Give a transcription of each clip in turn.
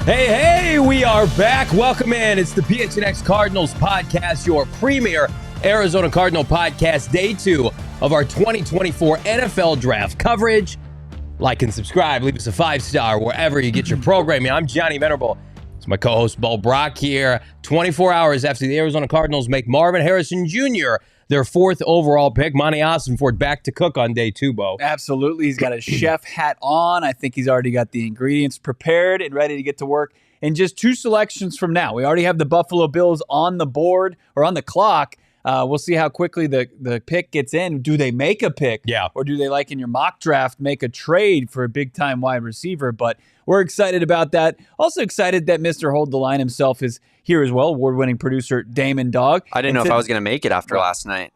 Hey, we are back. Welcome in. It's the PHNX Cardinals podcast, your premier Arizona Cardinal podcast, day 2 of our 2024 NFL Draft coverage. Like and subscribe. Leave us a 5-star wherever you get your programming. I'm Johnny Venerable. It's my co-host, Bo Brock, here. 24 hours after the Arizona Cardinals make Marvin Harrison Jr. their 4th overall pick. Monti Ossenfort back to cook on day 2, Bo. Absolutely. He's got a chef hat on. I think he's already got the ingredients prepared and ready to get to work. And just 2 selections from now, we already have the Buffalo Bills on the board or on the clock. We'll see how quickly the pick gets in. Do they make a pick? Yeah. Or do they, like in your mock draft, make a trade for a big-time wide receiver? But we're excited about that. Also excited that Mr. Hold the Line himself is here as well, award-winning producer Damon Dog. I didn't know if I was going to make it after last night.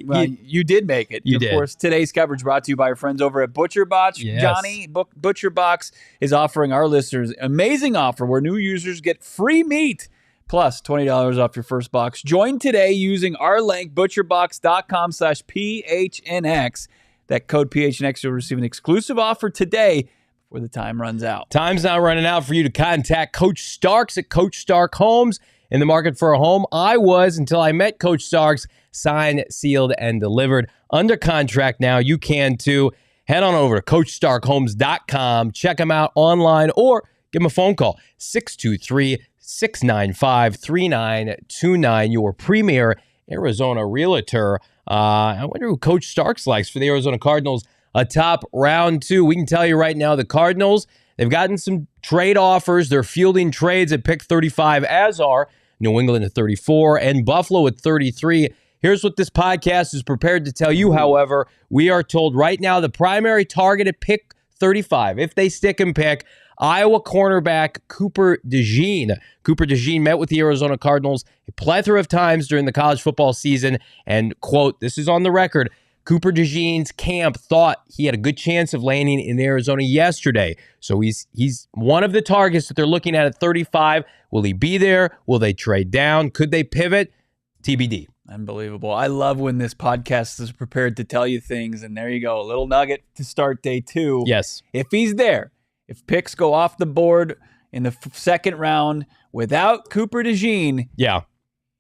Well, you did make it. You of did. course, today's coverage brought to you by our friends over at ButcherBox. Yes. Johnny, ButcherBox is offering our listeners an amazing offer where new users get free meat plus $20 off your first box. Join today using our link, butcherbox.com/PHNX. That code PHNX, you'll receive an exclusive offer today before the time runs out. Time's now running out for you to contact Coach Starks at Coach Stark Homes. In the market for a home, I was until I met Coach Starks. Signed, sealed, and delivered. Under contract now. You can too. Head on over to CoachStarkHomes.com. Check them out online or give them a phone call. 623-695-3929. Your premier Arizona realtor. I wonder who Coach Starks likes for the Arizona Cardinals. Atop round 2. We can tell you right now, the Cardinals, they've gotten some trade offers. They're fielding trades at pick 35, as are New England at 34 and Buffalo at 33. Here's what this podcast is prepared to tell you, however. We are told right now the primary target at pick 35, if they stick and pick, Iowa cornerback Cooper DeJean. Cooper DeJean met with the Arizona Cardinals a plethora of times during the college football season, and, quote, this is on the record, Cooper DeJean's camp thought he had a good chance of landing in Arizona yesterday. So he's one of the targets that they're looking at 35. Will he be there? Will they trade down? Could they pivot? TBD. Unbelievable. I love when this podcast is prepared to tell you things, and there you go, a little nugget to start day 2. Yes. If he's there, if picks go off the board in the second round without Cooper DeJean, Yeah.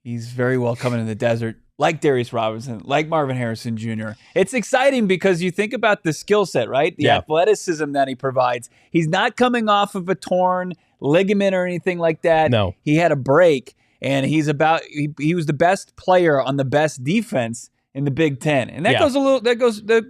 he's very well coming in the desert, like Darius Robinson, like Marvin Harrison Jr. It's exciting because you think about the skill set, right? The athleticism that he provides. He's not coming off of a torn ligament or anything like that. No. He had a break, and he was the best player on the best defense in the Big Ten. And that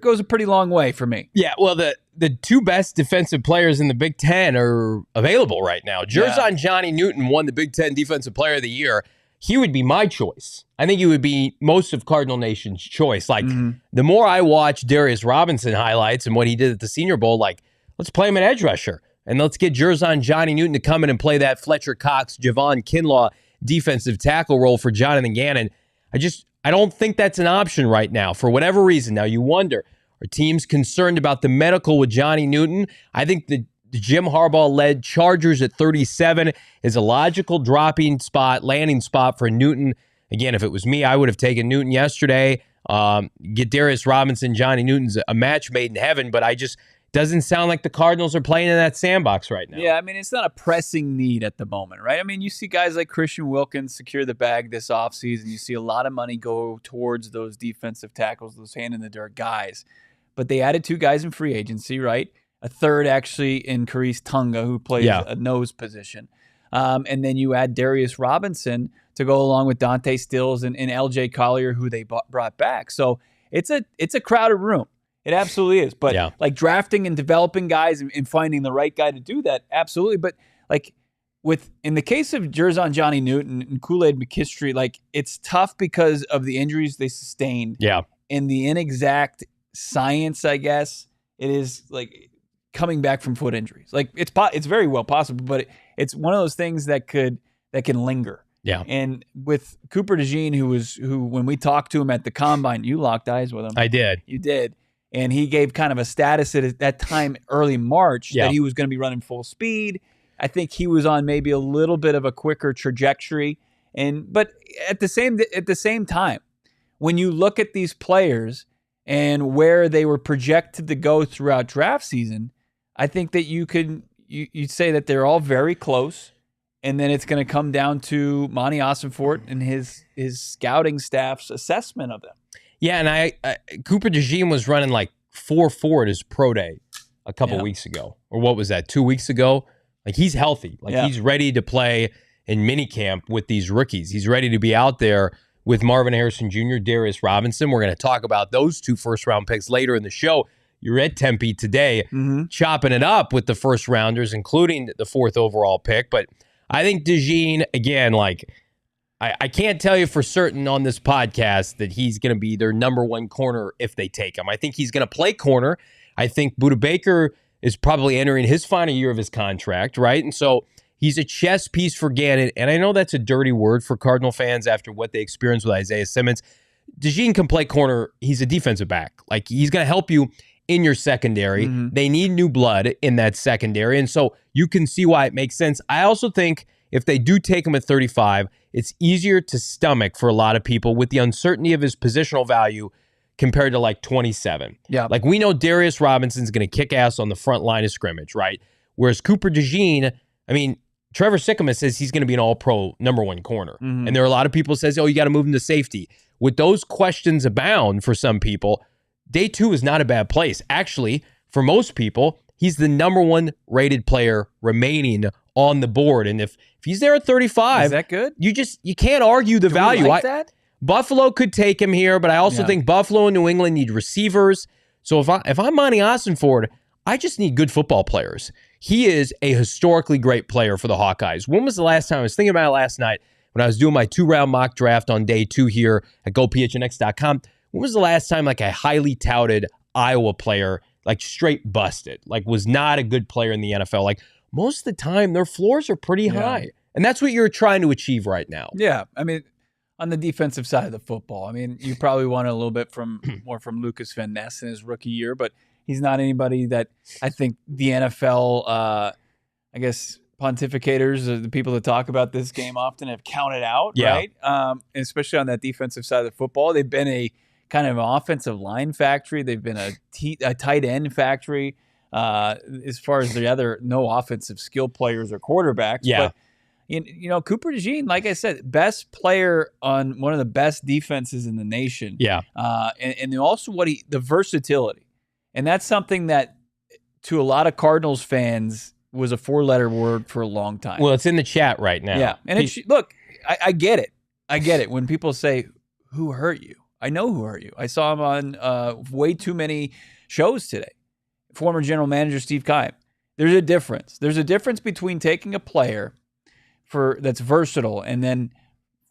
goes a pretty long way for me. Yeah, well, the 2 best defensive players in the Big Ten are available right now. Jerzon Johnny Newton won the Big Ten Defensive Player of the Year. He would be my choice. I think he would be most of Cardinal Nation's choice. Like, the more I watch Darius Robinson highlights and what he did at the Senior Bowl, like, let's play him an edge rusher. And let's get Jerzon Johnny Newton to come in and play that Fletcher Cox, Javon Kinlaw defensive tackle role for Jonathan Gannon. I don't think that's an option right now for whatever reason. Now, you wonder, are teams concerned about the medical with Johnny Newton? I think the Jim Harbaugh-led Chargers at 37 is a logical landing spot for Newton. Again, if it was me, I would have taken Newton yesterday. Get Darius Robinson, Johnny Newton's a match made in heaven, but I just doesn't sound like the Cardinals are playing in that sandbox right now. Yeah, I mean, it's not a pressing need at the moment, right? I mean, you see guys like Christian Wilkins secure the bag this offseason. You see a lot of money go towards those defensive tackles, those hand-in-the-dirt guys. But they added 2 guys in free agency, right? A third actually in Carice Tunga, who plays a nose position. And then you add Darius Robinson to go along with Dante Stills and LJ Collier, who they brought back. So it's a crowded room. It absolutely is. But like drafting and developing guys and finding the right guy to do that, absolutely. But like in the case of Jerzon Johnny Newton and Kool-Aid McKinstry, like it's tough because of the injuries they sustained. Yeah. in the inexact science, I guess, it is like coming back from foot injuries. Like it's very well possible, but it's one of those things that can linger. Yeah. And with Cooper DeJean, who when we talked to him at the combine, you locked eyes with him. I did. You did. And he gave kind of a status at that time, early March, that he was going to be running full speed. I think he was on maybe a little bit of a quicker trajectory. But at the same time, when you look at these players and where they were projected to go throughout draft season, I think that you'd say that they're all very close. And then it's going to come down to Monti Ossenfort and his scouting staff's assessment of them. Yeah, and Cooper DeJean was running like 4.4 at his pro day a couple weeks ago. Or what was that, 2 weeks ago? Like, he's healthy. Like, he's ready to play in minicamp with these rookies. He's ready to be out there with Marvin Harrison Jr., Darius Robinson. We're going to talk about those 2 first-round picks later in the show. You're at Tempe today, chopping it up with the first-rounders, including the 4th overall pick. But I think DeJean, again, like, I can't tell you for certain on this podcast that he's going to be their number 1 corner if they take him. I think he's going to play corner. I think Budda Baker is probably entering his final year of his contract, right? And so he's a chess piece for Gannon. And I know that's a dirty word for Cardinal fans after what they experienced with Isaiah Simmons. DeJean can play corner. He's a defensive back. Like, he's going to help you in your secondary. They need new blood in that secondary. And so you can see why it makes sense. I also think if they do take him at 35, it's easier to stomach for a lot of people with the uncertainty of his positional value compared to like 27. Yeah. Like, we know Darius Robinson's going to kick ass on the front line of scrimmage, right? Whereas Cooper DeJean, I mean, Trevor Sikkema says he's going to be an all-pro number 1 corner. And there are a lot of people who says, oh, you got to move him to safety. With those questions abound for some people, day 2 is not a bad place. Actually, for most people, he's the number 1 rated player remaining on the board. And if he's there at 35, is that good? You can't argue the value. We like that? Buffalo could take him here, but I also think Buffalo and New England need receivers. So if I'm Monti Ossenfort, I just need good football players. He is a historically great player for the Hawkeyes. When was the last time? I was thinking about it last night when I was doing my 2-round mock draft on day 2 here at GoPHNX.com. When was the last time like a highly touted Iowa player like straight busted, like was not a good player in the NFL? Like, most of the time their floors are pretty high. And that's what you're trying to achieve right now. Yeah. I mean, on the defensive side of the football, I mean, you probably want a little bit more from Lucas Van Ness in his rookie year, but he's not anybody that I think the NFL, I guess, pontificators, the people that talk about this game often, have counted out, right? And especially on that defensive side of the football. They've been a kind of an offensive line factory. They've been a tight end factory. As far as the other no offensive skill players or quarterbacks. Yeah. But, you know, Cooper DeJean, like I said, best player on one of the best defenses in the nation. Yeah. And also the versatility. And that's something that to a lot of Cardinals fans was a 4-letter word for a long time. Well, it's in the chat right now. Yeah. And look, I get it. I get it. When people say, who hurt you? I know who hurt you. I saw him on way too many shows today. Former general manager Steve Keim. There's a difference. There's a difference between taking a player that's versatile and then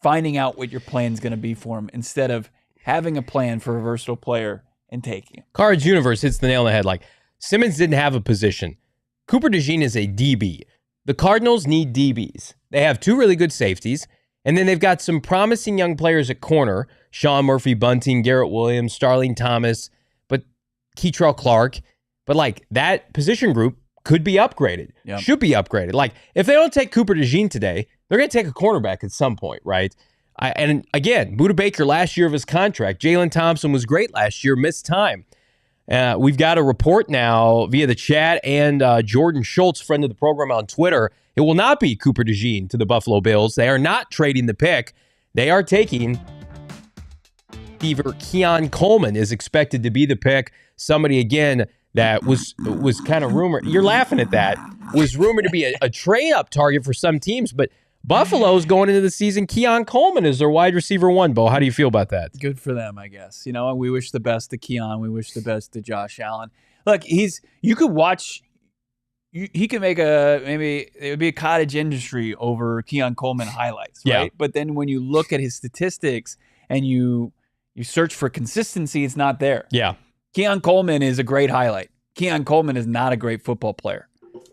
finding out what your plan is going to be for him instead of having a plan for a versatile player and taking it. Cards Universe hits the nail on the head. Like, Simmons didn't have a position. Cooper DeJean is a DB. The Cardinals need DBs. They have 2 really good safeties, and then they've got some promising young players at corner. Sean Murphy-Bunting, Garrett Williams, Starling Thomas, but Keitrell Clark. But, like, that position group could be upgraded, should be upgraded. Like, if they don't take Cooper DeJean today, they're going to take a cornerback at some point, right? And, again, Budda Baker last year of his contract. Jalen Thompson was great last year, missed time. We've got a report now via the chat and Jordan Schultz, friend of the program on Twitter. It will not be Cooper DeJean to the Buffalo Bills. They are not trading the pick. They are taking Keon Coleman is expected to be the pick. Somebody, again, that was kind of rumored. You're laughing at that. Was rumored to be a trade-up target for some teams, but Buffalo's going into the season. Keon Coleman is their wide receiver 1, Bo. How do you feel about that? Good for them, I guess. You know, we wish the best to Keon. We wish the best to Josh Allen. Look, you could watch. He could make maybe it would be a cottage industry over Keon Coleman highlights, right? Yeah. But then when you look at his statistics and you You search for consistency, it's not there. Yeah. Keon Coleman is a great highlight. Keon Coleman is not a great football player.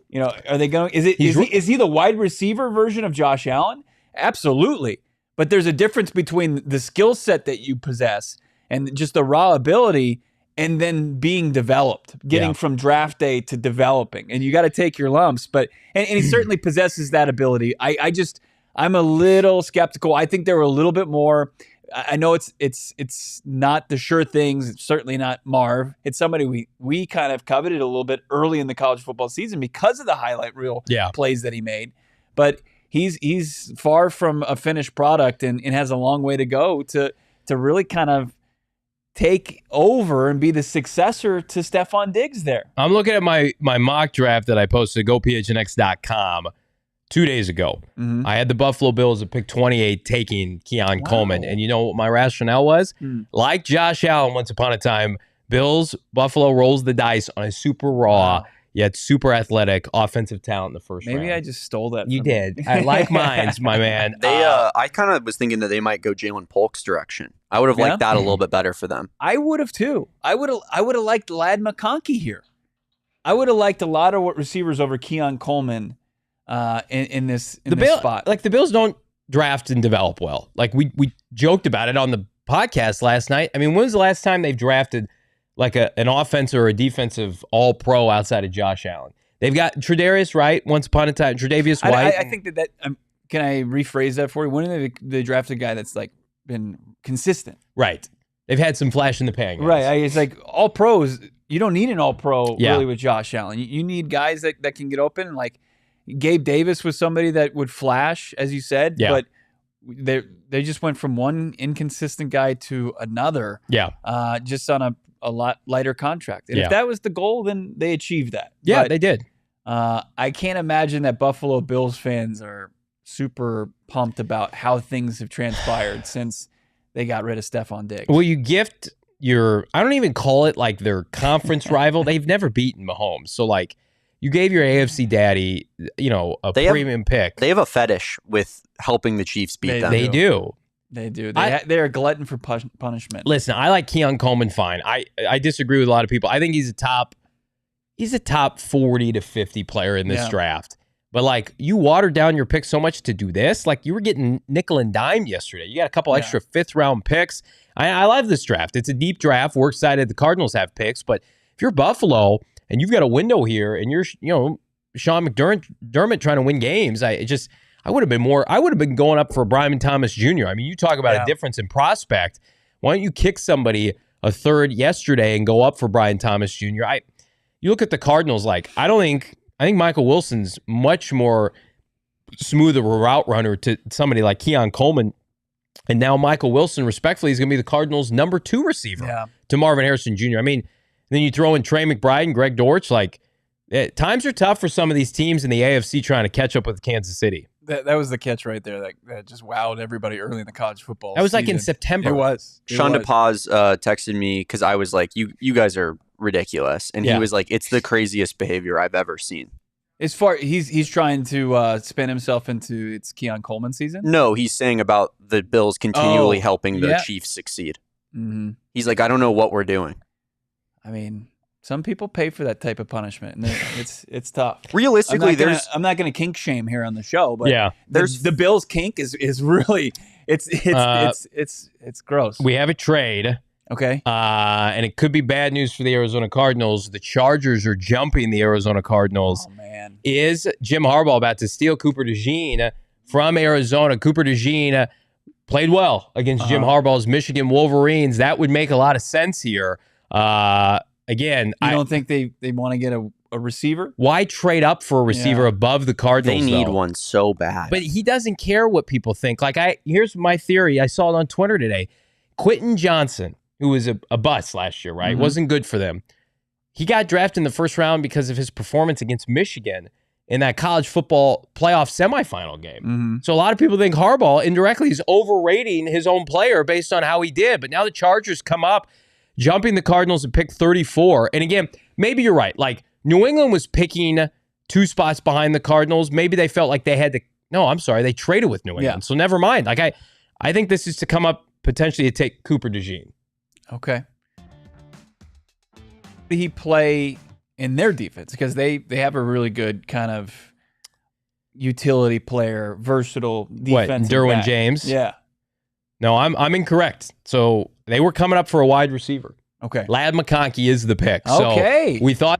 You know, are they going? Is he the wide receiver version of Josh Allen? Absolutely. But there's a difference between the skill set that you possess and just the raw ability, and then being developed, getting from draft day to developing. And you got to take your lumps. But and he certainly possesses that ability. I'm a little skeptical. I think there were a little bit more. I know it's not the sure things. It's certainly not Marv. It's somebody we kind of coveted a little bit early in the college football season because of the highlight reel plays that he made. But he's far from a finished product and has a long way to go to really kind of take over and be the successor to Stephon Diggs there. I'm looking at my mock draft that I posted at gophnx.com 2 days ago. Mm-hmm. I had the Buffalo Bills at pick 28 taking Keon Coleman. And you know what my rationale was? Like Josh Allen once upon a time, Buffalo rolls the dice on a super raw, yet super athletic offensive talent in the first round. Maybe I just stole that. You did. I like mines, my man. I kind of was thinking that they might go Jalen Polk's direction. I would have liked that a little bit better for them. I would have too. I would have liked Ladd McConkey here. I would have liked a lot of receivers over Keon Coleman in this spot. Like the Bills don't draft and develop well. Like we joked about it on the podcast last night. I mean, when was the last time they've drafted like an offensive or a defensive all-pro outside of Josh Allen? They've got Tre'Davious White once upon a time. Tre'Davious White. I think that can I rephrase that for you? When did they draft a guy that's like been consistent? Right. They've had some flash in the pan. Guys. Right. It's like all pros. You don't need an all-pro really with Josh Allen. You need guys that can get open. Like Gabe Davis was somebody that would flash, as you said. Yeah. But they just went from one inconsistent guy to another. Yeah. Just on a lot lighter contract. And if that was the goal, then they achieved that. Yeah, but they did. I can't imagine that Buffalo Bills fans are super pumped about how things have transpired since they got rid of Stephon Diggs. Well, you gift I don't even call it like their conference rival. They've never beaten Mahomes. So like you gave your AFC daddy, a premium pick. They have a fetish with helping the Chiefs beat them. They do. They do. They're a glutton for punishment. Listen, I like Keon Coleman fine. I disagree with a lot of people. I think he's a top 40 to 50 player in this draft. But like you watered down your pick so much to do this. Like you were getting nickel and dime yesterday. You got a couple extra 5th round picks. I love this draft. It's a deep draft. We're excited the Cardinals have picks. But if you're Buffalo and you've got a window here and you're Sean McDermott trying to win games, I would have been going up for Brian Thomas Jr. I mean, you talk about a difference in prospect. Why don't you kick somebody a third yesterday and go up for Brian Thomas Jr.? You look at the Cardinals, like I think Michael Wilson's much more smooth of a route runner to somebody like Keon Coleman. And now Michael Wilson, respectfully, is going to be the Cardinals' number 2 receiver to Marvin Harrison Jr. I mean, then you throw in Trey McBride and Greg Dortch. Like, times are tough for some of these teams in the AFC trying to catch up with Kansas City. That was the catch right there that just wowed everybody early in the college football That was season. Like in September. It was. Sean DePaz texted me because I was like, you guys are ridiculous. And he was like, it's the craziest behavior I've ever seen. As far he's trying to spin himself into it's Keon Coleman season? No, he's saying about the Bills continually helping the Chiefs succeed. Mm-hmm. He's like, I don't know what we're doing. I mean, some people pay for that type of punishment, and it's tough. Realistically, I'm not gonna kink shame here on the show, but there's the Bills kink is really it's gross. We have a trade. Okay. And it could be bad news for the Arizona Cardinals. The Chargers are jumping the Arizona Cardinals. Oh, man. Is Jim Harbaugh about to steal Cooper DeJean from Arizona? Cooper DeJean played well against Jim Harbaugh's Michigan Wolverines. That would make a lot of sense here. Again, I don't think they want to get a receiver? Why trade up for a receiver above the Cardinals? They need one so bad. But he doesn't care what people think. Like here's my theory. I saw it on Twitter today. Quentin Johnson, who was a bust last year, right? Wasn't good for them. He got drafted in the first round because of his performance against Michigan in that college football playoff semifinal game. So a lot of people think Harbaugh indirectly is overrating his own player based on how he did. But now the Chargers come up, jumping the Cardinals at pick 34. And again, maybe you're right. Like New England was picking 2 spots behind the Cardinals. Maybe they felt like they had to. No, I'm sorry. They traded with New England. So never mind. Like I think this is to come up potentially to take Cooper DeJean. Okay. Did he play in their defense? Because they have a really good kind of utility player, versatile defense. What, Derwin James? Yeah. No, I'm incorrect. So they were coming up for a wide receiver. Okay. Ladd McConkey is the pick. Okay. So we thought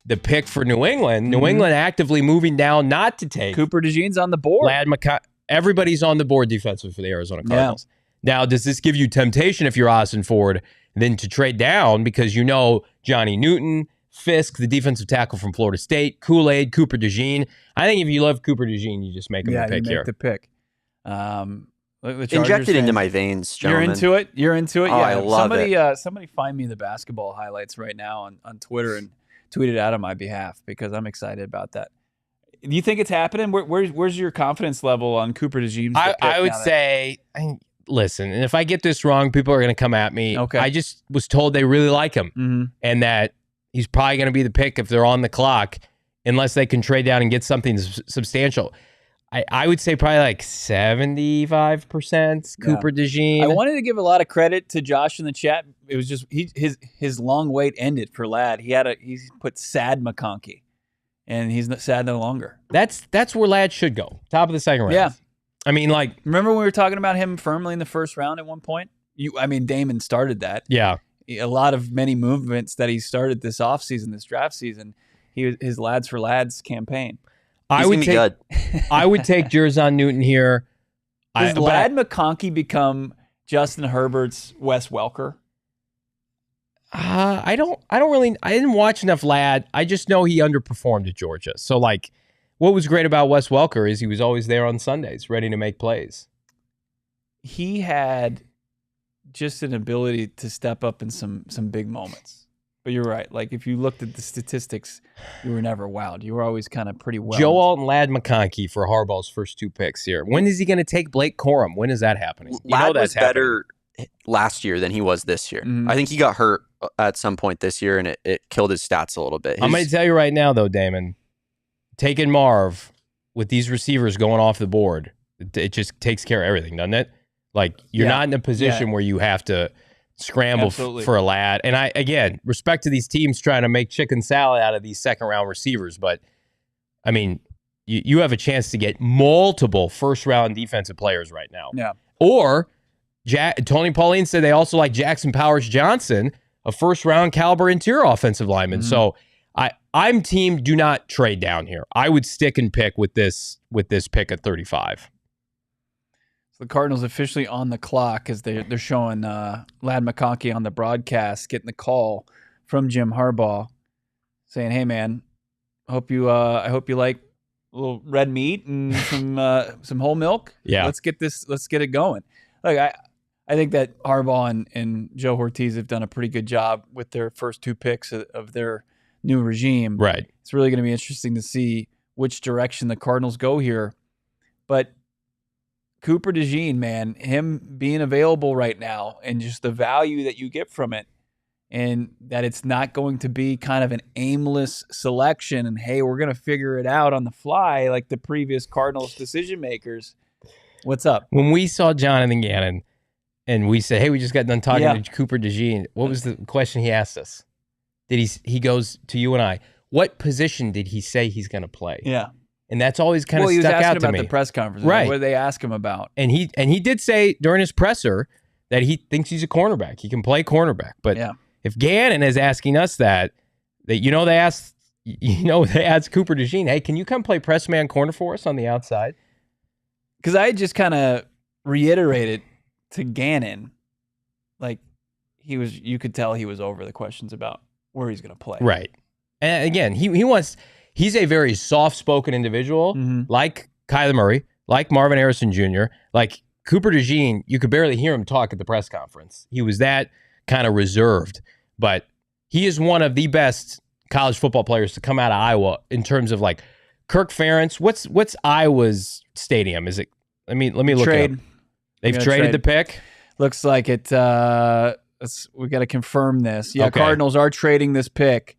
the pick for New England. New England actively moving down not to take Cooper DeJean's on the board. Ladd McConkey. Everybody's on the board defensive for the Arizona Cardinals. Yeah. Now, does this give you temptation if you're Ossenfort then to trade down because you know Johnny Newton, Fisk, the defensive tackle from Florida State, Kool-Aid, Cooper DeJean? I think if you love Cooper DeJean, you just make him the pick here. Yeah, you make the pick. Inject it into my veins, gentlemen. You're into it. Oh, I love it. Somebody find me the basketball highlights right now on Twitter and tweet it out on my behalf because I'm excited about that. Do you think it's happening? Where's your confidence level on Cooper DeJean? I would say, listen, and if I get this wrong, people are going to come at me. Okay. I just was told they really like him and that he's probably going to be the pick if they're on the clock unless they can trade down and get something substantial. I would say probably like 75% Cooper DeJean. I wanted to give a lot of credit to Josh in the chat. It was just his long wait ended for Ladd. He put sad McConkey, and he's not sad no longer. That's where Ladd should go. Top of the second round. Yeah. I mean, like, remember when we were talking about him firmly in the first round at one point? Damon started that. Yeah. Many movements that he started this offseason, this draft season. His Lads for Lads campaign. I would take Jerzon Newton here. Does Ladd McConkey become Justin Herbert's Wes Welker? I didn't watch enough Ladd. I just know he underperformed at Georgia. So, like, what was great about Wes Welker is he was always there on Sundays, ready to make plays. He had just an ability to step up in some big moments. But you're right. Like, if you looked at the statistics, you were never wowed. You were always kind of pretty well. Joe Alt and Ladd McConkey for Harbaugh's first two picks here. When is he going to take Blake Corum? When is that happening? Ladd was better last year than he was this year. I think he got hurt at some point this year, and it killed his stats a little bit. I'm going to tell you right now, though, Damon, taking Marv with these receivers going off the board, it just takes care of everything, doesn't it? Like, you're not in a position where you have to scramble for a Ladd. And again, respect to these teams trying to make chicken salad out of these second-round receivers. But, I mean, you have a chance to get multiple first-round defensive players right now. Yeah. Or Tony Pauline said they also like Jackson Powers Johnson, a first-round caliber interior offensive lineman. So I'm team do not trade down here. I would stick and pick with this pick at 35. So the Cardinals officially on the clock as they're showing Ladd McConkey on the broadcast, getting the call from Jim Harbaugh saying, "Hey man, I hope you like a little red meat and some whole milk. Yeah, let's get it going." Like I think that Harbaugh and Joe Ortiz have done a pretty good job with their first two picks of their new regime. Right. It's really going to be interesting to see which direction the Cardinals go here, but Cooper DeJean, man, him being available right now and just the value that you get from it and that it's not going to be kind of an aimless selection and, hey, we're going to figure it out on the fly like the previous Cardinals decision makers. What's up? When we saw Jonathan Gannon and we said, hey, we just got done talking to Cooper DeJean, what was the question he asked us? He goes to you and I, what position did he say he's going to play? Yeah. And that's always kind of stuck out to me. He was asking about the press conference. Right. What did they ask him about? And he did say during his presser that he thinks he's a cornerback. He can play cornerback. But if Gannon is asking us that they asked Cooper DeJean, hey, can you come play press man corner for us on the outside? Because I just kind of reiterated to Gannon, like you could tell he was over the questions about where he's going to play. Right. And again, he's a very soft-spoken individual, like Kyler Murray, like Marvin Harrison Jr., like Cooper DeJean. You could barely hear him talk at the press conference. He was that kind of reserved. But he is one of the best college football players to come out of Iowa in terms of like Kirk Ferentz. What's Iowa's stadium? Is it? Let me look it up. They've traded the pick. Looks like it. We got to confirm this. Yeah, okay. Cardinals are trading this pick.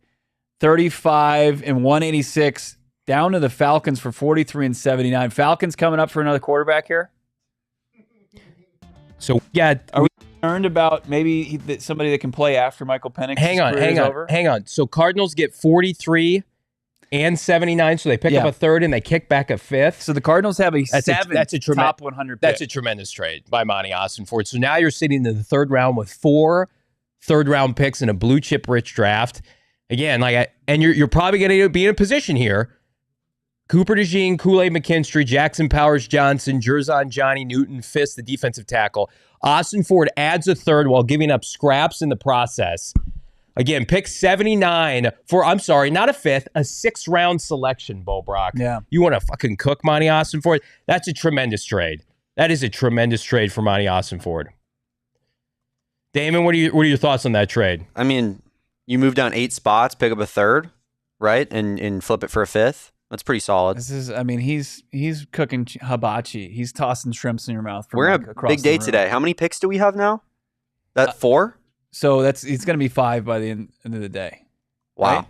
35 and 186 down to the Falcons for 43 and 79. Falcons coming up for another quarterback here? So yeah, Are we concerned about maybe somebody that can play after Michael Penix? Hang on. So Cardinals get 43 and 79, so they pick up a third and they kick back a fifth. So the Cardinals have that's a top 100 pick. That's a tremendous trade by Monti Ossenfort. So now you're sitting in the third round with 4 third-round picks in a blue-chip-rich draft. Again, and you're probably going to be in a position here. Cooper DeJean, Kool-Aid McKinstry, Jackson Powers-Johnson, Jerzon Johnny Newton, Fisk, the defensive tackle. Ossenfort adds a third while giving up scraps in the process. Again, pick 79 for, I'm sorry, not a fifth, a 6th-round selection, Bo Brock. Yeah. You want to fucking cook Monti Ossenfort? That's a tremendous trade. That is a tremendous trade for Monti Ossenfort. Damon, what are your thoughts on that trade? I mean, you move down 8 spots, pick up a third, right, and flip it for a fifth. That's pretty solid. He's cooking hibachi. He's tossing shrimps in your mouth. We're in a big day today. How many picks do we have now? That 4? So it's going to be 5 by the end of the day. Wow. Right?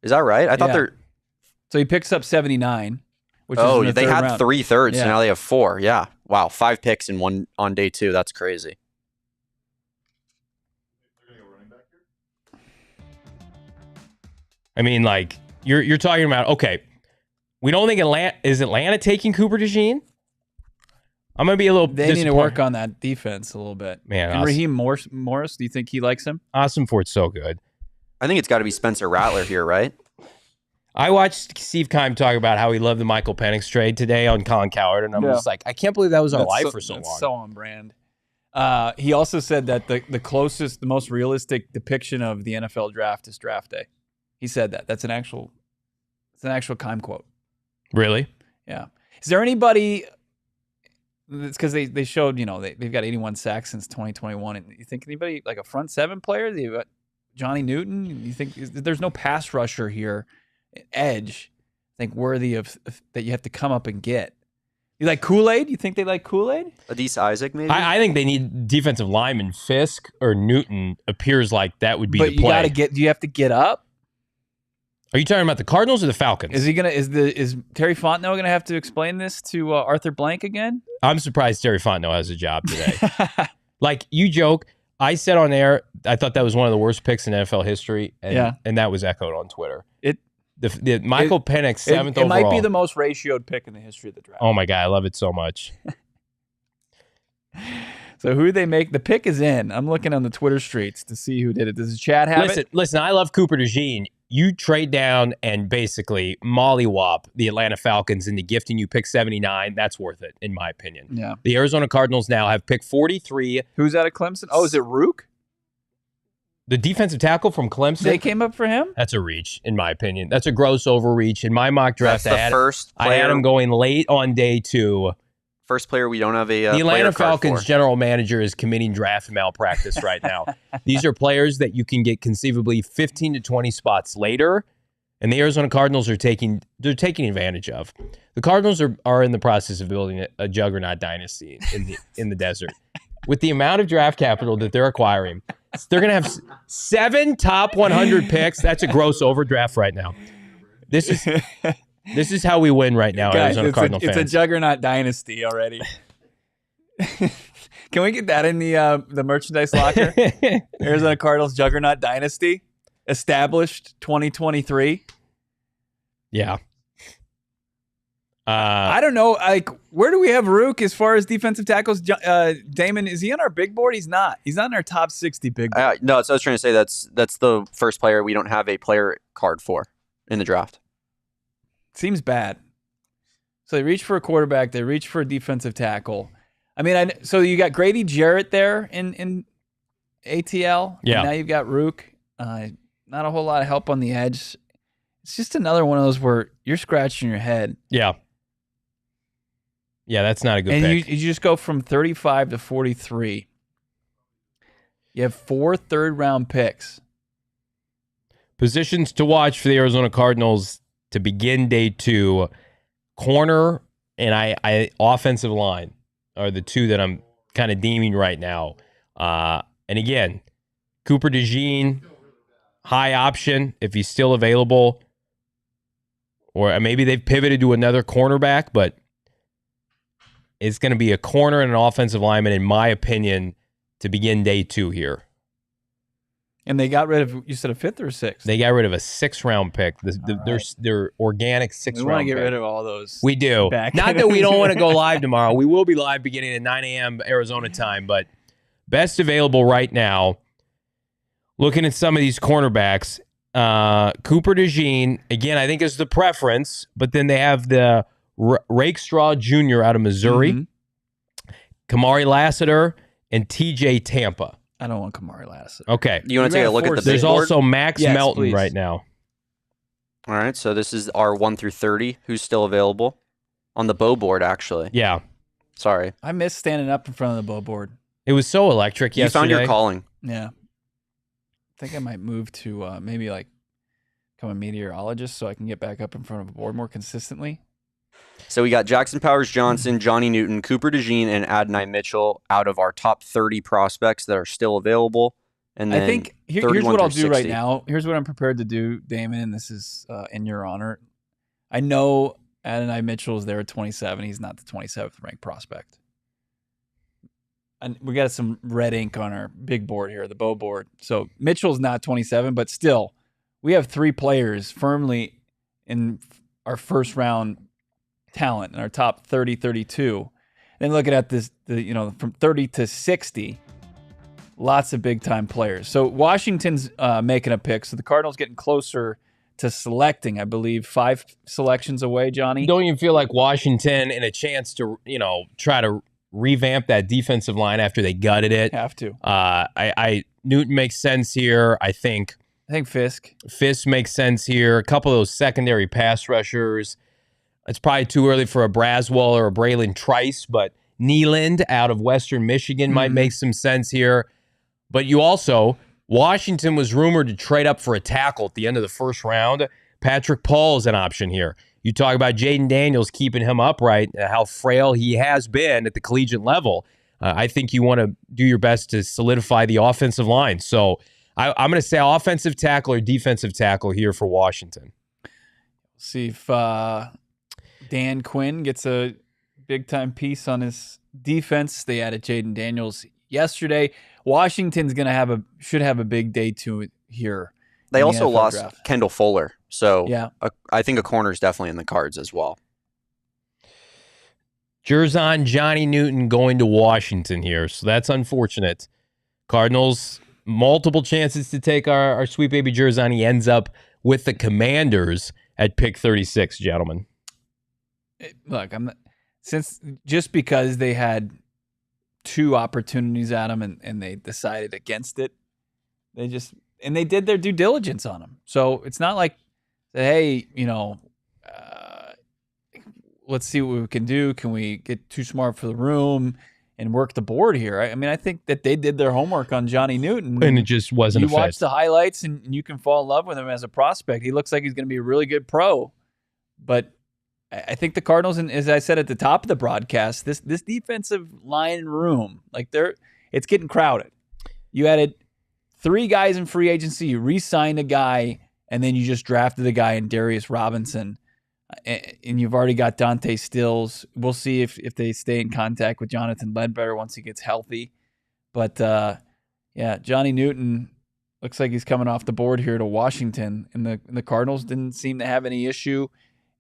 Is that right? I thought they're... So he picks up 79. Which is they had round. 3 thirds, so now they have 4. Yeah. Wow. 5 picks in one on day 2. That's crazy. I mean, you're talking about, okay, we don't think Atlanta taking Cooper DeJean? I'm going to be a little They need to work on that defense a little bit. Man, and Raheem Morris, do you think he likes him? Ossenfort's so good. I think it's got to be Spencer Rattler here, right? I watched Steve Keim talk about how he loved the Michael Penix trade today on Colin Cowherd, and I'm just like, I can't believe that was our life for so long. So on brand. He also said that the most realistic depiction of the NFL draft is draft day. He said that. It's an actual Keim quote. Really? Yeah. Is there anybody? It's because they showed, they've got 81 sacks since 2021. And you think anybody like a front 7 player? They've got Johnny Newton. You think there's no pass rusher here, edge, I think worthy of that you have to come up and get. You like Kool-Aid? You think they like Kool-Aid? Adise Isaac, maybe? I think they need defensive lineman. Fisk or Newton appears like that would be the play. But do you have to get up? Are you talking about the Cardinals or the Falcons? Is Terry Fontenot gonna have to explain this to Arthur Blank again? I'm surprised Terry Fontenot has a job today. You joke. I said on air, I thought that was one of the worst picks in NFL history, and that was echoed on Twitter. The Michael Penix 7th overall. It might be the most ratioed pick in the history of the draft. Oh my God, I love it so much. So who they make? The pick is in. I'm looking on the Twitter streets to see who did it. Does Chad have it? Listen, I love Cooper DeJean. You trade down and basically mollywop the Atlanta Falcons into gifting you pick 79. That's worth it, in my opinion. Yeah. The Arizona Cardinals now have pick 43. Who's out of Clemson? Oh, is it Rook? The defensive tackle from Clemson. They came up for him? That's a reach, in my opinion. That's a gross overreach. In my mock draft, I had him going late on day 2. First player we don't have a the Atlanta Falcons general manager is committing draft malpractice right now. These are players that you can get conceivably 15 to 20 spots later, and the Arizona Cardinals are taking advantage of. The Cardinals are in the process of building a juggernaut dynasty in the desert. With the amount of draft capital that they're acquiring, they're going to have 7 top 100 picks. That's a gross overdraft right now. This is how we win right now, guys, Arizona Cardinal fans. It's a juggernaut dynasty already. Can we get that in the merchandise locker? Arizona Cardinals juggernaut dynasty, established 2023. Yeah. I don't know. Where do we have Rook as far as defensive tackles? Damon, is he on our big board? He's not. He's not in our top 60 big board. No, so I was trying to say that's the first player we don't have a player card for in the draft. Seems bad. So they reach for a quarterback. They reach for a defensive tackle. I mean, so you got Grady Jarrett there in ATL. Yeah. And now you've got Rook. Not a whole lot of help on the edge. It's just another one of those where you're scratching your head. Yeah. Yeah, that's not a good pick. And you just go from 35 to 43. You have 4 third-round picks. Positions to watch for the Arizona Cardinals to begin day 2. Corner and I offensive line are the 2 that I'm kind of deeming right now. And again, Cooper DeJean, high option if he's still available. Or maybe they've pivoted to another cornerback, but is going to be a corner and an offensive lineman, in my opinion, to begin day 2 here. And they got rid of, you said a 5th or a 6th? They got rid of a 6th-round pick. Their organic 6th-round pick. We want to get rid of all those. We do. Not that we don't want to go live tomorrow. We will be live beginning at 9 a.m. Arizona time, but best available right now. Looking at some of these cornerbacks, Cooper DeJean, again, I think is the preference, but then they have the Rakestraw Jr. out of Missouri, Kamari Lassiter, and TJ Tampa. I don't want Kamari Lassiter. Okay. You want to take a look at the big There's board? also Max Melton please. right now. All right, so this is our 1 through 30. Who's still available? On the bow board, actually. Yeah. Sorry. I miss standing up in front of the bow board. It was so electric yesterday. You found your calling. Yeah. I think I might move to maybe like become a meteorologist so I can get back up in front of a board more consistently. So we got Jackson Powers Johnson, Johnny Newton, Cooper DeJean, and Adonai Mitchell out of our top 30 prospects that are still available. And then I think here's 31 what I'll through do right 60. now. Here's what I'm prepared to do, Damon, and this is in your honor. I know Adonai Mitchell is there at 27. He's not the 27th ranked prospect. And we got some red ink on our big board here, the bow board. So Mitchell's not 27, but still, we have 3 players firmly in our first round talent in our top 30, 32. And looking at this, from 30 to 60, lots of big time players. So Washington's making a pick. So the Cardinals getting closer to selecting, I believe, 5 selections away, Johnny. Don't you feel like Washington and a chance to, try to revamp that defensive line after they gutted it? Have to. Newton makes sense here. I think Fisk makes sense here. A couple of those secondary pass rushers. It's probably too early for a Braswell or a Braylon Trice, but Nealand out of Western Michigan might make some sense here. But Washington was rumored to trade up for a tackle at the end of the first round. Patrick Paul is an option here. You talk about Jaden Daniels keeping him upright, how frail he has been at the collegiate level. I think you want to do your best to solidify the offensive line. So I'm going to say offensive tackle or defensive tackle here for Washington. See if Dan Quinn gets a big-time piece on his defense. They added Jaden Daniels yesterday. Washington's should have a big day to here. They also lost draft. Kendall Fuller. So yeah. I think a corner is definitely in the cards as well. Jerzon Johnny Newton going to Washington here. So that's unfortunate. Cardinals, multiple chances to take our sweet baby Jerzon. He ends up with the Commanders at pick 36, gentlemen. Look, just because they had 2 opportunities at him and they decided against it, they did their due diligence on him. So it's not like, hey, let's see what we can do. Can we get too smart for the room and work the board here? I think that they did their homework on Johnny Newton. And it just wasn't a fit. You watch the highlights and you can fall in love with him as a prospect. He looks like he's going to be a really good pro. But I think the Cardinals, and as I said at the top of the broadcast, this defensive line room, it's getting crowded. You added 3 guys in free agency, you re-signed a guy, and then you just drafted a guy in Darius Robinson, and you've already got Dante Stills. We'll see if they stay in contact with Jonathan Ledbetter once he gets healthy. But, Johnny Newton looks like he's coming off the board here to Washington, and the Cardinals didn't seem to have any issue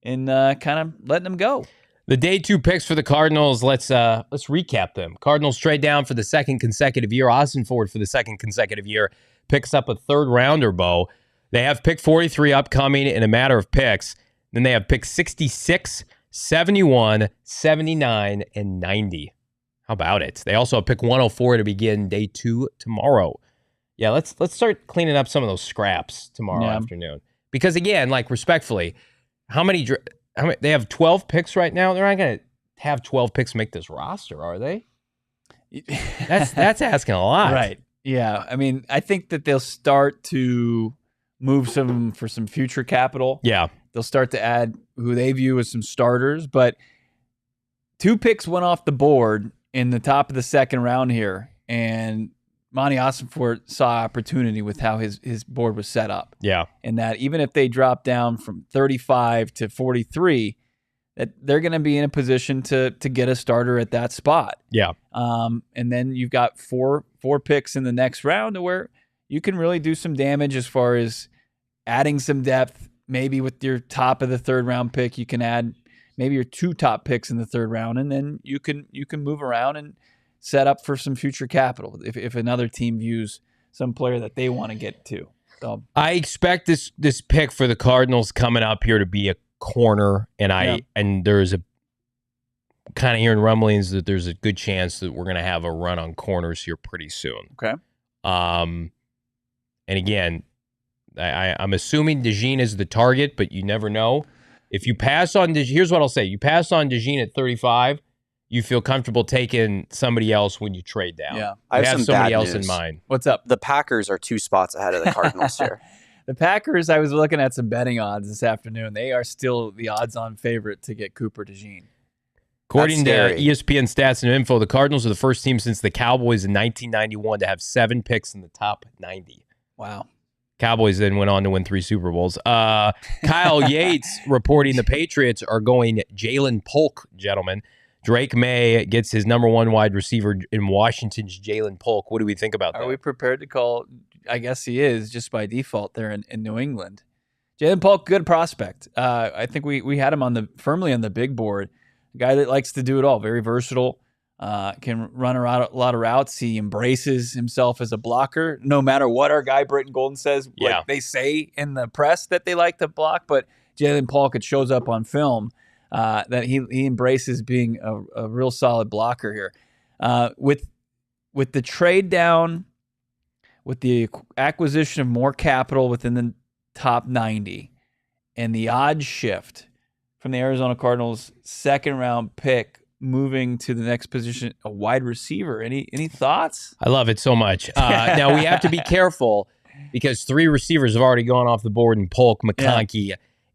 in kind of letting him go. The day 2 picks for the Cardinals, let's recap them. Cardinals trade down for the 2nd consecutive year. Ossenfort for the 2nd consecutive year picks up a 3rd rounder, Bo. They have pick 43 upcoming in a matter of picks. Then they have pick 66, 71, 79, and 90. How about it? They also have pick 104 to begin day 2 tomorrow. Yeah, let's start cleaning up some of those scraps tomorrow afternoon. Because again, respectfully, how many they have 12 picks right now? They're not going to have 12 picks make this roster, are they? That's asking a lot. Right. Yeah. I think that they'll start to move some for some future capital. Yeah. They'll start to add who they view as some starters, but 2 picks went off the board in the top of the 2nd round here, and Monti Ossenfort saw opportunity with how his board was set up. Yeah. And that even if they drop down from 35 to 43, that they're going to be in a position to get a starter at that spot. Yeah. And then you've got four picks in the next round where you can really do some damage as far as adding some depth. Maybe with your top of the third round pick, you can add maybe your 2 top picks in the third round, and then you can move around and set up for some future capital if another team views some player that they want to get to. So I expect this pick for the Cardinals coming up here to be a corner, and there's a kind of hearing rumblings that there's a good chance that we're going to have a run on corners here pretty soon. Okay. And again, I'm assuming DeJean is the target, but you never know. If you pass on here's what I'll say. You pass on DeJean at 35, you feel comfortable taking somebody else when you trade down. Yeah. I have have some somebody bad else news. in mind. What's up? The Packers are 2 spots ahead of the Cardinals here. The Packers, I was looking at some betting odds this afternoon. They are still the odds-on favorite to get Cooper DeJean. According to scary. ESPN Stats and Info, the Cardinals are the first team since the Cowboys in 1991 to have 7 picks in the top 90. Wow. Cowboys then went on to win 3 Super Bowls. Kyle Yates reporting the Patriots are going Jalen Polk, gentlemen. Drake May gets his number 1 wide receiver in Washington's Jalen Polk. What do we think about that? Are we prepared to call? I guess he is just by default there in New England. Jalen Polk, good prospect. I think we had him firmly on the big board. A guy that likes to do it all. Very versatile. Can run a lot of routes. He embraces himself as a blocker, no matter what our guy Britton Golden says. Yeah. Like they say in the press that they like to block, but Jalen Polk, it shows up on film that he embraces being a real solid blocker here. With the trade down, with the acquisition of more capital within the top 90, and the odds shift from the Arizona Cardinals' second-round pick moving to the next position, a wide receiver. Any thoughts? I love it so much. Now, we have to be careful because 3 receivers have already gone off the board in Polk, McConkey,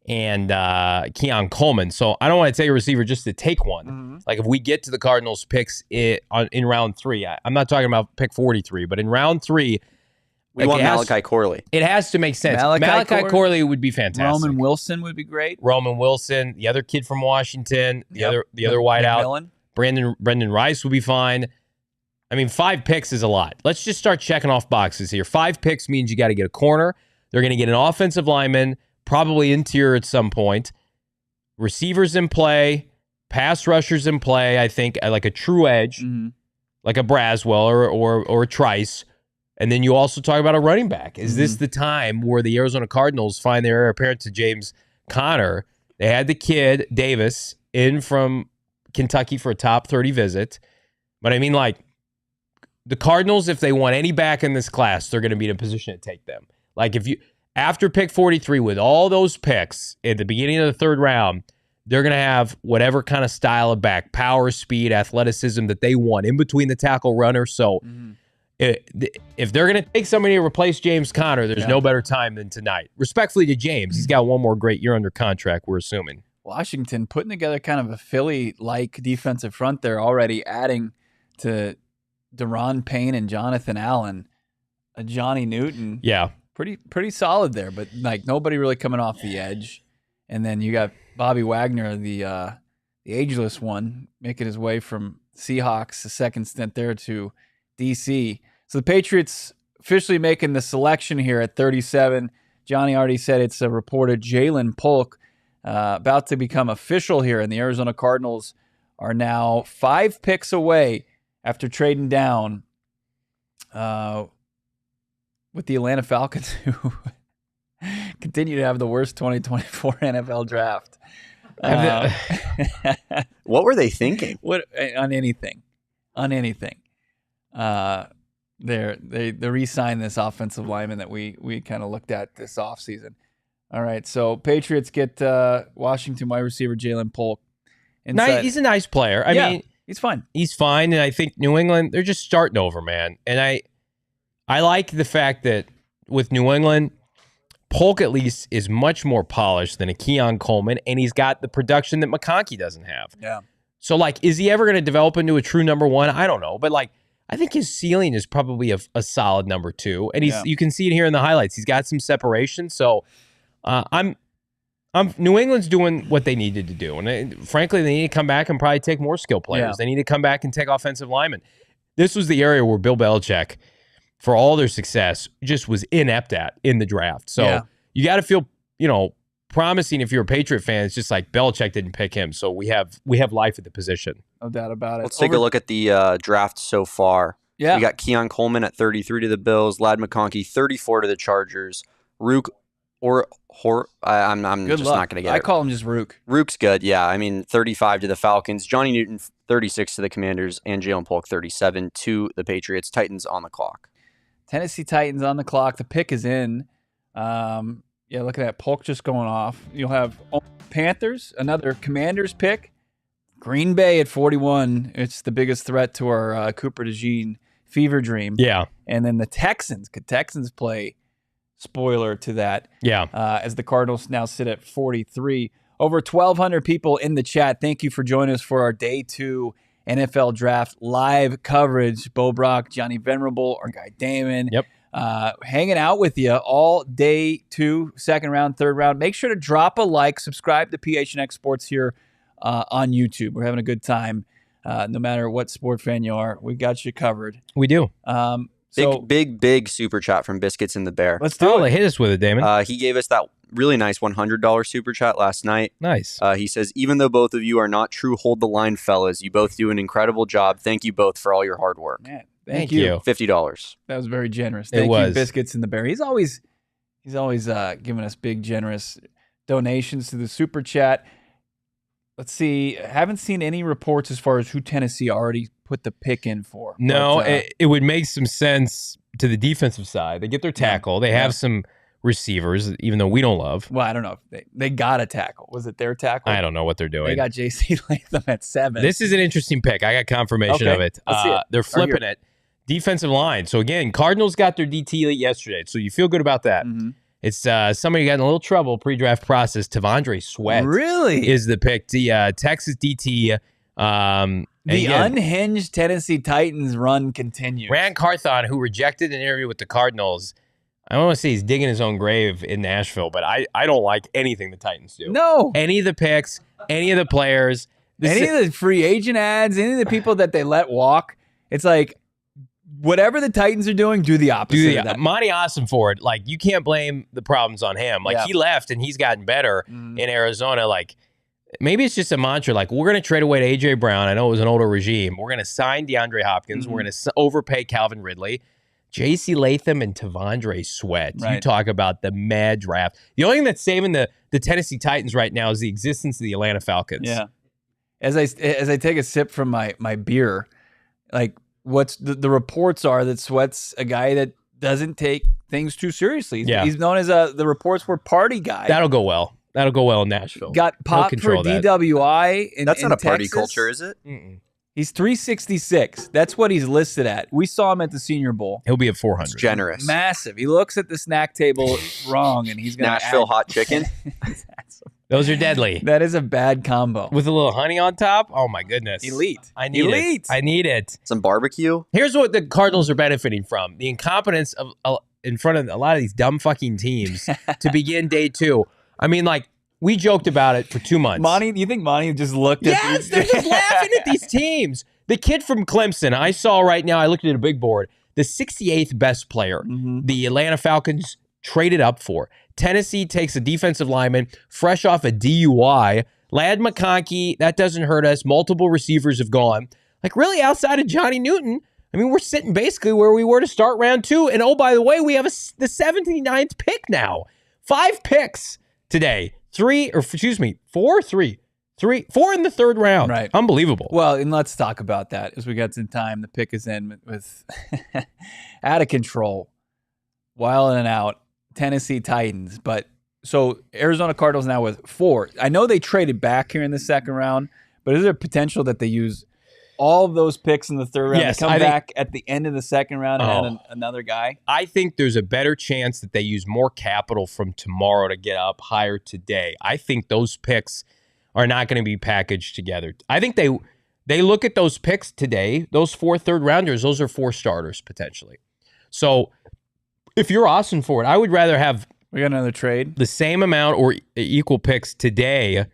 and Keon Coleman. So I don't want to take a receiver just to take one. Mm-hmm. Like if we get to the Cardinals picks in round 3, I'm not talking about pick 43, but in round 3, We want Malachi Corley. It has to make sense. Malachi Corley would be fantastic. Roman Wilson would be great. Roman Wilson, the other kid from Washington, the other wideout, Brendan Rice would be fine. I mean, 5 picks is a lot. Let's just start checking off boxes here. 5 picks means you got to get a corner. They're going to get an offensive lineman, probably interior at some point. Receivers in play, pass rushers in play. I think like a true edge, like a Braswell or a Trice. And then you also talk about a running back. Is this the time where the Arizona Cardinals find their heir apparent to James Conner? They had the kid, Davis, in from Kentucky for a top 30 visit. But I mean, like, the Cardinals, if they want any back in this class, they're going to be in a position to take them. Like, if you, after pick 43, with all those picks at the beginning of the 3rd round, they're going to have whatever kind of style of back, power, speed, athleticism that they want in between the tackle runner. So, if they're going to take somebody to replace James Conner, there's no better time than tonight. Respectfully to James, he's got one more great year under contract, we're assuming. Washington putting together kind of a Philly-like defensive front there, already adding to Deron Payne and Jonathan Allen, a Johnny Newton. Yeah. Pretty solid there, but like nobody really coming off the edge. And then you got Bobby Wagner, the ageless one, making his way from Seahawks, a second stint there, to DC. So the Patriots officially making the selection here at 37. Johnny already said it's a reported Jalen Polk about to become official here, and the Arizona Cardinals are now 5 picks away after trading down with the Atlanta Falcons, who continue to have the worst 2024 NFL draft. What were they thinking? On anything. They re-signed this offensive lineman that we kind of looked at this offseason. All right, so Patriots get Washington wide receiver Jalen Polk. He's a nice player. I mean, he's fine. He's fine, and I think New England, they're just starting over, man. And I like the fact that with New England, Polk at least is much more polished than a Keon Coleman, and he's got the production that McConkey doesn't have. Yeah. So, like, is he ever going to develop into a true number 1? I don't know. But, like, I think his ceiling is probably a solid number 2. And you can see it here in the highlights. He's got some separation. So, I'm New England's doing what they needed to do. And frankly, they need to come back and probably take more skill players. Yeah. They need to come back and take offensive linemen. This was the area where Bill Belichick, for all their success, just was inept at in the draft. So you got to feel, promising if you're a Patriot fan. It's just like Belichick didn't pick him. So we have life at the position. No doubt about it. Let's take a look at the draft so far. Yeah. We got Keon Coleman at 33 to the Bills, Ladd McConkey 34 to the Chargers, Rook I'm Good just luck. not going to get I it. call him just Rook. Rook's good, yeah. I mean, 35 to the Falcons, Johnny Newton 36 to the Commanders, and Jalen Polk 37 to the Patriots. Titans on the clock. Tennessee Titans on the clock. The pick is in. Look at that. Polk just going off. You'll have Panthers, another Commanders pick. Green Bay at 41. It's the biggest threat to our Cooper DeJean fever dream. Yeah. And then the Texans. Could Texans play? Spoiler to that. Yeah. As the Cardinals now sit at 43. Over 1,200 people in the chat. Thank you for joining us for our Day 2 NFL Draft live coverage. Bo Brock, Johnny Venerable, our guy Damon. Yep. Hanging out with you all Day 2, second round, third round. Make sure to drop a like. Subscribe to PHNX Sports here on YouTube. We're having a good time. No matter what sport fan you are, we got you covered. We do. Big super chat from Biscuits and the Bear. Let's do it. Hit us with it, Damon. He gave us that really nice $100 super chat last night. Nice. He says, even though both of you are not true hold the line fellas, you both do an incredible job. Thank you both for all your hard work. Man, Thank you. $50. That was very generous. It Thank was. you, Biscuits and the Bear. He's always giving us big, generous donations to the super chat. Let's see. I haven't seen any reports as far as who Tennessee already put the pick in for. No, But, it would make some sense to the defensive side. They get their tackle. They have some receivers, even though we don't love. Well, I don't know. They got a tackle. Was it their tackle? I don't know what they're doing. They got J.C. Latham at 7. This is an interesting pick. I got confirmation Okay. of it. Let's see it. They're flipping it. Defensive line. So, again, Cardinals got their DT yesterday, so you feel good about that. Mm-hmm. It's somebody got in a little trouble pre-draft process. Tavondre Sweat Really? is the pick. The Texas DT. The unhinged Tennessee Titans run continues. Rand Carthon, who rejected an interview with the Cardinals, I don't want to say he's digging his own grave in Nashville, but I don't like anything the Titans do. No. Any of the picks, any of the players. Any of the free agent ads, any of the people that they let walk, it's like, whatever the Titans are doing, do the opposite of that. Monti Ossenfort, like, you can't blame the problems on him. Like, he left and he's gotten better in Arizona. Like, maybe it's just a mantra. Like, we're going to trade away to A.J. Brown. I know it was an older regime. We're going to sign DeAndre Hopkins. We're going to overpay Calvin Ridley. J.C. Latham and Tavondre Sweat. Right. You talk about the mad draft. The only thing that's saving the Tennessee Titans right now is the existence of the Atlanta Falcons. Yeah. As I take a sip from my beer, like, what's the reports are that Sweat's a guy that doesn't take things too seriously. He's known as the reports were party guy. That'll go well. That'll go well in Nashville. Got popped for DWI. That's not a party Texas. culture, is it? Mm-mm. He's 366. That's what he's listed at. We saw him at the Senior Bowl. He'll be at 400. It's generous. Massive. He looks at the snack table wrong, and he's going to Nashville hot chicken. Those are deadly. That is a bad combo. With a little honey on top? Oh, my goodness. Elite. I need it. I need it. Some barbecue. Here's what the Cardinals are benefiting from. The incompetence of in front of a lot of these dumb fucking teams to begin day 2. I mean, like, we joked about it for 2 months. You think Monti just looked at Yes, they're just laughing at these teams. The kid from Clemson, I saw right now, I looked at a big board, the 68th best player the Atlanta Falcons traded up for. Tennessee takes a defensive lineman fresh off a DUI. Ladd McConkey, that doesn't hurt us. Multiple receivers have gone. Like, really, outside of Johnny Newton, I mean, we're sitting basically where we were to start round 2. And, oh, by the way, we have the 79th pick now. 5 picks today. 4 in the third round. Right. Unbelievable. Well, and let's talk about that as we got some time. The pick is in with out of control, wild and out, Tennessee Titans. But so Arizona Cardinals now with 4. I know they traded back here in the second round, but is there potential that they use all of those picks in the third round Yes, to come back at the end of the second round and add another guy? I think there's a better chance that they use more capital from tomorrow to get up higher today. I think those picks are not going to be packaged together. I think they look at those picks today, those 4 third-rounders, those are 4 starters potentially. So if you're Ossenfort, I would rather have We got another trade. The same amount or equal picks today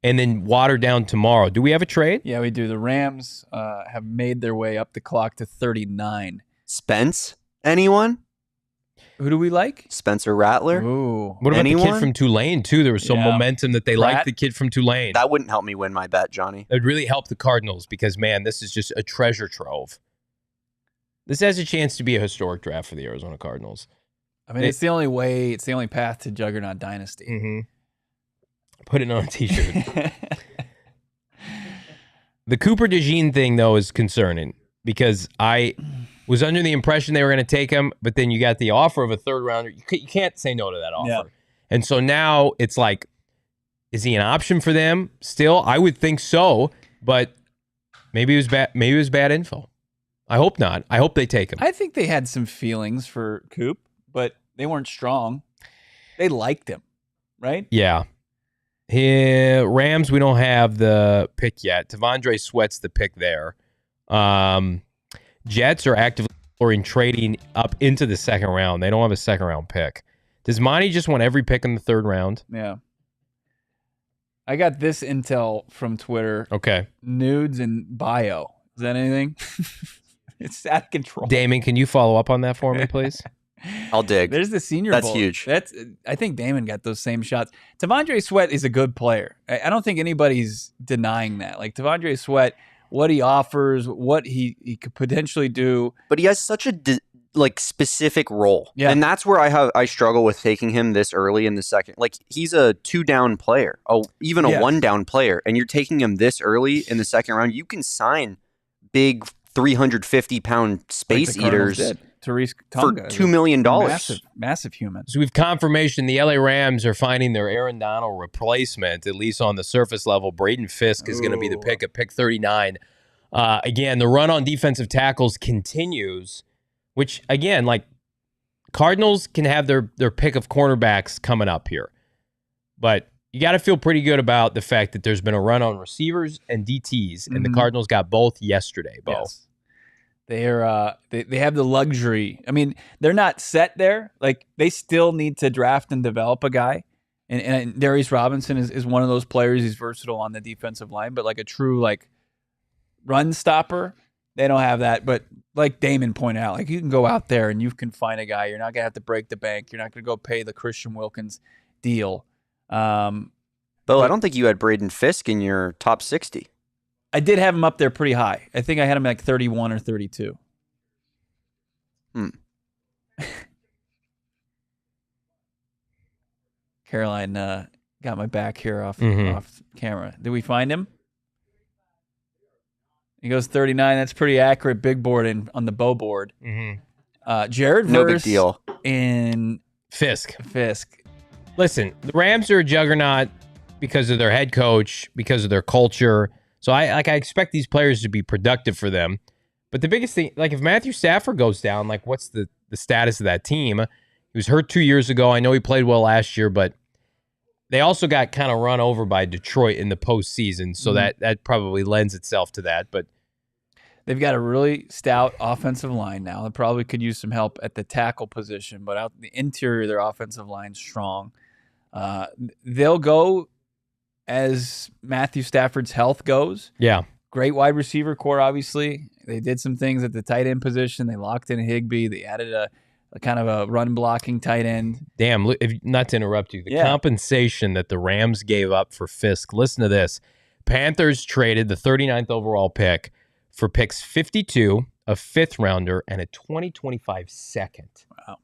and then watered down tomorrow. Do we have a trade? Yeah, we do. The Rams have made their way up the clock to 39. Spence? Anyone? Who do we like? Spencer Rattler? Ooh. What about Anyone? the kid from Tulane, too? There was some momentum that they liked the kid from Tulane. That wouldn't help me win my bet, Johnny. It would really help the Cardinals because, man, this is just a treasure trove. This has a chance to be a historic draft for the Arizona Cardinals. I mean, it's the only way, it's the only path to Juggernaut Dynasty. Mm-hmm. Put it on a t-shirt. The Cooper DeJean thing, though, is concerning because I was under the impression they were going to take him, but then you got the offer of a third rounder. You can't say no to that offer. Yeah. And so now it's like, is he an option for them still? I would think so, but maybe it was bad. Maybe it was bad info. I hope not. I hope they take him. I think they had some feelings for Coop, but they weren't strong. They liked him, right? Yeah. Rams, we don't have the pick yet. Tavondre Sweat's the pick there. Jets are actively exploring trading up into the second round. They don't have a second round pick. Does Monty just want every pick in the third round? Yeah. I got this intel from Twitter. Okay. Nudes and bio. Is that anything? It's out of control. Damon, can you follow up on that for me, please? I'll dig. There's the Senior That's Bowl. huge. I think Damon got those same shots. Tavondre Sweat is a good player. I don't think anybody's denying that. Like Tavondre Sweat, what he offers, what he could potentially do. But he has such a specific role. Yeah. And that's where I struggle with taking him this early in the second. Like he's a 2-down player, even a 1-down player, and you're taking him this early in the second round. You can sign big 350-pound space eaters Therese for Tonga $2 million. Massive human. So we've confirmation the LA Rams are finding their Aaron Donald replacement, at least on the surface level. Braden Fisk is going to be the pick at pick 39. Again, the run on defensive tackles continues, which, again, like Cardinals can have their pick of cornerbacks coming up here. But you got to feel pretty good about the fact that there's been a run on receivers and DTs, and the Cardinals got both yesterday, Bo. Yes. They have the luxury. I mean, they're not set there. Like they still need to draft and develop a guy. And Darius Robinson is one of those players. He's versatile on the defensive line, but like a true like run stopper, they don't have that. But like Damon pointed out, like you can go out there and you can find a guy. You're not gonna have to break the bank. You're not gonna go pay the Christian Wilkins deal. Bo, I don't think you had Braden Fisk in your top 60. I did have him up there pretty high. I think I had him like 31 or 32. Caroline got my back here off camera. Did we find him? He goes 39. That's pretty accurate. Big board on the bow board. Jared No big Verse deal. and Fisk. Listen, the Rams are a juggernaut because of their head coach, because of their culture. So I expect these players to be productive for them. But the biggest thing, like if Matthew Stafford goes down, like what's the status of that team? He was hurt 2 years ago. I know he played well last year, but they also got kind of run over by Detroit in the postseason. So that probably lends itself to that. But they've got a really stout offensive line now. They probably could use some help at the tackle position, but out in the interior, their offensive line's strong. They'll go as Matthew Stafford's health goes. Yeah. Great wide receiver core, obviously. They did some things at the tight end position. They locked in Higbee. They added a kind of a run-blocking tight end. Damn, not to interrupt you. The compensation that the Rams gave up for Fisk, listen to this. Panthers traded the 39th overall pick for picks 52, a fifth rounder, and a 2025 second. Wow.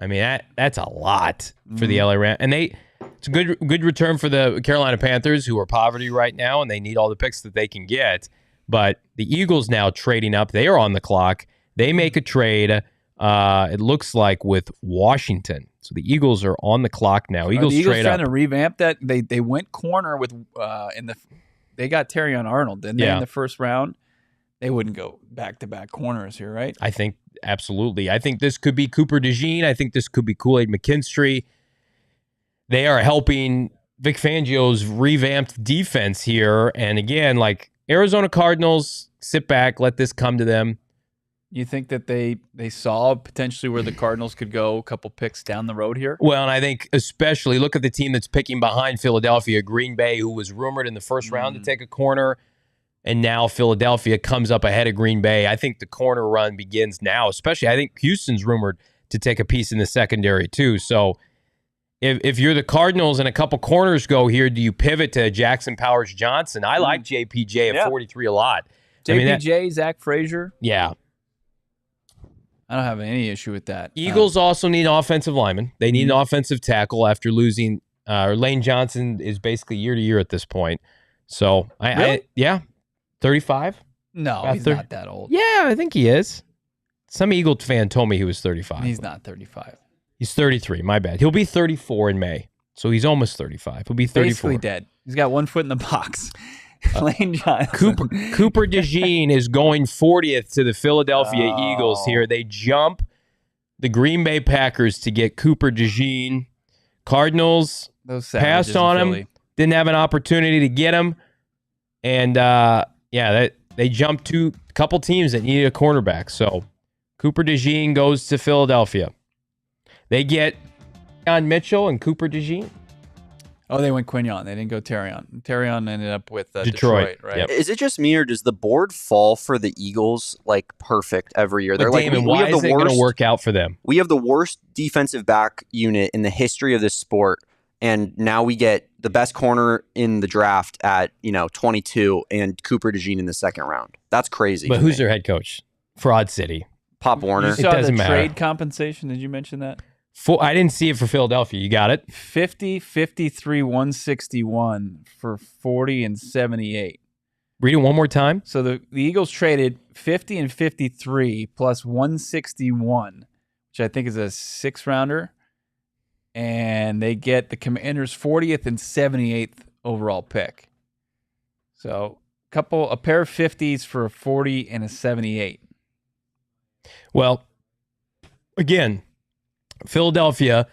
I mean, that's a lot for the LA Rams. And it's a good return for the Carolina Panthers, who are poverty right now, and they need all the picks that they can get. But the Eagles now trading up. They are on the clock. They make a trade, it looks like, with Washington. So the Eagles are on the clock now. Eagles the Eagles trade trying up. to revamp that. They went corner with they got Terrion Arnold, didn't they, in the first round? They wouldn't go back-to-back corners here, right? I think, absolutely. I think this could be Cooper DeJean. I think this could be Kool-Aid McKinstry. They are helping Vic Fangio's revamped defense here. And again, like Arizona Cardinals, sit back, let this come to them. You think that they saw potentially where the Cardinals could go a couple picks down the road here? Well, and I think especially look at the team that's picking behind Philadelphia, Green Bay, who was rumored in the first round to take a corner, and now Philadelphia comes up ahead of Green Bay. I think the corner run begins now, especially I think Houston's rumored to take a piece in the secondary too. So if you're the Cardinals and a couple corners go here, do you pivot to Jackson Powers Johnson? I like JPJ at 43 a lot. JPJ, Zach Frazier. Yeah. I don't have any issue with that. Eagles also need offensive linemen. They need an offensive tackle after losing. Lane Johnson is basically year to year at this point. So, Really? 35? No, About he's 30. not that old. Yeah, I think he is. Some Eagle fan told me he was 35. He's not 35. He's 33, my bad. He'll be 34 in May. So he's almost 35. He'll be 34. Basically dead. He's got 1 foot in the box. Lane Johnson. Cooper DeJean is going 40th to the Philadelphia Eagles here. They jump the Green Bay Packers to get Cooper DeJean. Cardinals passed on him. Didn't have an opportunity to get him. And, they jumped to a couple teams that needed a cornerback. So Cooper DeJean goes to Philadelphia. They get John Mitchell and Cooper DeJean. Oh, they went Quignon. They didn't go Terrion. Terrion ended up with Detroit, right? Yep. Is it just me, or does the board fall for the Eagles like perfect every year? They're But Damon, why is it going to work out for them? We have the worst defensive back unit in the history of this sport, and now we get the best corner in the draft at 22 and Cooper DeJean in the second round. That's crazy. But who's their head coach? Fraud City. Pop Warner. You saw doesn't the matter. trade compensation. Did you mention that? I didn't see it for Philadelphia. You got it? 50, 53, 161 for 40 and 78. Read it one more time. So the Eagles traded 50 and 53 plus 161, which I think is a 6-rounder. And they get the Commanders' 40th and 78th overall pick. So a pair of 50s for a 40 and a 78. Well, again, Philadelphia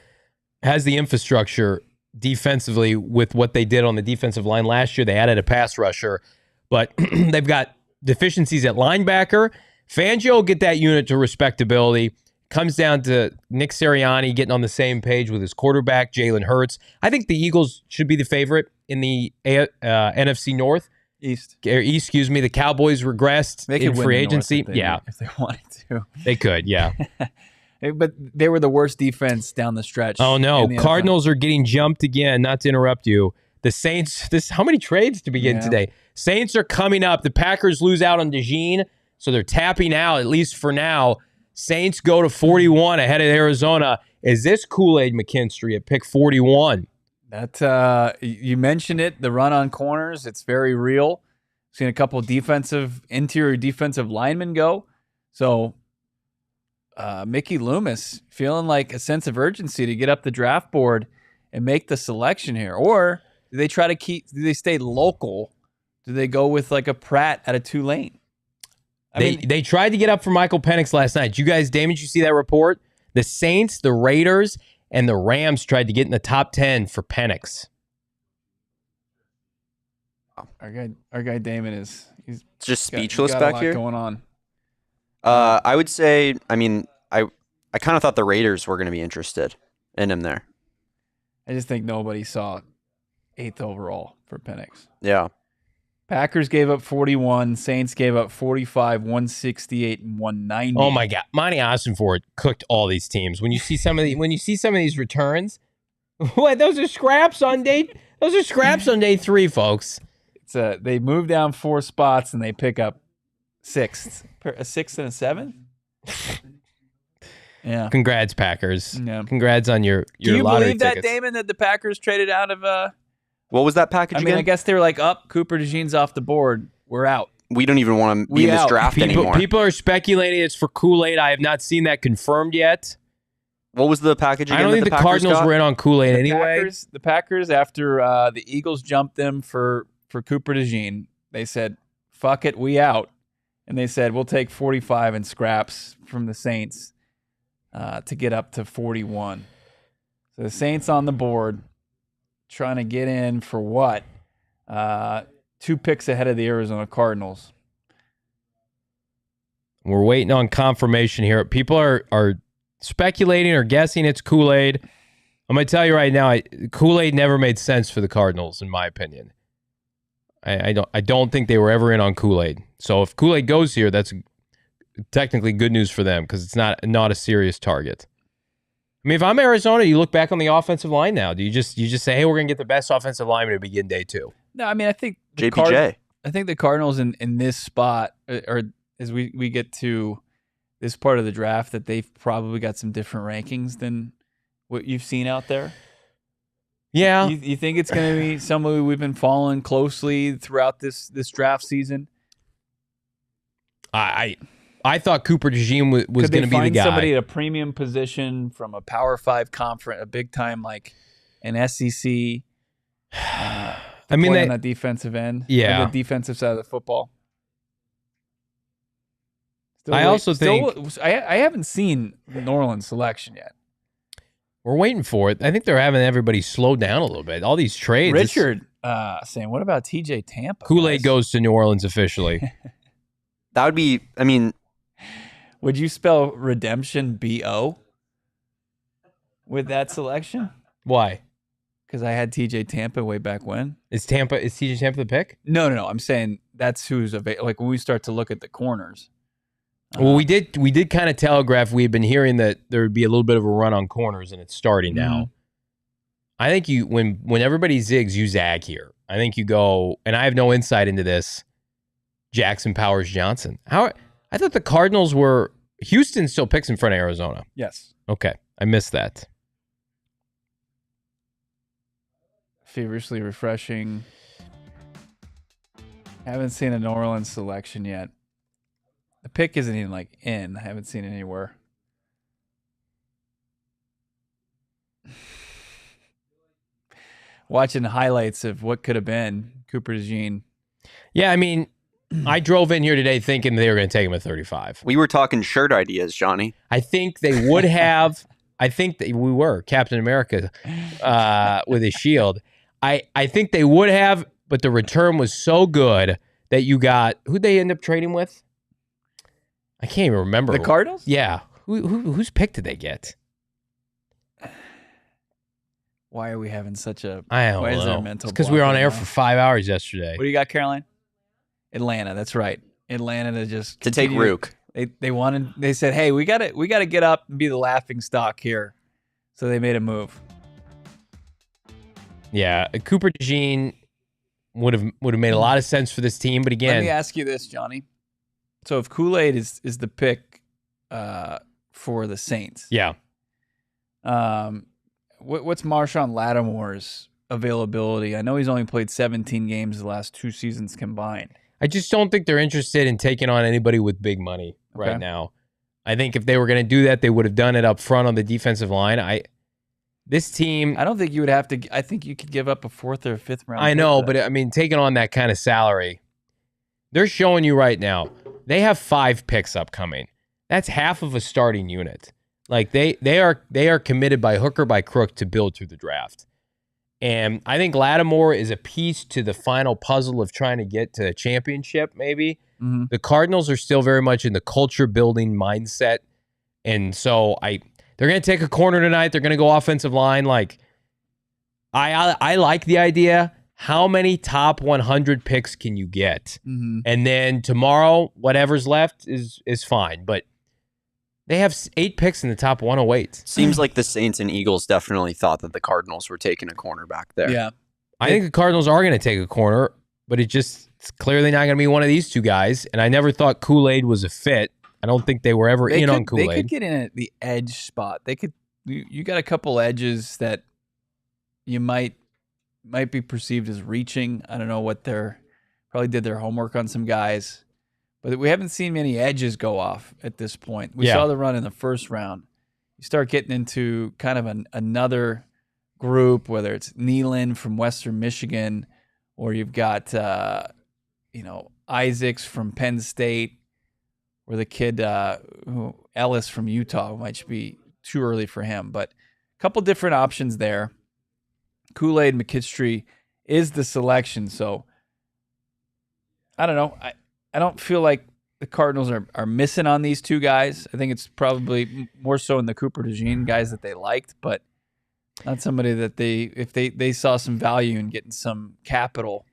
has the infrastructure defensively with what they did on the defensive line last year. They added a pass rusher, but they've got deficiencies at linebacker. Fangio will get that unit to respectability. Comes down to Nick Sirianni getting on the same page with his quarterback, Jalen Hurts. I think the Eagles should be the favorite in the NFC North. East. The Cowboys regressed in free agency. If they wanted to. They could, yeah. But they were the worst defense down the stretch. Oh, no. in the Cardinals are getting jumped again. Not to interrupt you. The Saints, how many trades to begin today? Saints are coming up. The Packers lose out on DeJean, so they're tapping out, at least for now. Saints go to 41 ahead of Arizona. Is this Kool-Aid McKinstry at pick 41? That you mentioned it, the run on corners. It's very real. Seen a couple interior defensive linemen go. So Mickey Loomis feeling like a sense of urgency to get up the draft board and make the selection here. Or do they do they stay local? Do they go with like a Pratt out of Tulane? They tried to get up for Michael Penix last night. Damon, did you see that report? The Saints, the Raiders, and the Rams tried to get in the top 10 for Penix. Our guy Damon he's just speechless got back a lot here. going on. I would say, I kind of thought the Raiders were going to be interested in him there. I just think nobody saw 8th overall for Penix. Yeah. Packers gave up 41. Saints gave up 45, 168, and 190. Oh my God, Monti Ossenfort cooked all these teams. When you see some of these returns, what? Those are scraps on day 3, folks. They move down 4 spots and they pick up 6th, a 6th and a 7th. Yeah. Congrats, Packers. Yeah. Congrats on your Do you lottery believe that, tickets. Damon, that the Packers traded out of? What was that package again? I guess they were like, Cooper DeJean's off the board. We're out. We don't even want to be in this draft anymore. People are speculating it's for Kool-Aid. I have not seen that confirmed yet. What was the package again? I don't think the Cardinals were in on Kool-Aid anyway. The Packers, after the Eagles jumped them for Cooper DeJean, they said, fuck it, we out. And they said, we'll take 45 and scraps from the Saints to get up to 41. So the Saints on the board, trying to get in for what? 2 picks ahead of the Arizona Cardinals. We're waiting on confirmation here. People are speculating or guessing it's Kool-Aid. I'm going to tell you right now, Kool-Aid never made sense for the Cardinals, in my opinion. I don't think they were ever in on Kool-Aid. So if Kool-Aid goes here, that's technically good news for them because it's not a serious target. I mean, if I'm Arizona, you look back on the offensive line now. Do you just say, hey, we're going to get the best offensive lineman to begin day 2? No, I mean, I think JPJ. I think the Cardinals in this spot, or as we get to this part of the draft, that they've probably got some different rankings than what you've seen out there. Yeah. You think it's going to be somebody we've been following closely throughout this draft season? I thought Cooper DeJean was going to be the guy. Somebody at a premium position from a Power 5 conference, a big time like an SEC. I mean, on that defensive end, yeah, the defensive side of the football. I haven't seen the New Orleans selection yet. We're waiting for it. I think they're having everybody slow down a little bit. All these trades. Richard saying, "What about TJ Tampa?" Kool-Aid goes to New Orleans officially. That would be. I mean, would you spell redemption BO with that selection? Why? Because I had TJ Tampa way back when. Is TJ Tampa the pick? No. I'm saying that's who's available. Like when we start to look at the corners. Well, we did kind of telegraph. We had been hearing that there would be a little bit of a run on corners, and it's starting now. I think when everybody zigs, you zag here. I think you go, and I have no insight into this. Jackson Powers Johnson. I thought the Cardinals were Houston still picks in front of Arizona. Yes. Okay, I missed that. Feverishly refreshing. Haven't seen a New Orleans selection yet. The pick isn't even like in. I haven't seen it anywhere. Watching highlights of what could have been Cooper DeJean. Yeah, I mean, I drove in here today thinking they were going to take him at 35. We were talking shirt ideas, Johnny. I think they would have. I think that we were Captain America with his shield. I think they would have, but the return was so good that you got who'd they end up trading with? I can't even remember. The Cardinals? Yeah. Whose pick did they get? Why are we having such a? I don't know. Is there a mental? Because we were on air for 5 hours yesterday. What do you got, Caroline? Atlanta. That's right. Atlanta to take Rook. They said, hey, we got to get up and be the laughing stock here. So they made a move. Yeah, Cooper DeJean would have made a lot of sense for this team, but again, let me ask you this, Johnny. So if Kool-Aid is the pick for the Saints, yeah. What's Marshawn Lattimore's availability? I know he's only played 17 games the last 2 seasons combined. I just don't think they're interested in taking on anybody with big money right now. I think if they were going to do that, they would have done it up front on the defensive line. This team, I don't think you would have to. I think you could give up a 4th or 5th round. I know, but I mean, taking on that kind of salary, they're showing you right now. They have 5 picks upcoming. That's half of a starting unit. Like they are committed by hook or by crook to build through the draft. And I think Lattimore is a piece to the final puzzle of trying to get to a championship, maybe. Mm-hmm. The Cardinals are still very much in the culture building mindset. And so they're going to take a corner tonight. They're going to go offensive line. Like I like the idea. How many top 100 picks can you get? Mm-hmm. And then tomorrow, whatever's left is fine. But they have 8 picks in the top 108. Seems like the Saints and Eagles definitely thought that the Cardinals were taking a cornerback there. Yeah. I think the Cardinals are going to take a corner, but it's clearly not going to be one of these two guys. And I never thought Kool-Aid was a fit. I don't think they were ever on Kool-Aid. They could get in at the edge spot. They could. You got a couple edges that you might be perceived as reaching. I don't know what probably did their homework on some guys. But we haven't seen many edges go off at this point. We saw the run in the first round. You start getting into kind of another group, whether it's Nealon from Western Michigan, or you've got Isaacs from Penn State, or the kid Ellis from Utah. Might be too early for him, but a couple different options there. Kool-Aid McKinstry is the selection, so I don't know. I don't feel like the Cardinals are missing on these two guys. I think it's probably more so in the Cooper DeJean guys that they liked, but not somebody that if they saw some value in getting some capital.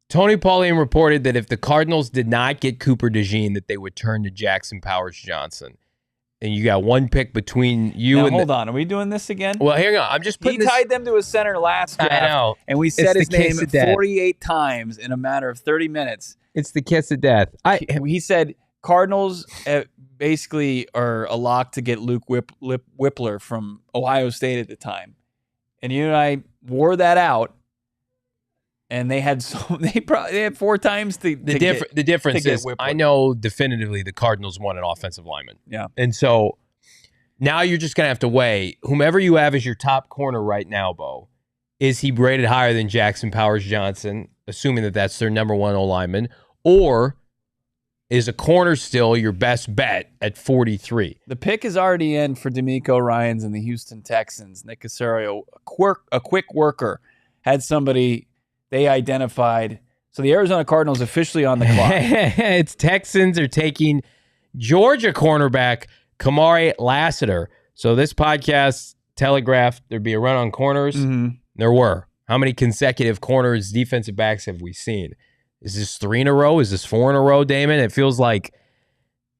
Tony Pauline reported that if the Cardinals did not get Cooper DeJean, that they would turn to Jackson Powers Johnson. And you got one pick between you and hold on. Are we doing this again? Well, hang on. I'm just putting He tied them to a center last draft. I know. And we said his name 48 times in a matter of 30 minutes. It's the kiss of death. He said Cardinals basically are a lock to get Luke Whippler from Ohio State at the time. And you and I wore that out. And they had they had 4 times the difference is I know definitively the Cardinals want an offensive lineman. Yeah. And so now you're just gonna have to weigh whomever you have as your top corner right now, Bo. Is he rated higher than Jackson Powers Johnson, assuming that that's their number 1 O-lineman, or is a corner still your best bet at 43? The pick is already in for D'Amico Ryans and the Houston Texans. Nick Caserio, a quick worker, had somebody they identified. So the Arizona Cardinals officially on the clock. It's Texans are taking Georgia cornerback Kamari Lassiter. So this podcast telegraphed there'd be a run on corners. Mm-hmm. There were. How many consecutive corners, defensive backs have we seen? Is this 3 in a row? Is this 4 in a row, Damon? It feels like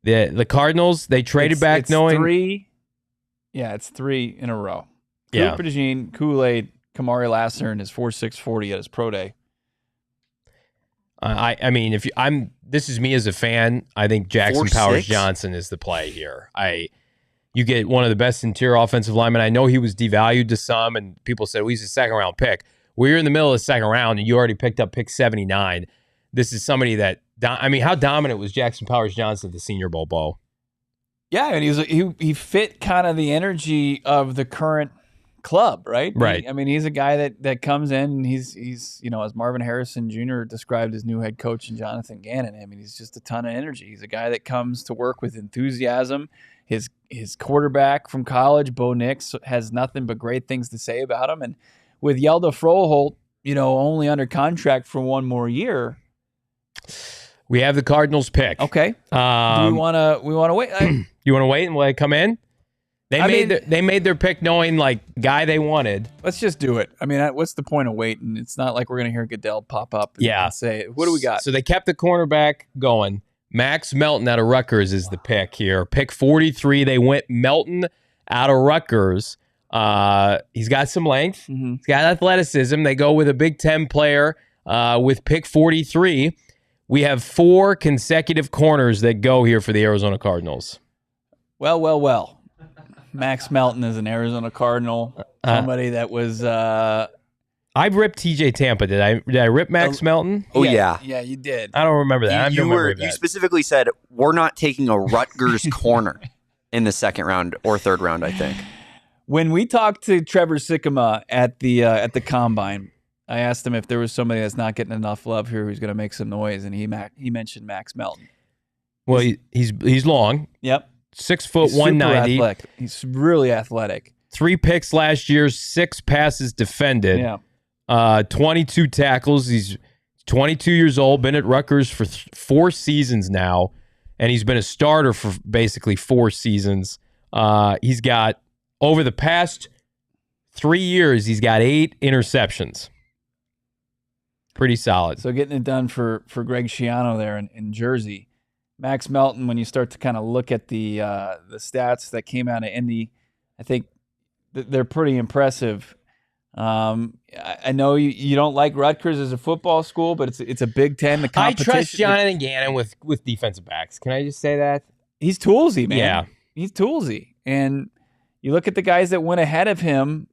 the Cardinals, they traded back it's knowing. 3. Yeah, it's 3 in a row. Yeah. Cooper DeJean, Kool-Aid, Kamari Lassiter, and his 4.640 at his pro day. I mean, this is me as a fan. I think Jackson 4.6? Powers Johnson is the play here. You get one of the best interior offensive linemen. I know he was devalued to some, and people said, well, he's a second-round pick. Well, you're in the middle of the second round, and you already picked up pick 79. This is somebody that, how dominant was Jackson Powers Johnson at the Senior Bowl, Bo? Yeah, and he fit kind of the energy of the current club, right? Right. He's a guy that comes in, and he's as Marvin Harrison Jr. described his new head coach in Jonathan Gannon. He's just a ton of energy. He's a guy that comes to work with enthusiasm. His quarterback from college, Bo Nix, has nothing but great things to say about him. And with Yelda Froholt, only under contract for 1 more year, we have the Cardinals pick. Okay. Do we want to wait? You want to wait and let it come in? They made their pick knowing like guy they wanted. Let's just do it. What's the point of waiting? It's not like we're going to hear Goodell pop up and say, what do we got? So they kept the cornerback going. Max Melton out of Rutgers is the pick here. Pick 43. They went Melton out of Rutgers. He's got some length. Mm-hmm. He's got athleticism. They go with a Big Ten player with pick 43. We have 4 consecutive corners that go here for the Arizona Cardinals. Well. Max Melton is an Arizona Cardinal. Somebody that was... I ripped TJ Tampa. Did I rip Max Melton? Oh, yeah. Yeah, you did. I don't remember that. You specifically said, we're not taking a Rutgers corner in the second round or third round, I think. When we talked to Trevor Sikkema at the Combine, I asked him if there was somebody that's not getting enough love here who's going to make some noise, and he mentioned Max Melton. Well, he's long. Yep. 6 foot 190. He's really athletic. 3 picks last year, 6 passes defended. Yeah. 22 tackles. He's 22 years old, been at Rutgers for 4 seasons now, and he's been a starter for basically 4 seasons. He's got, over the past 3 years, he's got 8 interceptions. Pretty solid. So getting it done for Greg Schiano there in Jersey. Max Melton, when you start to kind of look at the stats that came out of Indy, I think they're pretty impressive. I know you don't like Rutgers as a football school, but it's a Big Ten. The competition. I trust Jonathan Gannon with defensive backs. Can I just say that? He's toolsy, man. Yeah. He's toolsy. And you look at the guys that went ahead of him,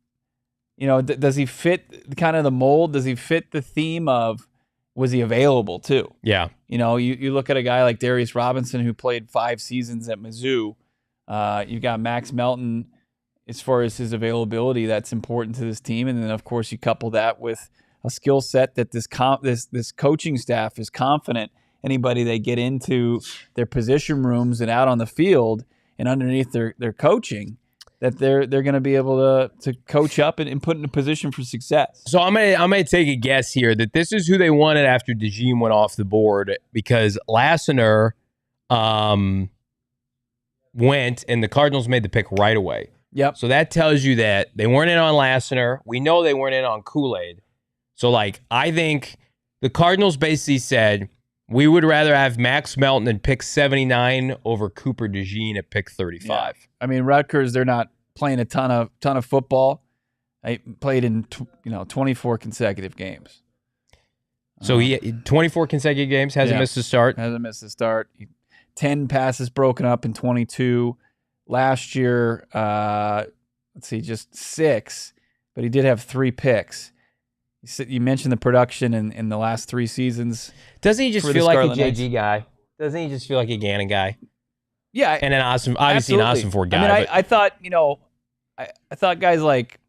does he fit kind of the mold? Does he fit the theme of, was he available too? Yeah. You look at a guy like Darius Robinson who played 5 seasons at Mizzou. You've got Max Melton as far as his availability. That's important to this team. And then, of course, you couple that with a skill set that this coaching staff is confident anybody they get into their position rooms and out on the field and underneath their coaching, that they're going to be able to coach up and put in a position for success. So I'm gonna take a guess here that this is who they wanted after DeJean went off the board, because Lassiter went and the Cardinals made the pick right away. Yep. So that tells you that they weren't in on Lassiter. We know they weren't in on Kool-Aid. So, like, I think the Cardinals basically said, we would rather have Max Melton at pick 79 over Cooper DeJean at pick 35. Yeah. I mean, Rutgers, they're not playing a ton of football. They played in 24 consecutive games. So he 24 consecutive games, hasn't missed a start. Hasn't missed a start. 10 passes broken up in 22. Last year, just 6, but he did have 3 picks. You mentioned the production in the last 3 seasons. Doesn't he just feel like a JG guy? Doesn't he just feel like a Gannon guy? Yeah, and an obviously an Ossenfort guy. I mean, I thought I thought guys like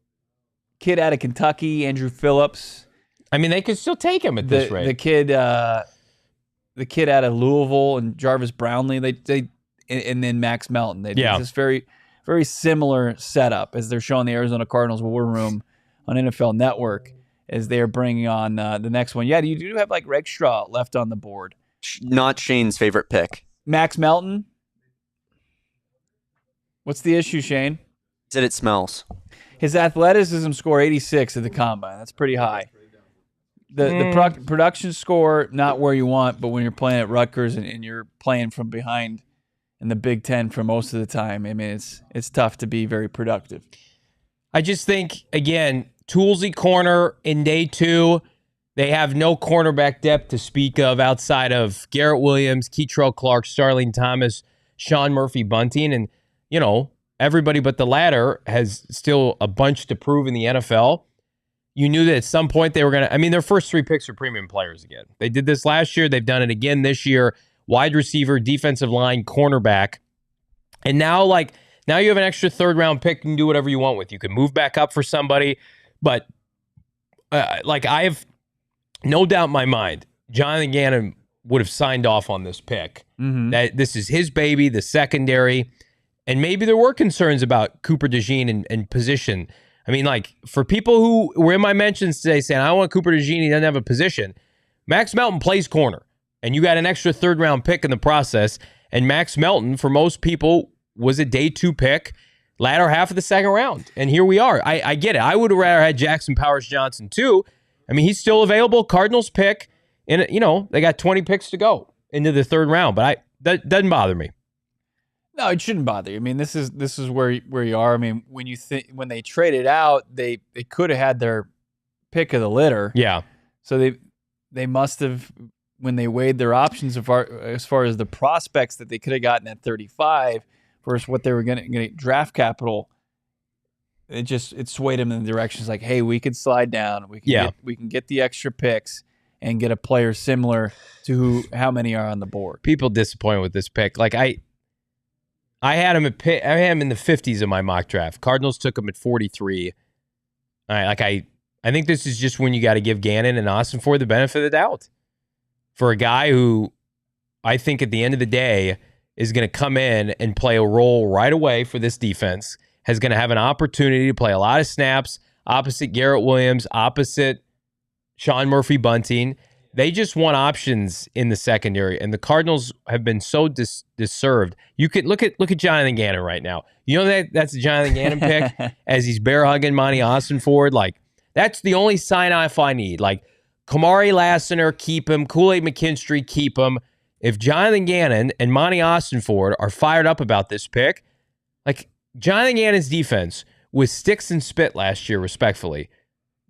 kid out of Kentucky, Andrew Phillips. I mean, they could still take him at this rate. The kid out of Louisville and Jarvis Brownlee. They and then Max Melton. They did this very, very similar setup as they're showing the Arizona Cardinals War Room on NFL Network as they're bringing on the next one. Yeah, you do have like Regstraw left on the board. Not Shane's favorite pick. Max Melton. What's the issue, Shane? Said it smells. His athleticism score 86 at the combine. That's pretty high. The production score, not where you want, but when you're playing at Rutgers and you're playing from behind in the Big Ten for most of the time, I mean, it's tough to be very productive. I just think, again, toolsy corner in day 2. They have no cornerback depth to speak of outside of Garrett Williams, Keitrell Clark, Starling Thomas, Sean Murphy-Bunting, and, everybody but the latter has still a bunch to prove in the NFL. You knew that at some point they were going to, their first 3 picks are premium players again. They did this last year. They've done it again this year. Wide receiver, defensive line, cornerback. And now you have an extra 3rd-round pick. You can do whatever you want with. You can move back up for somebody. But, I have no doubt in my mind, Jonathan Gannon would have signed off on this pick. Mm-hmm. That this is his baby, the secondary. And maybe there were concerns about Cooper DeJean and position. For people who were in my mentions today saying, I want Cooper DeJean, he doesn't have a position. Max Melton plays corner. And you got an extra 3rd-round pick in the process. And Max Melton, for most people, was a day 2 pick, latter half of the 2nd round. And here we are. I get it. I would have rather had Jackson Powers Johnson too. He's still available. Cardinals pick. And, they got 20 picks to go into the 3rd round. But that doesn't bother me. No, it shouldn't bother you. This is where you are. When they traded out, they could have had their pick of the litter. Yeah. So they must have, when they weighed their options as far as the prospects that they could have gotten at 35 versus what they were going to get draft capital, it swayed them in the directions like, hey, we could slide down. We can get the extra picks and get a player similar to how many are on the board. People disappointed with this pick. I had him in the 50s in my mock draft. Cardinals took him at 43. I think this is just when you got to give Gannon and Ossenfort the benefit of the doubt for a guy who I think at the end of the day is going to come in and play a role right away for this defense, is going to have an opportunity to play a lot of snaps opposite Garrett Williams, opposite Sean Murphy-Bunting. They just want options in the secondary, and the Cardinals have been so disserved. You could look at Jonathan Gannon right now. That's a Jonathan Gannon pick as he's bear hugging Monti Ossenfort. That's the only sign off I need. Kamari Lassiter, keep him. Kool-Aid McKinstry, keep him. If Jonathan Gannon and Monti Ossenfort are fired up about this pick, Jonathan Gannon's defense with sticks and spit last year, respectfully,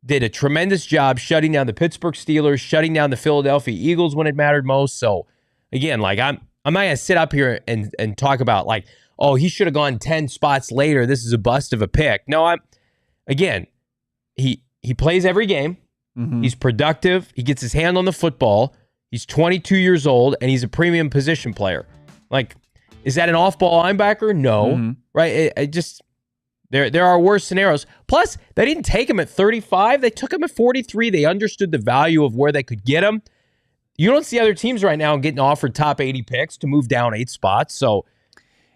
did a tremendous job shutting down the Pittsburgh Steelers, shutting down the Philadelphia Eagles when it mattered most. So, again, I'm not going to sit up here and talk about, he should have gone 10 spots later. This is a bust of a pick. No, he plays every game. Mm-hmm. He's productive. He gets his hand on the football. He's 22 years old, and he's a premium position player. Is that an off-ball linebacker? No. Mm-hmm. Right? There are worse scenarios. Plus, they didn't take him at 35. They took him at 43. They understood the value of where they could get him. You don't see other teams right now getting offered top 80 picks to move down 8 spots. So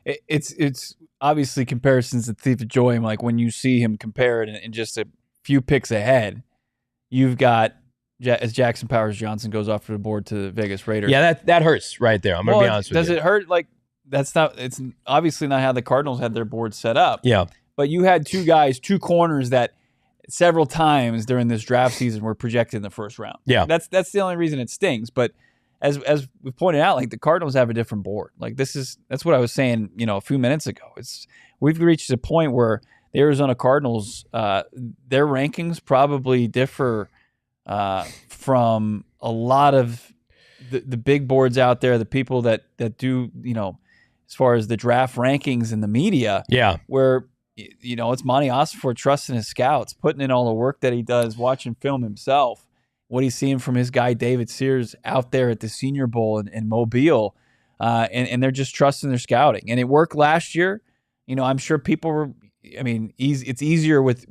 it's obviously comparisons to thief of joy. I'm like, when you see him compared and just a few picks ahead, you've got as Jackson Powers Johnson goes off the board to the Vegas Raiders. Yeah, that hurts right there. I'm gonna be honest with you. Does it hurt? Like, that's not. It's obviously not how the Cardinals had their board set up. Yeah, but you had two corners that several times during this draft season were projected in the first round. Yeah, that's the only reason it stings. But as we pointed out, like, the Cardinals have a different board. Like, that's what I was saying, a few minutes ago. We've reached a point where the Arizona Cardinals, their rankings probably differ from a lot of the big boards out there, the people that do, as far as the draft rankings in the media. Yeah, where it's Monti Ossenfort trusting his scouts, putting in all the work that he does, watching film himself, what he's seeing from his guy David Sears out there at the Senior Bowl in Mobile, and they're just trusting their scouting. And it worked last year. I'm sure people were. I mean, it's easier with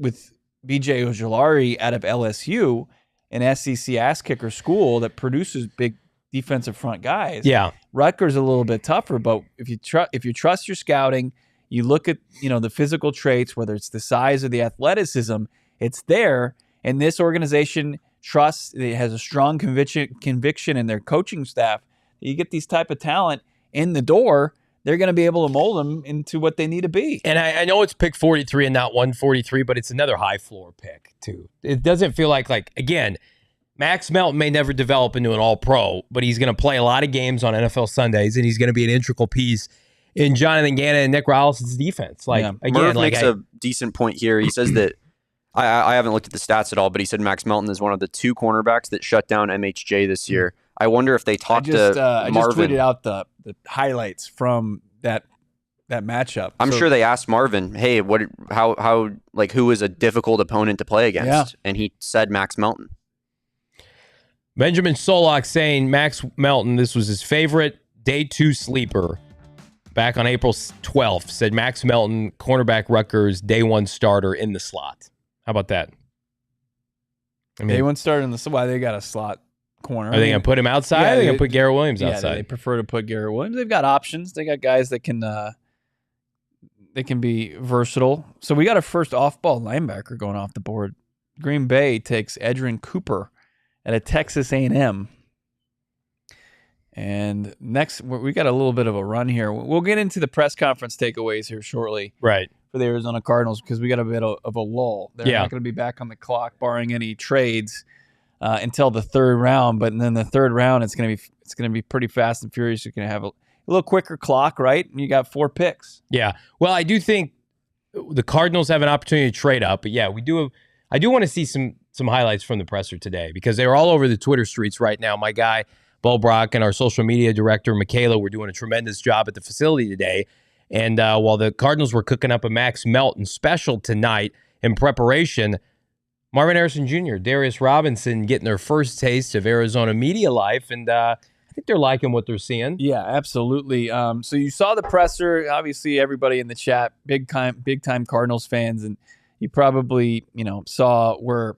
B.J. Ojulari out of LSU, an SEC ass kicker school that produces big defensive front guys. Yeah, Rutgers a little bit tougher, but if you trust your scouting, you look at the physical traits, whether it's the size or the athleticism, it's there. And this organization trusts, it has a strong conviction in their coaching staff. You get these type of talent in the door, they're going to be able to mold them into what they need to be. And I know it's pick 43 and not 143, but it's another high floor pick too. It doesn't feel like again, Max Melton may never develop into an all-pro, but he's going to play a lot of games on NFL Sundays, and he's going to be an integral piece in Jonathan Gannon and Nick Rollison's defense. Again, Murph makes a decent point here. He says that I haven't looked at the stats at all, but he said Max Melton is one of the 2 cornerbacks that shut down MHJ this year. I wonder if they talked to Marvin. I just tweeted out the highlights from that matchup. I'm sure they asked Marvin, "Hey, how who is a difficult opponent to play against?" Yeah. And he said Max Melton. Benjamin Solak saying Max Melton, this was his favorite day 2 sleeper back on April 12th. Said Max Melton, cornerback Rutgers, day 1 starter in the slot. How about that? Day 1 starter in the slot. Why they got a slot corner? Are they going to put him outside? Yeah, or are they going to put Garrett Williams outside? They prefer to put Garrett Williams. They've got options. They got guys that can be versatile. So we got a first off-ball linebacker going off the board. Green Bay takes Edrin Cooper at a Texas A&M. And next, we got a little bit of a run here. We'll get into the press conference takeaways here shortly. Right. For the Arizona Cardinals, because we got a bit of a lull. They're not going to be back on the clock, barring any trades, until the 3rd round. But then the 3rd round, it's going to be pretty fast and furious. You're going to have a little quicker clock, right? And you got 4 picks. Yeah. Well, I do think the Cardinals have an opportunity to trade up, but yeah, I do want to see some highlights from the presser today, because they were all over the Twitter streets right now. My guy Bo Brock and our social media director Michaela were doing a tremendous job at the facility today. And while the Cardinals were cooking up a Max Melton special tonight in preparation, Marvin Harrison Jr., Darius Robinson getting their first taste of Arizona media life, and I think they're liking what they're seeing. Yeah, absolutely. So you saw the presser. Obviously, everybody in the chat, big time Cardinals fans, and you probably saw where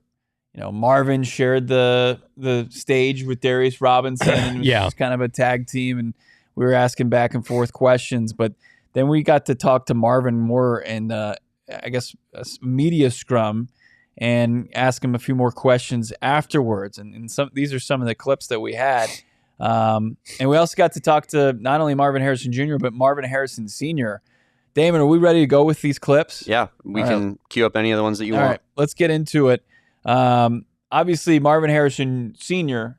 Marvin shared the stage with Darius Robinson. And it was just kind of a tag team, and we were asking back and forth questions, but then we got to talk to Marvin more and I guess a media scrum and ask him a few more questions afterwards. And these are some of the clips that we had. And we also got to talk to not only Marvin Harrison Jr., but Marvin Harrison Sr. Damon, are we ready to go with these clips? Yeah, we can queue up any of the ones that you want. All right, let's get into it. Obviously, Marvin Harrison Sr.,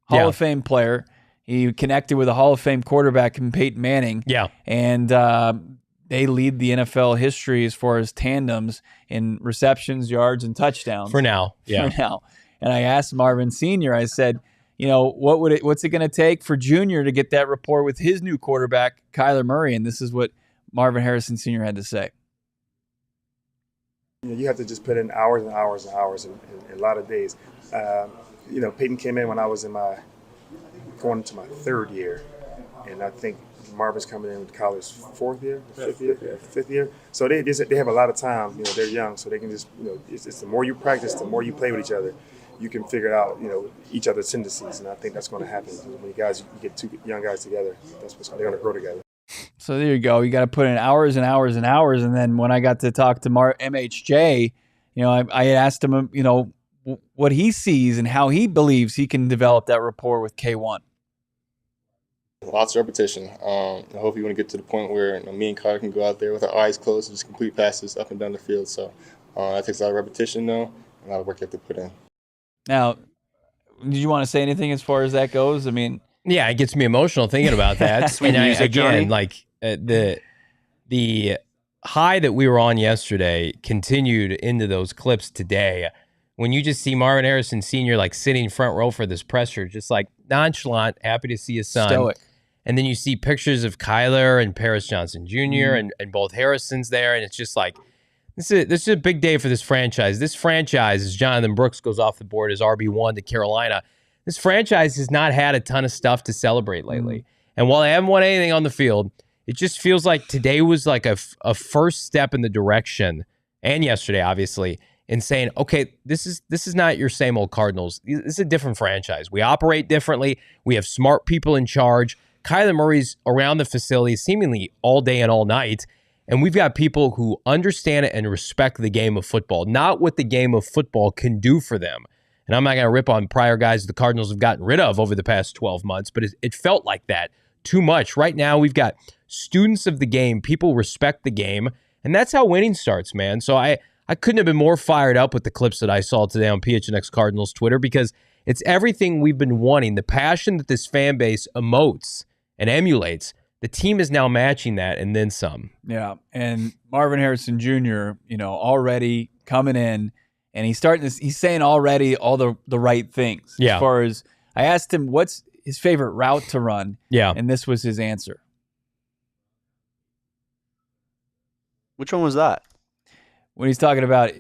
Hall of Fame player. He connected with a Hall of Fame quarterback in Peyton Manning. Yeah. And they lead the NFL history as far as tandems in receptions, yards, and touchdowns. For now. Yeah. For now. And I asked Marvin Sr., I said, what's it going to take for Junior to get that rapport with his new quarterback, Kyler Murray? And this is what Marvin Harrison Sr. had to say. You have to just put in hours and hours and hours and a lot of days. Peyton came in when I was going into my 3rd year, and I think Marvin's coming in with Kyler's 4th year, 5th year. So they have a lot of time. They're young, so they can just it's the more you practice, the more you play with each other, you can figure out each other's tendencies, and I think that's going to happen when you get 2 young guys together. They're going to grow together. So there you go. You got to put in hours and hours and hours. And then when I got to talk to MHJ, I asked him, what he sees and how he believes he can develop that rapport with K1. Lots of repetition. Hopefully, want to get to the point where me and Carter can go out there with our eyes closed and just complete passes up and down the field. So that takes a lot of repetition, though, and a lot of work you have to put in. Now, did you want to say anything as far as that goes? I mean, yeah, it gets me emotional thinking about that. Sweet music, Johnny. The high that we were on yesterday continued into those clips today. When you just see Marvin Harrison Sr. like sitting front row for this presser, just like nonchalant, happy to see his son. Stoic. And then you see pictures of Kyler and Paris Johnson Jr. And both Harrisons there, and it's just like this is a big day for this franchise. This franchise, as Jonathan Brooks goes off the board as RB1 to Carolina, this franchise has not had a ton of stuff to celebrate lately. And while I haven't won anything on the field, it just feels like today was like a first step in the direction, and yesterday, obviously, in saying, okay, this is not your same old Cardinals. This is a different franchise. We operate differently. We have smart people in charge. Kyler Murray's around the facility seemingly all day and all night, and we've got people who understand it and respect the game of football, not what the game of football can do for them. And I'm not going to rip on prior guys the Cardinals have gotten rid of over the past 12 months, but it felt like that too much. Right now, we've got students of the game. People respect the game, and that's how winning starts, man. So I couldn't have been more fired up with the clips that I saw today on PHNX Cardinals Twitter, because it's everything we've been wanting. The passion that this fan base emotes and emulates, the team is now matching that and then some. Yeah, and Marvin Harrison Jr., already coming in, and he's saying already all the right things. Yeah. As far as, I asked him what's his favorite route to run. Yeah. And this was his answer. Which one was that? When he's talking about,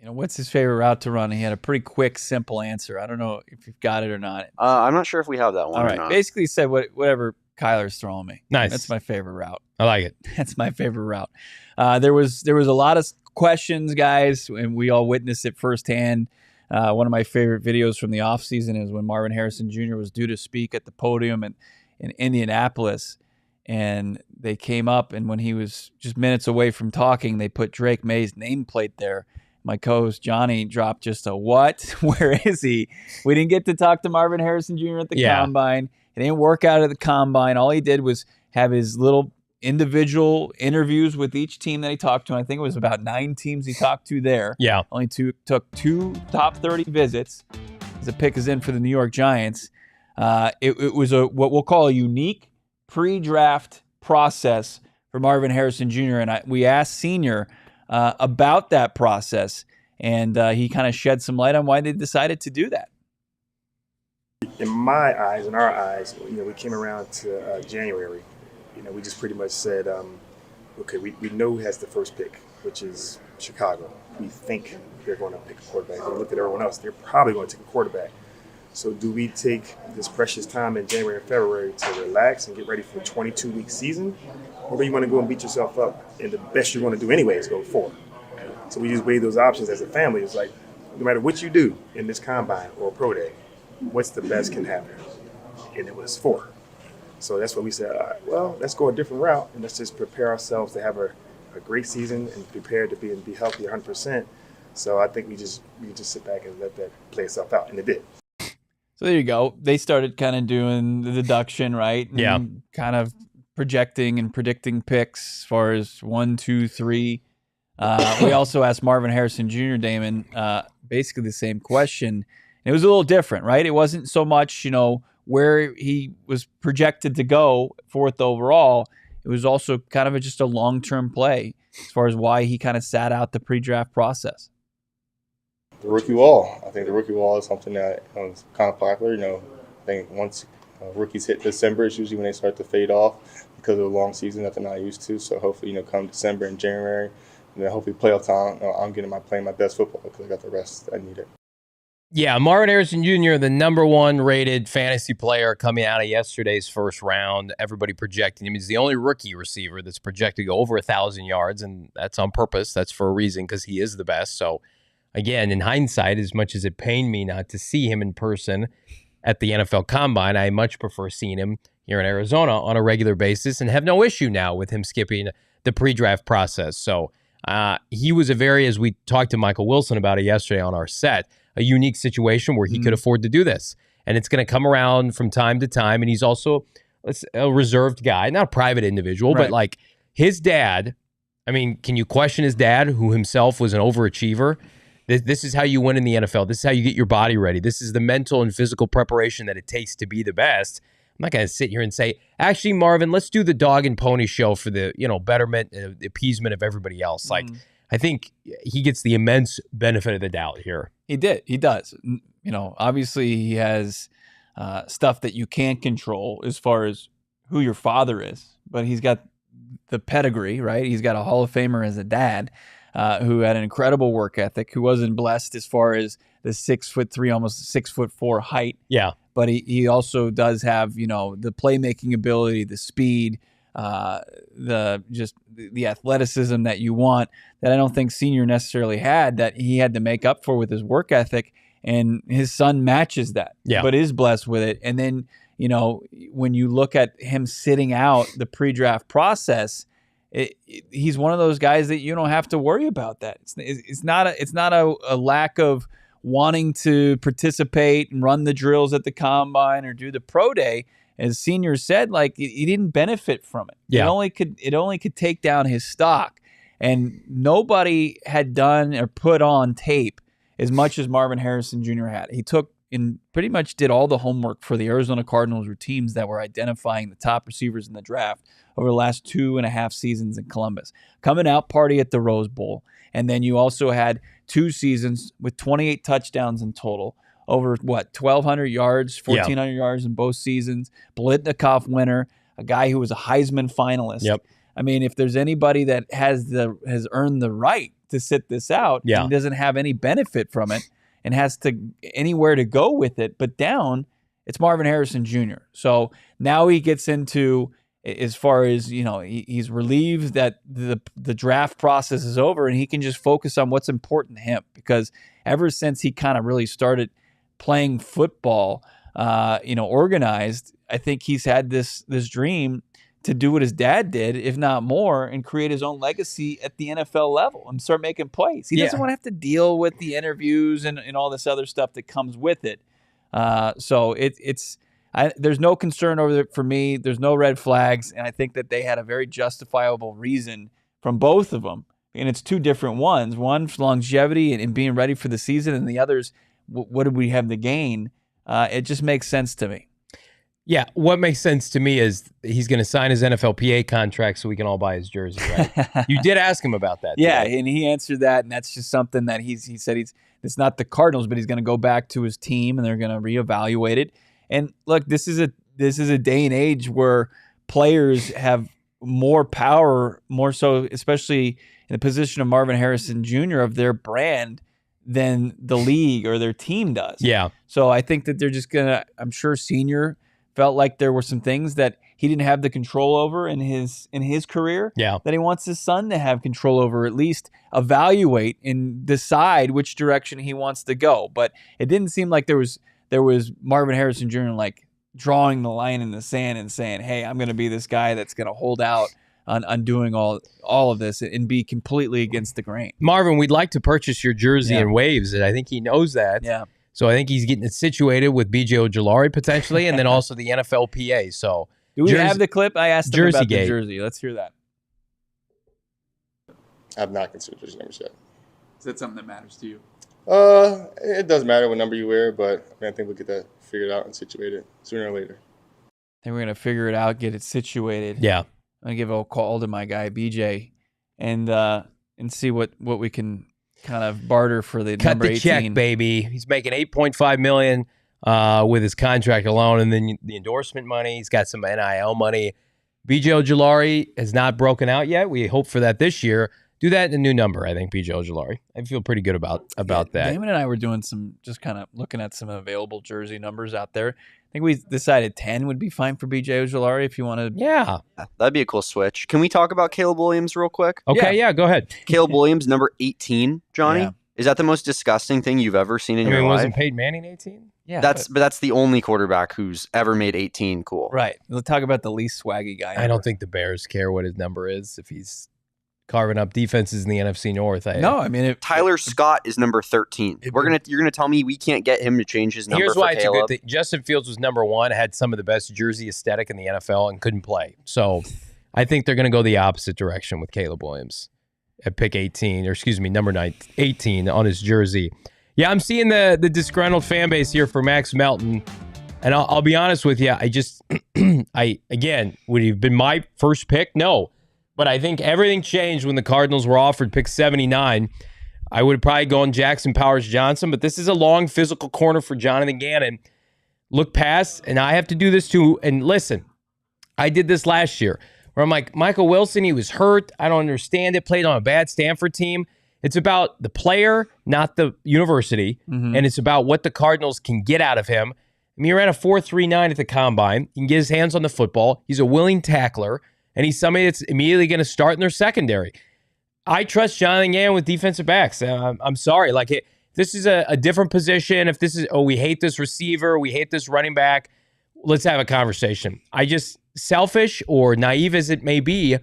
what's his favorite route to run, he had a pretty quick, simple answer. I don't know if you've got it or not. I'm not sure if we have that one. All or right. not. Basically, he said whatever Kyler's throwing me. Nice. That's my favorite route. I like it. That's my favorite route. There was a lot of questions, guys, and we all witnessed it firsthand. One of my favorite videos from the offseason is when Marvin Harrison Jr. was due to speak at the podium in Indianapolis, and they came up, and when he was just minutes away from talking, they put Drake May's nameplate there. My co-host Johnny dropped just a what? Where is he? We didn't get to talk to Marvin Harrison Jr. at the Combine. It didn't work out at the Combine. All he did was have his little individual interviews with each team that he talked to. I think it was about 9 teams he talked to there. Yeah. Only took 2 top 30 visits. The pick is in for the New York Giants. It was what we'll call a unique pre-draft process for Marvin Harrison Jr. And we asked Senior about that process, and he kind of shed some light on why they decided to do that. In my eyes, in our eyes, we came around to January. We just pretty much said, okay, we know who has the first pick, which is Chicago. We think they're going to pick a quarterback. We look at everyone else, they're probably going to take a quarterback. So do we take this precious time in January and February to relax and get ready for a 22-week season? Or do you want to go and beat yourself up, and the best you're going to do anyway is go 4? So we just weighed those options as a family. It's like, no matter what you do in this combine or pro day, what's the best can happen? And it was 4. So that's what we said, all right, well, let's go a different route, and let's just prepare ourselves to have a great season and prepare to be healthy 100%. So I think we just sit back and let that play itself out, and it did. So there you go. They started kind of doing the deduction, right? And yeah. Kind of projecting and predicting picks as far as 1, 2, 3. We also asked Marvin Harrison Jr., Damon, basically the same question. It was a little different, right? It wasn't so much, where he was projected to go 4th overall. It was also kind of just a long-term play as far as why he kind of sat out the pre-draft process. The rookie wall. I think the rookie wall is something that is kind of popular. I think once rookies hit December, it's usually when they start to fade off because of the long season that they're not used to. So hopefully, come December and January, and then hopefully playoff time, I'm playing my best football because I got the rest I needed. Yeah, Marvin Harrison Jr., the number 1 rated fantasy player coming out of yesterday's first round. Everybody projecting him. He's the only rookie receiver that's projected to go over 1,000 yards, and that's on purpose. That's for a reason because he is the best. So, again, in hindsight, as much as it pained me not to see him in person at the NFL Combine, I much prefer seeing him here in Arizona on a regular basis and have no issue now with him skipping the pre-draft process. So he was a very, as we talked to Michael Wilson about it yesterday on our set, a unique situation where he could afford to do this. And it's going to come around from time to time. And he's also a reserved guy, not a private individual, but like his dad. I mean, can you question his dad, who himself was an overachiever? This is how you win in the NFL. This is how you get your body ready. This is the mental and physical preparation that it takes to be the best. I'm not going to sit here and say, actually, Marvin, let's do the dog and pony show for the betterment and appeasement of everybody else. Like, I think he gets the immense benefit of the doubt here. He does. Obviously he has stuff that you can't control as far as who your father is, but he's got the pedigree, right? He's got a Hall of Famer as a dad who had an incredible work ethic, who wasn't blessed as far as the 6'3", almost 6'4" height. Yeah. But he also does have, the playmaking ability, the speed, the athleticism that you want, that I don't think Senior necessarily had, that he had to make up for with his work ethic. And his son matches that, but is blessed with it. And then, when you look at him sitting out the pre-draft process, he's one of those guys that you don't have to worry about that. It's not a lack of wanting to participate and run the drills at the combine or do the pro day. As Senior said, like, he didn't benefit from it. Yeah. It only could take down his stock. And nobody had done or put on tape as much as Marvin Harrison Jr. had. He took and pretty much did all the homework for the Arizona Cardinals teams that were identifying the top receivers in the draft over the last 2.5 seasons in Columbus. Coming out party at the Rose Bowl. And then you also had 2 seasons with 28 touchdowns in total, over 1,200 yards, 1,400 yards in both seasons. Blitnikoff winner, a guy who was a Heisman finalist. Yep. I mean, if there's anybody that has earned the right to sit this out and doesn't have any benefit from it and has to anywhere to go with it but down, it's Marvin Harrison Jr. So now he gets into, as far as, he's relieved that the draft process is over and he can just focus on what's important to him, because ever since he kind of really started playing football, organized, I think he's had this dream to do what his dad did, if not more, and create his own legacy at the NFL level and start making plays. He doesn't want to have to deal with the interviews and all this other stuff that comes with it. So there's no concern over it for me. There's no red flags, and I think that they had a very justifiable reason from both of them. And it's 2 different ones. One's longevity and being ready for the season, and the other's what did we have to gain? It just makes sense to me. Yeah, what makes sense to me is he's going to sign his NFLPA contract so we can all buy his jersey, right? You did ask him about that. Yeah, today. and he answered that, and that's just something that he said it's not the Cardinals, but he's going to go back to his team, and they're going to reevaluate it. And look, this is a day and age where players have more power, more so, especially in the position of Marvin Harrison Jr., of their brand than the league or their team does. Yeah. So I think that they're just going to, I'm sure Senior felt like there were some things that he didn't have the control over in his career that he wants his son to have control over, at least evaluate and decide which direction he wants to go. But it didn't seem like there was Marvin Harrison Jr. like drawing the line in the sand and saying, hey, I'm going to be this guy that's going to hold out on doing all of this and be completely against the grain. Marvin, we'd like to purchase your jersey in waves, and I think he knows that. Yeah. So I think he's getting it situated with B.J. Ojulari potentially, and then also the NFLPA. So do we have the clip? I asked him about the jersey. Let's hear that. I have not considered jersey numbers yet. Is that something that matters to you? It does matter what number you wear, but I think we'll get that figured out and situated sooner or later. I think we're going to figure it out, get it situated. Yeah. I'm going to give a call to my guy, BJ, and see what we can kind of barter for the Cut number the 18. check, baby. He's making $8.5 million with his contract alone, and then the endorsement money. He's got some NIL money. B.J. Ojulari has not broken out yet. We hope for that this year. Do that in a new number, I think, B.J. Ojulari. I feel pretty good about that. Damon and I were doing just kind of looking at some available jersey numbers out there. I think we decided 10 would be fine for B.J. Ojulari if you want to. Yeah. That'd be a cool switch. Can we talk about Caleb Williams real quick? Okay, yeah, go ahead. Caleb Williams, number 18, Johnny. Yeah. Is that the most disgusting thing you've ever seen in your life? Wasn't Peyton Manning 18? Yeah, but that's the only quarterback who's ever made 18 cool. right. We'll talk about the least swaggy guy. I don't think the Bears care what his number is if he's carving up defenses in the NFC North. Tyler Scott is number 13. You're gonna tell me we can't get him to change his number? Here's for why it's Caleb? a good thing. Justin Fields was number 1, had some of the best jersey aesthetic in the NFL, and couldn't play. So I think they're going to go the opposite direction with Caleb Williams at pick 18, or excuse me, number 18 on his jersey. Yeah, I'm seeing the disgruntled fan base here for Max Melton. And I'll be honest with you, again, would he have been my first pick? No. But I think everything changed when the Cardinals were offered pick 79. I would have probably gone Jackson Powers Johnson, but this is a long physical corner for Jonathan Gannon. Look past, and I have to do this too. And listen, I did this last year where I'm like, Michael Wilson, he was hurt. I don't understand it. Played on a bad Stanford team. It's about the player, not the university. Mm-hmm. And it's about what the Cardinals can get out of him. I mean, he ran a 4.39 at the combine. He can get his hands on the football. He's a willing tackler. And he's somebody that's immediately going to start in their secondary. I trust Jonathan Gannon with defensive backs. I'm sorry. This is a different position. If this is, we hate this receiver, we hate this running back, let's have a conversation. Selfish or naive as it may be,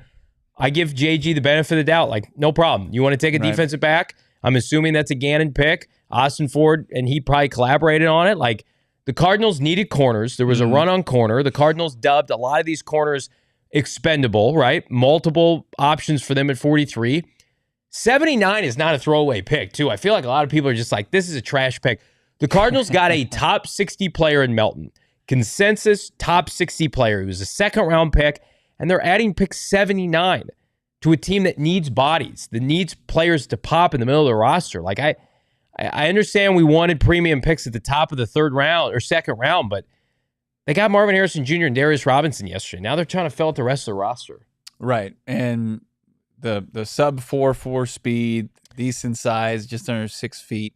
I give JG the benefit of the doubt. No problem. You want to take a defensive back? I'm assuming that's a Gannon pick. Ossenfort, and he probably collaborated on it. The Cardinals needed corners. There was a run on corner. The Cardinals dubbed a lot of these corners expendable, right? Multiple options for them at 43. 79 is not a throwaway pick, too. I feel like a lot of people are just like, this is a trash pick. The Cardinals got a top 60 player in Melton. Consensus top 60 player. He was a second-round pick, and they're adding pick 79 to a team that needs bodies, that needs players to pop in the middle of the roster. I understand we wanted premium picks at the top of the third round or second round, but they got Marvin Harrison Jr. and Darius Robinson yesterday. Now they're trying to fill out the rest of the roster. Right. And the sub 4.4 speed, decent size, just under 6 feet.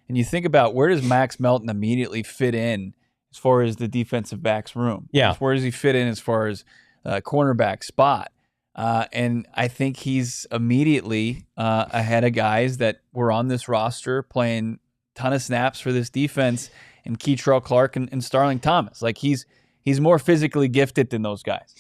And you think about, where does Max Melton immediately fit in as far as the defensive back's room? Yeah. Where does he fit in as far as cornerback spot? And I think he's immediately ahead of guys that were on this roster playing a ton of snaps for this defense, and Keitrell Clark and Starling Thomas. He's more physically gifted than those guys.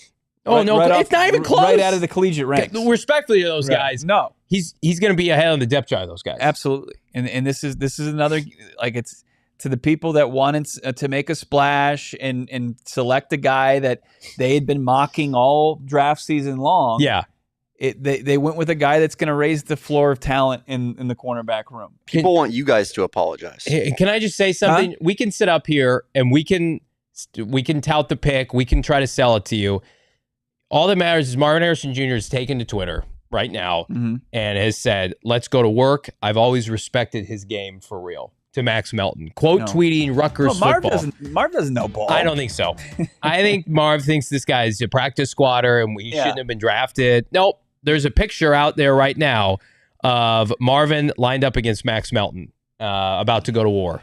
It's not even close. Right out of the collegiate ranks. Respectfully to those guys, no, he's going to be ahead on the depth chart of those guys. Absolutely. And this is another, it's to the people that wanted to make a splash and select a guy that they had been mocking all draft season long. Yeah. They went with a guy that's going to raise the floor of talent in the cornerback room. People want you guys to apologize. Can I just say something? Huh? We can sit up here and we can tout the pick. We can try to sell it to you. All that matters is Marvin Harrison Jr. has taken to Twitter right now and has said, let's go to work. I've always respected his game for real. To Max Melton. Tweeting Rutgers football. Marv doesn't know ball. I don't think so. I think Marv thinks this guy's a practice squatter and he shouldn't have been drafted. Nope. There's a picture out there right now of Marvin lined up against Max Melton, about to go to war.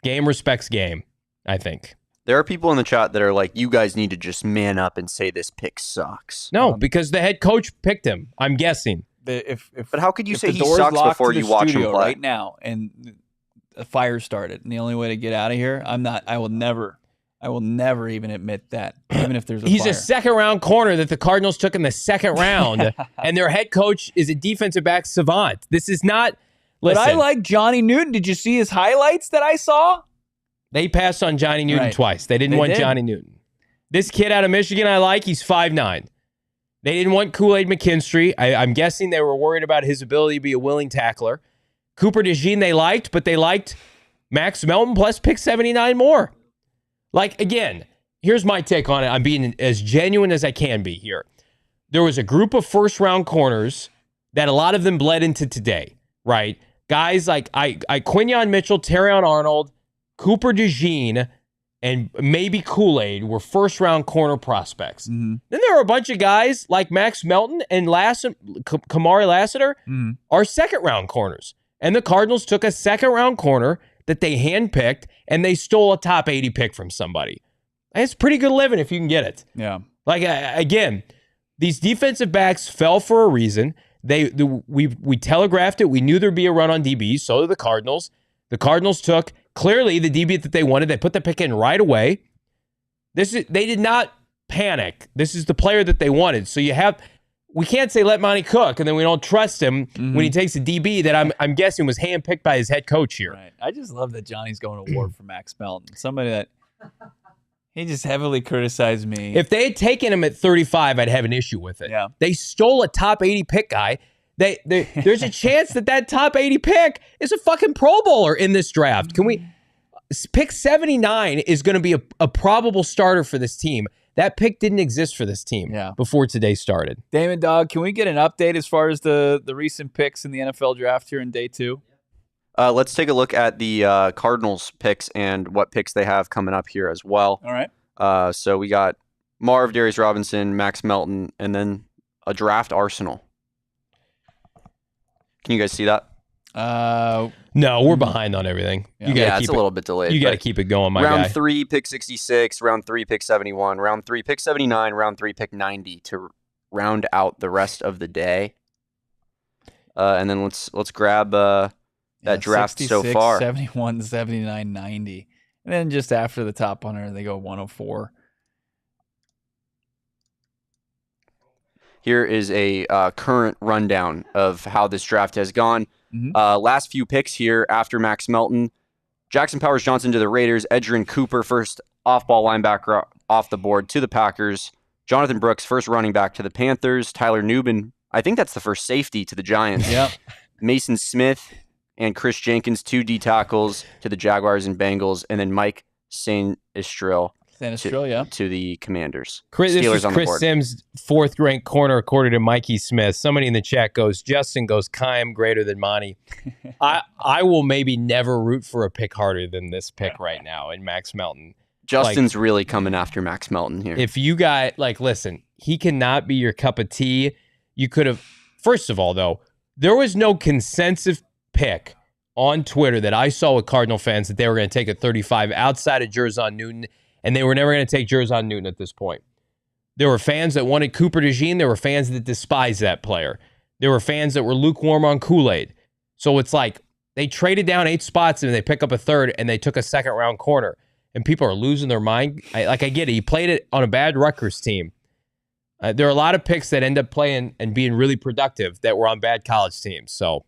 Game respects game, I think. There are people in the chat that are like, you guys need to just man up and say this pick sucks. No, because the head coach picked him, I'm guessing. But how could you say he sucks before you watch him play? Right now, and a fire started, and the only way to get out of here, I will never even admit that, even if there's a He's fire. a second-round corner that the Cardinals took in the second round, and their head coach is a defensive back savant. This is not... Listen, but I like Johnny Newton. Did you see his highlights that I saw? They passed on Johnny Newton twice. They didn't want Johnny Newton. This kid out of Michigan I like, he's 5'9". They didn't want Kool-Aid McKinstry. I'm guessing they were worried about his ability to be a willing tackler. Cooper DeJean they liked, but they liked Max Melton plus pick 79 more. Again, here's my take on it. I'm being as genuine as I can be here. There was a group of first-round corners that a lot of them bled into today, right? Guys like Quinyon Mitchell, Terrion Arnold, Cooper DeJean, and maybe Kool-Aid were first-round corner prospects. Mm-hmm. Then there were a bunch of guys like Max Melton and Kamari Lassiter are second-round corners. And the Cardinals took a second-round corner that they handpicked, and they stole a top 80 pick from somebody. And it's pretty good living if you can get it. Yeah. Again, these defensive backs fell for a reason. We telegraphed it. We knew there'd be a run on DBs. So did the Cardinals. The Cardinals took clearly the DB that they wanted. They put the pick in right away. They did not panic. This is the player that they wanted. So we can't say let Monty cook, and then we don't trust him when he takes a DB that I'm guessing was handpicked by his head coach here. Right. I just love that Johnny's going to war for Max Melton. Somebody that he just heavily criticized me. If they had taken him at 35, I'd have an issue with it. Yeah. They stole a top 80 pick guy. There's a chance that top 80 pick is a fucking Pro Bowler in this draft. Pick 79 is going to be a probable starter for this team. That pick didn't exist for this team before today started. Damon, dog, can we get an update as far as the recent picks in the NFL draft here in day 2? Let's take a look at the Cardinals picks and what picks they have coming up here as well. All right. So we got Marv, Darius Robinson, Max Melton, and then a draft arsenal. Can you guys see that? No, we're behind on everything. Yeah, it's a little bit delayed. You got to keep it going, my guy. Round 3, pick 66. Round 3, pick 71. Round 3, pick 79. Round 3, pick 90 to round out the rest of the day. And then let's grab that draft 66, so far. 71, 79, 90. And then just after the top 100, they go 104. Here is a current rundown of how this draft has gone. Last few picks here after Max Melton. Jackson Powers-Johnson to the Raiders. Edgerrin Cooper, first off-ball linebacker off the board to the Packers. Jonathan Brooks, first running back to the Panthers. Tyler Nubin, I think that's the first safety to the Giants. Yep. Mason Smith and Chris Jenkins, 2 D tackles to the Jaguars and Bengals. And then Mike St. Estrell to the Commanders. This is Chris Sims, 4th-ranked corner, according to Mikey Smith. Somebody in the chat goes, Justin goes, Kym greater than Monty. I will maybe never root for a pick harder than this pick right now in Max Melton. Justin's really coming after Max Melton here. If you got, listen, he cannot be your cup of tea. You could have, first of all, though, there was no consensus pick on Twitter that I saw with Cardinal fans that they were going to take at 35 outside of Jerzon Newton. And they were never going to take Jerzon Newton at this point. There were fans that wanted Cooper DeJean. There were fans that despised that player. There were fans that were lukewarm on Kool-Aid. So it's like they traded down 8 spots and they pick up a 3rd and they took a 2nd-round corner. And people are losing their mind. I get it. He played it on a bad Rutgers team. There are a lot of picks that end up playing and being really productive that were on bad college teams. So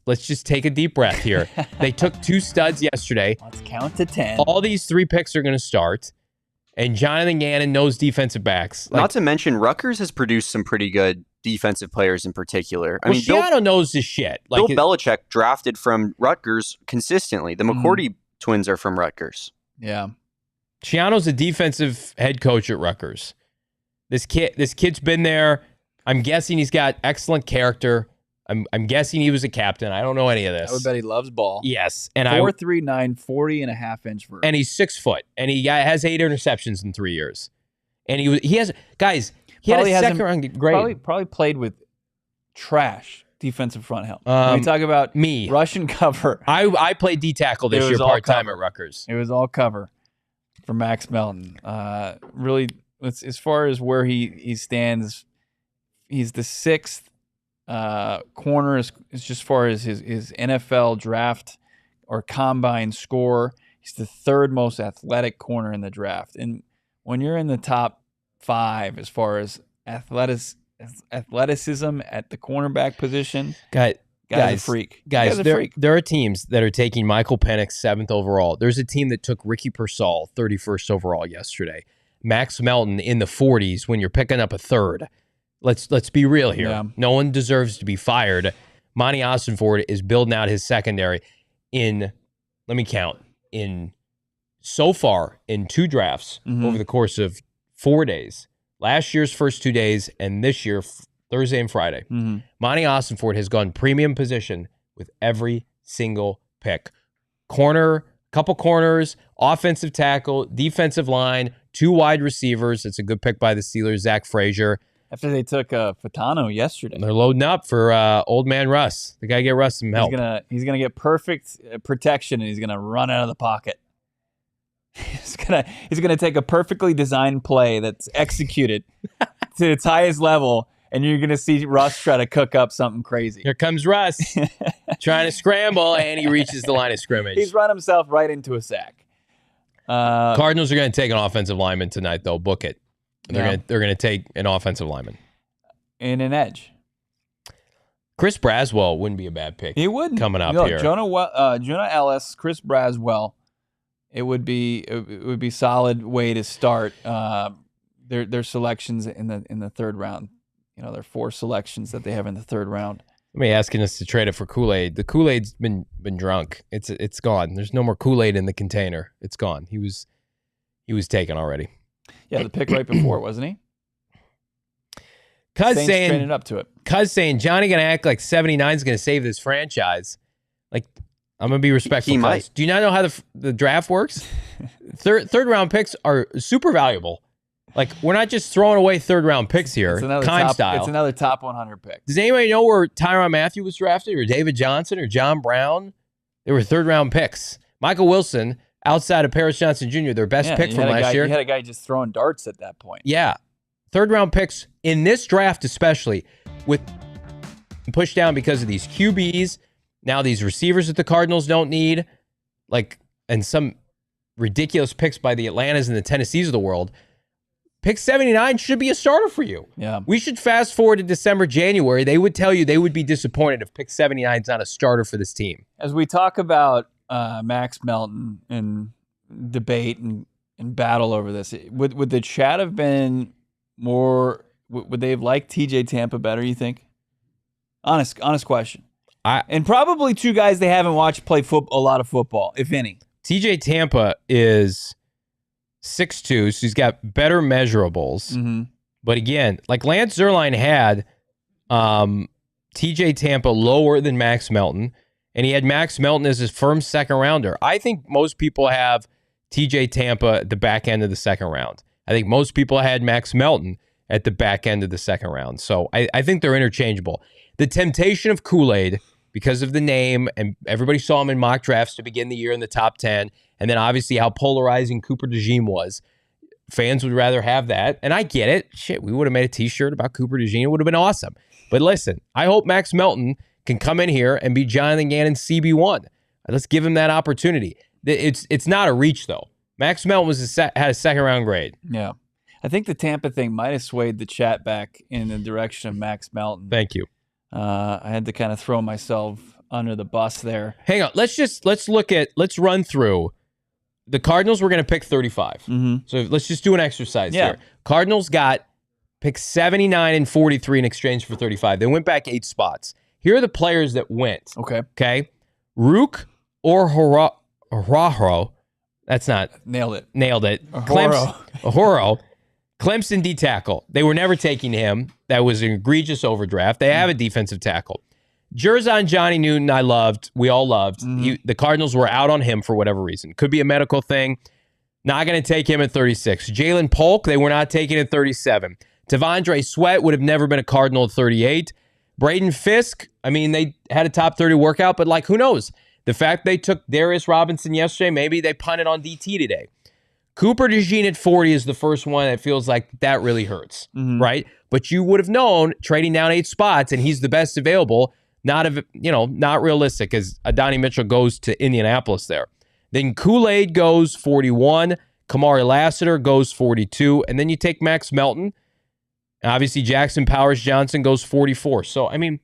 let's just take a deep breath here. They took 2 studs yesterday. Let's count to 10. All these 3 picks are going to start, and Jonathan Gannon knows defensive backs. Not to mention, Rutgers has produced some pretty good defensive players in particular. Shiano knows his shit. Bill Belichick drafted from Rutgers consistently. The McCourty twins are from Rutgers. Yeah. Shiano's a defensive head coach at Rutgers. This kid's been there. I'm guessing he's got excellent character. I'm guessing he was a captain. I don't know any of this. I would bet he loves ball. Yes. And 4.39, 40.5-inch vert. And he's 6 foot. And he has 8 interceptions in 3 years. And he had a 2nd-round grade. Probably played with trash defensive front help. When we talk about me. Russian cover. I played D-tackle this year part-time at Rutgers. It was all cover for Max Melton. Really, as far as where he stands, he's the 6th corner is just far as his NFL draft or combine score. He's the 3rd most athletic corner in the draft. And when you're in the top 5 as far as athleticism at the cornerback position, guy's a freak. Guys, there are teams that are taking Michael Penix 7th overall. There's a team that took Ricky Pearsall 31st overall yesterday. Max Melton in the 40s when you're picking up a 3rd. Let's be real here. Yeah. No one deserves to be fired. Monti Ossenfort is building out his secondary let me count, so far in 2 drafts over the course of 4 days. Last year's first 2 days and this year, Thursday and Friday. Monti Ossenfort has gone premium position with every single pick. Corner, couple corners, offensive tackle, defensive line, 2 wide receivers. It's a good pick by the Steelers, Zach Frazier. After they took Fatano yesterday. They're loading up for old man Russ. They got to get Russ some help. He's gonna get perfect protection, and he's gonna run out of the pocket. He's gonna take a perfectly designed play that's executed to its highest level, and you're going to see Russ try to cook up something crazy. Here comes Russ trying to scramble, and he reaches the line of scrimmage. He's run himself right into a sack. Cardinals are going to take an offensive lineman tonight, though. Book it. They're going to take an offensive lineman. And an edge. Chris Braswell wouldn't be a bad pick. He wouldn't. Coming up here. Jonah Ellis, Chris Braswell. It would be solid way to start their selections in the third round. Their 4 selections that they have in the third round. Somebody asking us to trade it for Kool-Aid. The Kool-Aid's been drunk. It's gone. There's no more Kool-Aid in the container. It's gone. He was taken already. Yeah, the pick right before, wasn't he? Cuz saying up to it. Cuz saying Johnny gonna act like 79 is gonna save this franchise. Like, I'm gonna be respectful. He might. Do you not know how the draft works? Third round picks are super valuable. Like, we're not just throwing away third round picks here. It's another top 100 pick. Does anybody know where Tyrann Mathieu was drafted, or David Johnson, or John Brown? They were third round picks. Michael Wilson, outside of Paris Johnson Jr., their best pick from last year. You had a guy just throwing darts at that point. Yeah. Third round picks in this draft, especially, with pushed down because of these QBs. Now these receivers that the Cardinals don't need, and some ridiculous picks by the Atlantas and the Tennessees of the world. Pick 79 should be a starter for you. Yeah. We should fast forward to December, January. They would tell you they would be disappointed if pick 79 is not a starter for this team. As we talk about Max Melton and debate and battle over this, would the chat have been more? Would they have liked TJ Tampa better, you think? Honest question. And probably 2 guys they haven't watched play a lot of football, if any. TJ Tampa is 6'2", so he's got better measurables. Mm-hmm. But again, like Lance Zierlein had TJ Tampa lower than Max Melton, and he had Max Melton as his firm second rounder. I think most people have TJ Tampa at the back end of the second round. I think most people had Max Melton at the back end of the second round. So I think they're interchangeable. The temptation of Kool-Aid, because of the name, and everybody saw him in mock drafts to begin the year in the top 10, and then obviously how polarizing Cooper DeJean was. Fans would rather have that, and I get it. Shit, we would have made a t-shirt about Cooper DeJean. It would have been awesome. But listen, I hope Max Melton can come in here and be Jonathan Gannon's CB1. Let's give him that opportunity. It's not a reach, though. Max Melton had a second-round grade. Yeah. I think the Tampa thing might have swayed the chat back in the direction of Max Melton. Thank you. I had to kind of throw myself under the bus there. Hang on. Let's run through. The Cardinals were going to pick 35. Mm-hmm. So let's just do an exercise here. Cardinals got pick 79 and 43 in exchange for 35. They went back 8 spots. Here are the players that went. Okay. Rook or Horo. That's not. Nailed it. Horo. Clemson D tackle. They were never taking him. That was an egregious overdraft. They have a defensive tackle. Jerzon Johnny Newton, I loved. We all loved. Mm-hmm. The Cardinals were out on him for whatever reason. Could be a medical thing. Not going to take him at 36. Jalen Polk, they were not taking at 37. T'Vondre Sweat would have never been a Cardinal at 38. Braden Fisk, I mean, they had a top 30 workout, but who knows? The fact they took Darius Robinson yesterday, maybe they punted on DT today. Cooper DeJean at 40 is the first one that feels like that really hurts, right? But you would have known trading down 8 spots, and he's the best available. Not realistic, as Adonai Mitchell goes to Indianapolis there. Then Kool-Aid goes 41. Kamari Lassiter goes 42. And then you take Max Melton. Obviously, Jackson Powers Johnson goes 44. So, I mean,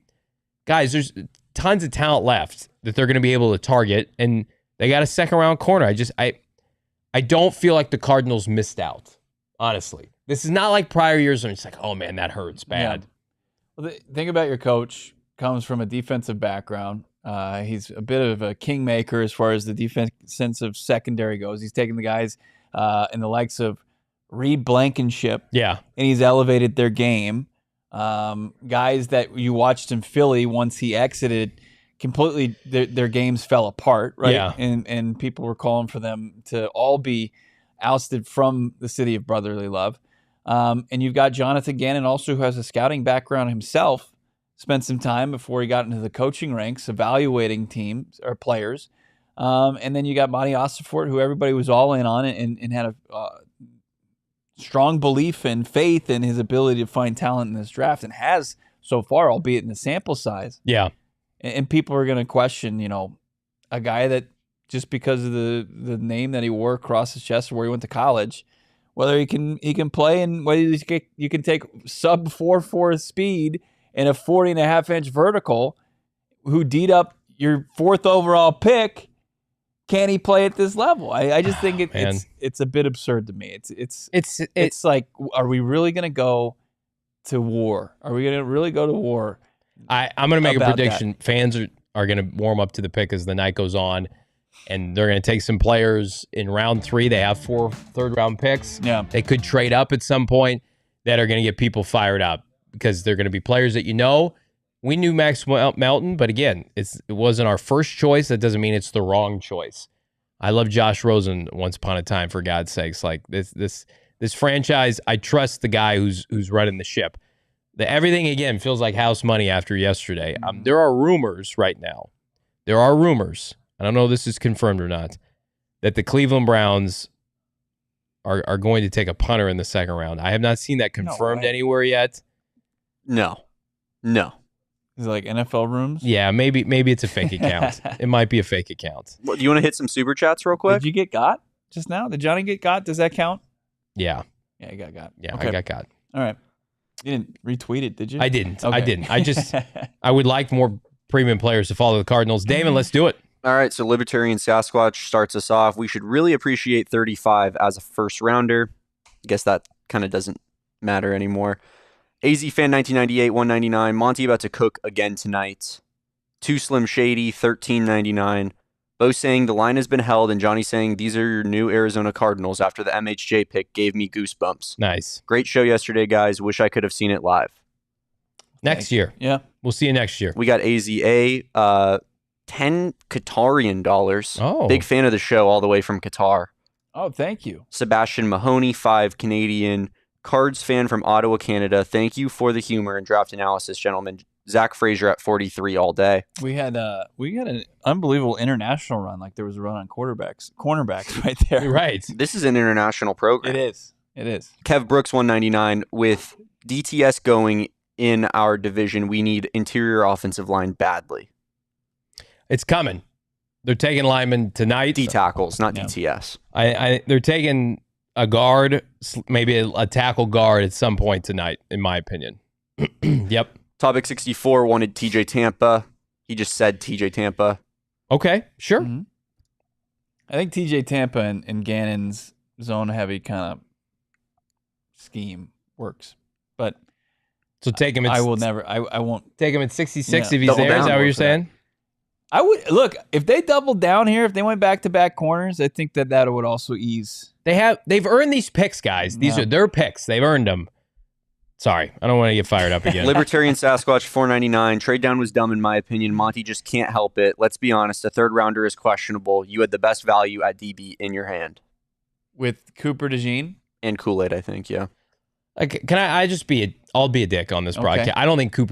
guys, there's tons of talent left that they're going to be able to target. And they got a second-round corner. I don't feel like the Cardinals missed out, honestly. This is not like prior years when it's like, oh, man, that hurts bad. Yeah. Well, think about your coach. Comes from a defensive background. He's a bit of a kingmaker as far as the defensive secondary goes. He's taken the guys in the likes of Reed Blankenship. Yeah. And he's elevated their game. Guys that you watched in Philly once he exited, completely their games fell apart, right? Yeah. And people were calling for them to all be ousted from the city of brotherly love. And you've got Jonathan Gannon also, who has a scouting background himself. Spent some time before he got into the coaching ranks, evaluating teams or players. And then you got Monti Ossenfort, who everybody was all in on and had a strong belief and faith in his ability to find talent in this draft, and has so far, albeit in the sample size. Yeah. And people are going to question, a guy that just because of the name that he wore across his chest or where he went to college, whether he can play and whether you can take sub 4.4 speed and a 40.5-inch vertical, who D'd up your 4th overall pick. Can he play at this level? I just think it's a bit absurd to me. It's like, are we really going to go to war? Are we going to really go to war? I'm going to make a prediction. That. Fans are going to warm up to the pick as the night goes on, and they're going to take some players in round 3. They have 4 third-round picks. Yeah. They could trade up at some point that are going to get people fired up because they're going to be players that we knew Max Melton, but again, it wasn't our first choice. That doesn't mean it's the wrong choice. I love Josh Rosen once upon a time, for God's sakes. Like this franchise, I trust the guy who's running the ship. Everything, again, feels like house money after yesterday. There are rumors right now. I don't know if this is confirmed or not, that the Cleveland Browns are going to take a punter in the second round. I have not seen that confirmed anywhere yet. No. Is it like NFL rooms? Yeah, maybe it's a fake account. It might be a fake account. Well, do you want to hit some super chats real quick? Did you get got just now? Did Johnny get got? Does that count? Yeah. Yeah, he got. Yeah, okay. I got got. All right. You didn't retweet it, did you? I didn't. Okay. I would like more premium players to follow the Cardinals. Damon, let's do it. All right, so Libertarian Sasquatch starts us off. We should really appreciate 35 as a first rounder. I guess that kind of doesn't matter anymore. AZ Fan 1998, 199. Monty about to cook again tonight. Too Slim Shady, 1399. Bo saying the line has been held, and Johnny saying these are your new Arizona Cardinals after the MHJ pick gave me goosebumps. Nice. Great show yesterday, guys. Wish I could have seen it live. Next year. Yeah. We'll see you next year. We got AZA, 10 Qatarian dollars. Oh. Big fan of the show all the way from Qatar. Oh, thank you. Sebastian Mahoney, 5 Canadian. Cards fan from Ottawa, Canada. Thank you for the humor and draft analysis, gentlemen. Zach Frazier at 43 all day. We had an unbelievable international run. Like there was a run on cornerbacks right there. You're right. This is an international program. It is. Kev Brooks, 199. With DTS going in our division, we need interior offensive line badly. It's coming. They're taking linemen tonight. D tackles, not DTS. They're taking a guard, maybe a tackle guard at some point tonight, in my opinion. Yep. Topic 64 wanted TJ Tampa. He just said TJ Tampa. Okay, sure. Mm-hmm. I think TJ Tampa and Gannon's zone heavy kind of scheme works. But so take him. I won't take him at 66 if he's double there. down. Is that what you're saying? I would look if they doubled down here. If they went back-to-back corners, I think that would also ease. They've earned these picks, guys. These are their picks. They've earned them. Sorry, I don't want to get fired up again. Libertarian Sasquatch, 499. Trade down was dumb in my opinion. Monty just can't help it. Let's be honest. A third rounder is questionable. You had the best value at DB in your hand. With Cooper DeJean? And Kool-Aid, I think, yeah. Like, I'll be a dick on this broadcast. I don't think I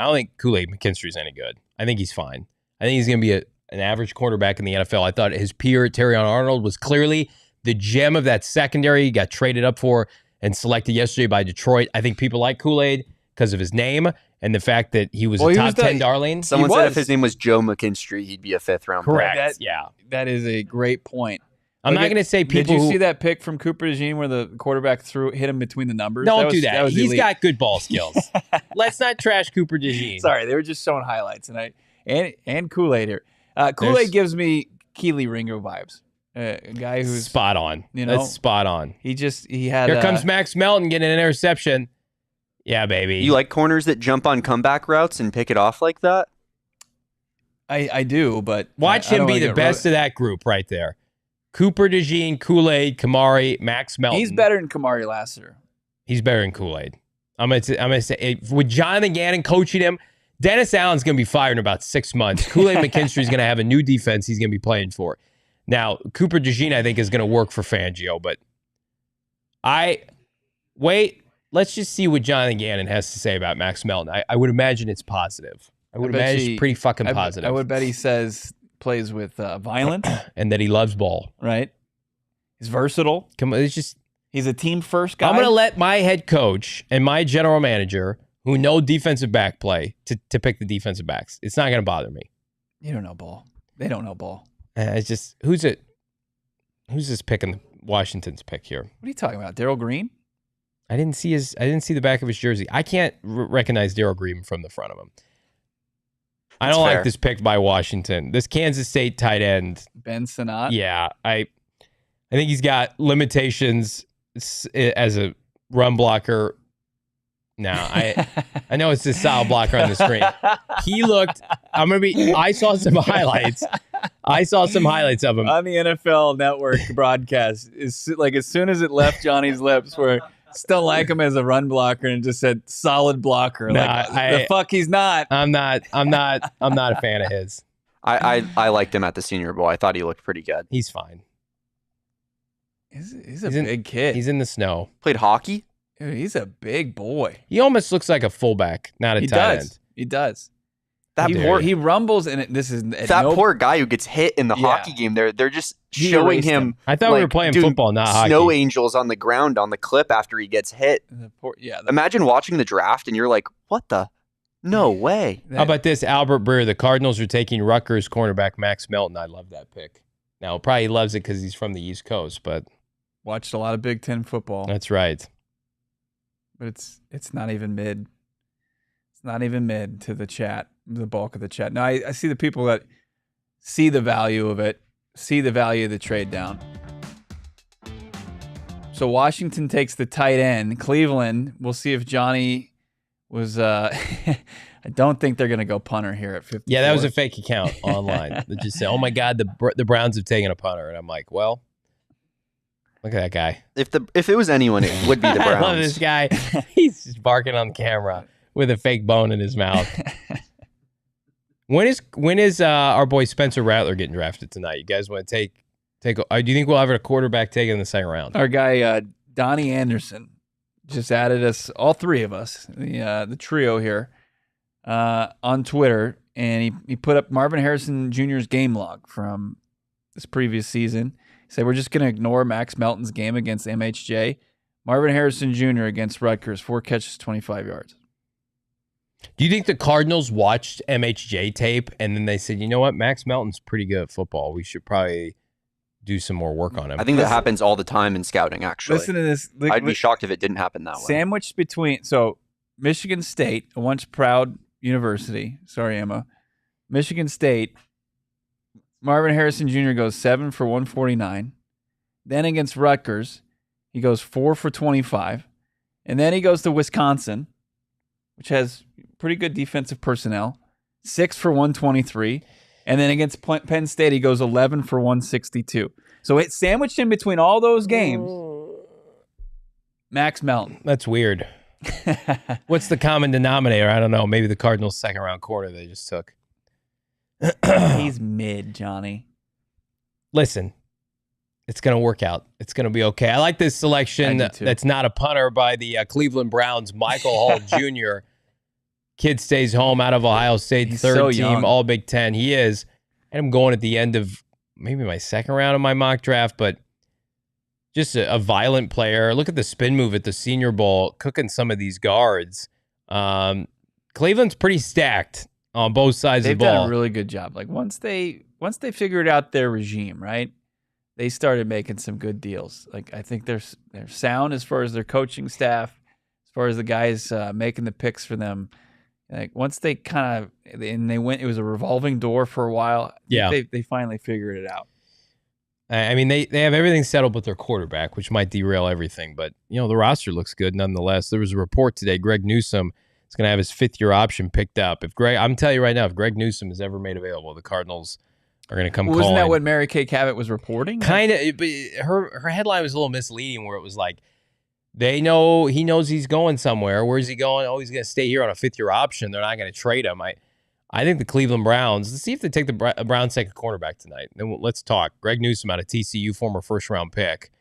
don't think Kool-Aid McKinstry is any good. I think he's fine. I think he's going to be an average quarterback in the NFL. I thought his peer, Terrion Arnold, was clearly the gem of that secondary. He got traded up for and selected yesterday by Detroit. I think people like Kool-Aid because of his name and the fact that he was a top 10 darling. Someone said if his name was Joe McKinstry, he'd be a 5th round pick. Correct. That is a great point. I'm not going to say people. Did you see that pick from Cooper DeJean where the quarterback hit him between the numbers? Don't do that. He's got good ball skills. Let's not trash Cooper DeJean. Sorry, they were just showing highlights, and Kool-Aid here. Kool-Aid gives me Keely Ringo vibes. A guy who's spot on. That's spot on. He had. Here comes Max Melton getting an interception. Yeah, baby. You like corners that jump on comeback routes and pick it off like that? I do, but watch him be the best of that group right there. Cooper DeJean, Kool-Aid, Kamari, Max Melton. He's better than Kamari Lassiter. He's better than Kool-Aid. I'm gonna say with Jonathan Gannon coaching him, Dennis Allen's gonna be fired in about 6 months. Kool-Aid McKinstry's gonna have a new defense he's gonna be playing for. Now, Cooper DeJean, I think, is going to work for Fangio, but let's just see what Jonathan Gannon has to say about Max Melton. I would imagine it's positive. I would imagine it's pretty fucking positive. I would bet he plays with violence. And that he loves ball. Right. He's versatile. Come on, it's just He's a team first guy. I'm going to let my head coach and my general manager, who know defensive back play, to pick the defensive backs. It's not going to bother me. You don't know ball. They don't know ball. It's just who's this picking Washington's pick here? What are you talking about? Darryl Green? I didn't see the back of his jersey. I can't recognize Darryl Green from the front of him. I don't like this pick by Washington. This Kansas State tight end, Ben Sinnott. Yeah, I think he's got limitations as a run blocker. No, I know it's a solid blocker on the screen. He looked. I saw some highlights. Of him on the NFL Network broadcast. As soon as it left Johnny's lips, where still like him as a run blocker, and just said solid blocker. The fuck he's not. I'm not a fan of his. I liked him at the Senior Bowl. I thought he looked pretty good. He's fine. He's a big kid. He's in the snow. Played hockey. Dude, he's a big boy. He almost looks like a fullback, not a tight end. He does. He rumbles, and this is that poor guy who gets hit in the hockey game. They're just showing him. I thought we were playing football, not hockey. Snow angels on the ground on the clip after he gets hit. Imagine watching the draft and you're like, "What the? No way!" How about this? Albert Breer. The Cardinals are taking Rutgers cornerback Max Melton. I love that pick. Now probably loves it because he's from the East Coast, but watched a lot of Big Ten football. That's right. But it's not even mid. It's not even mid to the chat, the bulk of the chat. Now, I see the people that see the value of it, see the value of the trade down. So Washington takes the tight end. Cleveland, we'll see if Johnny was I don't think they're going to go punter here at 54. Yeah, that was a fake account online that just said, "Oh my God, the Browns have taken a punter." And I'm like, well, look at that guy. If it was anyone, it would be the Browns. I love this guy. He's just barking on the camera with a fake bone in his mouth. When is our boy Spencer Rattler getting drafted tonight? You guys want to take? Do you think we'll have a quarterback taken in the second round? Our guy Donnie Anderson just added us, all three of us, the trio here, on Twitter, and he put up Marvin Harrison Jr.'s game log from this previous season. He said, "We're just going to ignore Max Melton's game against MHJ. Marvin Harrison Jr. against Rutgers, 4 catches, 25 yards." Do you think the Cardinals watched MHJ tape and then they said, "You know what, Max Melton's pretty good at football. We should probably do some more work on him"? I think that happens all the time in scouting, actually. Listen to this. I'd be shocked if it didn't happen that way. Sandwiched between, so Michigan State, a once proud university. Sorry, Emma. Michigan State, Marvin Harrison Jr. goes 7 for 149. Then against Rutgers, he goes 4 for 25. And then he goes to Wisconsin, which has pretty good defensive personnel, 6 for 123. And then against Penn State, he goes 11 for 162. So it's sandwiched in between all those games. Max Melton. That's weird. What's the common denominator? I don't know. Maybe the Cardinals' second round corner they just took. He's mid, Johnny. Listen, it's going to work out. It's going to be okay. I like this selection that's not a punter by the Cleveland Browns, Michael Hall Jr. Kid stays home out of Ohio State, He's third so team, young. all Big Ten. He is. And I'm going at the end of maybe my second round of my mock draft, but just a violent player. Look at the spin move at the Senior Bowl, cooking some of these guards. Cleveland's pretty stacked on both sides of the ball. They've done a really good job. Like once they figured out their regime, right? They started making some good deals. Like I think they're sound as far as their coaching staff, as far as the guys making the picks for them. Like once they it was a revolving door for a while. Yeah, they finally figured it out. I mean, they have everything settled with their quarterback, which might derail everything. But, the roster looks good nonetheless. There was a report today, Greg Newsome is going to have his fifth-year option picked up. I'm telling you right now, if Greg Newsome is ever made available, the Cardinals are going to come calling. Wasn't that what Mary Kay Cabot was reporting? Kind of, but her headline was a little misleading where it was like, he knows he's going somewhere. Where's he going? Oh, he's going to stay here on a fifth-year option. They're not going to trade him. I think the Cleveland Browns, let's see if they take the Browns second cornerback tonight. Then let's talk. Greg Newsome out of TCU, former first-round pick.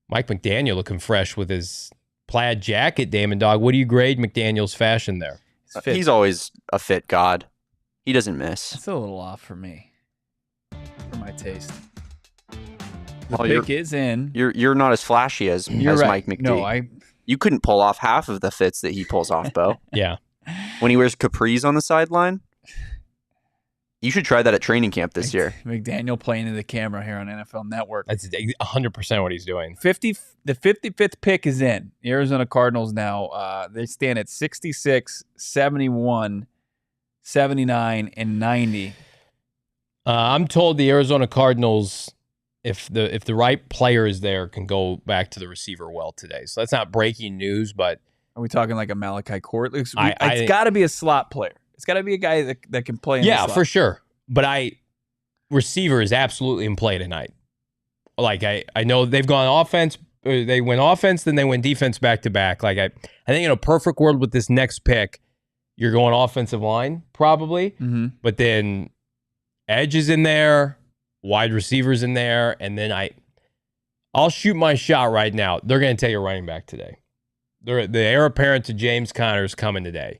Mike McDaniel looking fresh with his plaid jacket, Damon Dog. What do you grade McDaniel's fashion there? He's always a fit god. He doesn't miss. It's a little off for me, for my taste. The pick is in. You're not as flashy as right. Mike McD. No, You couldn't pull off half of the fits that he pulls off, Bo. Yeah. When he wears capris on the sideline. You should try that at training camp this year. McDaniel playing to the camera here on NFL Network. That's 100% what he's doing. The 55th pick is in. The Arizona Cardinals now, they stand at 66, 71, 79, and 90. I'm told the Arizona Cardinals, if the right player is there, can go back to the receiver well today. So that's not breaking news, but are we talking like a Malachi Court? It's got to be a slot player. It's got to be a guy that can play in the slot. For sure. But receiver is absolutely in play tonight. Like I know they've gone offense, they went offense, then they went defense back to back. Like I think in a perfect world with this next pick, you're going offensive line probably, but then edge is in there, wide receivers in there, and then I'll shoot my shot right now. They're going to take a running back today. The heir apparent to James Conner is coming today.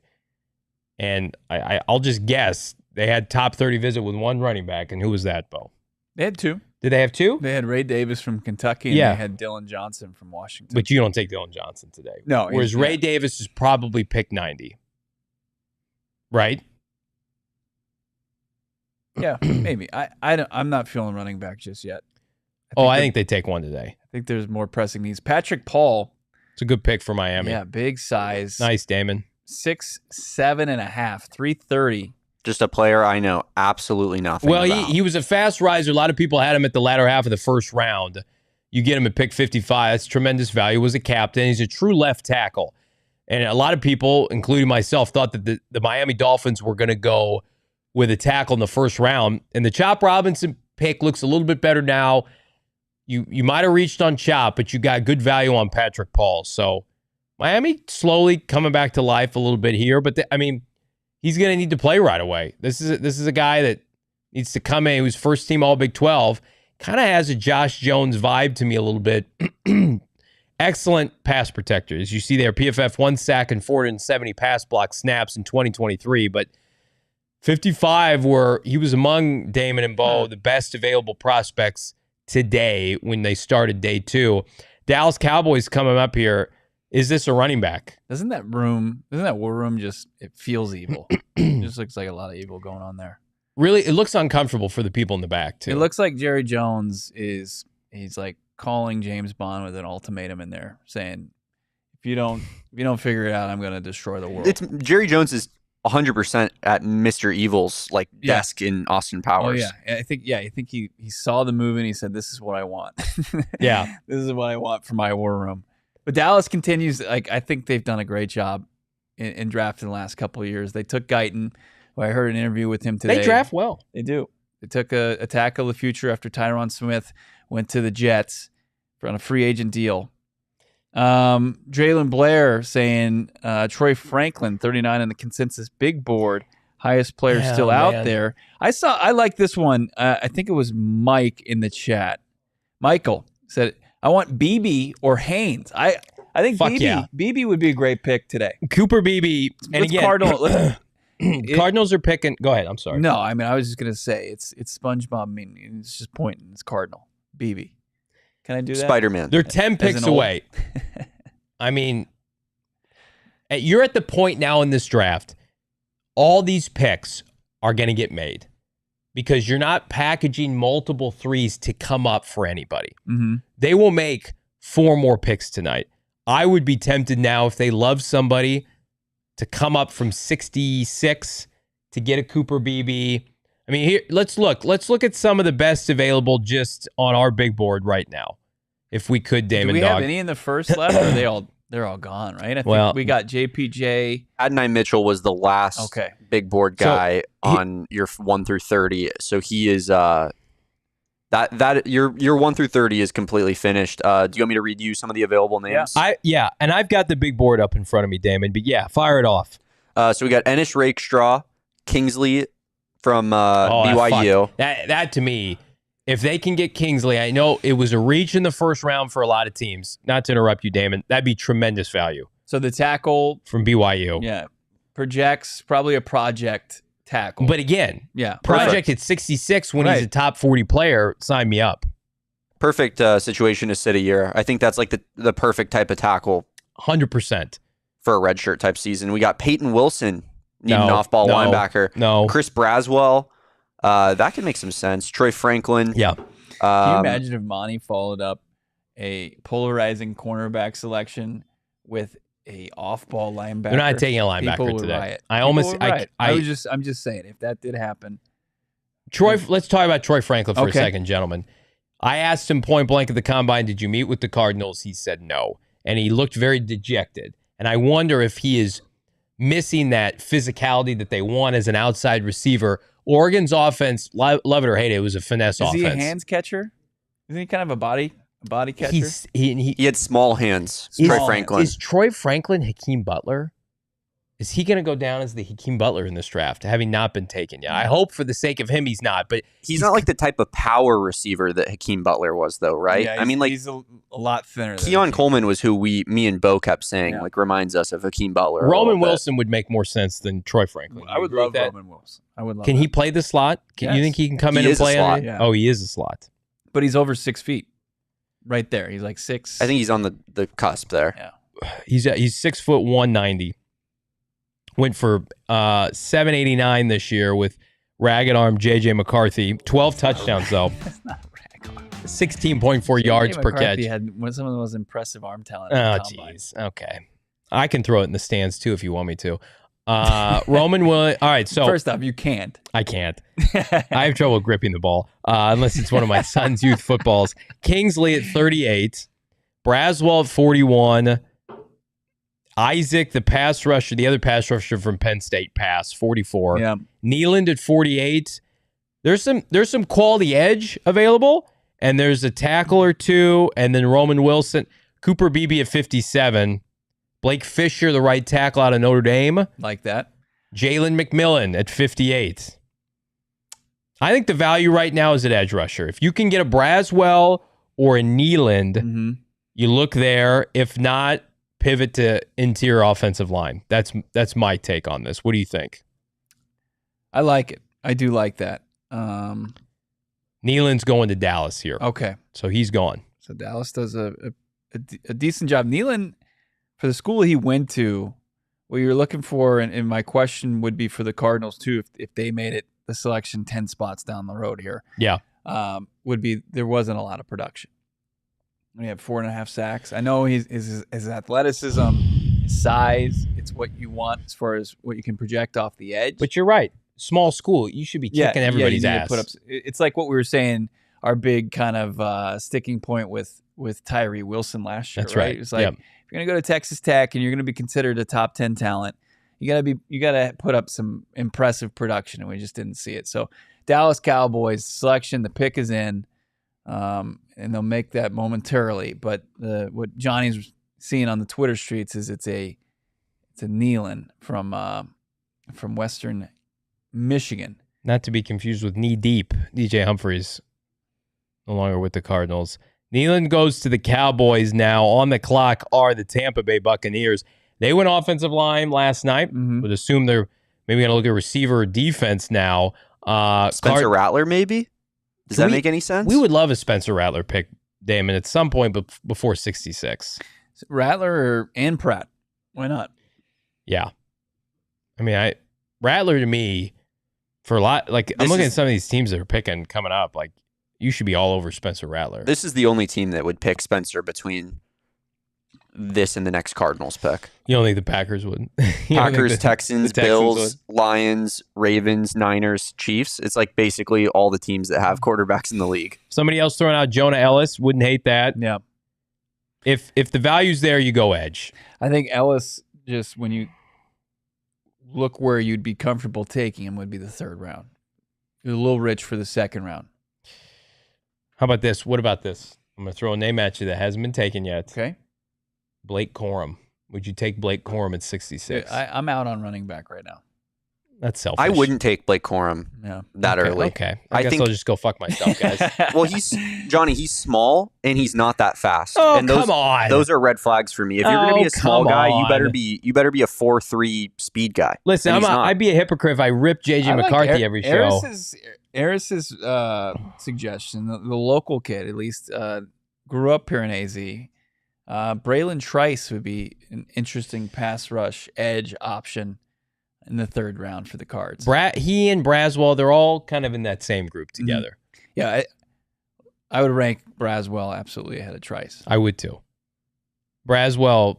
And I'll just guess they had top 30 visit with one running back. And who was that, Bo? They had two. Did they have two? They had Ray Davis from Kentucky and they had Dylan Johnson from Washington. But you don't take Dylan Johnson today. No. Whereas Ray Davis is probably pick 90. Right? Yeah, maybe. I'm not feeling running back just yet. I think they take one today. I think there's more pressing needs. Patrick Paul. It's a good pick for Miami. Yeah, big size. Nice, Damon. 6'7.5", 330. Just a player I know absolutely nothing about. He was a fast riser. A lot of people had him at the latter half of the first round. You get him at pick 55. That's tremendous value. Was a captain. He's a true left tackle. And a lot of people, including myself, thought that the Miami Dolphins were going to go with a tackle in the first round. And the Chop Robinson pick looks a little bit better now. You might have reached on Chop, but you got good value on Patrick Paul. So Miami slowly coming back to life a little bit here, but he's going to need to play right away. This is a guy that needs to come in. He was first team All Big 12. Kind of has a Josh Jones vibe to me a little bit. Excellent pass protector. As you see there, PFF 1 sack and 470 pass block snaps in 2023, but 55 where he was among Damon and Bo, the best available prospects today when they started day 2. Dallas Cowboys coming up here. Is this a running back? Doesn't that war room just, it feels evil. It just looks like a lot of evil going on there. Really, it looks uncomfortable for the people in the back, too. It looks like Jerry Jones he's like calling James Bond with an ultimatum in there, saying, if you don't figure it out, I'm going to destroy the world. Jerry Jones is 100% at Mr. Evil's desk in Austin Powers. Oh, yeah. I think he saw the movie and he said, this is what I want. Yeah. This is what I want for my war room. But Dallas continues. I think they've done a great job in drafting the last couple of years. They took Guyton. I heard an interview with him today. They draft well. They do. They took a tackle of the future after Tyron Smith went to the Jets on a free agent deal. Jalen Blair saying Troy Franklin, 39 on the consensus big board, highest player still out there. I like this one. I think it was Mike in the chat. Michael said, I want BB or Haynes. I think BB would be a great pick today. Cooper BB. And again, Cardinals are picking. Go ahead. I'm sorry. No, I mean, I was just going to say it's SpongeBob. I mean, it's just pointing. It's Cardinal. BB. Can I do that? Spider-Man. They're 10 picks away. I mean, you're at the point now in this draft, all these picks are going to get made because you're not packaging multiple threes to come up for anybody. Mm-hmm. They will make 4 more picks tonight. I would be tempted now if they love somebody to come up from 66 to get a Cooper BB. I mean, here let's look at some of the best available just on our big board right now. If we could, Damon. Do we have any in the first left, or they're all gone, right? I think we got JPJ. Adonai Mitchell was the last big board guy on your 1 through 30. So he is that your 1 through 30 is completely finished. Do you want me to read you some of the available names? And I've got the big board up in front of me, Damon. But fire it off. So we got Ennis Rakestraw, Kingsley from BYU. That to me, if they can get Kingsley, I know it was a reach in the first round for a lot of teams. Not to interrupt you, Damon. That'd be tremendous value. So the tackle from BYU, projects probably a project tackle. But again, project at 66 when he's a top 40 player. Sign me up. Perfect situation to sit a year. I think that's like the perfect type of tackle 100%. for a redshirt type season. We got Peyton Wilson, need an off-ball linebacker. No. Chris Braswell, that can make some sense. Troy Franklin. Yeah. Can you imagine if Monty followed up a polarizing cornerback selection with a off-ball linebacker? They're not taking a linebacker People would today. riot. I'm just saying, if that did happen. Troy, let's talk about Troy Franklin for a Okay. second, gentlemen. I asked him point blank at the combine, did you meet with the Cardinals? He said no. And he looked very dejected. And I wonder if he is missing that physicality that they want as an outside receiver. Oregon's offense, love it or hate it, it was a finesse offense. Is he a hands catcher? Isn't he kind of a body catcher? He had small hands, Small Troy Franklin. Is Troy Franklin Hakeem Butler? Is he going to go down as the Hakeem Butler in this draft, having not been taken yet? I hope for the sake of him he's not, but He's not like the type of power receiver that Hakeem Butler was, though, right? Yeah, I mean, like, he's a lot thinner. than Keon Hakeem. Coleman was who me and Bo kept saying, Yeah. like, reminds us of Hakeem Butler. a Roman little bit. Wilson would make more sense than Troy Franklin. I would You agree love with that? Roman Wilson. I would love Can he that. play the slot? You Yes. think he can come in He and is a play? slot. Yeah. Oh, he is a slot. But he's over 6 feet. Right there. He's like 6. I think he's on the cusp there. Yeah. He's 6'1", 190. Went for 789 this year with ragged arm JJ McCarthy. 12 touchdowns though. That's not rag on. 16.4 yards per catch. He had some of the most impressive arm talent. Oh, jeez. Okay. I can throw it in the stands too if you want me to. Roman Williams. All right, so First off, you can't. I can't. I have trouble gripping the ball unless it's one of my son's youth footballs. Kingsley at 38. Braswell at 41. Isaac, the pass rusher, the other pass rusher from Penn State, 44. Yeah. Nealand at 48. There's some quality edge available, and there's a tackle or two, and then Roman Wilson, Cooper Beebe at 57. Blake Fisher, the right tackle out of Notre Dame. Like that. Jalen McMillan at 58. I think the value right now is at edge rusher. If you can get a Braswell or a Nealand, Mm-hmm. you look there. If not, pivot to interior offensive line. That's my take on this. What do you think? I like it. I do like that. Nealand's going to Dallas here. Okay. So he's gone. So Dallas does a decent job. Nealon, for the school he went to, what you're looking for, and my question would be for the Cardinals too, if they made it the selection 10 spots down the road here, Yeah. would be there wasn't a lot of production. We have 4.5 sacks. I know his athleticism, his size, it's what you want as far as what you can project off the edge. But you're right. Small school, you should be kicking everybody's you need to ass. put up, it's like what we were saying, our big kind of sticking point with Tyree Wilson last year. That's right. It's like, Yep. if you're gonna go to Texas Tech and you're gonna be considered a top 10 talent, you gotta put up some impressive production, and we just didn't see it. So Dallas Cowboys selection, the pick is in, and they'll make that momentarily. But what Johnny's seeing on the Twitter streets is it's a Nealon from Western Michigan. Not to be confused with knee deep. DJ Humphries no longer with the Cardinals. Nealand goes to the Cowboys now. On the clock are the Tampa Bay Buccaneers. They went offensive line last night. Mm-hmm. Would assume they're maybe going to look at receiver or defense now. Spencer Rattler, maybe? Does that make any sense? We would love a Spencer Rattler pick, Damon, at some point before 66. Rattler and Pratt. Why not? Yeah. I mean, Rattler to me, for a lot, like I'm looking at some of these teams that are picking coming up, like you should be all over Spencer Rattler. This is the only team that would pick Spencer between this and the next Cardinals pick. You don't think the Packers would? Packers, Texans, the Texans Bills, Lions, Ravens, Niners, Chiefs. It's like basically all the teams that have quarterbacks in the league. Somebody else throwing out Jonah Ellis, wouldn't hate that. Yeah. If the value's there, you go edge. I think Ellis, just when you look where you'd be comfortable taking him, would be the third round. You're a little rich for the second round. How about this? What about this? I'm going to throw a name at you that hasn't been taken yet. Okay. Blake Corum. Would you take Blake Corum at 66? I'm out on running back right now. That's selfish. I wouldn't take Blake Corum that early. Okay. I guess I'll just go fuck myself, guys. Well, he's small and he's not that fast. Oh, and those, come on. Those are red flags for me. If you're going to be a small guy, you better be a 4.3 speed guy. Listen, I'd be a hypocrite if I ripped JJ McCarthy every show. Eris's suggestion, the local kid at least, grew up here in AZ. Braylon Trice would be an interesting pass rush edge option in the 3rd round for the Cards. He and Braswell, they're all kind of in that same group together. Yeah, I would rank Braswell absolutely ahead of Trice. I would too. Braswell,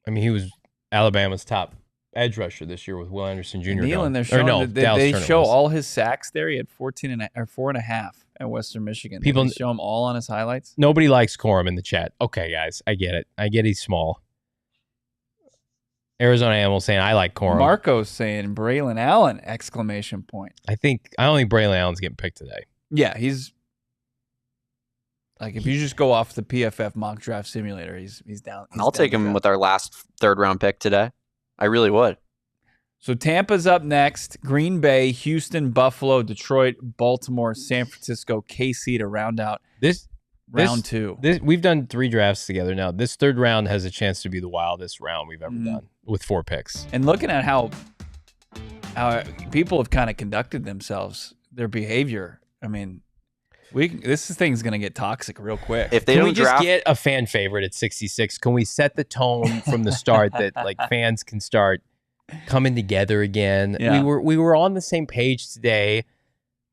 I mean, he was Alabama's top edge rusher this year with Will Anderson Jr. Neal, and they're showing they show all his sacks there. He had 4.5 at Western Michigan. People show him all on his highlights. Nobody likes Corum in the chat. Okay, guys, I get it. I get he's small. Arizona Animal saying I like Corum. Marco's saying Braylon Allen! Exclamation point. I don't think Braylon Allen's getting picked today. Yeah, he's like if you just go off the PFF mock draft simulator, he's down. I'll take him with our last 3rd round pick today. I really would. So Tampa's up next. Green Bay, Houston, Buffalo, Detroit, Baltimore, San Francisco, KC to round out round 2. We've done 3 drafts together now. This 3rd round has a chance to be the wildest round we've ever done with 4 picks. And looking at how people have kind of conducted themselves, their behavior, I mean, this thing's going to get toxic real quick. If they Can don't we just get a fan favorite at 66? Can we set the tone from the start that like fans can start coming together again? Yeah. We were on the same page today.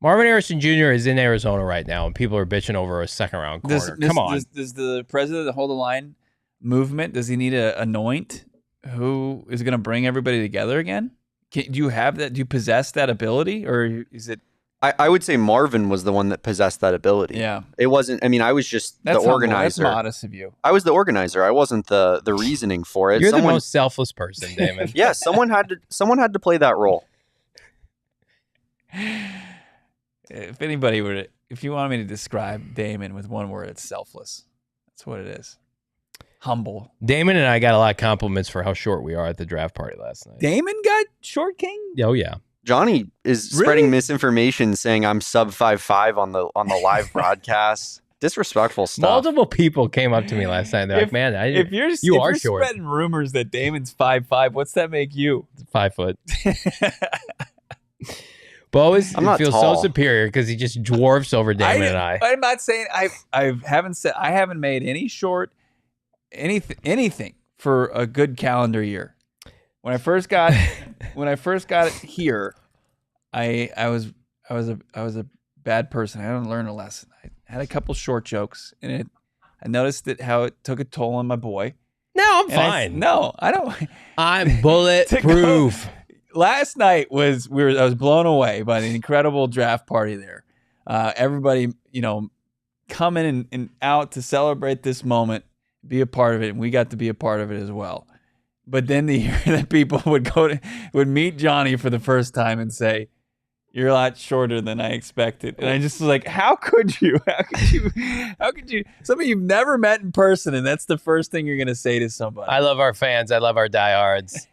Marvin Harrison Jr. is in Arizona right now, and people are bitching over a 2nd round corner. Come on. Does the president of the Hold the Line movement, does he need to anoint who is going to bring everybody together again? Do you have that? Do you possess that ability, or is it? I would say Marvin was the one that possessed that ability. Yeah. It wasn't, I mean, I was just the organizer. That's modest of you. I was the organizer. I wasn't the reasoning for it. You're the most selfless person, Damon. Yeah, someone had to play that role. If you want me to describe Damon with one word, it's selfless. That's what it is. Humble. Damon and I got a lot of compliments for how short we are at the draft party last night. Damon got short king? Oh, yeah. Johnny is spreading misinformation, saying I'm sub 5'5" on the live broadcast. Disrespectful stuff. Multiple people came up to me last night. They're like, "Man, if you're short." Spreading rumors that Damon's 5'5", what's that make you? 5 foot. But always feels so superior because he just dwarfs over Damon and I. I'm not saying I haven't made any short anything for a good calendar year. When I first got here, I was a bad person. I hadn't learned a lesson. I had a couple short jokes, and I noticed how it took a toll on my boy. No, I'm fine. I don't. I'm bulletproof. Last night I was blown away by the incredible draft party there. Everybody, coming and out to celebrate this moment, be a part of it, and we got to be a part of it as well. But then the year that people would meet Johnny for the first time and say, "You're a lot shorter than I expected," and I just was like, "How could you? How could you? Somebody you've never met in person, and that's the first thing you're going to say to somebody." I love our fans. I love our diehards.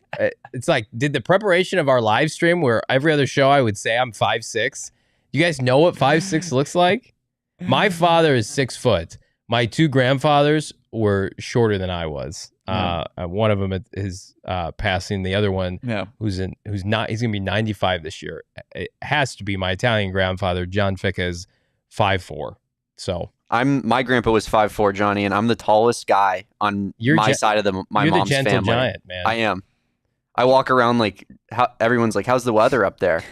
It's like, did the preparation of our live stream, where every other show I would say I'm 5'6". You guys know what 5'6" looks like? My father is 6 foot. My 2 grandfathers were shorter than I was. One of them is passing. The other one, he's gonna be 95 this year. It has to be my Italian grandfather, John Ficca, is 5'4". So my grandpa was 5'4", Johnny, and I'm the tallest guy on my side of my you're mom's the gentle family. Giant, man. I am. I walk around like everyone's like, "How's the weather up there?"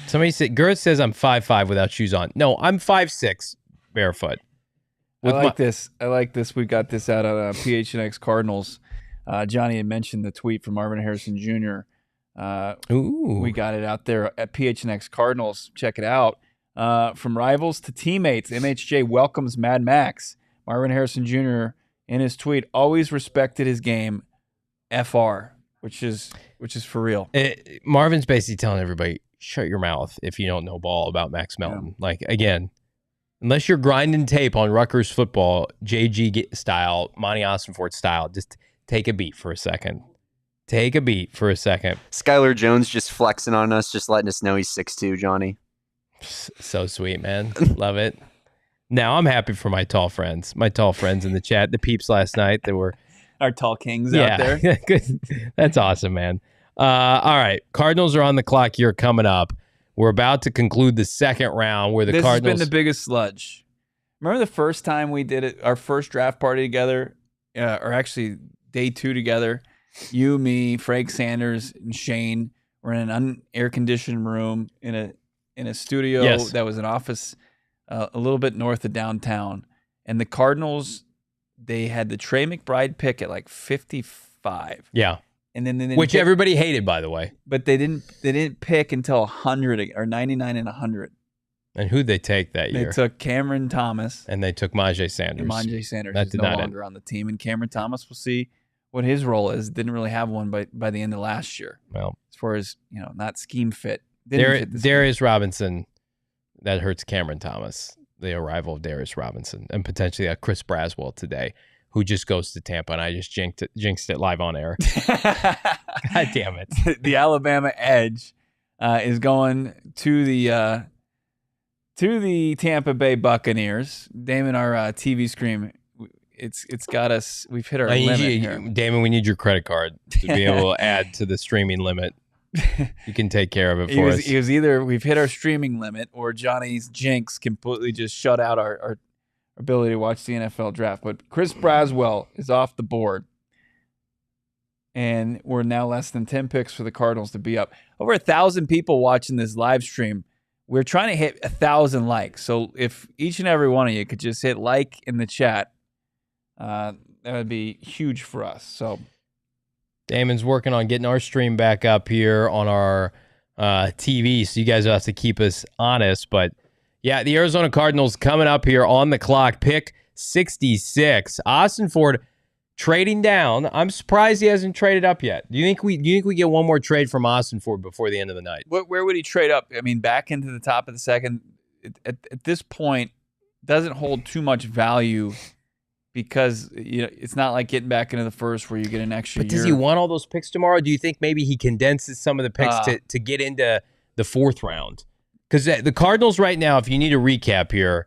Somebody said Gerth says I'm 5'5" without shoes on. No, I'm 5'6" barefoot. I like this. We got this out on PHNX Cardinals. Johnny had mentioned the tweet from Marvin Harrison Jr. We got it out there at PHNX Cardinals. Check it out. From rivals to teammates, MHJ welcomes Mad Max. Marvin Harrison Jr. in his tweet always respected his game. FR, which is for real. Marvin's basically telling everybody, shut your mouth if you don't know ball about Max Melton. Yeah. Like, again, unless you're grinding tape on Rutgers football, JG style, Monti Ossenfort style, just take a beat for a second. Take a beat for a second. Skylar Jones just flexing on us, just letting us know he's 6'2", Johnny. So sweet, man. Love it. Now I'm happy for my tall friends in the chat, the peeps last night. They were our tall kings out there. Good. That's awesome, man. All right. Cardinals are on the clock here coming up. We're about to conclude the second round where this Cardinals. Has been the biggest sludge. Remember the first time we did it, our first draft party together, or actually day 2 together? You, me, Frank Sanders, and Shane were in an unair-conditioned room in a studio that was an office a little bit north of downtown. And the Cardinals, they had the Trey McBride pick at like 55. Yeah. And then they which everybody hated, by the way. But they didn't pick until 100 or 99 and 100. And who'd they take that year? They took Cameron Thomas. And they took Monti Sanders. And Monti Sanders is no longer on the team. And Cameron Thomas, we'll see what his role is. Didn't really have one by the end of last year. Well, as far as, not scheme fit. Darius Robinson, that hurts Cameron Thomas, the arrival of Darius Robinson, and potentially a Chris Braswell today, who just goes to Tampa, and I just jinxed it live on air. God damn it. The Alabama edge is going to the Tampa Bay Buccaneers. Damon, our TV screen, it's got us. We've hit our limit here. Damon, we need your credit card to be able to add to the streaming limit. You can take care of it for us. It was either we've hit our streaming limit or Johnny's jinx completely just shut out our ability to watch the NFL draft. But Chris Braswell is off the board. And we're now less than 10 picks for the Cardinals to be up. Over 1,000 people watching this live stream. We're trying to hit 1,000 likes. So if each and every one of you could just hit like in the chat, that would be huge for us. So Damon's working on getting our stream back up here on our TV, so you guys have to keep us honest. But yeah, the Arizona Cardinals coming up here on the clock. Pick 66. Ossenfort trading down. I'm surprised he hasn't traded up yet. Do you think we get one more trade from Ossenfort before the end of the night? Where would he trade up? I mean, back into the top of the second. At this point, doesn't hold too much value. Because it's not like getting back into the first where you get an extra year. But does he want all those picks tomorrow? Do you think maybe he condenses some of the picks to get into the fourth round? Because the Cardinals right now, if you need a recap here,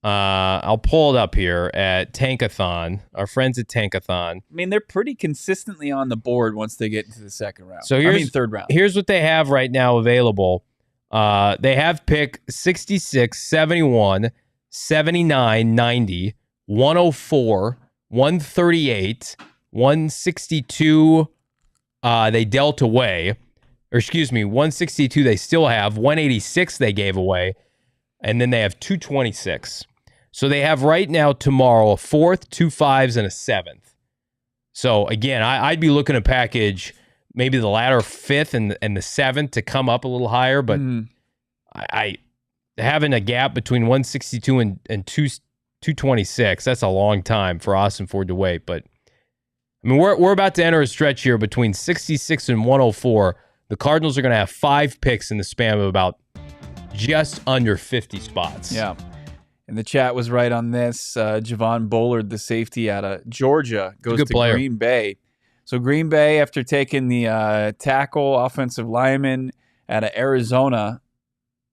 I'll pull it up here at Tankathon, our friends at Tankathon. I mean, they're pretty consistently on the board once they get into the second round. So third round. Here's what they have right now available. They have pick 66, 71, 79, 90, 104, 138, 162, they dealt away. Or excuse me, 162 they still have, 186 they gave away, and then they have 226. So they have right now tomorrow a 4th, 2 5s, and a 7th. So again, I'd be looking to package maybe the latter 5th and the 7th to come up a little higher, but I having a gap between 162 and 226, that's a long time for Ossenfort to wait. But I mean, we're about to enter a stretch here between 66 and 104. The Cardinals are going to have 5 picks in the span of about just under 50 spots. Yeah. And the chat was right on this. Javon Bullard, the safety out of Georgia, goes to Green Bay. So Green Bay, after taking the tackle offensive lineman out of Arizona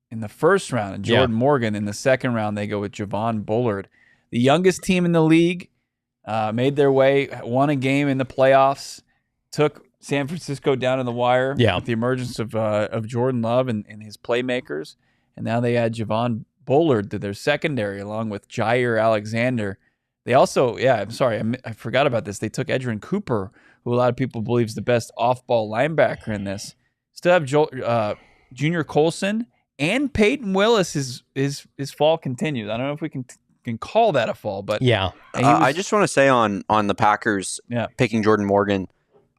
in the first round, and Jordan Morgan in the second round, they go with Javon Bullard. The youngest team in the league, made their way, won a game in the playoffs, took San Francisco down in the wire with the emergence of Jordan Love and his playmakers. And now they add Javon Bullard to their secondary along with Jair Alexander. They also, I'm sorry, I forgot about this. They took Edgerrin Cooper, who a lot of people believe is the best off-ball linebacker in this. Still have Junior Colson and Peyton Willis. His fall continues. I don't know if we can call that a fall, but I just want to say on the Packers picking Jordan Morgan,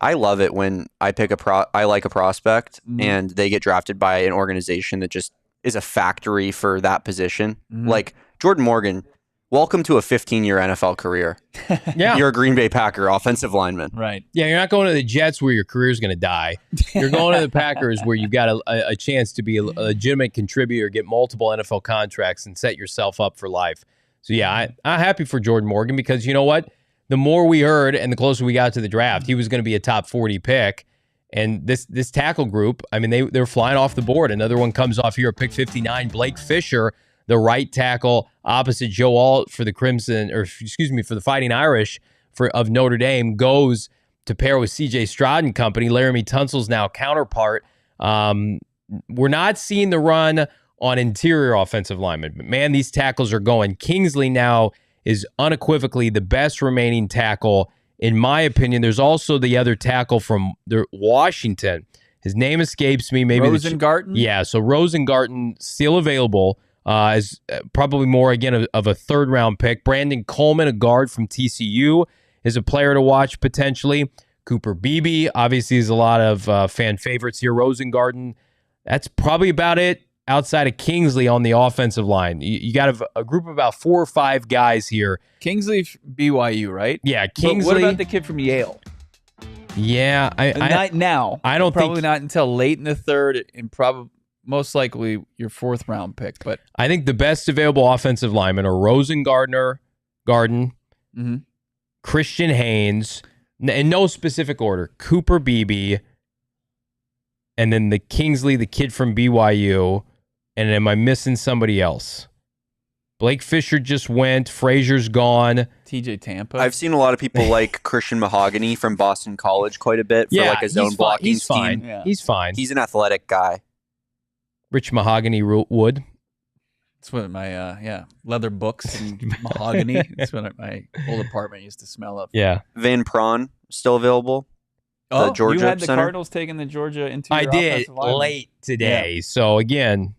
I love it when I pick I like a prospect and they get drafted by an organization that just is a factory for that position. Like Jordan Morgan, welcome to a 15-year NFL career. You're a Green Bay Packer offensive lineman. Right. Yeah, you're not going to the Jets where your career is going to die. You're going to the Packers where you've got a chance to be a legitimate contributor, get multiple NFL contracts, and set yourself up for life. So, I'm happy for Jordan Morgan because you know what? the more we heard and the closer we got to the draft, he was going to be a top 40 pick. And this tackle group, I mean, they're flying off the board. Another one comes off here at pick 59. Blake Fisher, the right tackle opposite Joe Alt for the for the Fighting Irish of Notre Dame, goes to pair with C.J. Stroud and company. Laramie Tunsil's now counterpart. We're not seeing the run on interior offensive linemen, but man, these tackles are going. Kingsley now is unequivocally the best remaining tackle, in my opinion. There's also the other tackle from Washington. His name escapes me. Maybe Rosengarten? Yeah, so Rosengarten still available. Is probably more, again, of a third-round pick. Brandon Coleman, a guard from TCU, is a player to watch potentially. Cooper Beebe, obviously, is a lot of fan favorites here. Rosengarten, that's probably about it outside of Kingsley on the offensive line. You got a group of about 4 or 5 guys here. Kingsley, BYU, right? Yeah, Kingsley. But what about the kid from Yale? Yeah. Not now. I don't probably think. Not until late in the third and probably most likely your 4th round pick. But I think the best available offensive linemen are Rosengarten, Christian Haynes, in no specific order, Cooper Beebe, and then the Kingsley, the kid from BYU. And am I missing somebody else? Blake Fisher just went. Frazier's gone. TJ Tampa. I've seen a lot of people like Christian Mahogany from Boston College quite a bit for like a zone blocking he's fine. scheme. Yeah. He's fine. He's an athletic guy. Rich Mahogany Wood. That's what my leather books and mahogany. That's what my old apartment used to smell of. Yeah. Van Prawn still available. Oh, the Georgia you had the center? Cardinals taking the Georgia interior I did offensive lineman. late today. Yeah. So, again,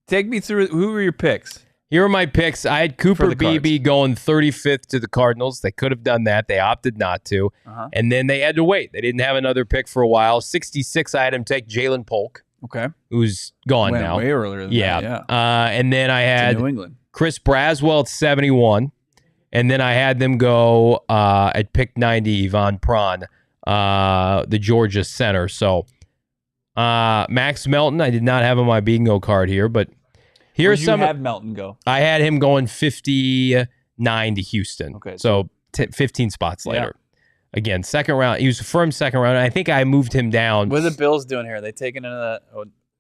Take me through, who were your picks? here are my picks. I had Cooper the Cards. Beebe going 35th to the Cardinals. They could have done that. They opted not to. Uh-huh. And then they had to wait. They didn't have another pick for a while. 66, I had him take Jalen Polk, Okay. who's gone Went now. way earlier than Yeah. that. Yeah. And then I To had New England. Chris Braswell at 71. And then I had them go at pick 90, Yvonne Prawn, the Georgia center. So Max Melton, I did not have on my bingo card here, but here's Where'd you some. have Melton go? I had him going 59 to Houston. Okay. So 15 spots later. Again, second round. He was a firm second round. I think I moved him down. What are the Bills doing here? Are they taking what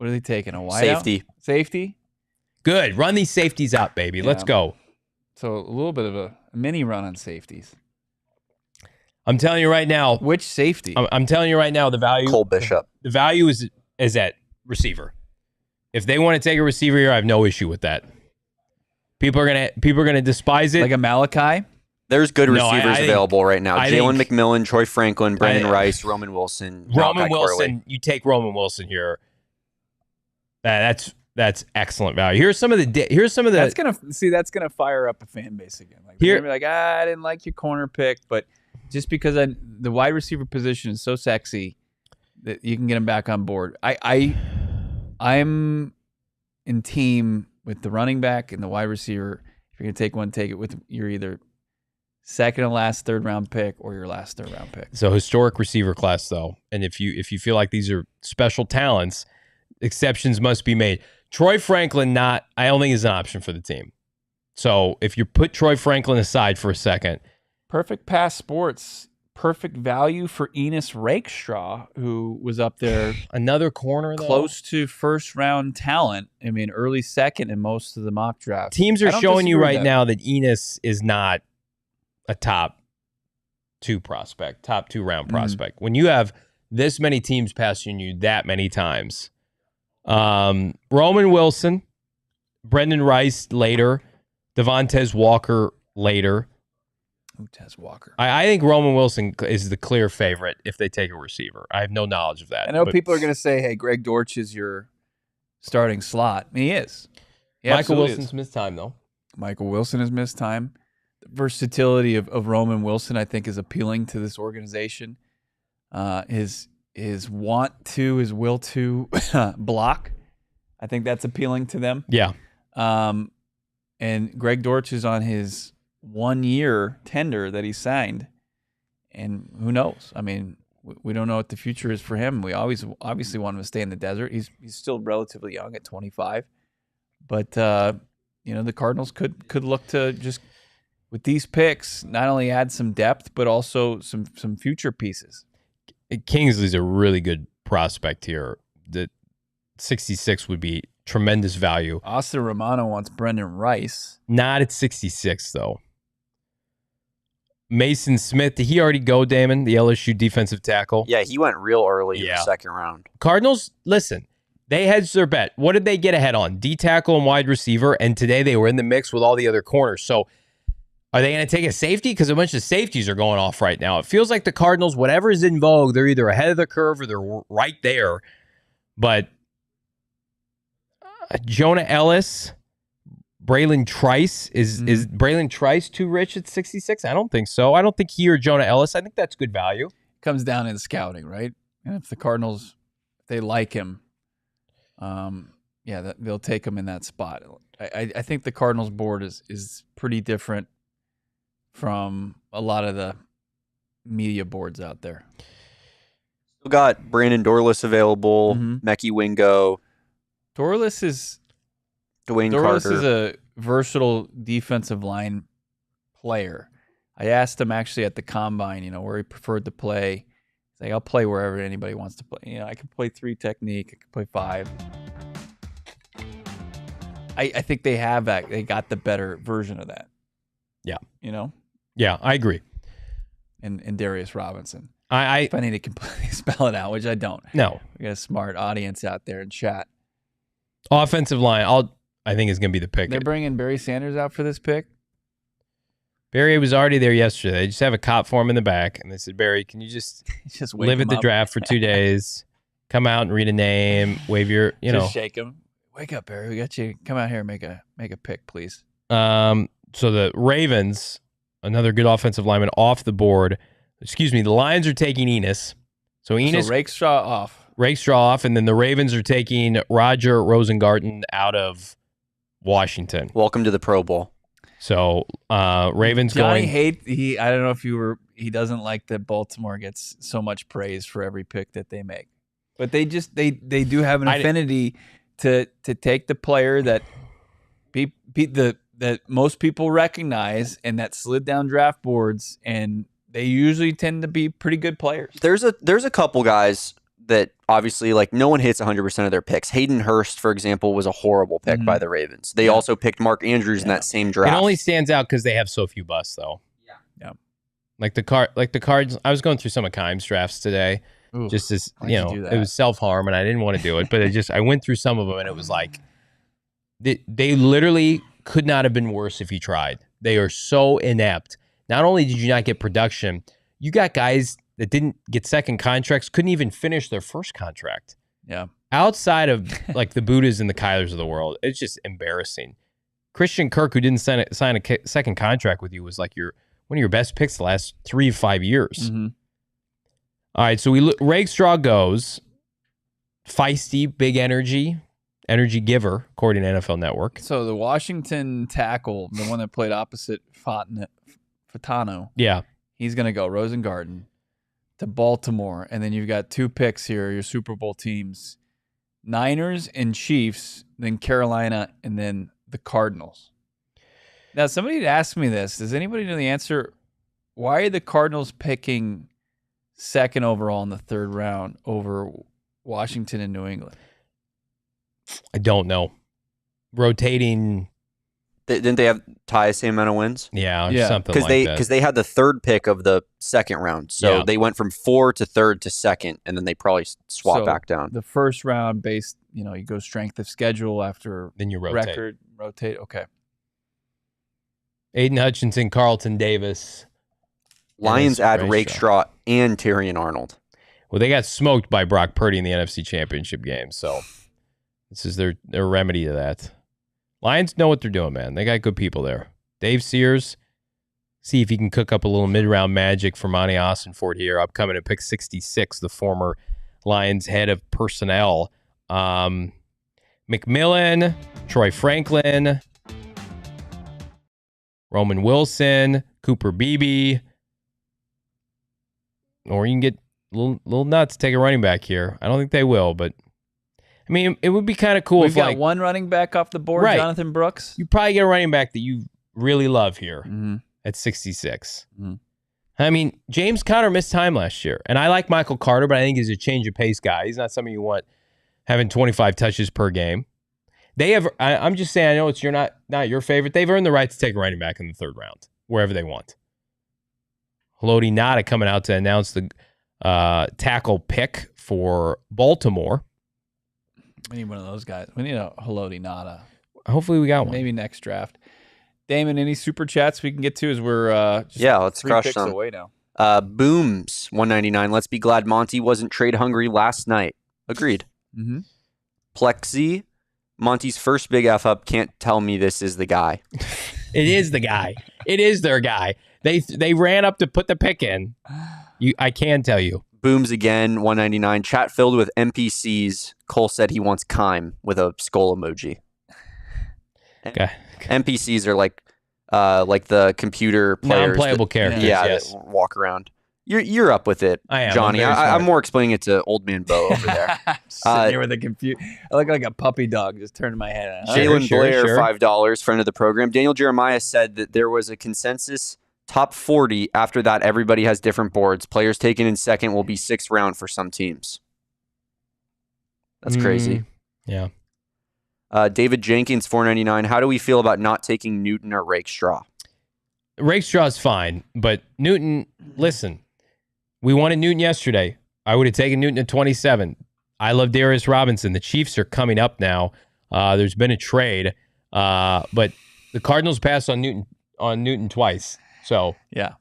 are they taking? A wideout? Safety. Safety? Good. Run these safeties out, baby. Let's Yeah. go. So a little bit of a mini run on safeties. I'm telling you right now. Which safety? I'm telling you right now. The value. Cole Bishop. The value is at receiver. If they want to take a receiver here, I have no issue with that. People are gonna despise it. Like a Malachi? There's good No, I receivers think- available right now. I Jalen think- McMillan, Troy Franklin, Brandon I- Rice, Roman Wilson. Roman Malachi Wilson. Corley. You take Roman Wilson here. That's excellent value. Here's some of the. That's gonna fire up a fan base again. Like Here- they're gonna be like, I didn't like your corner pick, but just because the wide receiver position is so sexy that you can get him back on board. I'm in team with the running back and the wide receiver. If you're gonna take one, take it with your either second to last third round pick or your last third round pick. So historic receiver class though, and if you feel like these are special talents, exceptions must be made. Troy Franklin, I don't think is an option for the team. So if you put Troy Franklin aside for a second, Perfect Pass Sports, perfect value for Enos Rakestraw, who was up there another corner though. close to first round talent. I mean, early second in most of the mock drafts. Teams I are don't showing you disagree with right that. now that Enos is not a top 2 prospect, top 2 round prospect. When you have this many teams passing you that many times, Roman Wilson, Brendan Rice later, Devontae Walker later. Tez Walker. I think Roman Wilson is the clear favorite if they take a receiver. I have no knowledge of that. I know but people are going to say, hey, Greg Dortch is your starting slot. And he is. He Michael absolutely Wilson's is. missed time, though. Michael Wilson has missed time. The versatility of Roman Wilson, I think, is appealing to this organization. His want to, his will to block, I think that's appealing to them. Yeah. And Greg Dortch is on his 1-year tender that he signed. And who knows? I mean, we don't know what the future is for him. We obviously want him to stay in the desert. He's still relatively young at 25. But, the Cardinals could look to just with these picks, not only add some depth, but also some future pieces. Kingsley's a really good prospect here. The 66 would be tremendous value. Austin Romano wants Brendan Rice. Not at 66, though. Mason Smith, did he already go, Damon, the LSU defensive tackle? Yeah, he went real early in the second round. Cardinals, listen, they hedged their bet. What did they get ahead on? D-tackle and wide receiver, and today they were in the mix with all the other corners. So are they going to take a safety? Because a bunch of safeties are going off right now. It feels like the Cardinals, whatever is in vogue, they're either ahead of the curve or they're right there. But Jonah Ellis, Braylon Trice, is Braylon Trice too rich at 66? I don't think so. I don't think he or Jonah Ellis. I think that's good value. Comes down in scouting, right? And if the Cardinals, if they like him, they'll take him in that spot. I think the Cardinals board is pretty different from a lot of the media boards out there. Still got Brandon Dorlus available, Mekhi Wingo. Dorlus is a versatile defensive line player. I asked him actually at the combine, where he preferred to play. He's like, I'll play wherever anybody wants to play. I can play 3 technique. I can play 5. I think they have that. They got the better version of that. Yeah. Yeah, I agree. And Darius Robinson. If I need to completely spell it out, which I don't. No. We got a smart audience out there in chat. Offensive line, I think is going to be the pick. They're bringing Barry Sanders out for this pick? Barry was already there yesterday. They just have a cop for him in the back, and they said, Barry, can you just live at the draft for 2 days, come out and read a name, wave your, Just shake him. Wake up, Barry. We got you. Come out here and make a pick, please. So the Ravens, another good offensive lineman off the board. Excuse me, the Lions are taking Enos. So Rakestraw off, and then the Ravens are taking Roger Rosengarten out of Washington. Welcome to the Pro Bowl. So Ravens Johnny going. I don't know if he doesn't like that Baltimore gets so much praise for every pick that they make, but they do have an affinity to take the player that that most people recognize and that slid down draft boards, and they usually tend to be pretty good players. There's a couple guys that obviously, like, no one hits 100% of their picks. Hayden Hurst, for example, was a horrible pick by the Ravens. They also picked Mark Andrews in that same draft. It only stands out because they have so few busts, though. Yeah. Like the Cards. I was going through some of Keim's drafts today. Ooh, just as it was self-harm, and I didn't want to do it, but I went through some of them, and it was like they literally could not have been worse if he tried. They are so inept. Not only did you not get production, you got guys that didn't get second contracts, couldn't even finish their first contract. Yeah. Outside of like the Buddhas and the Kylers of the world, it's just embarrassing. Christian Kirk, who didn't sign a second contract with you, was like one of your best picks the last 3 to 5 years. Mm-hmm. All right, so Rakestraw goes. Feisty, big energy giver, according to NFL Network. So the Washington tackle, the one that played opposite Fatano, he's going to go Rosengarten to Baltimore, and then you've got 2 picks here, your Super Bowl teams, Niners and Chiefs, then Carolina, and then the Cardinals. Now, somebody had asked me this. Does anybody know the answer? Why are the Cardinals picking 2nd overall in the 3rd round over Washington and New England? I don't know. Rotating. Didn't they have tie the same amount of wins? Yeah. Something like that. Because they had the 3rd pick of the 2nd round. So they went from 4 to 3rd to 2nd, and then they probably swap back down. The 1st round based, you go strength of schedule after then you rotate. Record, rotate. Okay. Aiden Hutchinson, Carlton Davis. Lions add Rakestraw and Tyrion Arnold. Well, they got smoked by Brock Purdy in the NFC Championship game, so this is their remedy to that. Lions know what they're doing, man. They got good people there. Dave Sears, see if he can cook up a little mid-round magic for Monti Ossenfort here. Upcoming at pick 66, the former Lions head of personnel. McMillan, Troy Franklin, Roman Wilson, Cooper Beebe. Or you can get a little nuts, take a running back here. I don't think they will, but I mean, it would be kind of cool We've if got one running back off the board, Jonathan Brooks. You probably get a running back that you really love here. Mm-hmm. at 66. Mm-hmm. I mean, James Conner missed time last year, and I like Michael Carter, but I think he's a change of pace guy. He's not somebody you want having 25 touches per game. They have. I'm just saying. I know it's not your favorite. They've earned the right to take a running back in the third round wherever they want. Haloti Ngata coming out to announce the tackle pick for Baltimore. We need one of those guys. We need a Haloti Ngata. Hopefully, we got one. Maybe next draft. Damon, any super chats we can get to as we're let's 3 crush picks some. away now. Booms 199. Let's be glad Monty wasn't trade hungry last night. Agreed. Mm-hmm. Plexi, Monty's first big F up. Can't tell me this is the guy. It is the guy. It is their guy. They ran up to put the pick in. I can tell you. Booms again 199. Chat filled with NPCs. Cole said he wants Kime with a skull emoji. Okay. NPCs are like the computer players, non-playable characters. Yes. That walk around. You're up with it, I am, Johnny. I'm more explaining it to old man Bo over there. Sitting here with a computer. I look like a puppy dog just turning my head on. Jalen Blair, $5, friend of the program. Daniel Jeremiah said that there was a consensus top 40. After that, everybody has different boards. Players taken in second will be 6th round for some teams. That's crazy. Yeah. David Jenkins, $4.99. How do we feel about not taking Newton or Rakestraw? Rakestraw is fine, but Newton, listen, we wanted Newton yesterday. I would have taken Newton at 27. I love Darius Robinson. The Chiefs are coming up now. There's been a trade, but the Cardinals passed on Newton twice. So yeah,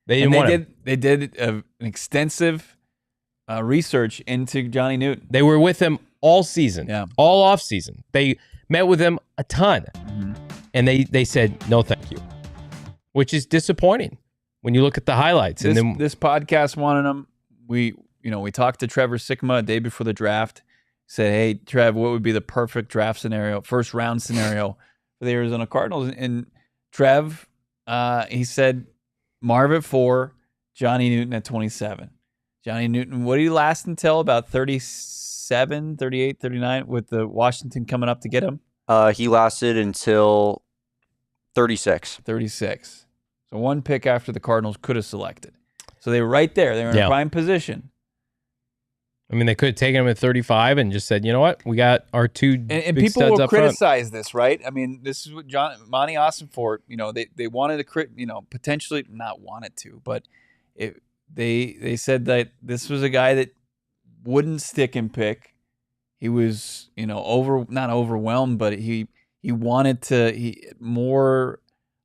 they didn't want him. They did an extensive research into Johnny Newton. They were with him all season, all off season. They met with him a ton, and they said no, thank you, which is disappointing when you look at the highlights. This podcast wanted him. We talked to Trevor Sikkema a day before the draft. Said, hey, Trev, what would be the perfect draft scenario, first round scenario for the Arizona Cardinals? And Trev, he said Marv at 4, Johnny Newton at 27. Johnny Newton, what did he last until? About 37, 38, 39 with the Washington coming up to get him? He lasted until 36. 36. So one pick after the Cardinals could have selected. So they were right there. They were in a prime position. I mean, they could have taken him at 35 and just said, you know what? We got our two and big people studs will up front. criticize this, right? I mean, this is what Monti Ossenfort, they wanted to potentially not wanted to, but they said that this was a guy that wouldn't stick and pick. He was, not overwhelmed, but he wanted more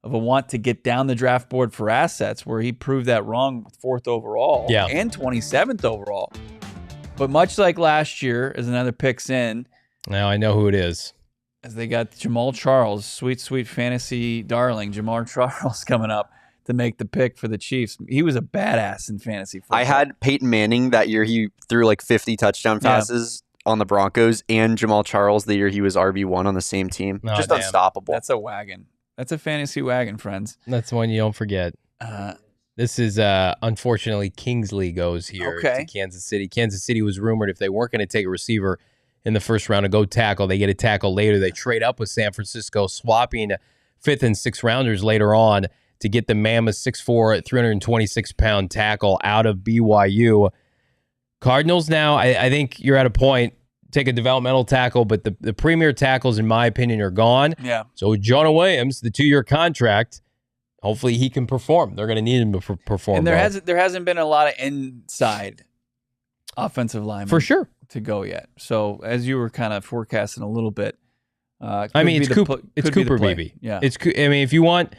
of a want to get down the draft board for assets, where he proved that wrong with 4th overall and 27th overall. But much like last year, as another picks in. Now I know who it is. As they got Jamal Charles, sweet fantasy darling, Jamal Charles coming up to make the pick for the Chiefs. He was a badass in fantasy football. I had Peyton Manning that year. He threw like 50 touchdown passes on the Broncos, and Jamal Charles the year he was RB1 on the same team. Oh, Just damn. unstoppable. That's a wagon. That's a fantasy wagon, friends. That's one you don't forget. This is, unfortunately, Kingsley goes here to Kansas City. Kansas City was rumored if they weren't going to take a receiver in the first round to go tackle, they get a tackle later. They trade up with San Francisco, swapping 5th and 6th rounders later on to get the mammoth 6'4", 326-pound tackle out of BYU. Cardinals now, I think you're at a point, take a developmental tackle, but the premier tackles, in my opinion, are gone. Yeah. So Jonah Williams, the 2-year contract, hopefully he can perform. They're going to need him to perform. And there hasn't been a lot of inside offensive linemen for sure to go yet. So as you were kind of forecasting a little bit, it's Cooper Beebe. Yeah, if you want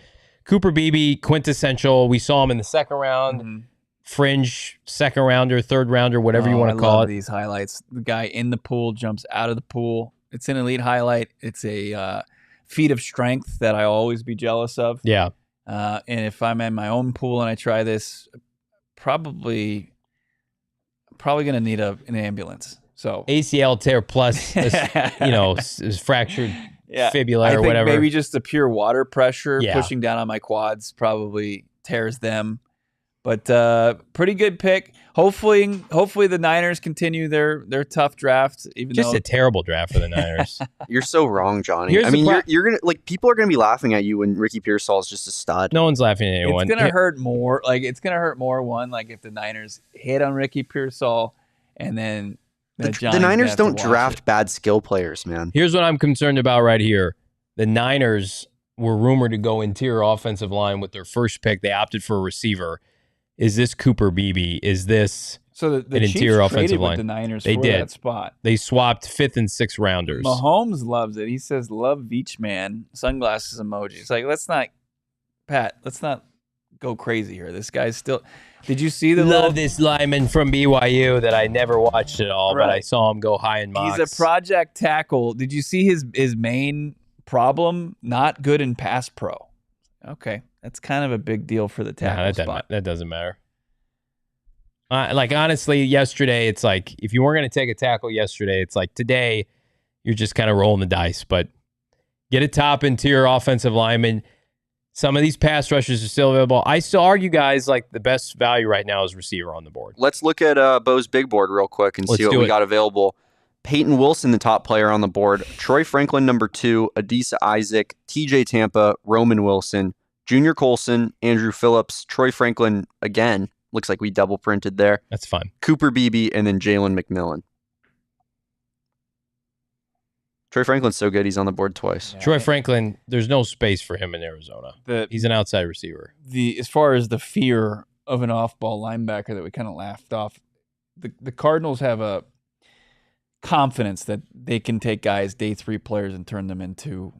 Cooper Beebe, quintessential. We saw him in the second round, fringe second rounder, third rounder, whatever you want to call it. These highlights, the guy in the pool jumps out of the pool. It's an elite highlight. It's a feat of strength that I always be jealous of. Yeah. And if I'm in my own pool and I try this, probably going to need an ambulance. So ACL tear plus, fractured fibula or whatever. Maybe just the pure water pressure pushing down on my quads probably tears them. But pretty good pick. Hopefully the Niners continue their tough draft. Even Just though a terrible draft for the Niners. You're so wrong, Johnny. Here's I mean, the you're gonna people are gonna be laughing at you when Ricky Pearsall is just a stud. No one's laughing at anyone. it's gonna hurt more. Like it's gonna hurt more. One, like if the Niners hit on Ricky Pearsall, and then The Niners don't draft bad skill players, man. Here's what I'm concerned about right here. The Niners were rumored to go interior offensive line with their first pick. They opted for a receiver. Is this Cooper Beebe? Is this the an Chiefs interior offensive traded line? with the Niners They for did. that spot. They swapped 5th and 6th rounders. Mahomes loves it. He says, "Love Beach Man." Sunglasses emoji. It's like let's not go crazy here. This guy's still. Did you see the Love this lineman from BYU that I never watched at all, but I saw him go high in mocks. He's a project tackle. Did you see his main problem? Not good in pass pro. Okay, that's kind of a big deal for the tackle spot. That doesn't matter. Like honestly, yesterday it's like if you weren't going to take a tackle yesterday, it's like today you're just kind of rolling the dice. But get a top interior offensive lineman. Some of these pass rushers are still available. I still argue, guys, like the best value right now is receiver on the board. Let's look at Bo's big board real quick and see what we got available. Peyton Wilson, the top player on the board. Troy Franklin, number 2. Adisa Isaac, TJ Tampa, Roman Wilson, Junior Colson, Andrew Phillips, Troy Franklin again. Looks like we double printed there. That's fine. Cooper Beebe, and then Jalen McMillan. Troy Franklin's so good, he's on the board twice. Yeah. Troy Franklin, there's no space for him in Arizona. He's an outside receiver. As far as the fear of an off-ball linebacker that we kind of laughed off, the Cardinals have a confidence that they can take guys, day 3 players, and turn them into,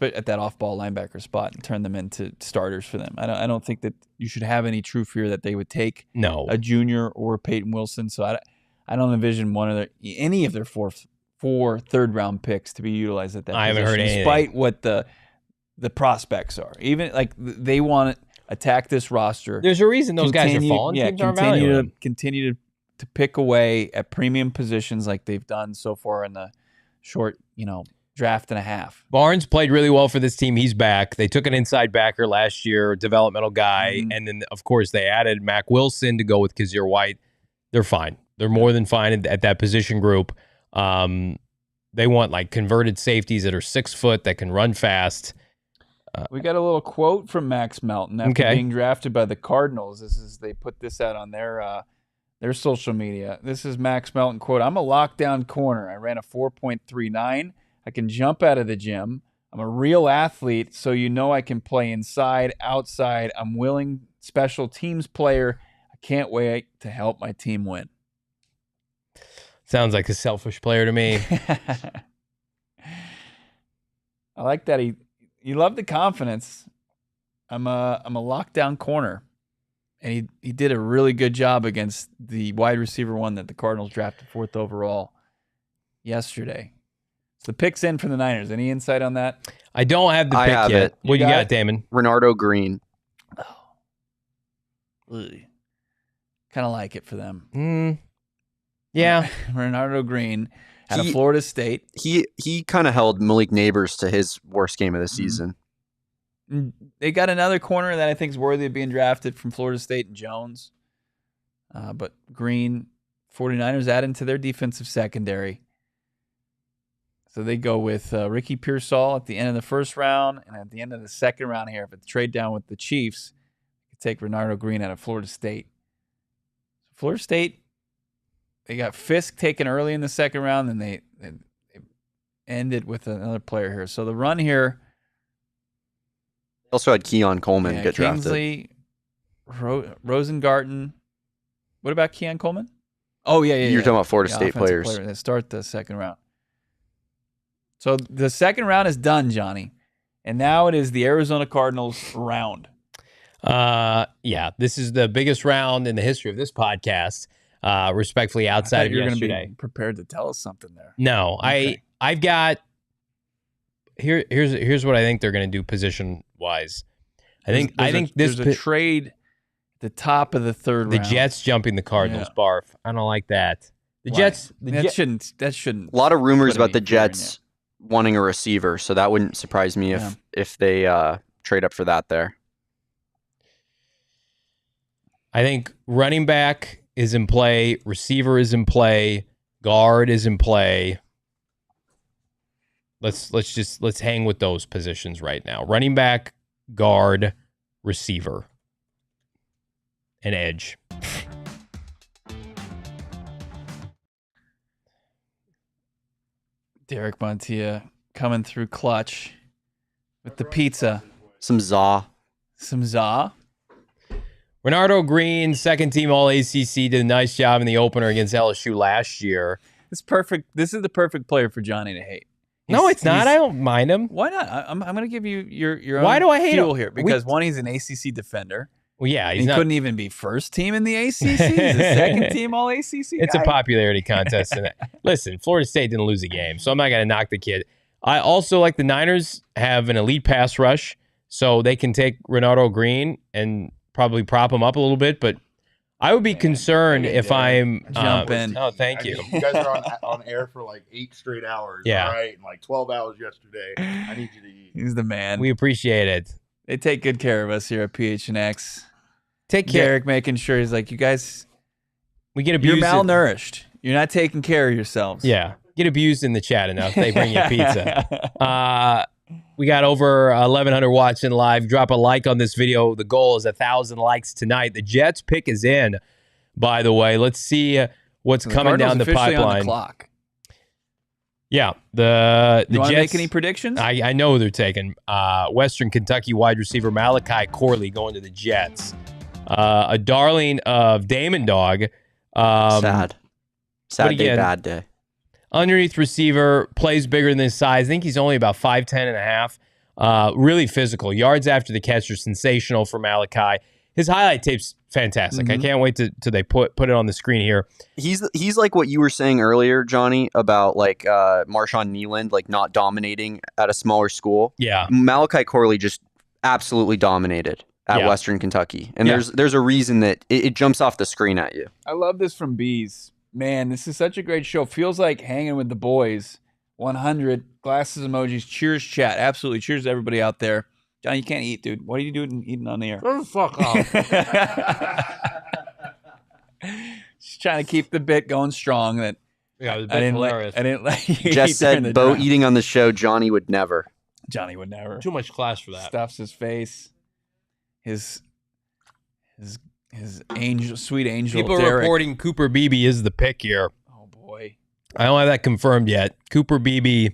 at that off-ball linebacker spot, and turn them into starters for them. I don't think that you should have any true fear that they would take a junior or Peyton Wilson. So I don't envision any of their four third-round picks to be utilized at that I position, haven't heard anything. despite what the prospects are. Even like they want to attack this roster. There's a reason those guys are falling. Yeah, continue to pick away at premium positions like they've done so far in the short, draft and a half. Barnes played really well for this team. He's back. They took an inside backer last year, a developmental guy, and then of course they added Mac Wilson to go with Kazir White. They're fine. They're more than fine at that position group. They want like converted safeties that are 6 foot that can run fast. We got a little quote from Max Melton after being drafted by the Cardinals. They put this out on their social media. This is Max Melton quote. "I'm a lockdown corner. I ran a 4.39. I can jump out of the gym. I'm a real athlete, so I can play inside, outside. I'm willing special teams player. I can't wait to help my team win." Sounds like a selfish player to me. I like that. You love the confidence. I'm a lockdown corner. And he did a really good job against the wide receiver one that the Cardinals drafted 4th overall yesterday. So the pick's in for the Niners. Any insight on that? I don't have the pick yet. It. What you got, Damon? Renardo Green. Kind of like it for them. Yeah. Renardo Green out of Florida State. He kind of held Malik Neighbors to his worst game of the season. They got another corner that I think is worthy of being drafted from Florida State, Jones. But Green, 49ers add into their defensive secondary. So they go with Ricky Pearsall at the end of the first round, and at the end of the second round here, if it's trade down with the Chiefs, you take Renardo Green out of Florida State. Florida State, they got Fisk taken early in the second round, and they ended with another player here. So the run here. Also had Keon Coleman get Kingsley, Rosengarten. What about Keon Coleman? Oh, yeah. You're talking about Florida State players. Player that start the second round. So the second round is done, Johnny. And now it is the Arizona Cardinals round. This is the biggest round in the history of this podcast. Respectfully, outside of you're yesterday. Going to be prepared to tell us something there. No, okay. I've got here's what I think they're going to do position wise. I think there's a trade at the top of the third round. The Jets jumping the Cardinals. Barf. I don't like that. Jets. That shouldn't. A lot of rumors about the Jets wanting a receiver, so that wouldn't surprise me if they trade up for that there. I think running back is in play, receiver is in play, guard is in play. Let's hang with those positions right now. Running back, guard, receiver, and edge. Derek Montia coming through clutch with the pizza. Some za. Renardo Green, second team All-ACC, did a nice job in the opener against LSU last year. It's perfect. This is the perfect player for Johnny to hate. No, it's not. I don't mind him. Why not? I'm going to give you your own Why do I hate fuel him? here. Because one, he's an ACC defender. Well, yeah, He couldn't even be first team in the ACC. He's a second team All-ACC It's guy. a popularity contest. Listen, Florida State didn't lose a game, so I'm not going to knock the kid. I also like the Niners have an elite pass rush, so they can take Renardo Green and probably prop him up a little bit, but I would be concerned if I'm jump in. Oh, thank you. You guys are on air for like 8 straight hours. Yeah. All right. And like 12 hours yesterday. I need you to eat. He's the man. We appreciate it. They take good care of us here at PHNX. Take care. Derek making sure he's like, you guys, We get abused. you're malnourished. You're not taking care of yourselves. Yeah. Get abused in the chat enough. They bring you pizza. We got over 1,100 watching live. Drop a like on this video. The goal is 1,000 likes tonight. The Jets pick is in, by the way. Let's see what's coming down the officially pipeline. On the clock. Yeah. The You want to Jets, make any predictions? I know who they're taking. Western Kentucky wide receiver Malachi Corley going to the Jets. A darling of Damon Dog. Sad but day, again, bad day. Underneath receiver, plays bigger than his size. I think he's only about 5'10 and a half. Really physical. Yards after the catch are sensational for Malachi. His highlight tape's fantastic. I can't wait till they put it on the screen here. He's like what you were saying earlier, Johnny, about like Marshawn Nealand, like not dominating at a smaller school. Yeah. Malachi Corley just absolutely dominated at Western Kentucky. And there's a reason that it jumps off the screen at you. I love this from Bees. Man, this is such a great show. Feels like hanging with the boys. 100 glasses emojis. Cheers, chat. Absolutely. Cheers to everybody out there. John, you can't eat, dude. What are you doing eating on the air? Shut the fuck up. Just trying to keep the bit going strong. That Yeah, it was I didn't hilarious. let you Jess eat during the said, Bo draft. eating on the show, Johnny would never. Johnny would never. Too much class for that. Stuffs his face. His angel, sweet angel. People Derek. reporting Cooper Beebe is the pick here. Oh boy. I don't have that confirmed yet. Cooper Beebe,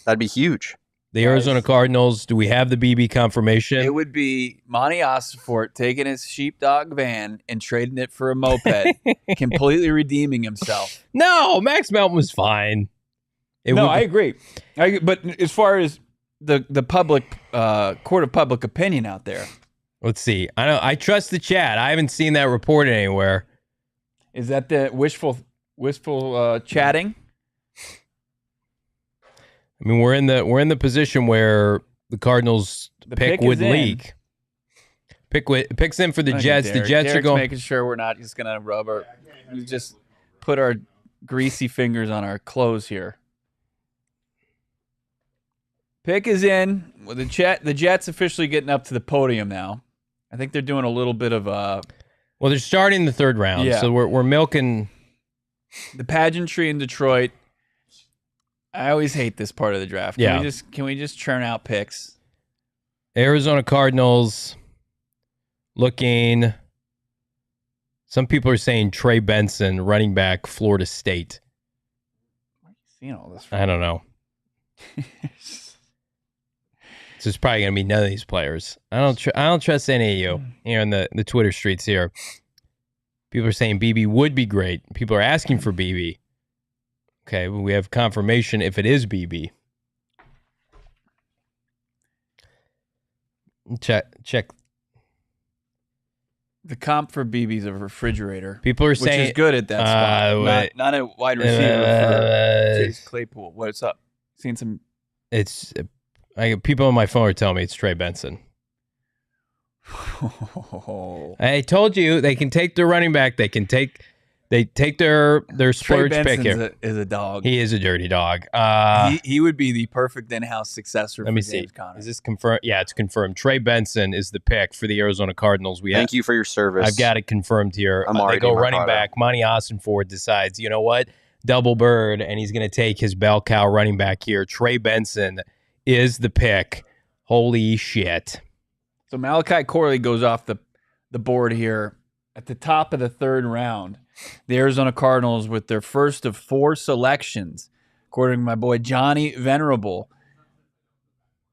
That'd be huge. the Arizona Cardinals. Do we have the Beebe confirmation? It would be Monti Ossenfort taking his sheepdog van and trading it for a moped, completely redeeming himself. No, Max Melton was fine. I agree. But as far as the public court of public opinion out there, Let's see. I trust the chat. I haven't seen that reported anywhere. is that the wishful chatting? I mean, we're in the position where the Cardinals The pick pick would is in. leak. Picks in for the Okay, Jets. Derek. The Jets are Derek's going. making sure we're not just gonna we just put our greasy fingers on our clothes here. Pick is in. Well, the Jets officially getting up to the podium now. I think they're doing a little bit of Well, they're starting the third round, Yeah. so we're milking. the pageantry in Detroit. I always hate this part of the draft. Can we just churn out picks? Arizona Cardinals looking. Some people are saying Trey Benson, running back, Florida State. Where are you seeing all this I don't know. So it's probably gonna be none of these players. I don't trust any of you here in the Twitter streets here. People are saying BB would be great. People are asking for BB. Okay, well, we have confirmation if it is BB. Check. The comp for BB's a refrigerator, People are which saying is good at that spot. wait. Not a wide receiver for Chase Claypool. What's up? Seeing some. It's people on my phone are telling me it's Trey Benson. I told you they can take their running back. They can take They take their Trey splurge pick Benson's here. is a dog. He is a dirty dog. He would be the perfect in-house successor Let me for see. James Conner. Is this confirmed? Yeah, it's confirmed. Trey Benson is the pick for the Arizona Cardinals. Thank you for your service. I've got it confirmed here. I'm They already go in my running car. back. Monti Ossenfort decides, you know what? Double bird, and he's going to take his bell cow running back here. Trey Benson is the pick. Holy shit. So Malachi Corley goes off the board here at the top of the third round. The Arizona Cardinals with their first of 4 selections, according to my boy Johnny Venerable.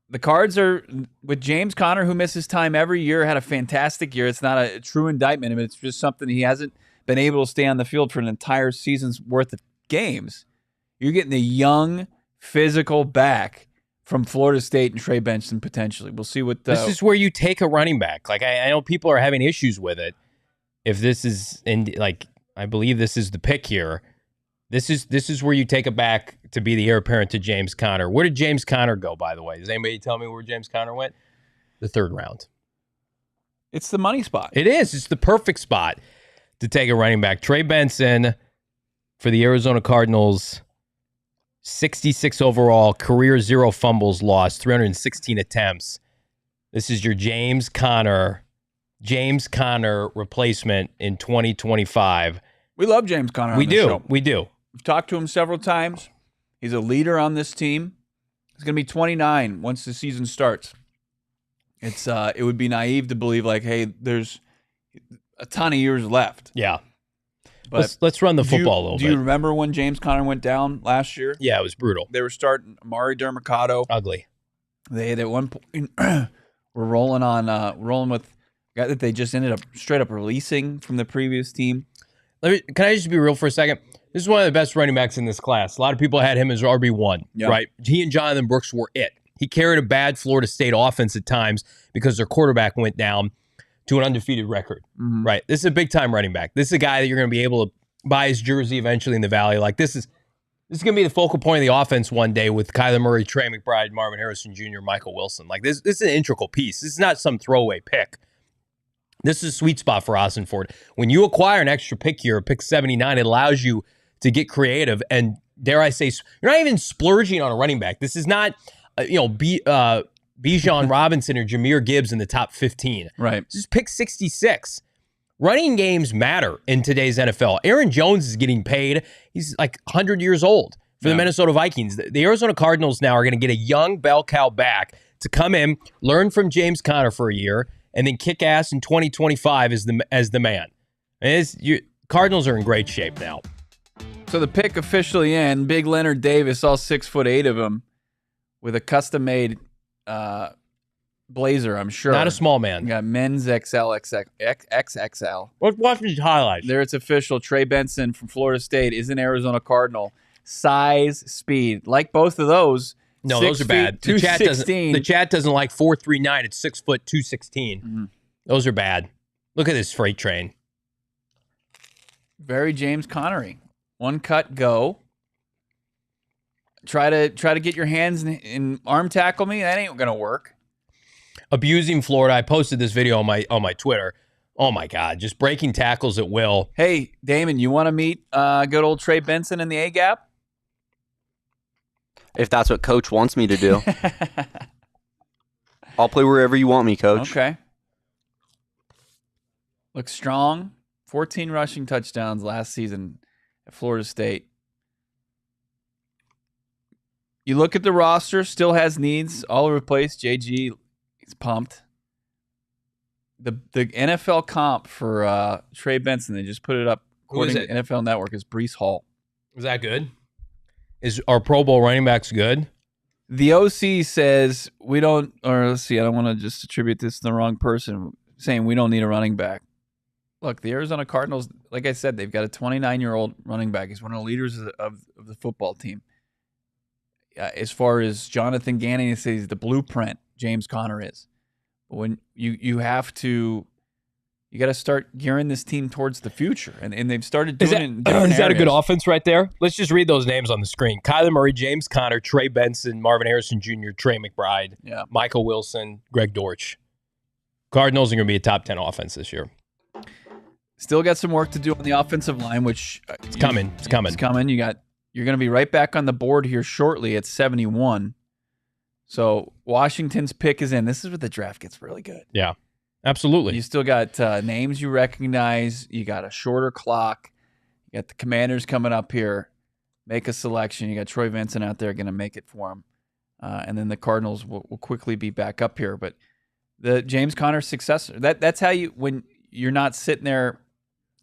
The Cards are with James Conner, who misses time every year, had a fantastic year. It's not a true indictment of it. It's just something he hasn't been able to stay on the field for an entire season's worth of games. You're getting a young, physical back from Florida State and Trey Benson potentially. We'll see what This is where you take a running back. Like I know people are having issues with it. If this is I believe this is the pick here. This is where you take it back to be the heir apparent to James Conner. Where did James Conner go, by the way? Does anybody tell me where James Conner went? The 3rd round. It's the money spot. It is. It's the perfect spot to take a running back. Trey Benson for the Arizona Cardinals, 66 overall, career 0 fumbles lost, 316 attempts. This is your James Conner replacement in 2025. We love James Conner on We this do. show. We do. We've talked to him several times. He's a leader on this team. He's going to be 29 once the season starts. It would be naive to believe like, hey, there's a ton of years left. Yeah. But Let's run the football a little bit. Do you remember when James Conner went down last year? Yeah, it was brutal. They were starting Amari Dermercado. Ugly. They at one point were rolling with a guy that they just ended up straight up releasing from the previous team. Can I just be real for a second? This is one of the best running backs in this class. A lot of people had him as RB1, right? He and Jonathan Brooks were it. He carried a bad Florida State offense at times because their quarterback went down to an undefeated record, right? This is a big-time running back. This is a guy that you're going to be able to buy his jersey eventually in the Valley. Like, this is going to be the focal point of the offense one day with Kyler Murray, Trey McBride, Marvin Harrison Jr., Michael Wilson. Like, this is an integral piece. This is not some throwaway pick. This is a sweet spot for Ossenfort. When you acquire an extra pick here, pick 79, it allows you to get creative and, dare I say, you're not even splurging on a running back. This is not, Bijan Robinson or Jahmyr Gibbs in the top 15. Right. This is pick 66. Running games matter in today's NFL. Aaron Jones is getting paid. He's like 100 years old for the Minnesota Vikings. The Arizona Cardinals now are going to get a young bell cow back to come in, learn from James Conner for a year, and then kick ass in 2025 as the man. Cardinals are in great shape now. So the pick officially in. Big Leonard Davis, all 6'8" of him, with a custom-made blazer, I'm sure. Not a small man. You got men's XXL. Let's watch these highlights. There it's official. Trey Benson from Florida State is an Arizona Cardinal. Size, speed. Like both of those. No, those are bad. The chat doesn't like 4'3'9". It's 6 foot 216. Mm-hmm. Those are bad. Look at this freight train. Very James Connery. One cut, go. Try to get your hands in arm tackle me. That ain't gonna work. Abusing Florida. I posted this video on my Twitter. Oh my God, just breaking tackles at will. Hey, Damon, you want to meet good old Trey Benson in the A gap? If that's what Coach wants me to do, I'll play wherever you want me, Coach. Okay. Looks strong. 14 rushing touchdowns last season at Florida State. You look at the roster, still has needs all over the place. JG is pumped. The NFL comp for Trey Benson, they just put it up according to NFL Network, is Breece Hall. Is that good? Is our Pro Bowl running backs good? The OC says we don't, or let's see, I don't want to just attribute this to the wrong person, saying we don't need a running back. Look, the Arizona Cardinals, like I said, they've got a 29-year-old running back. He's one of the leaders of the football team. As far as Jonathan Gannon, he says he's the blueprint James Conner is. But when you have to, you got to start gearing this team towards the future, and they've started doing it in different Is that a good areas. offense right there? Let's just read those names on the screen. Kyler Murray, James Conner, Trey Benson, Marvin Harrison Jr., Trey McBride, Michael Wilson, Greg Dortch. Cardinals are going to be a top 10 offense this year. Still got some work to do on the offensive line, which It's coming. It's coming. It's coming. You're going to be right back on the board here shortly at 71. So Washington's pick is in. This is where the draft gets really good. Yeah, absolutely. You still got names you recognize. You got a shorter clock. You got the Commanders coming up here. Make a selection. You got Troy Vincent out there going to make it for him. And then the Cardinals will quickly be back up here. But the James Conner successor, that's how when you're not sitting there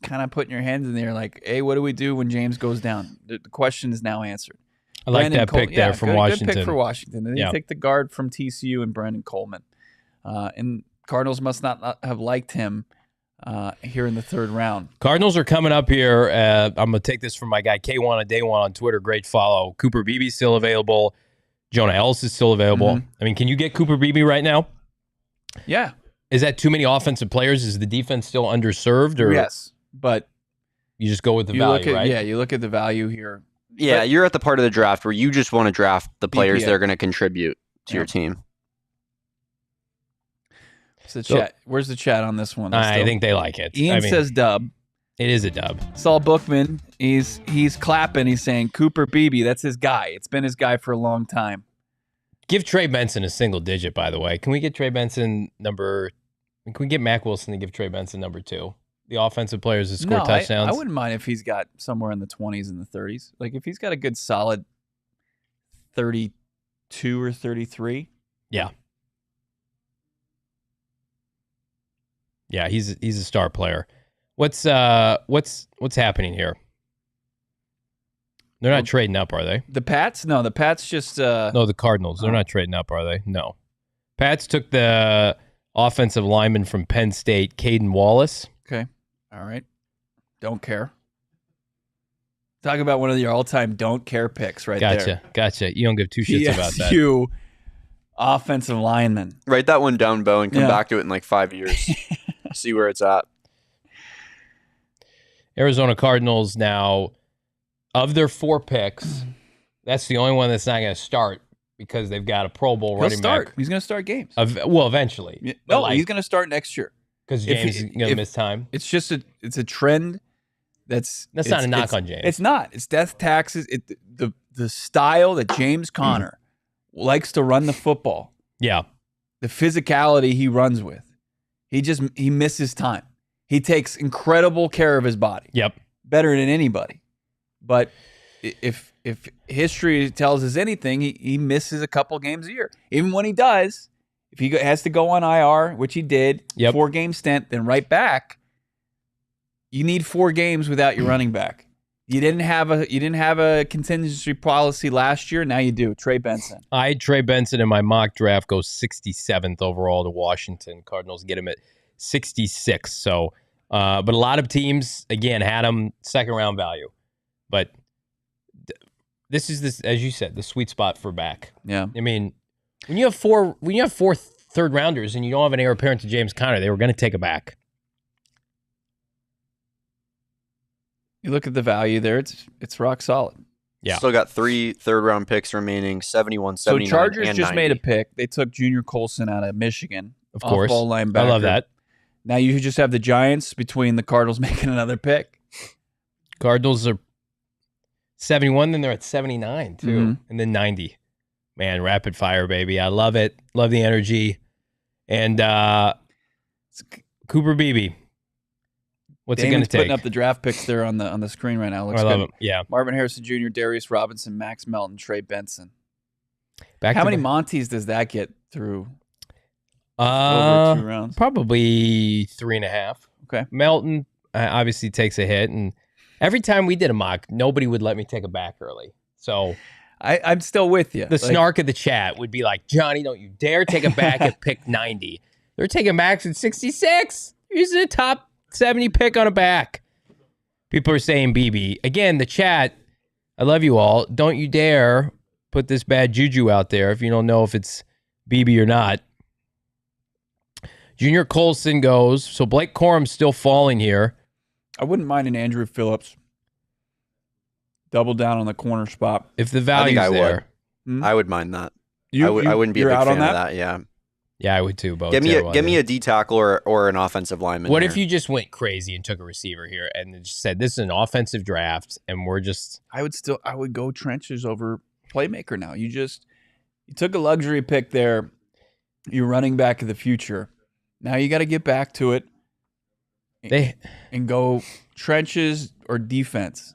kind of putting your hands in there like, hey, what do we do when James goes down? The question is now answered. I like that pick there from Washington. Good pick for Washington. Then you take the guard from TCU and Brandon Coleman. And Cardinals must not have liked him here in the third round. Cardinals are coming up here. I'm going to take this from my guy K1 on Day One on Twitter. Great follow. Cooper Beebe's still available. Jonah Ellis is still available. Mm-hmm. I mean, can you get Cooper Beebe right now? Yeah. Is that too many offensive players? Is the defense still underserved? Or yes, but you just go with the value, right? Yeah, you look at the value here. Yeah, But- you're at the part of the draft where you just want to draft the players BPA. that are going to contribute to your team. So chat. Where's the chat on this one? I think they like it. Ian says dub. It is a dub. Saul Bookman, he's clapping. He's saying Cooper Beebe. That's his guy. It's been his guy for a long time. Give Trey Benson a single digit, by the way. Can we get Trey Benson Can we get Mac Wilson to give Trey Benson number 2? The offensive players that score touchdowns. I wouldn't mind if he's got somewhere in the 20s and the 30s. Like if he's got a good solid 32 or 33. Yeah. Yeah, he's a star player. What's happening here? They're not trading up, are they? The Pats? No, the Pats just No, the Cardinals. They're not trading up, are they? No. Pats took the offensive lineman from Penn State, Caden Wallace. Okay. All right. Don't care. Talk about one of your all-time don't care picks right there. Gotcha. You don't give two shits about that. PSU offensive lineman. Write that one down, Bo, and come back to it in like 5 years. See where it's at. Arizona Cardinals now, of their 4 picks, that's the only one that's not going to start because they've got a Pro Bowl running back. He's going to start games. Eventually. He's going to start next year. Because James is going to miss time. It's just it's a trend that's not a knock on James. It's not. It's death taxes. The style that James Conner likes to run the football. Yeah. The physicality he runs with. He misses time. He takes incredible care of his body. Yep. Better than anybody. But if history tells us anything, he misses a couple games a year. Even when he does, if he has to go on IR, which he did, 4-game stint, then right back, you need 4 games without your running back. You didn't have a contingency policy last year. Now you do. Trey Benson. I had Trey Benson in my mock draft go 67th overall to Washington. Cardinals get him at 66. So, but a lot of teams again had him second round value. But this is as you said, the sweet spot for back. Yeah. I mean, when you have 4 third rounders and you don't have an heir apparent to James Conner, they were going to take a back. You look at the value there; it's rock solid. Yeah. Still got 3 third-round picks remaining, 71, 79, So Chargers and just 90. made a pick. They took Junior Colson out of Michigan. Of course. Off-ball linebacker. I love that. Now you just have the Giants between the Cardinals making another pick. Cardinals are 71, then they're at 79 too, Mhm. and then 90. Man, rapid fire, baby. I love it. Love the energy. And Cooper Beebe. What's it going to take? Putting up the draft picks there on the screen right now. Looks I love good. him. Yeah. Marvin Harrison Jr., Darius Robinson, Max Melton, Trey Benson. Back How to many the- Monties does that get through over 2 rounds? Probably 3.5. Okay. Melton obviously takes a hit, and every time we did a mock, nobody would let me take a back early. So I'm still with you. the snark of the chat would be like, Johnny, don't you dare take a back at pick 90. They're taking backs at 66. He's a top 70 pick on a back. People are saying BB. Again, the chat, I love you all. Don't you dare put this bad juju out there if you don't know if it's BB or not. Junior Colson goes. So Blake Corum's still falling here. I wouldn't mind an Andrew Phillips. Double down on the corner spot. If the value's I there. would mind that. I wouldn't be a you're big out fan on of that. Yeah. Yeah, I would too, Bo. Give me a D tackle or an offensive lineman. What here. if you just went crazy and took a receiver here and just said this is an offensive draft and we're just I would go trenches over playmaker now. You took a luxury pick there. You're running back of the future. Now you got to get back to it. And go trenches or defense.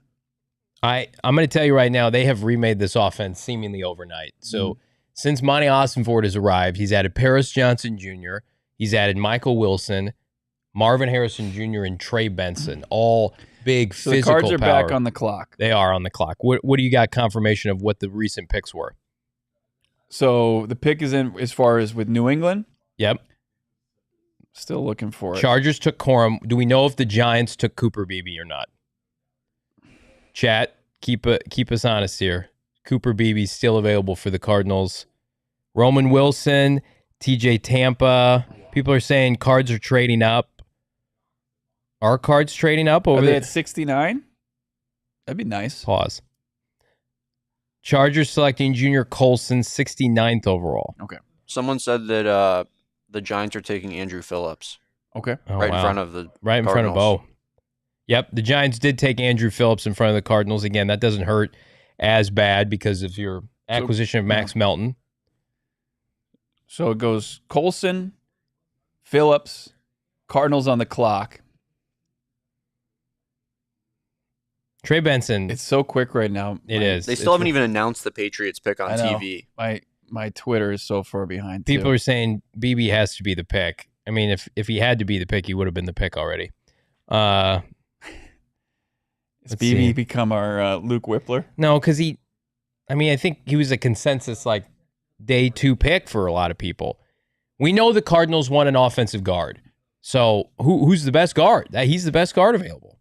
I'm going to tell you right now, they have remade this offense seemingly overnight. So since Monti Ossenfort has arrived, he's added Paris Johnson Jr., he's added Michael Wilson, Marvin Harrison Jr., and Trey Benson, all big So physical the Cards are power. back on the clock. They are on the clock. What do you got confirmation of what the recent picks were? So the pick is in as far as with New England. Yep. Still looking for it. Chargers took Corum. Do we know if the Giants took Cooper Beebe or not? Chat, keep us honest here. Cooper Beebe's still available for the Cardinals. Roman Wilson, TJ Tampa. People are saying Cards are trading up. Are Cards trading up over Are they the at 69? That'd be nice. Pause. Chargers selecting Junior Colson, 69th overall. Okay. Someone said that the Giants are taking Andrew Phillips Okay. Oh, right wow. in front of the Right in front of Cardinals. Bo. Yep, the Giants did take Andrew Phillips in front of the Cardinals. Again, that doesn't hurt as bad because of your acquisition of Max Melton. So it goes Colson, Phillips, Cardinals on the clock. Trey Benson, It's so quick right now. it is. They still haven't even announced the Patriots pick on I know. TV. My Twitter is so far behind. People too. are saying BB has to be the pick. I mean, if he had to be the pick, he would have been the pick already. Has let's BB see. become our Luke Whippler? No, because I think he was a consensus like day 2 pick for a lot of people. We know the Cardinals want an offensive guard. So who's the best guard? He's the best guard available.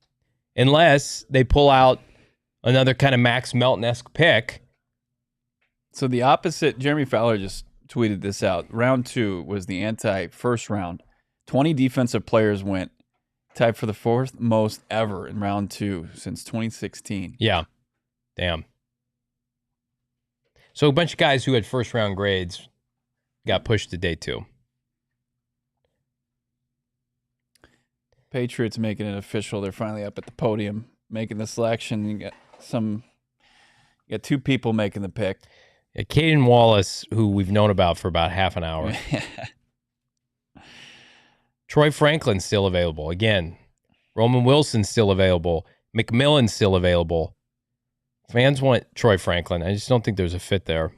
Unless they pull out another kind of Max Melton-esque pick. So the opposite, Jeremy Fowler just tweeted this out. Round 2 was the anti-first round. 20 defensive players went, tied for the 4th most ever in round 2 since 2016. Yeah. Damn. So a bunch of guys who had first round grades got pushed to day 2. Patriots making it official. They're finally up at the podium making the selection. You got 2 people making the pick. Yeah, Caden Wallace, who we've known about for about half an hour. Troy Franklin's still available. Again, Roman Wilson's still available. McMillan's still available. Fans want Troy Franklin. I just don't think there's a fit there.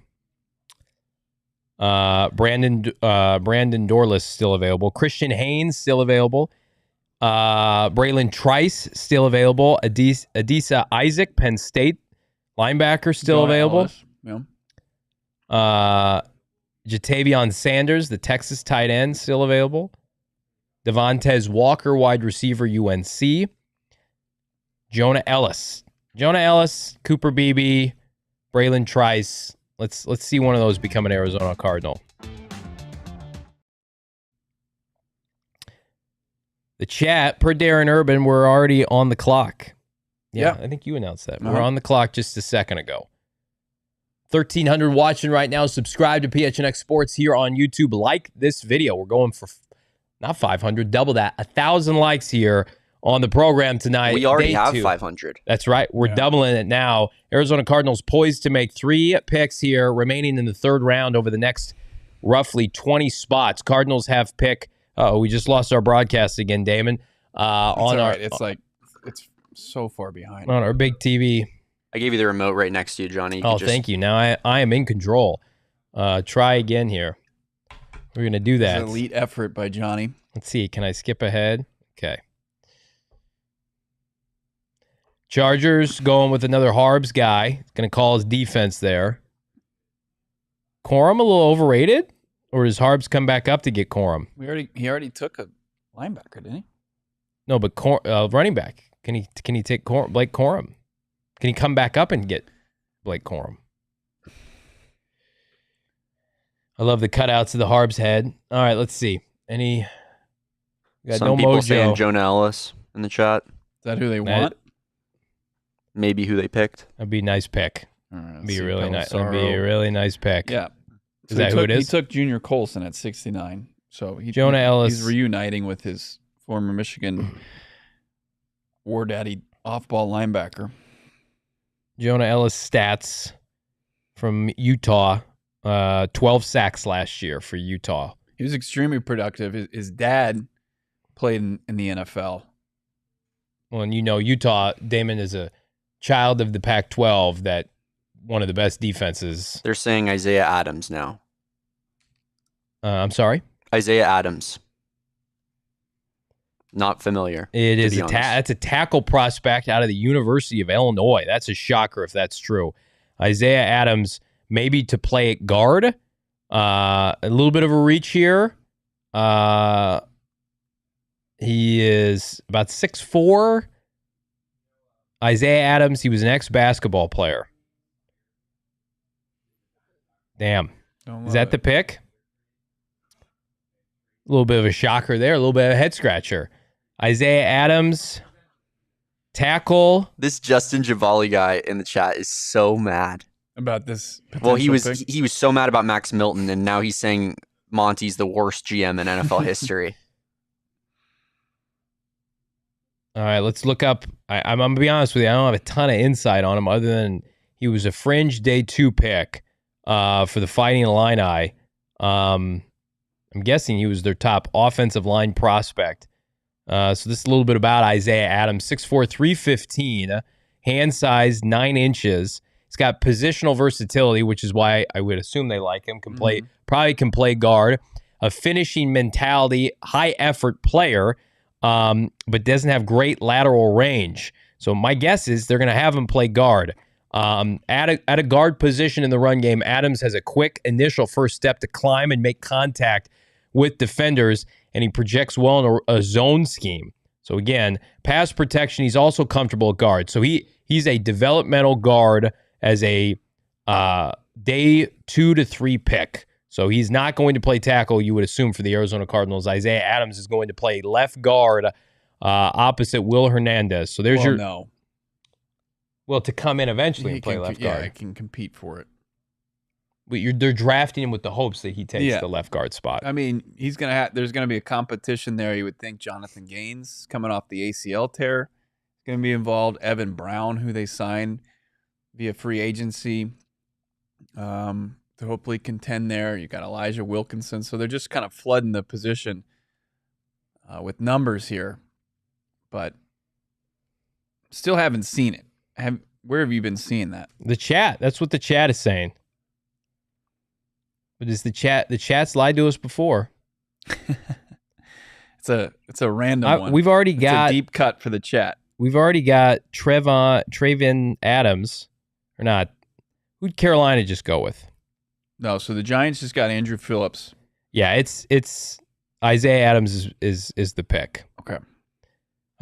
Brandon Dorless still available. Christian Haynes still available. Braylon Trice still available. Adisa Isaac, Penn State linebacker, still Jonah available. Ellis. Yeah. Jatavion Sanders, the Texas tight end, still available. Devontae Walker, wide receiver, UNC. Jonah Ellis, Cooper Beebe, Braylon Trice. Let's see one of those become an Arizona Cardinal. The chat, per Darren Urban, we're already on the clock. Yeah. I think you announced that. We're on the clock just a second ago. 1,300 watching right now. Subscribe to PHNX Sports here on YouTube. Like this video. We're going for not 500, double that. 1,000 likes here on the program tonight. We already have 2. 500. That's right. We're doubling it now. Arizona Cardinals poised to make 3 picks here, remaining in the 3rd round over the next roughly 20 spots. Cardinals have pick. We just lost our broadcast again, Damon. It's so far behind on our big TV. I gave you the remote right next to you, Johnny. Thank you. Now I am in control. Try again here. We're going to do that. It's an elite effort by Johnny. Let's see. Can I skip ahead? Okay. Chargers going with another Harbs guy. Going to call his defense there. Corum a little overrated? Or does Harbs come back up to get Corum? He already took a linebacker, didn't he? No, but running back. Can he take Blake Corum? Can he come back up and get Blake Corum? I love the cutouts of the Harbs head. All right, let's see. Some people saying Jonah Ellis in the chat. Is that who they want? Maybe who they picked. That'd be a nice pick. All right, Be a really nice. That'd be a really nice pick. Yeah. Is that who it is? He took Junior Colson at 69. So Jonah Ellis. He's reuniting with his former Michigan War Daddy off-ball linebacker. Jonah Ellis stats from Utah. 12 sacks last year for Utah. He was extremely productive. His dad played in the NFL. Well, and Utah, Damon is a child of the Pac-12 that one of the best defenses. They're saying Isaiah Adams now. I'm sorry? Isaiah Adams. Not familiar. It is that's a tackle prospect out of the University of Illinois. That's a shocker if that's true. Isaiah Adams, maybe to play at guard. A little bit of a reach here. He is about 6'4". Isaiah Adams, he was an ex-basketball player. Damn. Is that the pick? A little bit of a shocker there. A little bit of a head-scratcher. Isaiah Adams, tackle. This Justin Javali guy in the chat is so mad. About this. Well, he was pick? so mad about Max Milton, and now he's saying Monty's the worst GM in NFL history. All right, let's look up. I'm going to be honest with you. I don't have a ton of insight on him other than he was a fringe day 2 pick for the Fighting Illini. I'm guessing he was their top offensive line prospect. So this is a little bit about Isaiah Adams. 6'4", 315, hand size 9 inches. He's got positional versatility, which is why I would assume they like him. Probably can play guard. A finishing mentality, high effort player, but doesn't have great lateral range. So my guess is they're going to have him play guard. At a guard position in the run game, Adams has a quick initial first step to climb and make contact with defenders, and he projects well in a zone scheme. So again, pass protection, he's also comfortable at guard. So he's a developmental guard as a day 2 to 3 pick. So he's not going to play tackle, you would assume, for the Arizona Cardinals. Isaiah Adams is going to play left guard opposite Will Hernandez. So there's Well, to come in eventually and play left guard. Yeah, he can compete for it. They're drafting him with the hopes that he takes the left guard spot. I mean, he's gonna there's gonna be a competition there. You would think Jonathan Gaines, coming off the ACL tear, is gonna be involved. Evan Brown, who they signed via free agency, to hopefully contend there. You got Elijah Wilkinson, so they're just kind of flooding the position with numbers here, but still haven't seen it. Where have you been seeing that? The chat. That's what the chat is saying. But is the chat's lied to us before? It's a random one. We've already got a deep cut for the chat. We've already got Trayvon Adams, or not. Who'd Carolina just go with? No, so the Giants just got Andrew Phillips. Yeah, it's Isaiah Adams is the pick. Okay.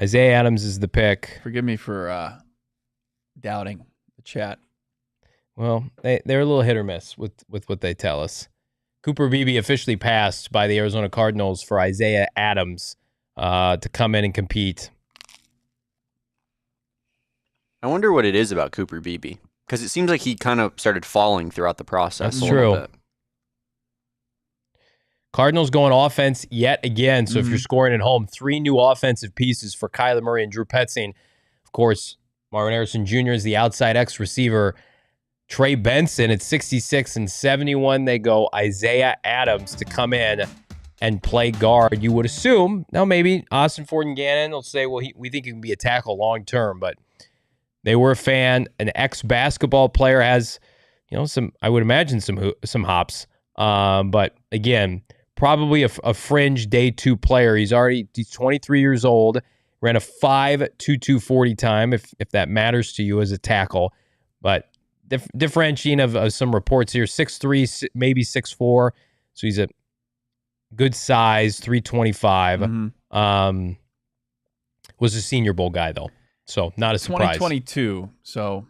Isaiah Adams is the pick. Forgive me for doubting the chat. Well, they're a little hit or miss with what they tell us. Cooper Beebe officially passed by the Arizona Cardinals for Isaiah Adams to come in and compete. I wonder what it is about Cooper Beebe, because it seems like he kind of started falling throughout the process. That's true. Cardinals going offense yet again. So if you're scoring at home, 3 new offensive pieces for Kyler Murray and Drew Petzing. Of course, Marvin Harrison Jr. is the outside X receiver. Trey Benson at 66 and 71. They go Isaiah Adams to come in and play guard. You would assume, now maybe Ossenfort and Gannon will say, well, we think he can be a tackle long term, but they were a fan. An ex-basketball player has, some, I would imagine some hops. But again, probably a fringe day 2 player. He's 23 years old, ran a 5.22 40 time, if that matters to you as a tackle. But differentiating of some reports here, 6'3", maybe 6'4", so he's a good size, 325. Was a Senior Bowl guy though, so not a surprise. 2022, so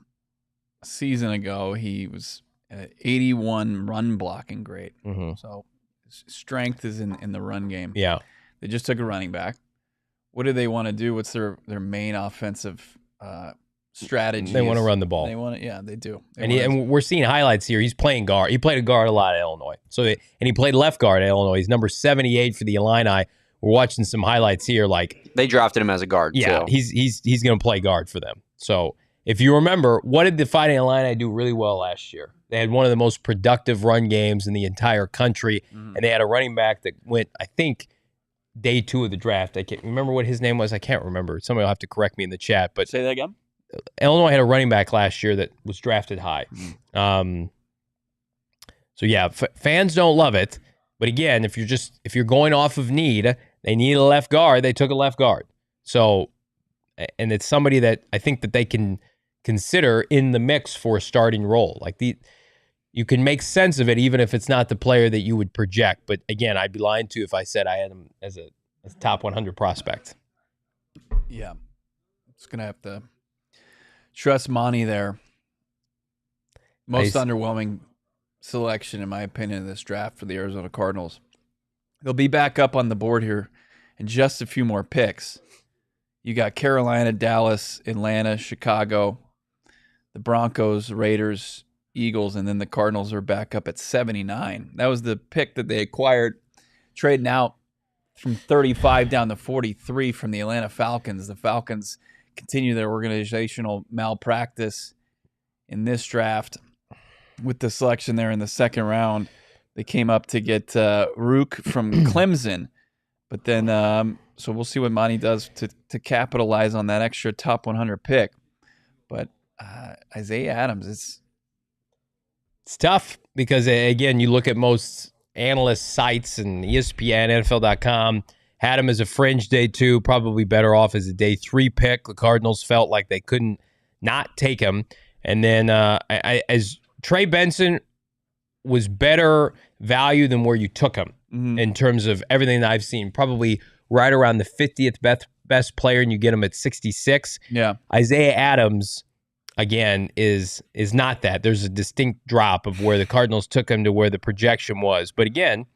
a season ago, he was at 81 run blocking grade. So strength is in the run game. Yeah, they just took a running back. What do they want to do? What's their main offensive strategy. They want to run the ball. They want to, yeah, they do. And we're seeing highlights here. He's playing guard. He played a guard a lot at Illinois. And he played left guard at Illinois. He's number 78 for the Illini. We're watching some highlights here. Like they drafted him as a guard. Yeah, too. he's going to play guard for them. So if you remember, what did the Fighting Illini do really well last year? They had one of the most productive run games in the entire country, and they had a running back that went, I think, day 2 of the draft. I can't remember what his name was. I can't remember. Somebody will have to correct me in the chat. But say that again. Illinois had a running back last year that was drafted high. So yeah, fans don't love it. But again, if you're going off of need, they need a left guard. They took a left guard. So, and it's somebody that I think that they can consider in the mix for a starting role. Like you can make sense of it, even if it's not the player that you would project. But again, I'd be lying to you if I said I had him as a top 100 prospect. Yeah, it's gonna have to trust Monti there. Most underwhelming selection, in my opinion, in this draft for the Arizona Cardinals. They'll be back up on the board here in just a few more picks. You got Carolina, Dallas, Atlanta, Chicago, the Broncos, Raiders, Eagles, and then the Cardinals are back up at 79. That was the pick that they acquired, trading out from 35 down to 43 from the Atlanta Falcons. The Falcons continue their organizational malpractice in this draft with the selection there in the second round. They came up to get Rook from Clemson, but then so we'll see what Monti does to capitalize on that extra top 100 pick. But Isaiah Adams, it's tough because, again, you look at most analyst sites and ESPN, NFL.com, had him as a fringe day 2, probably better off as a day 3 pick. The Cardinals felt like they couldn't not take him. And then as Trey Benson was better value than where you took him in terms of everything that I've seen, probably right around the 50th best player, and you get him at 66. Yeah. Isaiah Adams, again, is not that. There's a distinct drop of where the Cardinals took him to where the projection was. But again,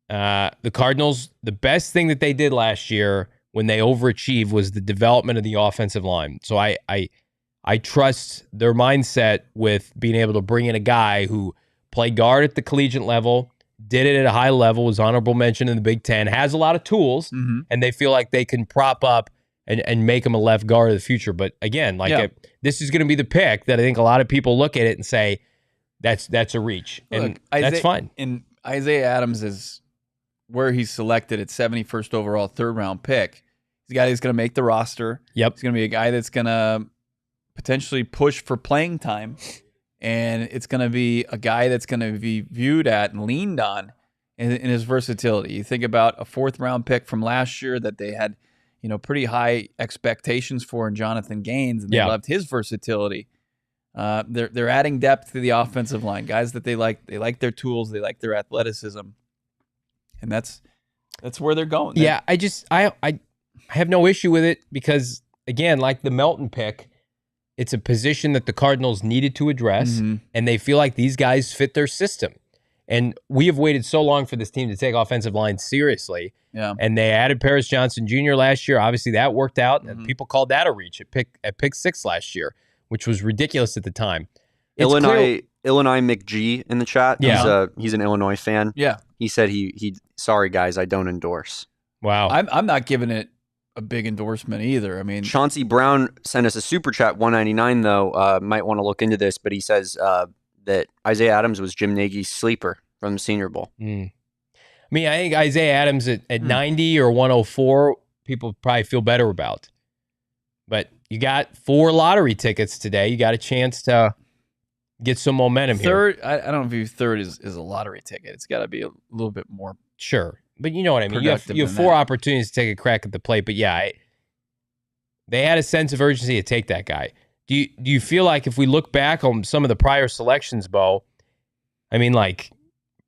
the Cardinals, the best thing that they did last year when they overachieved was the development of the offensive line. So I trust their mindset with being able to bring in a guy who played guard at the collegiate level, did it at a high level, was honorable mention in the Big Ten, has a lot of tools, and they feel like they can prop up and make him a left guard of the future. But again, this is going to be the pick that I think a lot of people look at it and say, that's a reach. And that's fine. And Isaiah Adams is where he's selected at 71st overall, 3rd round pick. He's a guy who's going to make the roster. Yep. He's going to be a guy that's going to potentially push for playing time. And it's going to be a guy that's going to be viewed at and leaned on in his versatility. You think about a 4th round pick from last year that they had, pretty high expectations for in Jonathan Gannon, and they loved his versatility. They're adding depth to the offensive line, guys that they like. They like their tools, they like their athleticism, and that's where they're going. Yeah, I have no issue with it because, again, like the Melton pick, it's a position that the Cardinals needed to address, and they feel like these guys fit their system. And we have waited so long for this team to take offensive line seriously. Yeah. And they added Paris Johnson Jr. last year. Obviously, that worked out. And people called that a reach at pick 6 last year, which was ridiculous at the time. Illinois McG in the chat. Yeah. He's an Illinois fan. Yeah. He said he sorry guys, I don't endorse. Wow. I'm not giving it a big endorsement either. I mean, Chauncey Brown sent us a super chat, $1.99 though. Might want to look into this, but he says that Isaiah Adams was Jim Nagy's sleeper from the Senior Bowl. I mean, I think Isaiah Adams at 90 or 104, people probably feel better about. But you got 4 lottery tickets today. You got a chance to get some momentum here. I don't view 3rd is a lottery ticket. It's got to be a little bit more. Sure. But you know what I mean. You have 4 opportunities to take a crack at the plate. But yeah, they had a sense of urgency to take that guy. Do you feel like if we look back on some of the prior selections, Bo, I mean, like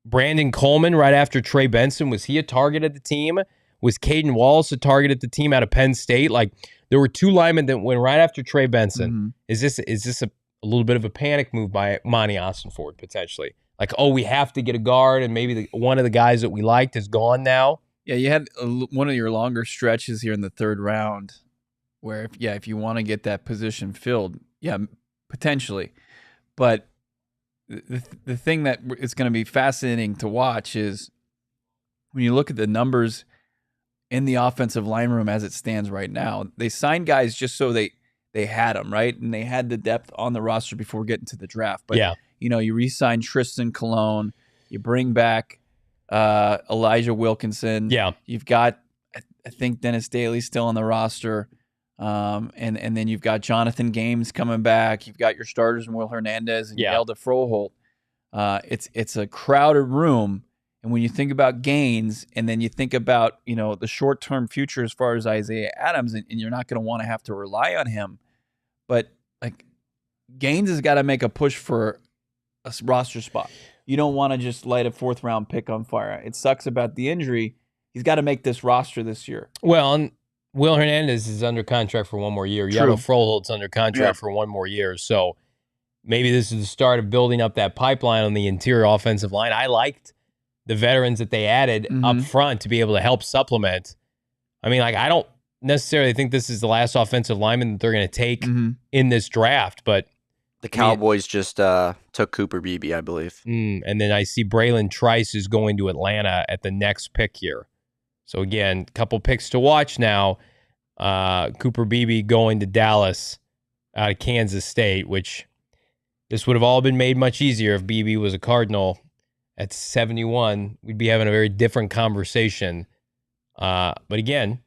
Brandon Coleman right after Trey Benson, was he a target at the team? Was Caden Wallace a target at the team out of Penn State? Like there were 2 linemen that went right after Trey Benson. Is this a little bit of a panic move by Monti Ossenfort potentially? Like, oh, we have to get a guard, and maybe one of the guys that we liked is gone now? Yeah, you had one of your longer stretches here in the 3rd round where if you want to get that position filled, potentially. But the thing that is going to be fascinating to watch is when you look at the numbers in the offensive line room as it stands right now. They signed guys just so they had them, right? And they had the depth on the roster before getting to the draft. But, you re-sign Tristan Colon. You bring back Elijah Wilkinson. Yeah. You've got, I think, Dennis Daly still on the roster. And then you've got Jonathan Games coming back. You've got your starters in Will Hernandez and Yelda Froholt. It's a crowded room. And when you think about Gaines, and then you think about, the short-term future as far as Isaiah Adams, and you're not going to want to have to rely on him. But, Gaines has got to make a push for a roster spot. You don't want to just light a fourth-round pick on fire. It sucks about the injury. He's got to make this roster this year. Well, and Will Hernandez is under contract for one more year. Yellow Froholt's under contract for one more year. So maybe this is the start of building up that pipeline on the interior offensive line. I liked the veterans that they added up front to be able to help supplement. I mean, I don't necessarily think this is the last offensive lineman that they're going to take in this draft, but the Cowboys just took Cooper Beebe, I believe. And then I see Braylon Trice is going to Atlanta at the next pick here. So again, a couple picks to watch now. Cooper Beebe going to Dallas out of Kansas State, which this would have all been made much easier if Beebe was a Cardinal. At 71, we'd be having a very different conversation. But again,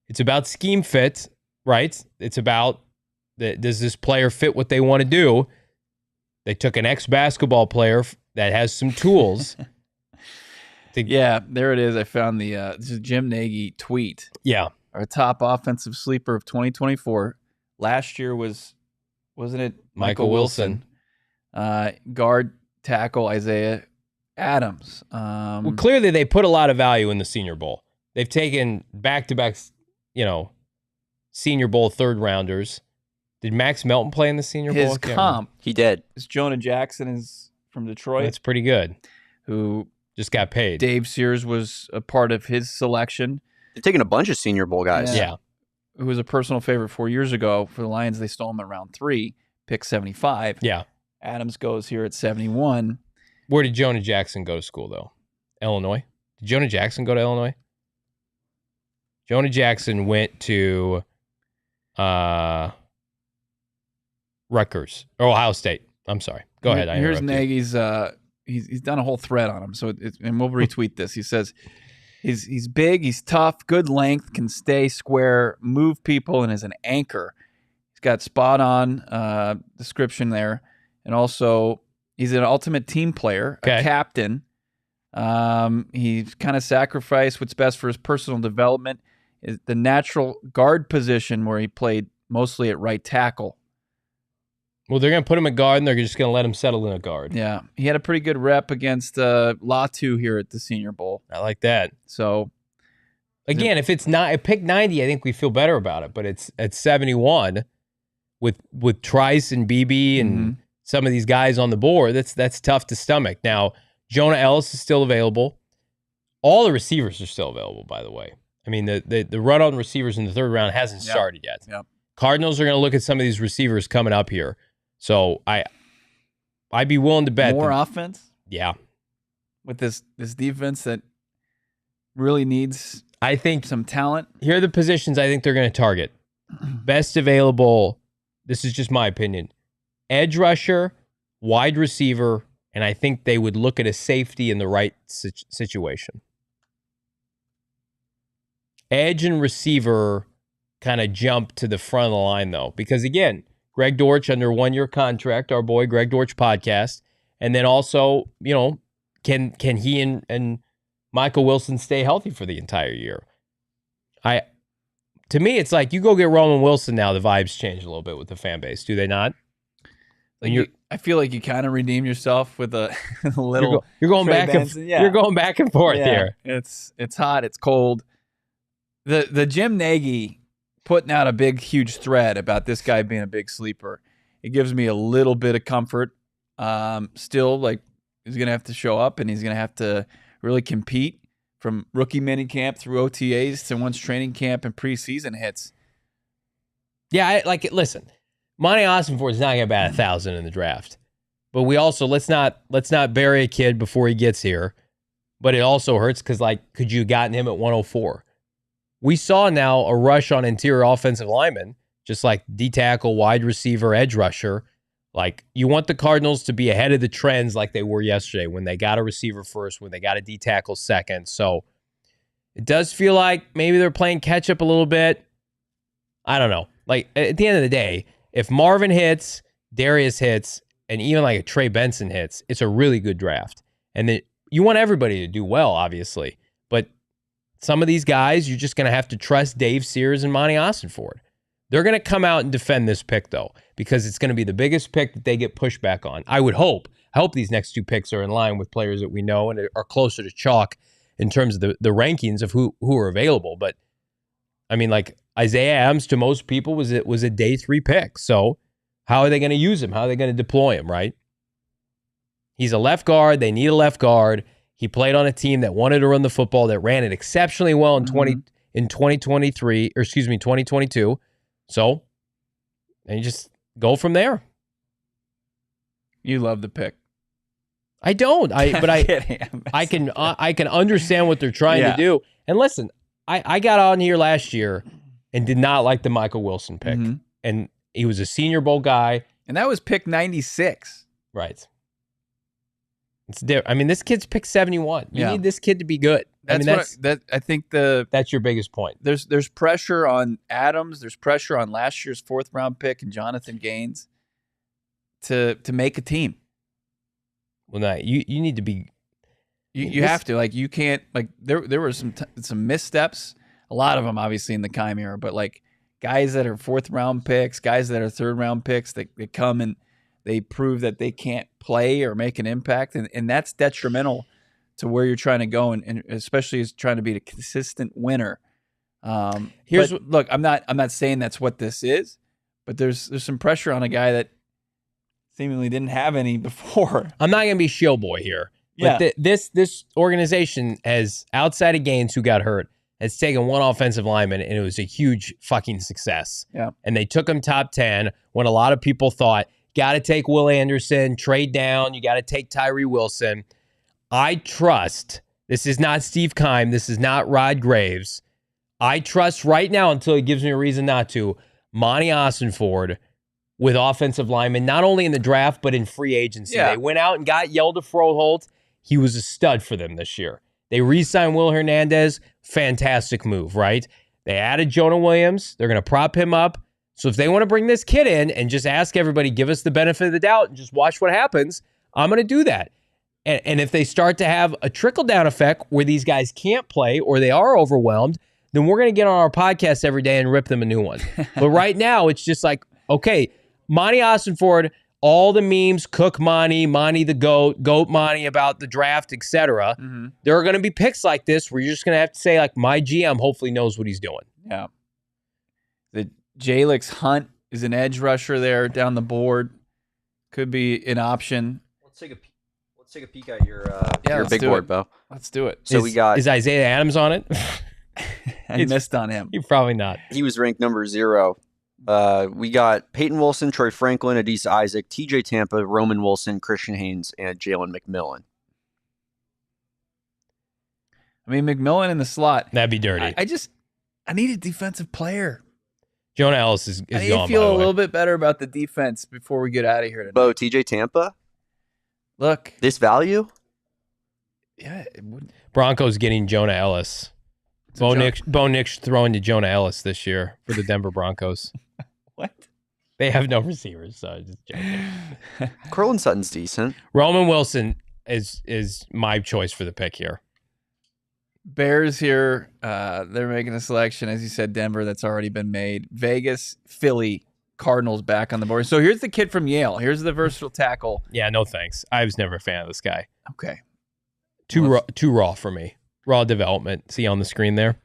it's about scheme fit, right? It's about, does this player fit what they want to do? They took an ex-basketball player that has some tools. There it is. I found this is Jim Nagy tweet. Yeah. Our top offensive sleeper of 2024. Last year wasn't it Michael Wilson? Guard tackle Isaiah Adams. Well, clearly they put a lot of value in the Senior Bowl. They've taken back-to-back, Senior Bowl third-rounders. Did Max Melton play in the Senior Bowl? His comp. He did. Is Jonah Jackson is from Detroit. That's pretty good. Who just got paid. Dave Sears was a part of his selection. They're taking a bunch of Senior Bowl guys. Yeah. Who was a personal favorite 4 years ago for the Lions. They stole him at round 3, pick 75. Yeah. Adams goes here at 71. Where did Jonah Jackson go to school, though? Illinois? Did Jonah Jackson go to Illinois? Jonah Jackson went to Rutgers. Or Ohio State. I'm sorry. Go ahead. Here's Nagy's. He's done a whole thread on him. So and we'll retweet this. He says he's big, he's tough, good length, can stay square, move people, and is an anchor. He's got spot on description there, and also he's an ultimate team player, a captain. He's kind of sacrificed what's best for his personal development. Is the natural guard position where he played mostly at right tackle. Well, they're going to put him at guard, and they're just going to let him settle in a guard. Yeah. He had a pretty good rep against Latu here at the Senior Bowl. I like that. So, again, if it's not at pick 90, I think we feel better about it. But it's at 71 with Trice and Beebe and some of these guys on the board. That's tough to stomach. Now, Jonah Ellis is still available. All the receivers are still available, by the way. I mean, the run on receivers in the third round hasn't started yet. Yep. Cardinals are going to look at some of these receivers coming up here. So I'd be willing to bet more offense. Yeah, with this defense that really needs, I think, some talent. Here are the positions I think they're going to target. Best available. This is just my opinion. Edge rusher, wide receiver, and I think they would look at a safety in the right situation. Edge and receiver kind of jump to the front of the line, though, because, again, Greg Dortch under 1-year contract, our boy Greg Dortch podcast. And then also, can he and Michael Wilson stay healthy for the entire year? To me, it's like you go get Roman Wilson now, the vibes change a little bit with the fan base, do they not? I feel like you kind of redeemed yourself with a little. You're going back you're going back and forth here. It's hot, it's cold. The Jim Nagy putting out a big, huge thread about this guy being a big sleeper. It gives me a little bit of comfort. Still, he's going to have to show up, and he's going to have to really compete from rookie minicamp through OTAs to once training camp and preseason hits. Yeah, listen, Monti Ossenfort is not going to bat 1,000 in the draft, but we also let's not bury a kid before he gets here. But it also hurts because could you have gotten him at 104? We saw now a rush on interior offensive linemen, just like D tackle, wide receiver, edge rusher. You want the Cardinals to be ahead of the trends like they were yesterday when they got a receiver first, when they got a D tackle second. So it does feel like maybe they're playing catch up a little bit. I don't know. At the end of the day, if Marvin hits, Darius hits, and even a Trey Benson hits, it's a really good draft. And you want everybody to do well, obviously. But some of these guys, you're just going to have to trust Dave Sears and Monti Ossenfort. They're going to come out and defend this pick, though, because it's going to be the biggest pick that they get pushback on. I would hope. I hope these next two picks are in line with players that we know and are closer to chalk in terms of the rankings of who are available. But, I mean, Isaiah Adams, to most people, was a day 3 pick. So how are they going to use him? How are they going to deploy him, right? He's a left guard. They need a left guard. He played on a team that wanted to run the football, that ran it exceptionally well in 2022. So, and you just go from there. You love the pick. I don't. I can understand what they're trying to do. And listen, I got on here last year and did not like the Michael Wilson pick. Mm-hmm. And he was a Senior Bowl guy. And that was pick 96. Right. It's different. I mean, this kid's pick 71. You need this kid to be good. I think that's your biggest point. There's pressure on Adams. There's pressure on last year's 4th round pick and Jonathan Gaines to make a team. Well, no, you need to be. You have to you can't there were some missteps. A lot of them obviously in the Keim era, but guys that are 4th round picks, guys that are 3rd round picks that come and they prove that they can't play or make an impact, and that's detrimental to where you're trying to go, and especially as trying to be a consistent winner. Look, I'm not saying that's what this is, but there's some pressure on a guy that seemingly didn't have any before. I'm not going to be shill boy here, but this organization has, outside of Gaines who got hurt, has taken one offensive lineman, and it was a huge fucking success. Yeah, and they took him top 10 when a lot of people thought, got to take Will Anderson, trade down, you got to take Tyree Wilson. I trust, this is not Steve Keim, this is not Rod Graves. I trust right now, until he gives me a reason not to, Monti Ossenfort with offensive linemen, not only in the draft, but in free agency. Yeah. They went out and got Yelda Froholt. He was a stud for them this year. They re-signed Will Hernandez. Fantastic move, right? They added Jonah Williams. They're going to prop him up. So if they want to bring this kid in and just ask everybody, give us the benefit of the doubt and just watch what happens, I'm going to do that. And if they start to have a trickle-down effect where these guys can't play or they are overwhelmed, then we're going to get on our podcast every day and rip them a new one. But right now, it's just okay, Monti Ossenfort, all the memes, Cook Monty, Monty the GOAT, GOAT Monty about the draft, etc. Mm-hmm. There are going to be picks like this where you're just going to have to say, my GM hopefully knows what he's doing. Yeah. The Jalix Hunt is an edge rusher there down the board. Could be an option. Let's take a peek at your big board, Bo. Let's do it. So is Isaiah Adams on it? I missed on him. You're probably not. He was ranked number 0. We got Peyton Wilson, Troy Franklin, Adisa Isaac, TJ Tampa, Roman Wilson, Christian Haynes, and Jalen McMillan. I mean, McMillan in the slot. That'd be dirty. I need a defensive player. Jonah Ellis is I need gone, to feel a little bit better about the defense before we get out of here tonight. Bo, TJ Tampa? Look. This value? Yeah. It wouldn't. Broncos getting Jonah Ellis. Bo Nix throwing to Jonah Ellis this year for the Denver Broncos. What? They have no receivers, so I'm just joking. Cortland Sutton's decent. Roman Wilson is my choice for the pick here. Bears here, they're making a selection. As you said, Denver, that's already been made. Vegas, Philly, Cardinals back on the board. So here's the kid from Yale. Here's the versatile tackle. Yeah, no thanks. I was never a fan of this guy. Okay. Too raw for me. Raw development. See on the screen there?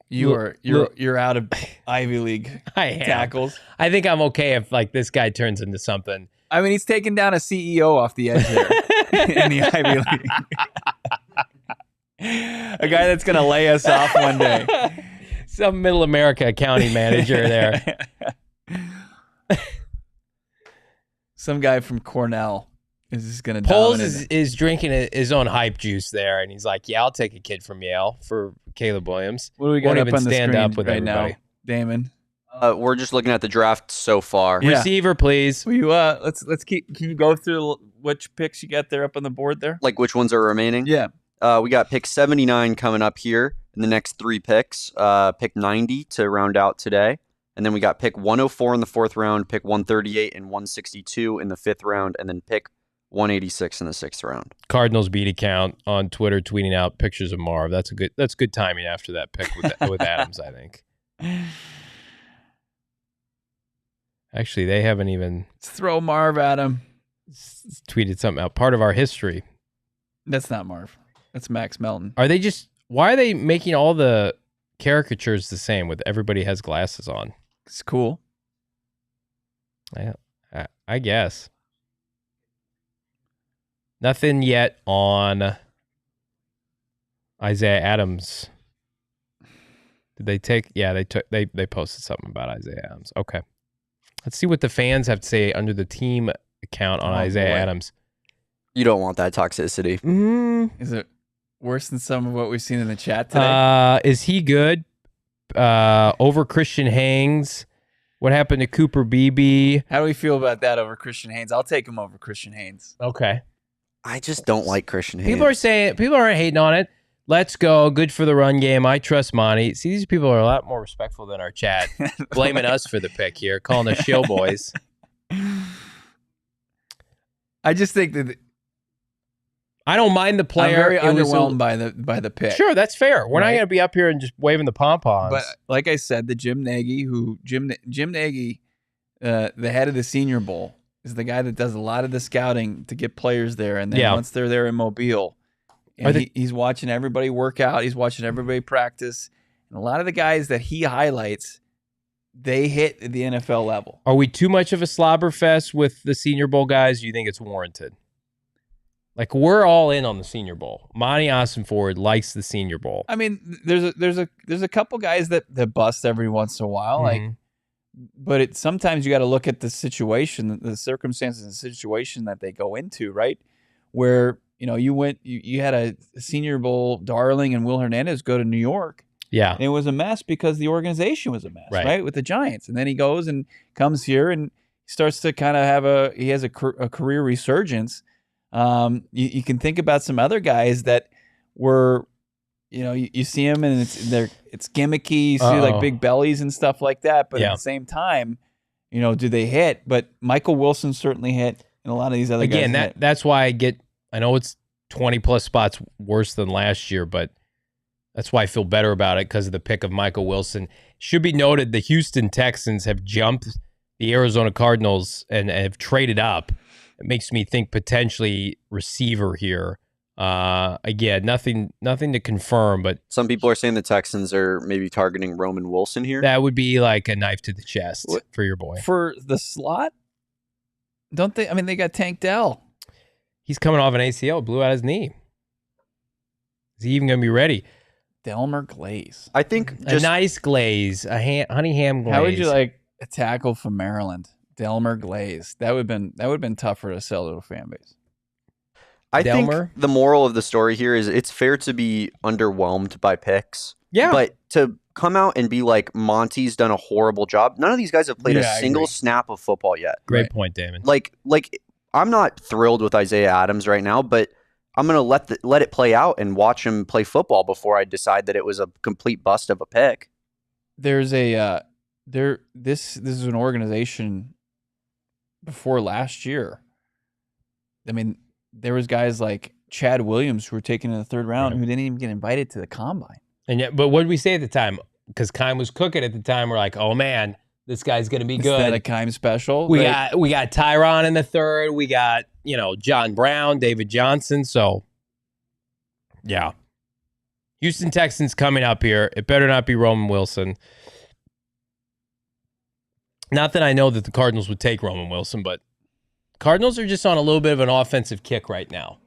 You're out of Ivy League tackles. I think I'm okay if this guy turns into something. I mean, he's taking down a CEO off the edge there in the Ivy League. A guy that's going to lay us off one day. Some middle America accounting manager there. Some guy from Cornell is just going to Poles dominate. is drinking his own hype juice there, and he's like, "Yeah, I'll take a kid from Yale for Caleb Williams." What do we got Won't up even on the stand screen up with right everybody. now, Damon? We're just looking at the draft so far. Yeah. Receiver, please. Will you let's keep. Can you go through which picks you got there up on the board there? Like which ones are remaining? Yeah. We got pick 79 coming up here in the next 3 picks. Pick 90 to round out today. And then we got pick 104 in the 4th round, pick 138 and 162 in the 5th round, and then pick 186 in the 6th round. Cardinals beat account on Twitter tweeting out pictures of Marv. That's good timing after that pick with Adams, I think. Actually, they haven't even Let's throw Marv at him. tweeted something out. Part of our history. That's not Marv. That's Max Melton. Why are they making all the caricatures the same with everybody has glasses on? It's cool. I guess. Nothing yet on Isaiah Adams. Did they take? Yeah, they posted something about Isaiah Adams. Okay. Let's see what the fans have to say under the team account on Isaiah Adams. You don't want that toxicity. Is it worse than some of what we've seen in the chat today? Is he good? Over Christian Hangs. What happened to Cooper Beebe? How do we feel about that over Christian Haynes? I'll take him over Christian Haynes. Okay. I just don't like Christian Haynes. People aren't hating on it. Let's go. Good for the run game. I trust Monty. See, these people are a lot more respectful than our chat. Blaming us for the pick here, calling us shill boys. I just think that I don't mind the player. I'm very underwhelmed by the pick. Sure, that's fair. We're not Right. going to be up here and just waving the pom-poms. But like I said, the Jim Nagy, the head of the Senior Bowl, is the guy that does a lot of the scouting to get players there. And then once they're there in Mobile, and he's watching everybody work out. He's watching everybody practice. And a lot of the guys that he highlights, they hit the NFL level. Are we too much of a slobber fest with the Senior Bowl guys? Do you think it's warranted? Like, we're all in on the Senior Bowl. Monti Ossenfort likes the Senior Bowl. I mean, there's a couple guys that bust every once in a while, but sometimes you got to look at the situation, the circumstances and situation that they go into, right? Where you had a Senior Bowl darling and Will Hernandez go to New York. Yeah, and it was a mess because the organization was a mess, right? With the Giants, and then he goes and comes here and starts to kind of have a career resurgence. You can think about some other guys that were, you see them and it's gimmicky. You see like big bellies and stuff like that. But at the same time, do they hit? But Michael Wilson certainly hit, and a lot of these other guys. Again, that's why I know it's 20 plus spots worse than last year, but that's why I feel better about it because of the pick of Michael Wilson. Should be noted, the Houston Texans have jumped the Arizona Cardinals and have traded up. It makes me think potentially receiver here. Again, nothing to confirm, but some people are saying the Texans are maybe targeting Roman Wilson here. That would be like a knife to the chest for your boy. For the slot, don't they? I mean, they got Tank Dell. He's coming off an ACL, blew out his knee. Is he even going to be ready? Delmer Glaze. I think a nice glaze, honey ham glaze. How would you like a tackle from Maryland? Delmer Glaze. That would have been tougher to sell to a fan base. I think the moral of the story here is it's fair to be underwhelmed by picks. Yeah. But to come out and be like, Monty's done a horrible job. None of these guys have played a single snap of football yet. Great point, Damon. Like I'm not thrilled with Isaiah Adams right now, but I'm going to let it play out and watch him play football before I decide that it was a complete bust of a pick. There's this is an organization before last year. I mean, there was guys like Chad Williams who were taken in the 3rd round who didn't even get invited to the combine. And yet, but what did we say at the time? Because Kime was cooking at the time. We're like, oh man, this guy's going to be good. Is that a Kime special? We got Tyron in the 3rd. We got, John Brown, David Johnson. So, yeah. Houston Texans coming up here. It better not be Roman Wilson. Not that I know that the Cardinals would take Roman Wilson, but Cardinals are just on a little bit of an offensive kick right now.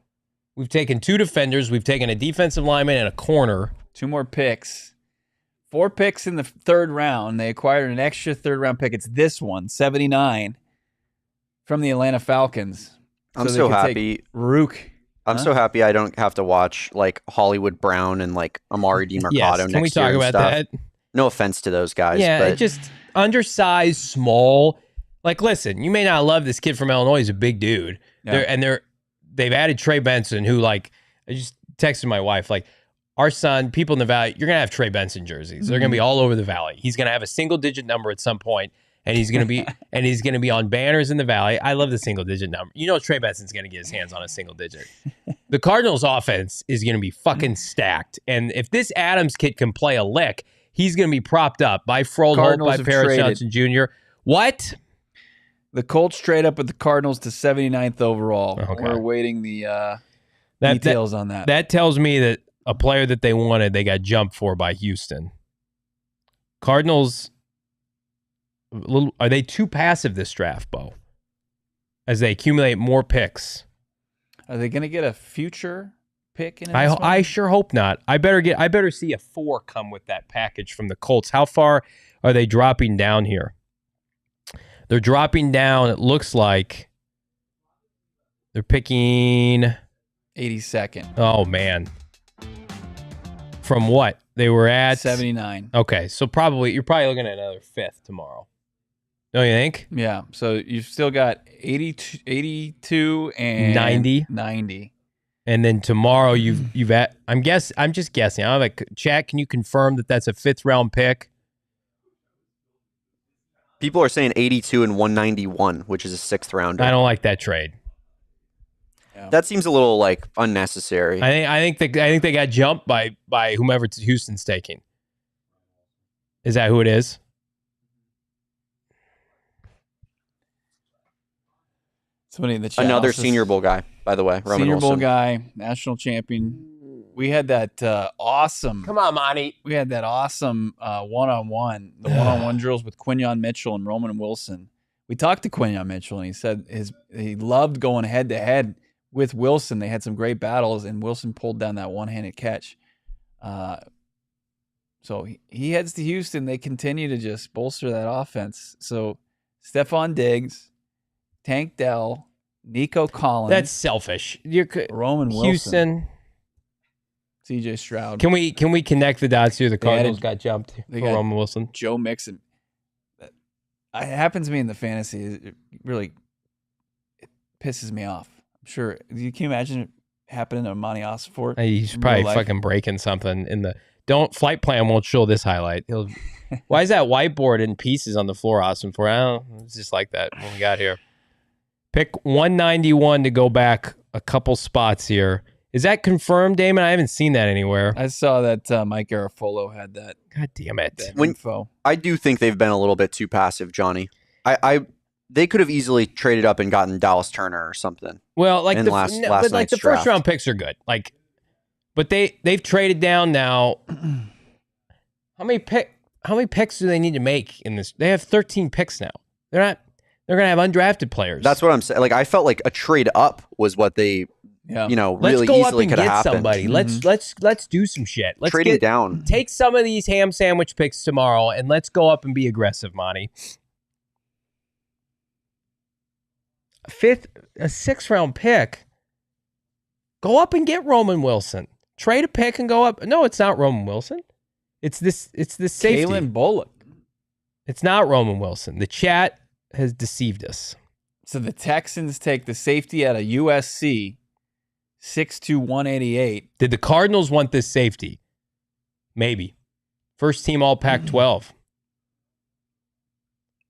We've taken 2 defenders. We've taken a defensive lineman and a corner. 2 more picks. 4 picks in the 3rd round. They acquired an extra 3rd round pick. It's this one, 79, from the Atlanta Falcons. I'm they so could happy. take Rook. I'm so happy I don't have to watch like Hollywood Brown and like Amari DiMercado Yes. next Can we talk year and about stuff. that? No offense to those guys, Yeah, but it just undersized, small. Like, listen, you may not love this kid from Illinois. He's a big dude. Yeah. They've added Trey Benson, who, like, I just texted my wife, like, our son, people in the Valley, you're gonna have Trey Benson jerseys. They're gonna be all over the Valley. He's gonna have a single-digit number at some point, and he's gonna be on banners in the Valley. I love the single-digit number. You know, Trey Benson's gonna get his hands on a single-digit. The Cardinals' offense is gonna be fucking stacked, and if this Adams kid can play a lick, he's gonna be propped up by Froholt, by Paris Johnson Jr. What? The Colts trade up with the Cardinals to 79th overall. Okay. We're awaiting the details on that. That tells me that a player that they wanted, they got jumped for by Houston. Cardinals, are they too passive this draft, Bo? As they accumulate more picks. Are they going to get a future pick in it? I sure hope not. I better see a 4 come with that package from the Colts. How far are they dropping down here? They're dropping down, it looks like they're picking 82nd. Oh man. From what? They were at 79. Okay, so you're probably looking at another 5th tomorrow. Don't you think? Yeah. So you've still got 82 and 90. And then tomorrow I'm just guessing. I'm like, chat, can you confirm that that's a 5th round pick? people are saying 82 and 191, which is a 6th rounder. I don't like that trade. Yeah. That seems a little like unnecessary. I think they got jumped by whomever Houston's taking. Is that who it is? Somebody in the chat. Another Senior Bowl guy, by the way. Roman Senior Bowl Wilson. guy, national champion. We had that awesome. Come on, Monty. We had that awesome one-on-one, the one-on-one drills with Quinyon Mitchell and Roman Wilson. We talked to Quinyon Mitchell, and he said he loved going head-to-head with Wilson. They had some great battles, and Wilson pulled down that one-handed catch. So he heads to Houston. They continue to just bolster that offense. So Stephon Diggs, Tank Dell, Nico Collins. That's selfish. Roman Wilson. Houston. CJ Stroud. Can we connect the dots here? The Cardinals got jumped for Roman Wilson. Joe Mixon. It happens to me in the fantasy. It really pisses me off. I'm sure. Can you imagine it happening to Monti Ossenfort? He's probably fucking breaking something in the. Flight plan won't show this highlight. Why is that whiteboard in pieces on the floor, Ossenfort? I don't know. It's just like that when we got here. Pick 191 to go back a couple spots here. Is that confirmed, Damon? I haven't seen that anywhere. I saw that Mike Garafolo had that. God damn it. Info. I do think they've been a little bit too passive, Johnny. They could have easily traded up and gotten Dallas Turner or something. Well, like the first round picks are good. But they've traded down now. How many picks do they need to make in this? They have 13 picks now. They're gonna have undrafted players. That's what I'm saying. Like I felt like a trade up was what they really easily could have happened. Somebody. Let's do some shit. Let's trading down. Take some of these ham sandwich picks tomorrow and let's go up and be aggressive, Monty. A 6th round pick. Go up and get Roman Wilson. Trade a pick and go up. No, it's not Roman Wilson. It's this safety. Kalen Bullock. It's not Roman Wilson. The chat has deceived us. So the Texans take the safety out of USC, 6'2", 188. Did the Cardinals want this safety? Maybe. First team all Pac-12.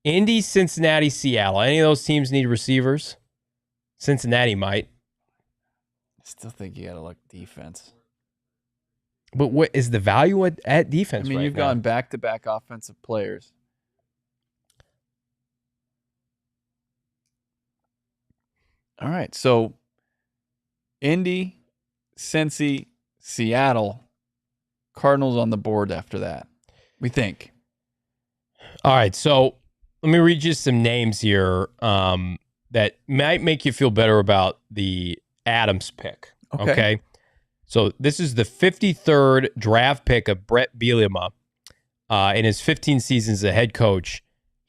Indy, Cincinnati, Seattle. Any of those teams need receivers? Cincinnati might. I still think you got to look defense. But what is the value at defense? I mean, you've gone back-to-back offensive players. All right, so Indy, Cincy, Seattle, Cardinals on the board after that, we think. All right, so let me read you some names here that might make you feel better about the Adams pick. Okay. So this is the 53rd draft pick of Brett Bielema in his 15 seasons as a head coach.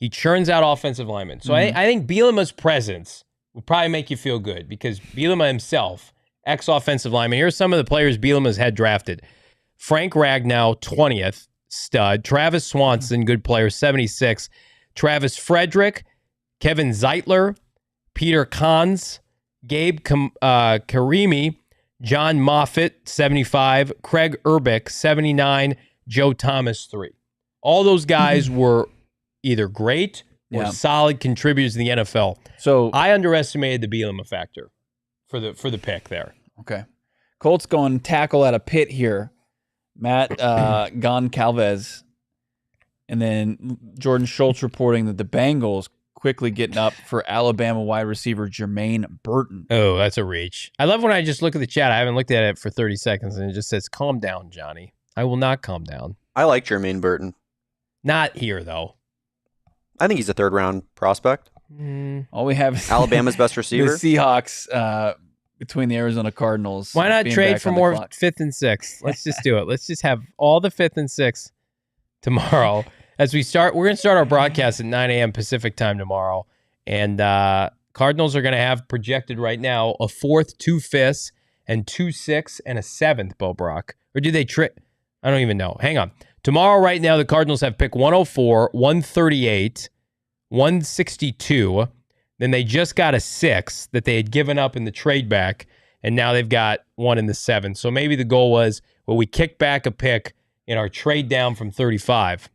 He churns out offensive linemen. So I think Bielema's presence will probably make you feel good because Bielema himself, ex-offensive lineman. Here's some of the players Bielema's had drafted. Frank Ragnow, 20th, stud. Travis Swanson, good player, 76. Travis Frederick, Kevin Zeitler, Peter Kahns, Gabe Karimi, John Moffitt, 75. Craig Urbick, 79. Joe Thomas, 3. All those guys were either great or solid contributors to the NFL. So I underestimated the Bielema factor for the pick there. Okay. Colts going tackle at a pit here. Matt Goncalves. And then Jordan Schultz reporting that the Bengals quickly getting up for Alabama wide receiver Jermaine Burton. Oh, that's a reach. I love when I just look at the chat. I haven't looked at it for 30 seconds, and it just says, calm down, Johnny. I will not calm down. I like Jermaine Burton. Not here, though. I think he's a third-round prospect. All we have is Alabama's best receiver. The Seahawks between the Arizona Cardinals. Why not trade for more 5th and 6th? Let's just do it. Let's just have all the 5th and 6th tomorrow. As we start, we're going to start our broadcast at 9 a.m. Pacific time tomorrow. And Cardinals are going to have projected right now a 4th, 2 5ths, and 2 6ths, and a 7th, Bo Brock. Or do they trade? I don't even know. Hang on. Tomorrow, right now, the Cardinals have pick 104, 138, 162. Then they just got a 6 that they had given up in the trade back, and now they've got one in the 7th. So maybe the goal was, well, we kick back a pick in our trade down from 35.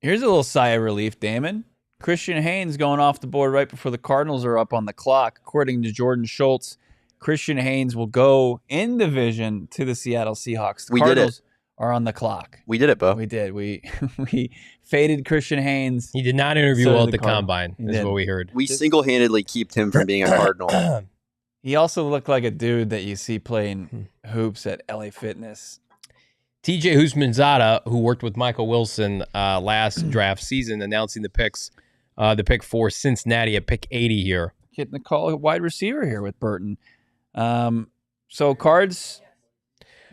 Here's a little sigh of relief, Damon. Christian Haynes going off the board right before the Cardinals are up on the clock. According to Jordan Schultz, Christian Haynes will go in division to the Seattle Seahawks. The Cardinals are on the clock. We did it, Bo. We did. We faded Christian Haynes. He did not interview well at the Combine, is what we heard. We single-handedly kept him from being a Cardinal. He also looked like a dude that you see playing hoops at LA Fitness. TJ Houshmandzadeh, who worked with Michael Wilson last draft season, announcing the pick for Cincinnati at pick 80 here. Getting the call wide receiver here with Burton. So Cards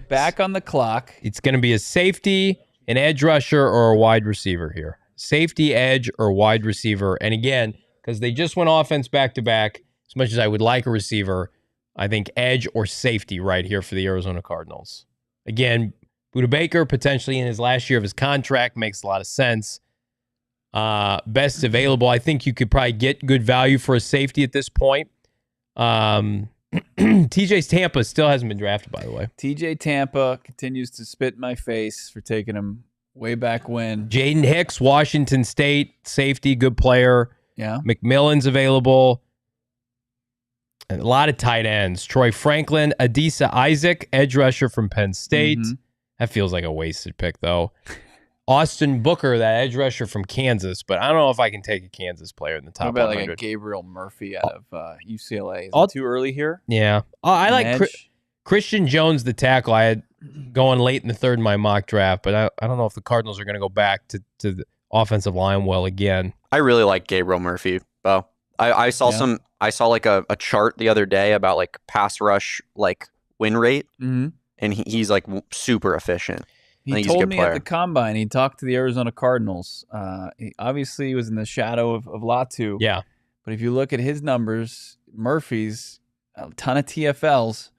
back on the clock. It's going to be a safety, an edge rusher, or a wide receiver here. Safety, edge, or wide receiver. And again, because they just went offense back-to-back, as much as I would like a receiver, I think edge or safety right here for the Arizona Cardinals. Again, Budda Baker potentially in his last year of his contract makes a lot of sense. Best available. I think you could probably get good value for a safety at this point. TJ's Tampa still hasn't been drafted, by the way. TJ Tampa continues to spit in my face for taking him way back when. Jaden Hicks, Washington State, safety, good player. Yeah. McMillan's available. And a lot of tight ends. Troy Franklin, Adisa Isaac, edge rusher from Penn State. That feels like a wasted pick, though. Austin Booker, that edge rusher from Kansas, but I don't know if I can take a Kansas player in the top 100. What about like a Gabriel Murphy out of UCLA? Is it too early here? Yeah. I like Christian Jones, the tackle. I had going late in the 3rd in my mock draft, but I don't know if the Cardinals are going to go back to the offensive line well again. I really like Gabriel Murphy, Bo. I saw like a chart the other day about like pass rush like win rate, and he's like super efficient. He told me at the Combine, he talked to the Arizona Cardinals. He obviously was in the shadow of Latu. Yeah. But if you look at his numbers, Murphy's a ton of TFLs.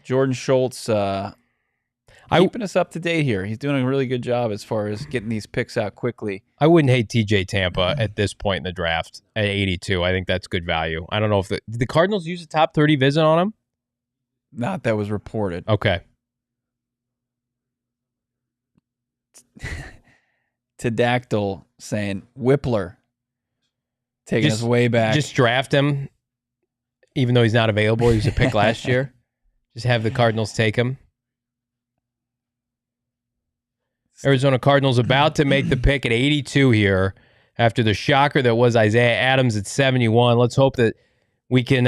Jordan Schultz keeping us up to date here. He's doing a really good job as far as getting these picks out quickly. I wouldn't hate TJ Tampa at this point in the draft at 82. I think that's good value. I don't know if did the Cardinals use a top 30 visit on him? Not that was reported. Okay. Tadactyl saying Whippler taking us way back. Just draft him, even though he's not available. He was a pick last year. Just have the Cardinals take him. Arizona Cardinals about to make the pick at 82 here after the shocker that was Isaiah Adams at 71. Let's hope that we can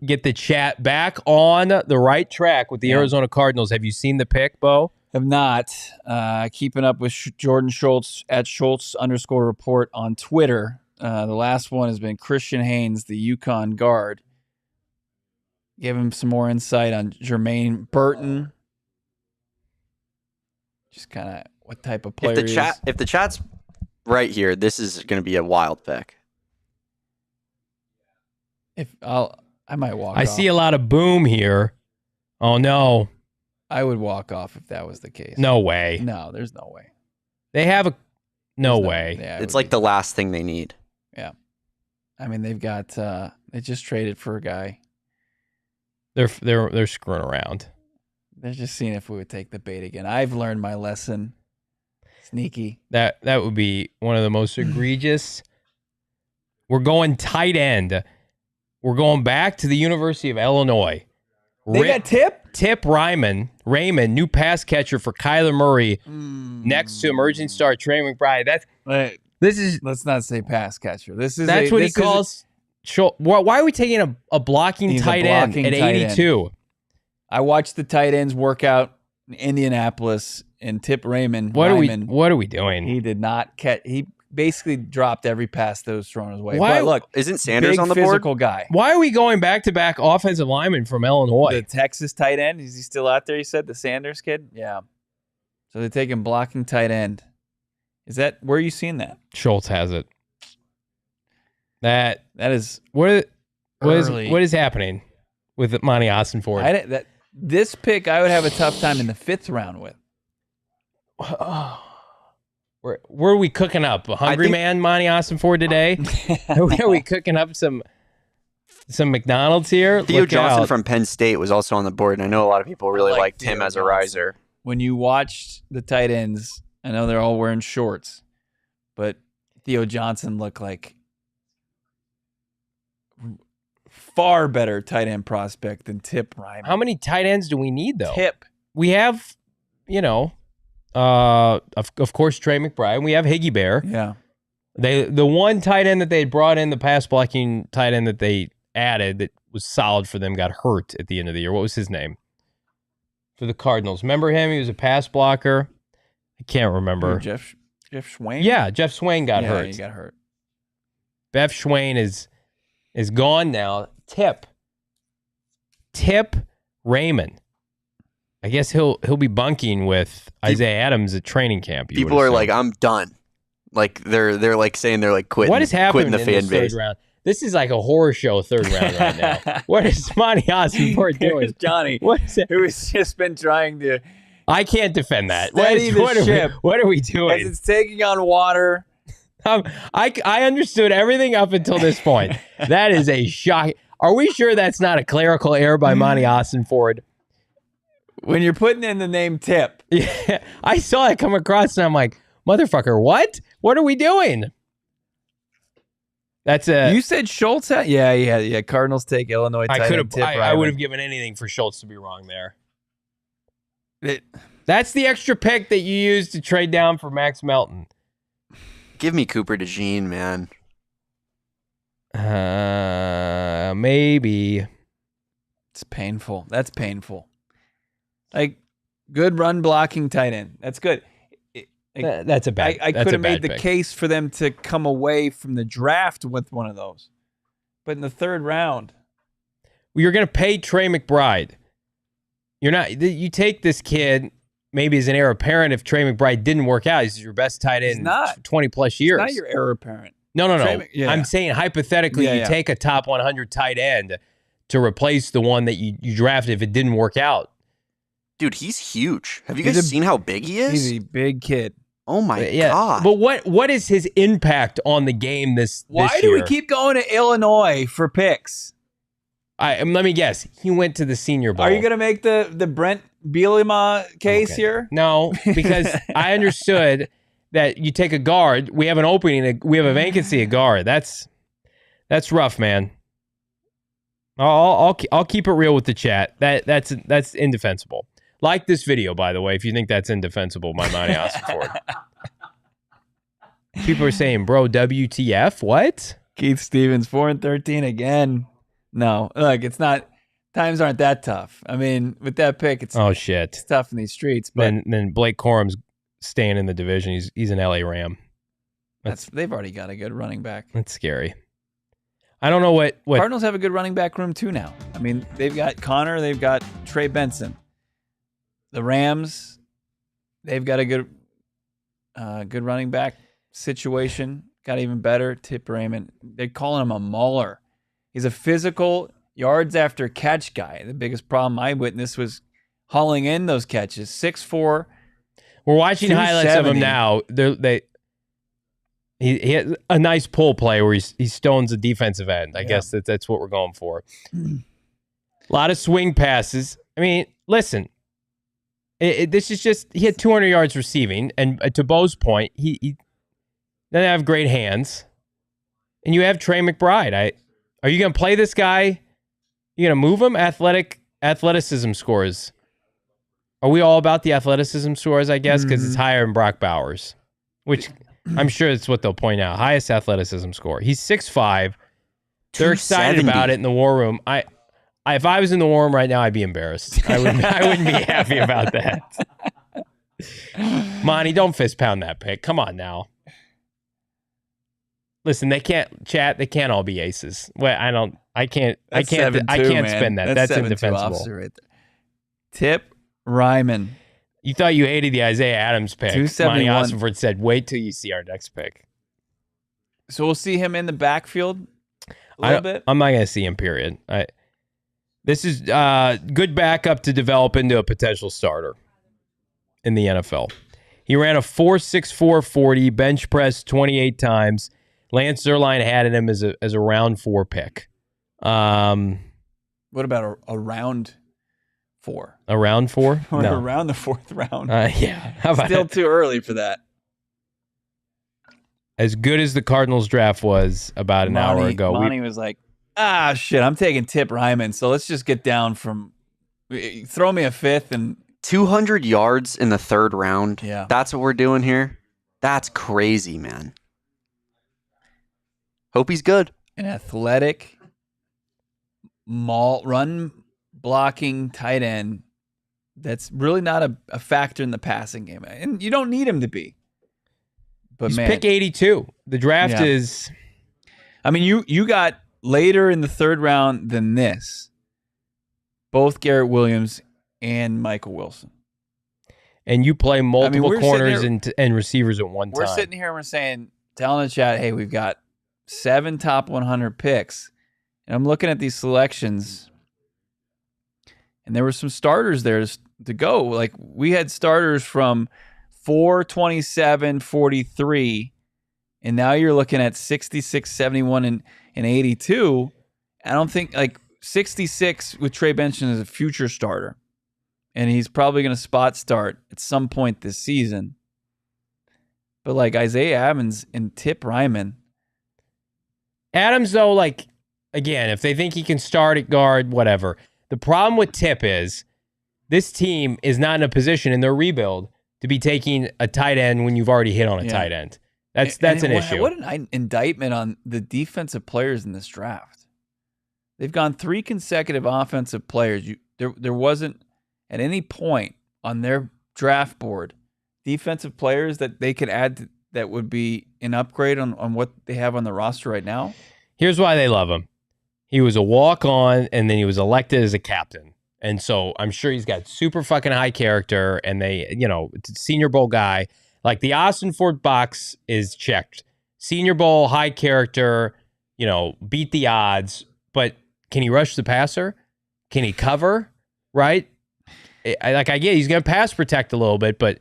get the chat back on the right track with the Arizona Cardinals. Have you seen the pick, Bo? Have not. Keeping up with Jordan Schultz at Schultz_report on Twitter. The last one has been Christian Haynes, the UConn guard. Give him some more insight on Jermaine Burton. Just kind of what type of player if the chat's right here, this is going to be a wild pick. I might walk off. I see a lot of boom here. Oh, no. I would walk off if that was the case. No way. No, there's no way. They have a... No way. Yeah, It's like the last thing they need. Yeah. I mean, they've got... they just traded for a guy. They're screwing around. They're just seeing if we would take the bait again. I've learned my lesson. Sneaky. That would be one of the most egregious. We're going tight end. We're going back to the University of Illinois. They got Tip Raymond, new pass catcher for Kyler Murray, next to emerging star Trey McBride. Let's not say pass catcher. That's what he calls. Why are we taking a blocking tight end at 82? I watched the tight ends work out in Indianapolis, and Tip Raymond. What are we doing? He did not catch. He basically dropped every pass that was thrown his way. Why? But look, Isn't Sanders big on the board? physical guy. Why are we going back-to-back offensive linemen from Illinois? The Texas tight end, is he still out there? You said the Sanders kid? Yeah. So they're taking blocking tight end. Where are you seeing that? Schultz has it. That is what is happening with Monti Ossenfort? This pick I would have a tough time in the 5th round with. Where are we cooking up? A hungry man, Monti Ossenfort today? Are we cooking up some McDonald's here? Theo Johnson from Penn State was also on the board, and I know a lot of people really liked him as a riser. When you watched the tight ends, I know they're all wearing shorts, but Theo Johnson looked like far better tight end prospect than Tip Raymond. How many tight ends do we need, though? Tip. We have, of course, Trey McBride. We have Higgy Bear. Yeah. The one tight end that they had brought in, the pass blocking tight end that they added that was solid for them, got hurt at the end of the year. What was his name? For the Cardinals. Remember him? He was a pass blocker. I can't remember. Jeff Schwain? Yeah, Jeff Schwain got hurt. Yeah, he got hurt. Jeff Schwain is gone now. Tip Raymond. I guess he'll be bunking with Isaiah Adams at training camp. People are like, I'm done. Like they're like saying they're like quitting. What is happening the fan in the base? third round? This is like a horror show third round right now. What is Monti Ossenfort doing? Here's Johnny, what is it? who has just been trying to I can't defend that. steady the ship. What are we doing? As it's taking on water. I understood everything up until this point. That is a shock. Are we sure that's not a clerical error by Monti Ossenfort? When you're putting in the name Tip. Yeah, I saw it come across and I'm like, motherfucker, what? What are we doing? You said Schultz? Yeah. Cardinals take Illinois tight end Tip I would have given anything for Schultz to be wrong there. That's the extra pick that you used to trade down for Max Melton. Give me Cooper DeJean, man. Maybe. It's painful. That's painful. Like, good run blocking tight end. That's good. That's a bad. I could have made the case for them to come away from the draft with one of those, but in the 3rd round, you're going to pay Trey McBride. You're not. You take this kid. Maybe as an heir apparent, if Trey McBride didn't work out, he's your best tight end in 20 plus years. He's not your heir apparent. No. I'm saying hypothetically, you take a top 100 tight end to replace the one that you drafted if it didn't work out. Dude, he's huge. Have you guys seen how big he is? He's a big kid. Oh my God. But what is his impact on the game this year? Why do we keep going to Illinois for picks? Let me guess. He went to the Senior Bowl. Are you going to make the Brent Bielema case here? No, because I understood that you take a guard. We have an opening. We have a vacancy at guard. That's rough, man. I'll keep it real with the chat. That's indefensible. Like this video, by the way, if you think that's indefensible by Monti Ossenfort. People are saying, bro, WTF? What? Keith Stevens, 4-13 again. No, look, it's not. Times aren't that tough. I mean, with that pick, it's It's tough in these streets. But then Blake Corum's staying in the division. He's an LA Ram. They've already got a good running back. That's scary. I don't know what Cardinals have a good running back room too now. I mean, they've got Connor, they've got Trey Benson. The Rams, they've got a good running back. situation got even better. Tip Raymond, they're calling him a mauler. He's a physical yards after catch guy. The biggest problem I witnessed was hauling in those catches. 6'4". We're watching highlights of him 270. now. He has a nice pull play where he stones a defensive end. I guess that's what we're going for. A lot of swing passes. I mean, listen, this is just, he had 200 yards receiving, and to Bo's point, he doesn't have great hands. And you have Trey McBride. Are you going to play this guy? You going to move him? Athleticism scores. Are we all about the athleticism scores, I guess? Because it's higher than Brock Bowers, which I'm sure it's what they'll point out. Highest athleticism score. He's 6'5". They're excited about it in the war room. If I was in the war room right now, I'd be embarrassed. I wouldn't be happy about that. Monty, don't fist pound that pick. Come on now. Listen, they can't all be aces. Well, I can't spin that. That's indefensible. Right there. Tip Ryman. You thought you hated the Isaiah Adams pick. Monti 271. Ossenfort said, wait till you see our next pick. So we'll see him in the backfield a little bit? I'm not going to see him, period. This is good backup to develop into a potential starter in the NFL. He ran a 4.64 40, bench press 28 times. Lance Zierlein had him as a round 4 pick. What about a round 4? A round 4? Or No. around the 4th round. Yeah. How about Still it? too early for that. As good as the Cardinals draft was about an hour ago. Monty was like, shit, I'm taking Tip Ryman, so let's just get down from throw me a 5th and 200 yards in the 3rd round. Yeah. That's what we're doing here. That's crazy, man. Hope he's good. an athletic run blocking tight end that's really not a factor in the passing game. And you don't need him to be. But he's man, pick 82. The draft is... I mean, you got later in the 3rd round than this, both Garrett Williams and Michael Wilson. And you play multiple corners here, and receivers at one time. We're sitting here and we're saying, telling the chat, hey, we've got 7 top 100 picks. And I'm looking at these selections, and there were some starters there to go. Like, we had starters from 4, 27, 43, and now you're looking at 66, 71, and 82. I don't think, like, 66 with Trey Benson is a future starter, and he's probably going to spot start at some point this season. But, like, Isaiah Adams and Tip Ryman. Adams, though, like, again, if they think he can start at guard, whatever. The problem with Tip is this team is not in a position in their rebuild to be taking a tight end when you've already hit on a tight end. That's an issue. What an indictment on the defensive players in this draft. They've gone 3 consecutive offensive players. There wasn't at any point on their draft board defensive players that they could add that would be an upgrade on what they have on the roster right now. Here's why they love him. He was a walk-on, and then he was elected as a captain. And so I'm sure he's got super fucking high character, and they, it's a Senior Bowl guy. Like, the Ossenfort box is checked. Senior Bowl, high character, beat the odds. But can he rush the passer? Can he cover? Right? I get he's going to pass protect a little bit, but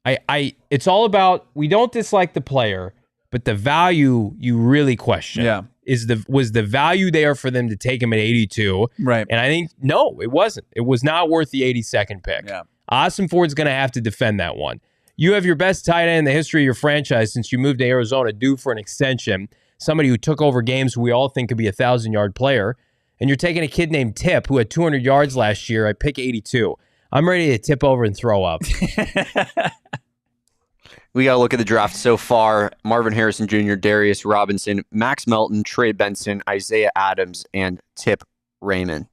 it's all about, we don't dislike the player, but the value you really question. Yeah. Was the value there for them to take him at 82? Right. And I think, no, it wasn't. It was not worth the 82nd pick. Yeah. Ossenfort's going to have to defend that one. You have your best tight end in the history of your franchise since you moved to Arizona, due for an extension, somebody who took over games who we all think could be a 1,000-yard player, and you're taking a kid named Tip who had 200 yards last year at pick 82. I'm ready to tip over and throw up. We got to look at the draft so far. Marvin Harrison Jr., Darius Robinson, Max Melton, Trey Benson, Isaiah Adams, and Tip Raymond.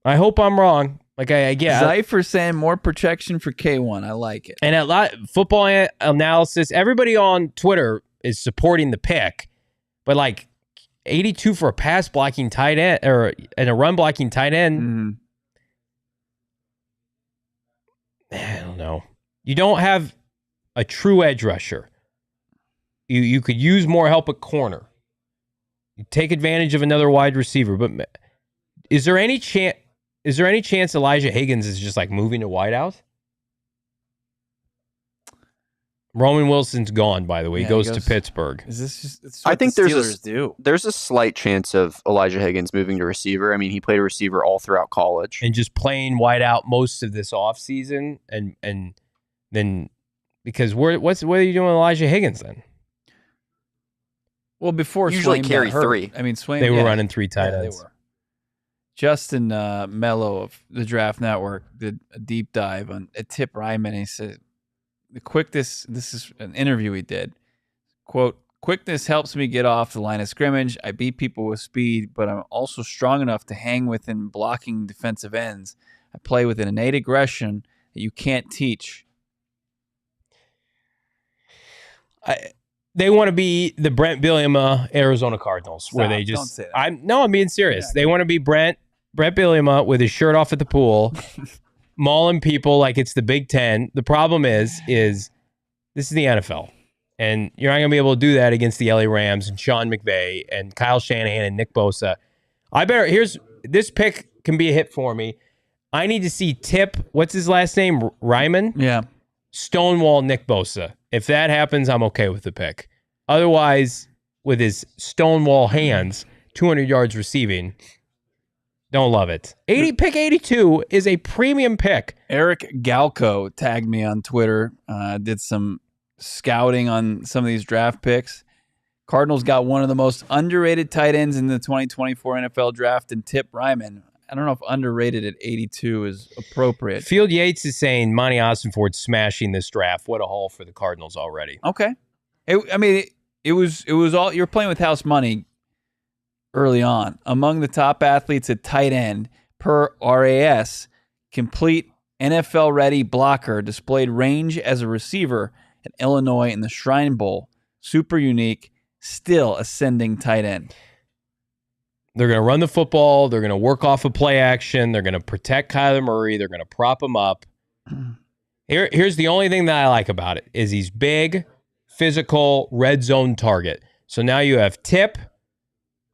I hope I'm wrong. Like, I get Cypher saying more protection for K1. I like it. And football analysis, everybody on Twitter is supporting the pick. But, like, 82 for a pass blocking tight end and a run blocking tight end. I don't know. You don't have a true edge rusher. You could use more help at corner. You take advantage of another wide receiver. But is there any chance Elijah Higgins is just like moving to wideout? Roman Wilson's gone, by the way. He goes to Pittsburgh. Is this just? It's I what think the Steelers do. there's a slight chance of Elijah Higgins moving to receiver. I mean, he played a receiver all throughout college. And just playing wideout most of this offseason. And then, because what are you doing with Elijah Higgins then? Well, before Usually Swain carry got hurt, three. I mean, Swain. They were running 3 tight Yeah, ends. they were. Justin Mello of the Draft Network did a deep dive on Tip Ryman. He said, this is an interview he did. Quote, quickness helps me get off the line of scrimmage. I beat people with speed, but I'm also strong enough to hang within blocking defensive ends. I play with an innate aggression that you can't teach. They want to be the Brent Bielema Arizona Cardinals, where they Don't just. say that. I'm being serious. They want to be Brent Bielema with his shirt off at the pool, mauling people like it's the Big Ten. The problem is this is the NFL, and you're not going to be able to do that against the LA Rams and Sean McVay and Kyle Shanahan and Nick Bosa. This pick can be a hit for me. I need to see Tip. What's his last name? Ryman. Yeah. Stonewall Nick Bosa. If that happens, I'm okay with the pick. Otherwise, with his Stonewall hands, 200 yards receiving, don't love it. Pick 82 is a premium pick. Eric Galco tagged me on Twitter, did some scouting on some of these draft picks. Cardinals got one of the most underrated tight ends in the 2024 NFL draft in Tip Ryman. I don't know if underrated at 82 is appropriate. Field Yates is saying Monti Ossenfort smashing this draft. What a haul for the Cardinals already. Okay. It was all, you're playing with house money early on. Among the top athletes at tight end per RAS, complete NFL-ready blocker, displayed range as a receiver at Illinois in the Shrine Bowl. Super unique, still ascending tight end. They're going to run the football. They're going to work off of play action. They're going to protect Kyler Murray. They're going to prop him up. Here's the only thing that I like about it is he's big, physical, red zone target. So now you have Tip.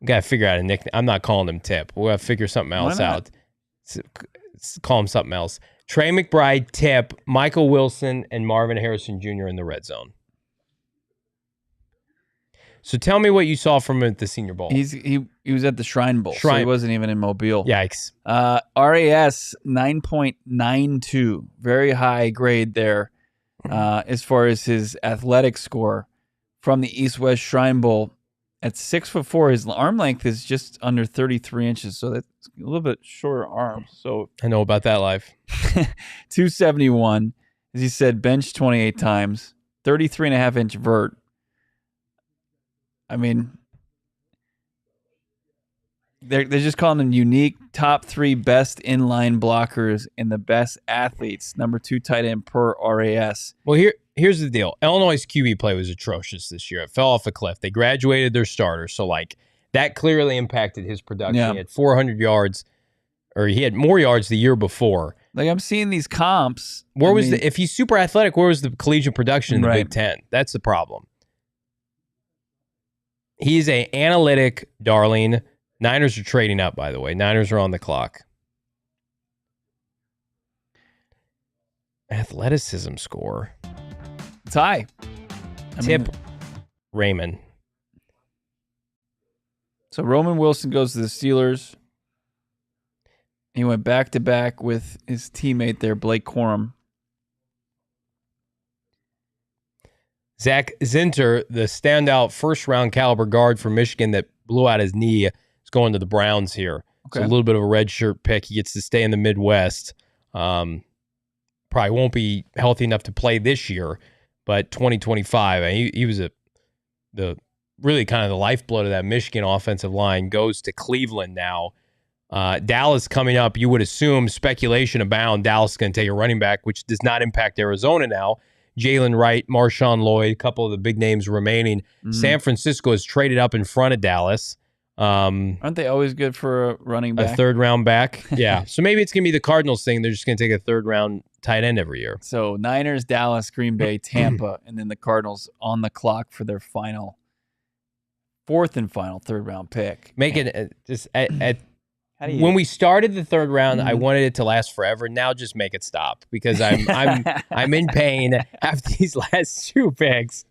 We got to figure out a nickname. I'm not calling him Tip. We'll have to figure something else out. Call him something else. Trey McBride, Tip, Michael Wilson, and Marvin Harrison Jr. in the red zone. So tell me what you saw from him at the Senior Bowl. He was at the Shrine Bowl, so he wasn't even in Mobile. Yikes. RAS 9.92, very high grade there as far as his athletic score from the East-West Shrine Bowl. At 6'4", his arm length is just under 33 inches, so that's a little bit shorter arms. So I know about that life. 271, as he said, bench 28 times, 33.5-inch vert. I mean, they're just calling them unique top 3 best inline blockers and the best athletes. Number 2 tight end per RAS. Well, here's the deal. Illinois' QB play was atrocious this year. It fell off a cliff. They graduated their starter, so that clearly impacted his production. Yeah. He had 400 yards, or he had more yards the year before. I'm seeing these comps. If he's super athletic, where was the collegiate production in the Big Ten? That's the problem. He's an analytic darling. Niners are trading up, by the way. Niners are on the clock. Athleticism score. It's high. Tip Raymond. So Roman Wilson goes to the Steelers. He went back-to-back with his teammate there, Blake Corum. Zach Zinter, the standout first-round caliber guard from Michigan that blew out his knee, is going to the Browns here. Okay. So a little bit of a redshirt pick. He gets to stay in the Midwest. Probably won't be healthy enough to play this year, but 2025, he was the really kind of the lifeblood of that Michigan offensive line. Goes to Cleveland now. Dallas coming up. You would assume, speculation abound, Dallas is going to take a running back, which does not impact Arizona now. Jalen Wright, Marshawn Lloyd, a couple of the big names remaining. Mm-hmm. San Francisco has traded up in front of Dallas. Aren't they always good for a running back? A third-round back? Yeah. So maybe it's going to be the Cardinals thing. They're just going to take a third-round tight end every year. So Niners, Dallas, Green Bay, Tampa, and then the Cardinals on the clock for their fourth and final third-round pick. Make it just When when we started the third round, I wanted it to last forever. Now just make it stop because I'm in pain after these last 2 picks.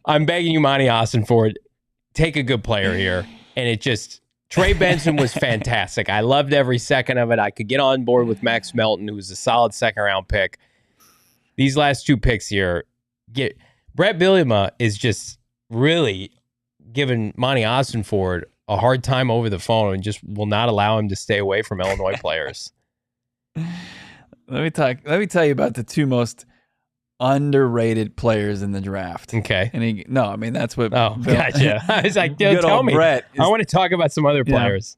I'm begging you, Monti Ossenfort, take a good player here. And it just, Trey Benson was fantastic. I loved every second of it. I could get on board with Max Melton, who was a solid second-round pick. These last 2 picks here, Brett Bielema is just really giving Monti Ossenfort a hard time over the phone and just will not allow him to stay away from Illinois players. Let me tell you about the 2 most underrated players in the draft. Okay. And that's what. Oh, gotcha. I was like, good tell old me. Brett I want to talk about some other players.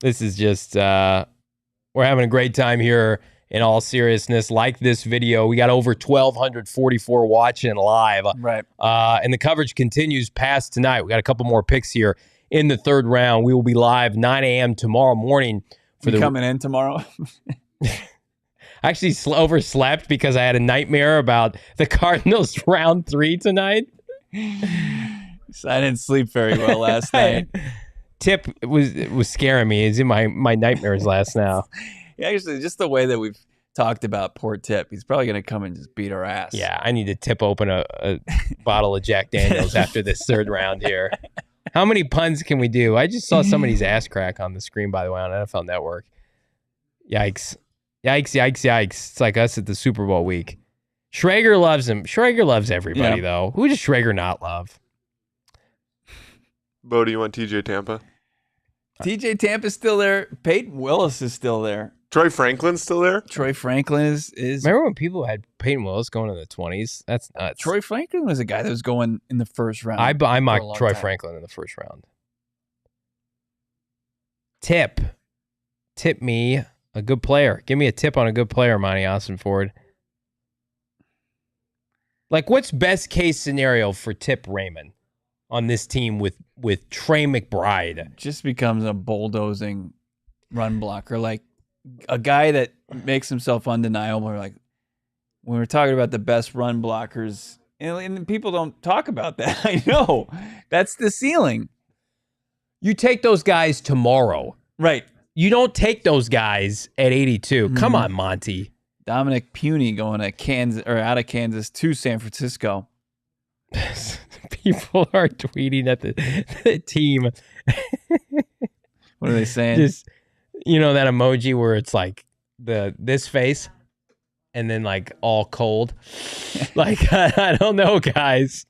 This is just, we're having a great time here in all seriousness. Like this video. We got over 1,244 watching live. Right. And the coverage continues past tonight. We got a couple more picks here in the third round. We will be live 9 a.m. tomorrow morning. Coming in tomorrow? I actually overslept because I had a nightmare about the Cardinals round 3 tonight. So I didn't sleep very well last night. Tip was scaring me. He's in my nightmares last now. Actually, just the way that we've talked about poor Tip, he's probably going to come and just beat our ass. Yeah, I need to Tip open a bottle of Jack Daniels after this third round here. How many puns can we do? I just saw somebody's ass crack on the screen, by the way, on NFL Network. Yikes. Yikes, yikes, yikes. It's like us at the Super Bowl week. Schrager loves him. Schrager loves everybody, though. Who does Schrager not love? Bo, do you want TJ Tampa? TJ Tampa's still there. Peyton Willis is still there. Troy Franklin's still there? Troy Franklin is. Remember when people had Peyton Willis going in the 20s? That's nuts. Troy Franklin was a guy that was going in the first round. I mocked Troy Franklin in the first round. Tip me a good player. Give me a tip on a good player, Monti Ossenfort. Like, what's best case scenario for Tip Raymond on this team with Trey McBride? Just becomes a bulldozing run blocker, like a guy that makes himself undeniable. Like when we're talking about the best run blockers, and people don't talk about that. I know that's the ceiling. You take those guys tomorrow, right? You don't take those guys at 82. Mm-hmm. Come on, Monty. Dominic Puny going to Kansas or out of Kansas to San Francisco. People are tweeting at the team. What are they saying? Just, that emoji where it's like this face and then like all cold. Like, I don't know, guys.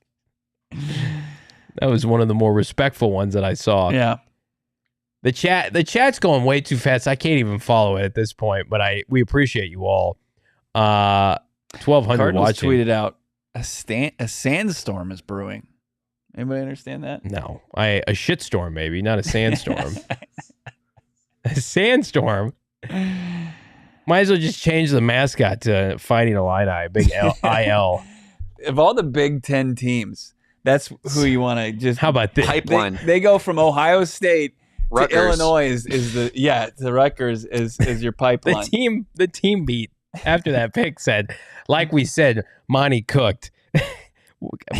That was one of the more respectful ones that I saw. Yeah. The chat's going way too fast. I can't even follow it at this point, but we appreciate you all. 1,200 Cardinals watching. Tweeted out a sandstorm is brewing. Anybody understand that? No, a shitstorm maybe, not a sandstorm. A sandstorm. Might as well just change the mascot to Fighting Illini, big IL. Of all the Big Ten teams, that's who you want to just. How about this? Pipeline. They go from Ohio State Rutgers. to Illinois to Rutgers is your pipeline. The team beat after that pick said, like we said, Monty cooked.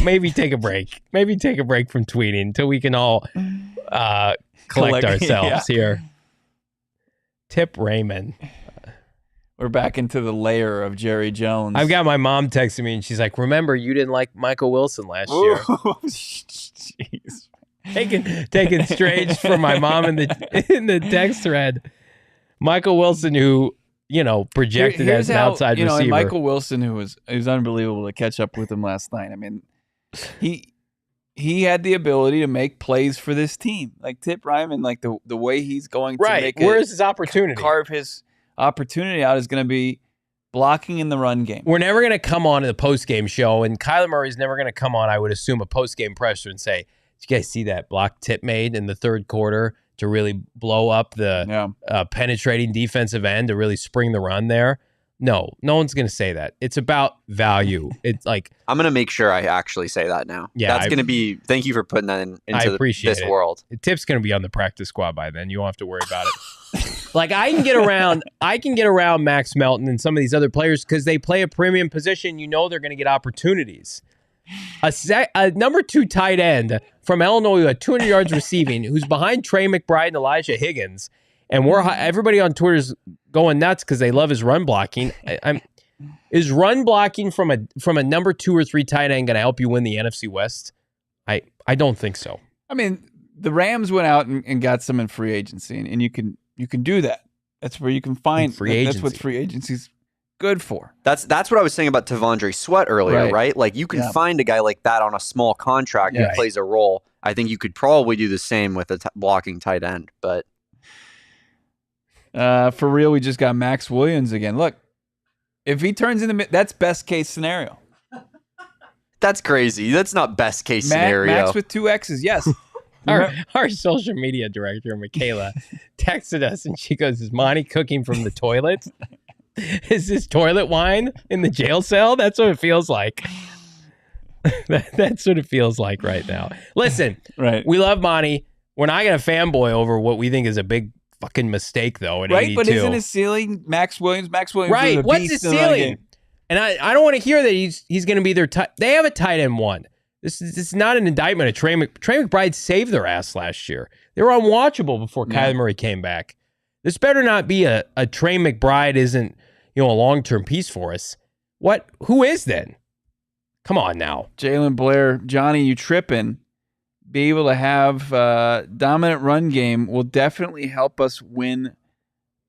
Maybe take a break. Maybe take a break from tweeting until we can all collect ourselves here. Tip Raymond. We're back into the layer of Jerry Jones. I've got my mom texting me, and she's like, remember, you didn't like Michael Wilson last year. Jeez. Taking straight from my mom in the text thread. Michael Wilson, who, projected as an outside receiver. And Michael Wilson, who was unbelievable to catch up with him last night. I mean, he had the ability to make plays for this team. Like Tip Ryman, like the way he's going to make it. Where's his opportunity? Carve his opportunity out is going to be blocking in the run game. We're never going to come on to the post-game show, and Kyler Murray's never going to come on, I would assume, a post-game presser and say, did you guys see that block Tip made in the third quarter to really blow up the penetrating defensive end to really spring the run there? No one's going to say that. It's about value. It's like I'm going to make sure I actually say that now. Yeah, that's going to be. Thank you for putting that into this world. Tip's going to be on the practice squad by then. You won't have to worry about it. Like I can get around Max Melton and some of these other players because they play a premium position. You know they're going to get opportunities. A number 2 tight end from Illinois who had 200 yards receiving, who's behind Trey McBride and Elijah Higgins, and everybody on Twitter is going nuts because they love his run blocking. Is run blocking from a number 2 or 3 tight end going to help you win the NFC West? I don't think so. I mean, the Rams went out and got some in free agency, and you can do that. That's where you can find free agency. That's what free agency's good for. That's what I was saying about Tavondre Sweat earlier, right? Like you can find a guy like that on a small contract who plays a role. I think you could probably do the same with a blocking tight end, but for real, we just got Max Williams again. Look, if he turns into that's best case scenario. That's crazy. That's not best case scenario. Max with 2 X's, yes. Our social media director, Michaela, texted us and she goes, "Is Monty cooking from the toilet? Is this toilet wine in the jail cell?" That's what it feels like. That's what it feels like right now. Listen, we love Monty. We're not going to fanboy over what we think is a big fucking mistake, though, at 82. But isn't his ceiling Max Williams? Max Williams is a what's beast his ceiling? And I don't want to hear that he's going to be their they have a tight end 1. This is not an indictment of Trey McBride saved their ass last year. They were unwatchable before Kyler Murray came back. This better not be a Trey McBride isn't, a long-term piece for us. Who is then? Come on now. Jalen Blair, Johnny, you tripping. Be able to have dominant run game will definitely help us win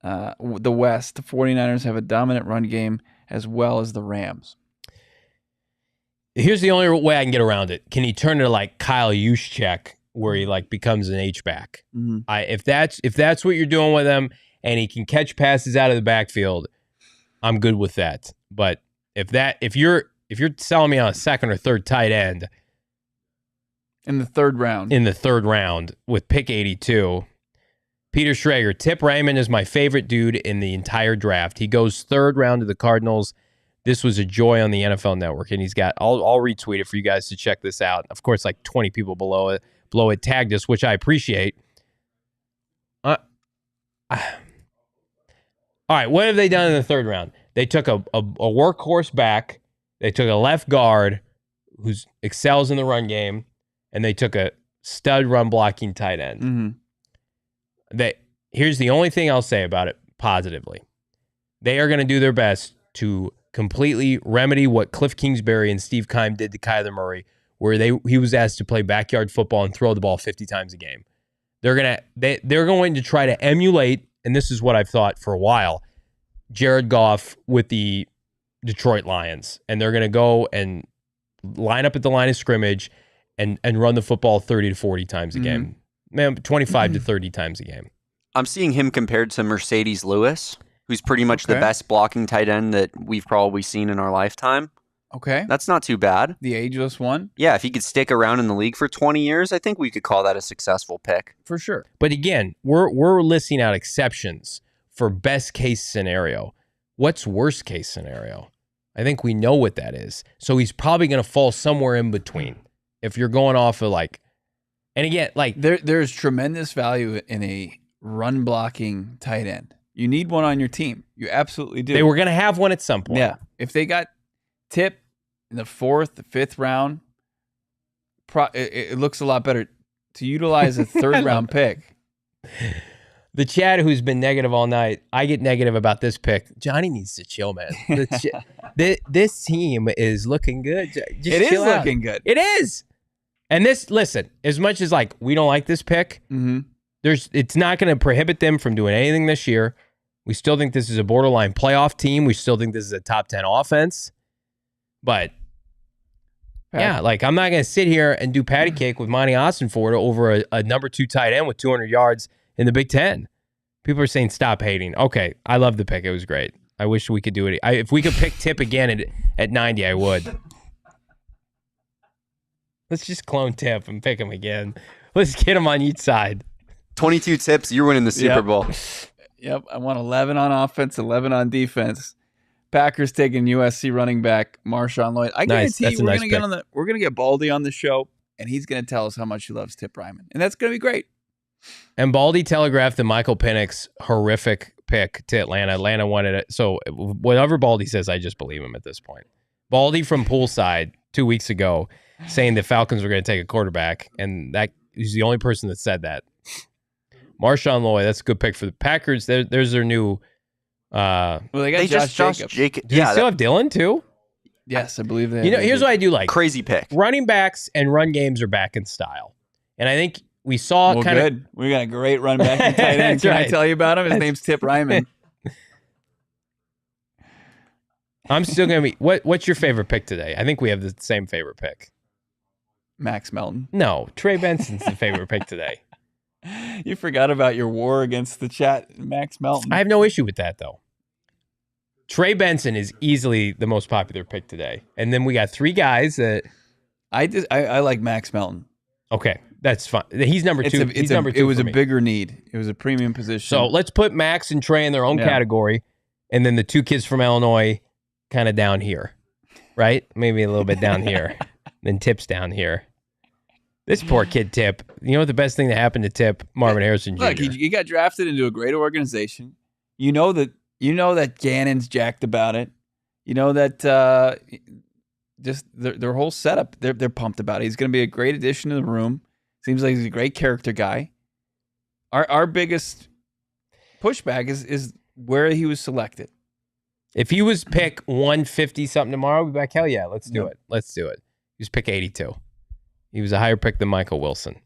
the West. The 49ers have a dominant run game as well as the Rams. Here's the only way I can get around it. Can he turn to like Kyle Juszczyk where he like becomes an H-back? Mm-hmm. If that's what you're doing with him and he can catch passes out of the backfield, I'm good with that. But if you're selling me on a second or third tight end in the third round with pick 82, Peter Schrager, Tip Raymond is my favorite dude in the entire draft. He goes 3rd round to the Cardinals. This was a joy on the NFL Network, and he's got. I'll retweet it for you guys to check this out. Of course, like 20 people below it tagged us, which I appreciate. All right, what have they done in the 3rd round? They took a workhorse back. They took a left guard who excels in the run game, and they took a stud run blocking tight end. Mm-hmm. Here's the only thing I'll say about it positively. They are going to do their best to completely remedy what Cliff Kingsbury and Steve Keim did to Kyler Murray, where he was asked to play backyard football and throw the ball 50 times a game. They're going to try to emulate, and this is what I've thought for a while, Jared Goff with the Detroit Lions, and they're going to go and line up at the line of scrimmage and run the football 30 to 40 times a game. Man, 25 to 30 times a game. I'm seeing him compared to Mercedes Lewis, who's pretty much the best blocking tight end that we've probably seen in our lifetime. Okay. That's not too bad. The ageless one? Yeah, if he could stick around in the league for 20 years, I think we could call that a successful pick. For sure. But again, we're listing out exceptions for best case scenario. What's worst case scenario? I think we know what that is. So he's probably going to fall somewhere in between. If you're going off of like, and again, like there's tremendous value in a run blocking tight end. You need one on your team. You absolutely do. They were going to have one at some point. Yeah. If they got Tip in the 4th, the 5th round, it looks a lot better to utilize a 3rd round pick. The Chad who's been negative all night, I get negative about this pick. Johnny needs to chill, man. This team is looking good. Just it is chill out. looking good. It is. And listen, as much as like we don't like this pick, it's not going to prohibit them from doing anything this year. We still think this is a borderline playoff team. We still think this is a top 10 offense. But yeah, like I'm not going to sit here and do patty cake with Monti Ossenfort over a number 2 tight end with 200 yards in the Big Ten. People are saying stop hating. Okay, I love the pick. It was great. I wish we could do it. If we could pick Tip again at 90, I would. Let's just clone Tip and pick him again. Let's get him on each side. 22 tips, you're winning the Super Bowl. Yep, I want 11 on offense, 11 on defense. Packers taking USC running back Marshawn Lloyd. I guarantee you we're gonna get Baldy on the show, and he's gonna tell us how much he loves Tip Ryman, and that's gonna be great. And Baldy telegraphed the Michael Penix horrific pick to Atlanta. Atlanta wanted it. So whatever Baldy says, I just believe him at this point. Baldy from Poolside 2 weeks ago saying the Falcons were going to take a quarterback, and that he's the only person that said that. Marshawn Lloyd, that's a good pick for the Packers. There's their new. Well, they got Josh Jacobs. Jacobs. Do they still have Dylan too? Yes, I believe they. You know, here's what I do like. Crazy pick. Running backs and run games are back in style, and I think we saw Well, kind of. good. We got a great run back and tight end. That's Can right. I tell you about him? His name's Tip Ryman. I'm still gonna be. What's your favorite pick today? I think we have the same favorite pick. Max Melton. No, Trey Benson's the favorite pick today. You forgot about your war against the chat, Max Melton. I have no issue with that though. Trey Benson is easily the most popular pick today, and then we got three guys that. I like Max Melton. Okay, that's fine. He's number two. He's number two. It was for a me. bigger need. It was a premium position. So let's put Max and Trey in their own category, and then the two kids from Illinois kind of down here, right? Maybe a little bit down here. Then Tip's down here. This poor kid, Tip. You know what the best thing that happened to Tip? Marvin Harrison Jr. Look, he got drafted into a great organization. You know that Gannon's jacked about it. You know that just their whole setup. They're pumped about it. He's going to be a great addition to the room. Seems like he's a great character guy. Our biggest pushback is where he was selected. If he was pick 150 something tomorrow, we'd be like, hell yeah, let's do it. Let's do it. He was pick 82. He was a higher pick than Michael Wilson.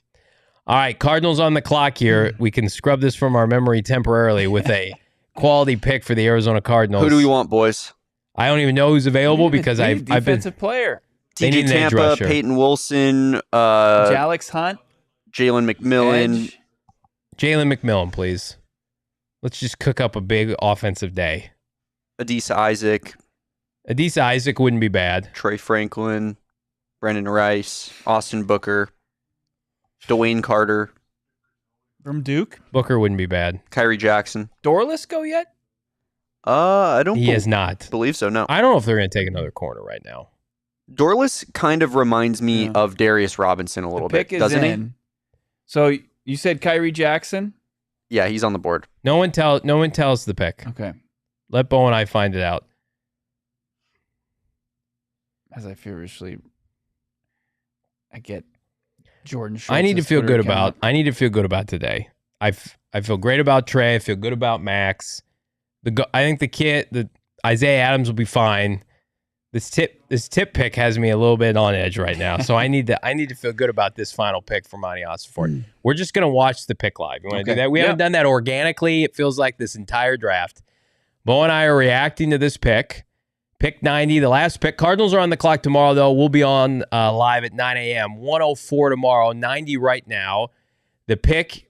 All right, Cardinals on the clock here. We can scrub this from our memory temporarily with a quality pick for the Arizona Cardinals. Who do we want, boys? I don't even know who's available because I've been defensive player. They need TJ an edge Tampa, rusher. Peyton Wilson, Alex Hunt, Jalen McMillan. Edge. Jalen McMillan, please. Let's just cook up a big offensive day. Adisa Isaac, Adisa Isaac wouldn't be bad. Trey Franklin, Brendan Rice, Austin Booker, Dwayne Carter, from Duke. Booker wouldn't be bad. Kyrie Jackson. Dorless go yet? I don't He has not. believe so, no. I don't know if they're going to take another corner right now. Dorless kind of reminds me of Darius Robinson a little The pick bit, is doesn't he? in. So you said Kyrie Jackson? Yeah, he's on the board. No one tells the pick. Okay. Let Bo and I find it out. As I get Jordan Schultz's I need to feel Twitter good account. about today. I feel great about Trey. I feel good about Max. I think the Isaiah Adams will be fine. This tip pick has me a little bit on edge right now. So I need to feel good about this final pick for Monti Ossenfort. We're just gonna watch the pick live. You want to do that? We haven't done that organically. It feels like this entire draft. Bo and I are reacting to this pick. Pick 90, the last pick. Cardinals are on the clock tomorrow, though. We'll be on live at 9 a.m. 104 tomorrow, 90 right now. The pick,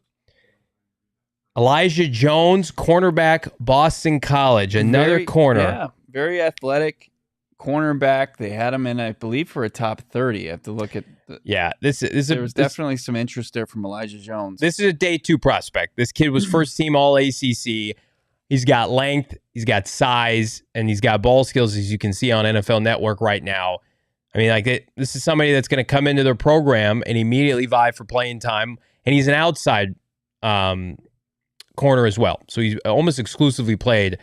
Elijah Jones, cornerback, Boston College. Another corner. Yeah, very athletic cornerback. They had him in, I believe, for a top 30. I have to look at there was definitely some interest there from Elijah Jones. This is a day 2 prospect. This kid was first team all ACC. He's got length, he's got size, and he's got ball skills, as you can see on NFL Network right now. I mean, this is somebody that's going to come into their program and immediately vie for playing time, and he's an outside corner as well. So he's almost exclusively played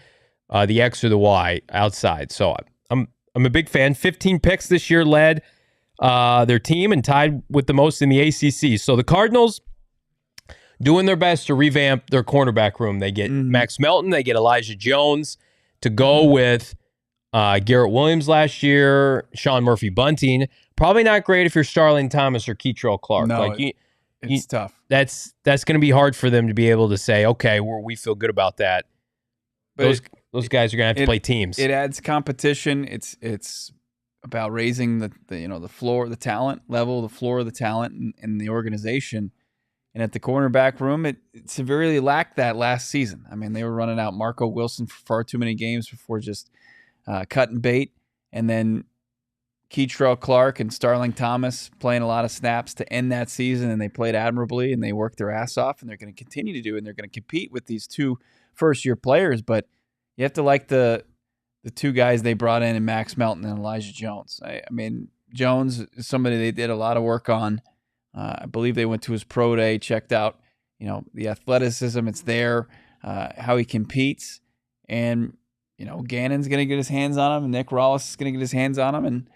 the X or the Y outside. So I'm a big fan. 15 picks this year, led their team and tied with the most in the ACC. So the Cardinals doing their best to revamp their cornerback room. They get Max Melton. They get Elijah Jones to go with Garrett Williams last year, Sean Murphy-Bunting. Probably not great if you're Starling Thomas or Keitrell Clark. No, it's tough. That's going to be hard for them to be able to say, okay, we feel good about that. But those guys are going to have to play teams. It adds competition. It's about raising the floor, the talent level, the floor of the talent in the organization. And at the cornerback room, it severely lacked that last season. I mean, they were running out Marco Wilson for far too many games before just cutting bait. And then Keitrell Clark and Starling Thomas playing a lot of snaps to end that season, and they played admirably, and they worked their ass off, and they're going to continue to do, and they're going to compete with these two first-year players. But you have to like the two guys they brought in Max Melton and Elijah Jones. I mean, Jones is somebody they did a lot of work on. I believe they went to his pro day, checked out the athleticism, it's there, how he competes. And, Gannon's going to get his hands on him, and Nick Rawls is going to get his hands on him. And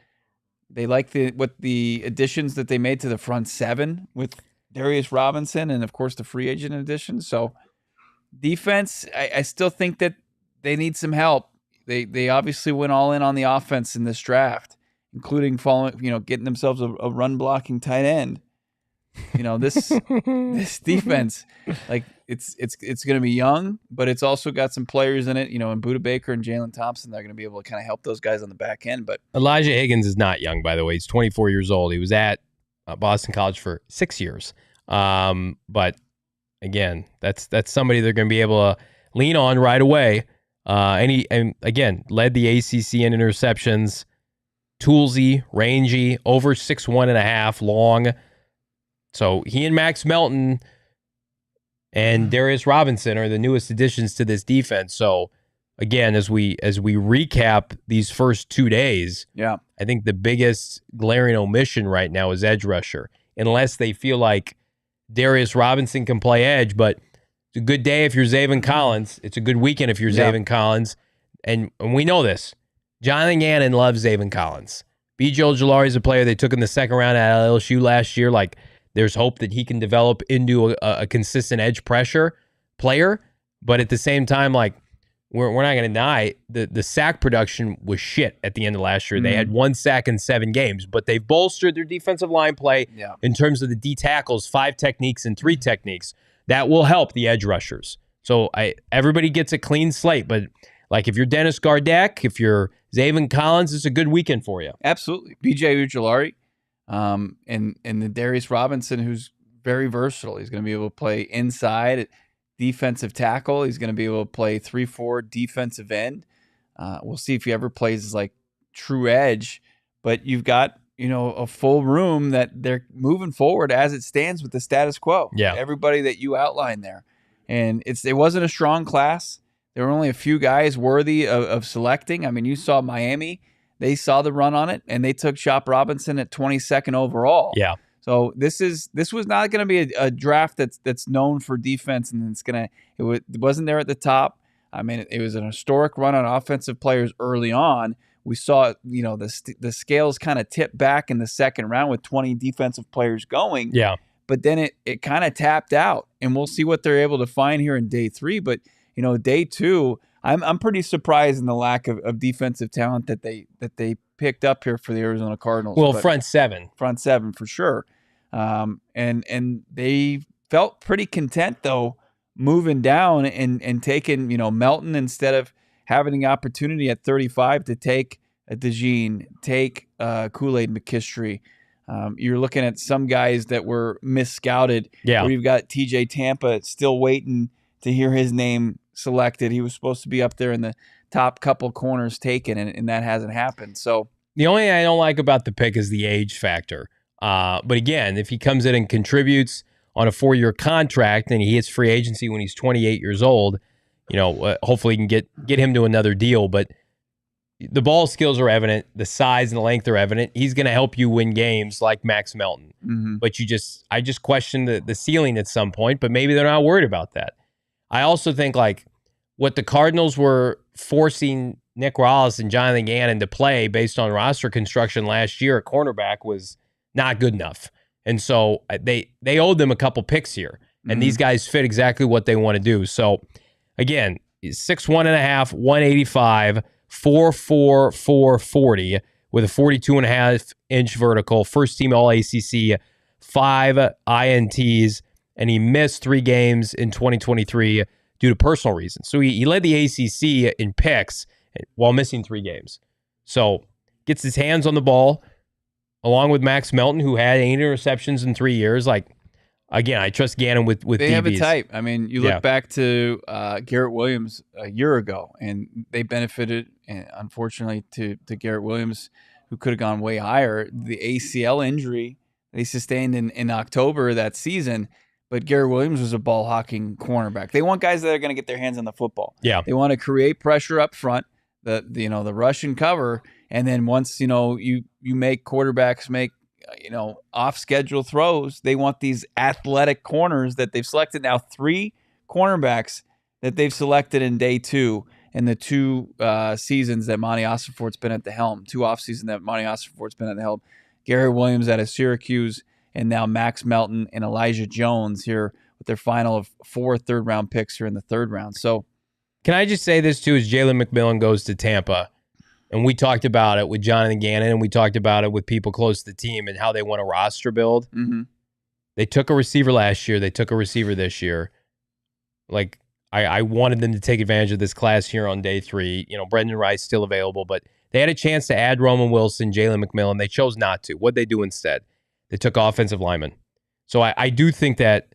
they like the additions that they made to the front seven with Darius Robinson and, of course, the free agent additions. So defense, I still think that they need some help. They obviously went all in on the offense in this draft, including getting themselves a run blocking tight end. This defense, like it's going to be young, but it's also got some players in it. In Budda Baker and Jalen Thompson, they're going to be able to kind of help those guys on the back end. But Elijah Higgins is not young, by the way. He's 24 years old. He was at Boston College for 6 years. But again, that's somebody they're going to be able to lean on right away. And again, led the ACC in interceptions. Toolsy, rangy, over 6'1.5", long. So he and Max Melton and Darius Robinson are the newest additions to this defense. So again, as we recap these first 2 days, I think the biggest glaring omission right now is edge rusher. Unless they feel like Darius Robinson can play edge, but it's a good day if you're Zaven Collins. It's a good weekend if you're Zaven Collins. And we know this. Jonathan Gannon loves Zaven Collins. B.J. Ojulari is a player they took in the second round at LSU last year. Like, there's hope that he can develop into a consistent edge pressure player. But at the same time, like, we're not going to deny the sack production was shit at the end of last year. They had 1 sack in 7 games, but they've bolstered their defensive line play in terms of the D tackles, 5 techniques and 3 techniques. That will help the edge rushers. So everybody gets a clean slate. But like, if you're Dennis Gardeck, if you're Zaven Collins, it's a good weekend for you. Absolutely. B.J. Ojulari. And the Darius Robinson, who's very versatile. He's going to be able to play inside defensive tackle. He's going to be able to play 3-4 defensive end. We'll see if he ever plays like true edge. But you've got a full room that they're moving forward as it stands with the status quo. Yeah, everybody that you outlined there, and it wasn't a strong class. There were only a few guys worthy of selecting. I mean, you saw Miami. They saw the run on it, and they took Chop Robinson at 22nd overall. Yeah. So this was not going to be a draft that's known for defense, and it wasn't there at the top. I mean, it was an historic run on offensive players early on. We saw the scales kind of tip back in the second round with 20 defensive players going. Yeah. But then it kind of tapped out, and we'll see what they're able to find here in day 3. But day 2. I'm pretty surprised in the lack of defensive talent that they picked up here for the Arizona Cardinals. Well, front seven for sure, and they felt pretty content though moving down and taking Melton instead of having the opportunity at 35 to take a DeJean, take Kool-Aid McKinstry. You're looking at some guys that were mis-scouted. Yeah, where you've got TJ Tampa still waiting to hear his name selected. He was supposed to be up there in the top couple corners taken, and that hasn't happened. So the only thing I don't like about the pick is the age factor. But again, if he comes in and contributes on a 4-year contract and he hits free agency when he's 28 years old, hopefully you can get him to another deal. But the ball skills are evident. The size and the length are evident. He's going to help you win games like Max Melton. Mm-hmm. But I just question the ceiling at some point, but maybe they're not worried about that. I also think like what the Cardinals were forcing Nick Rawls and Jonathan Gannon to play based on roster construction last year at cornerback was not good enough. And so they owed them a couple picks here. And these guys fit exactly what they want to do. So again, 6'1.5", 185, 4'4", 440 with a 42.5-inch vertical, first team All-ACC, 5 INTs, and he missed 3 games in 2023 due to personal reasons. So he led the ACC in picks while missing 3 games. So gets his hands on the ball, along with Max Melton, who had 8 interceptions in 3 years. Like, again, I trust Gannon with they DBs. Have a type. I mean, you look back to Garrett Williams a year ago, and they benefited, unfortunately, to Garrett Williams, who could have gone way higher. The ACL injury they sustained in October of that season. But Garrett Williams was a ball-hawking cornerback. They want guys that are going to get their hands on the football. Yeah. They want to create pressure up front, the rush and cover, and then once you make quarterbacks make off-schedule throws. They want these athletic corners that they've selected now. 3 cornerbacks that they've selected in day 2 in the 2 seasons that Monti Ossenfort's been at the helm. 2 off-seasons that Monti Ossenfort's been at the helm. Gary Williams out of Syracuse, and now Max Melton and Elijah Jones here with their final of 4 third-round picks here in the 3rd round. So, can I just say this too? As Jalen McMillan goes to Tampa, and we talked about it with Jonathan Gannon, and we talked about it with people close to the team and how they want a roster build. mm-hmm. They took a receiver last year. They took a receiver this year. Like, I wanted them to take advantage of this class here on day 3. Brendan Rice still available, but they had a chance to add Roman Wilson, Jalen McMillan. They chose not to. What'd they do instead? They took offensive linemen. So I do think that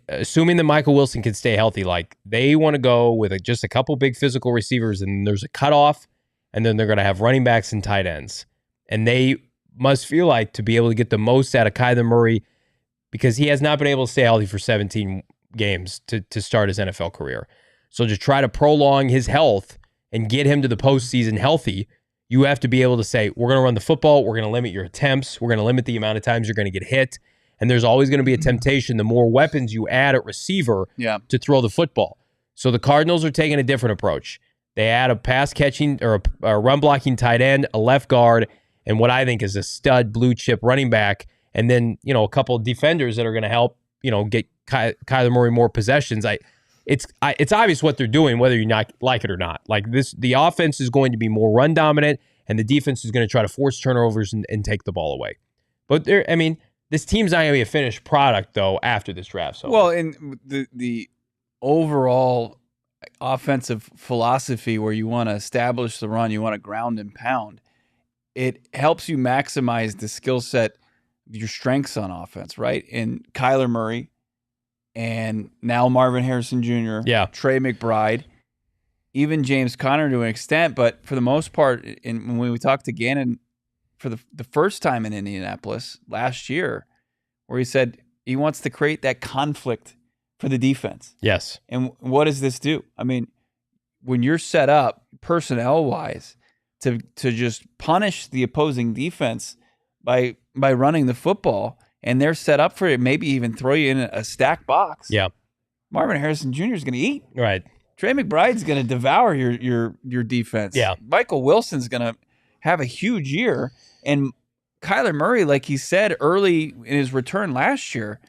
assuming that Michael Wilson can stay healthy, like they want to go with just a couple big physical receivers, and there's a cutoff, and then they're going to have running backs and tight ends. And they must feel like to be able to get the most out of Kyler Murray, because he has not been able to stay healthy for 17 games to start his NFL career. So to try to prolong his health and get him to the postseason healthy, you have to be able to say, we're going to run the football, we're going to limit your attempts, we're going to limit the amount of times you're going to get hit, and there's always going to be a temptation, the more weapons you add at receiver to throw the football. So the Cardinals are taking a different approach. They add a pass-catching or a run-blocking tight end, a left guard, and what I think is a stud blue-chip running back, and then a couple of defenders that are going to help get Kyler Murray more possessions. It's obvious what they're doing, whether you not like it or not. Like this, the offense is going to be more run dominant, and the defense is going to try to force turnovers and take the ball away. But this team's not going to be a finished product though after this draft. So well, in the overall offensive philosophy, where you want to establish the run, you want to ground and pound, it helps you maximize the skill set of your strengths on offense, right? And Kyler Murray. And now Marvin Harrison Jr., Trey McBride, even James Conner to an extent. But for the most part, when we talked to Gannon for the first time in Indianapolis last year, where he said he wants to create that conflict for the defense. Yes. And what does this do? I mean, when you're set up personnel-wise to just punish the opposing defense by running the football, and they're set up for it, maybe even throw you in a stack box. Yeah. Marvin Harrison Jr. is going to eat. Right. Trey McBride's going to devour your defense. Yeah. Michael Wilson's going to have a huge year. And Kyler Murray, like he said early in his return last year,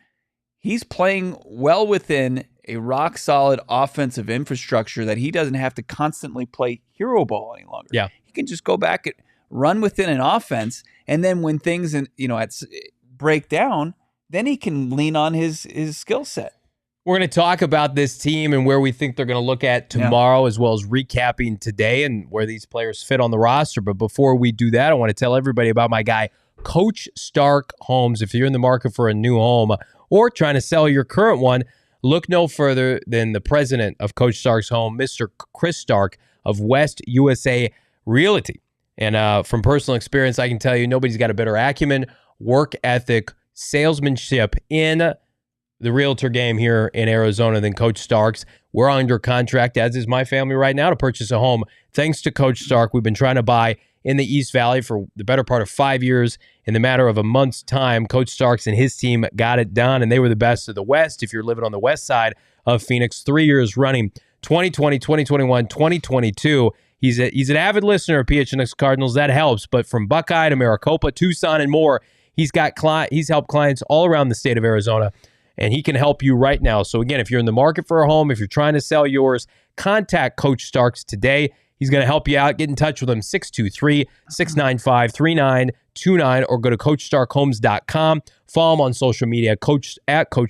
he's playing well within a rock-solid offensive infrastructure that he doesn't have to constantly play hero ball any longer. Yeah. He can just go back and run within an offense, and then when things break down, then he can lean on his skill set. We're going to talk about this team and where we think they're going to look at tomorrow, as well as recapping today and where these players fit on the roster. But before we do that, I want to tell everybody about my guy, Coach Stark Homes. If you're in the market for a new home or trying to sell your current one, look no further than the president of Coach Stark's Home, Mr. Chris Stark of West USA Realty. And from personal experience, I can tell you nobody's got a better acumen, work ethic, salesmanship in the realtor game here in Arizona than Coach Stark's. We're under contract, as is my family right now, to purchase a home. Thanks to Coach Stark, we've been trying to buy in the East Valley for the better part of 5 years. In the matter of a month's time, Coach Starks and his team got it done, and they were the best of the West. If you're living on the west side of Phoenix, 3 years running, 2020, 2021, 2022. He's an avid listener of PHNX Cardinals. That helps. But from Buckeye to Maricopa, Tucson, and more, he's helped clients all around the state of Arizona, and he can help you right now. So again, if you're in the market for a home, if you're trying to sell yours, contact Coach Starks today. He's going to help you out. Get in touch with him, 623-695-3929, or go to CoachStarkHomes.com. Follow him on social media, Coach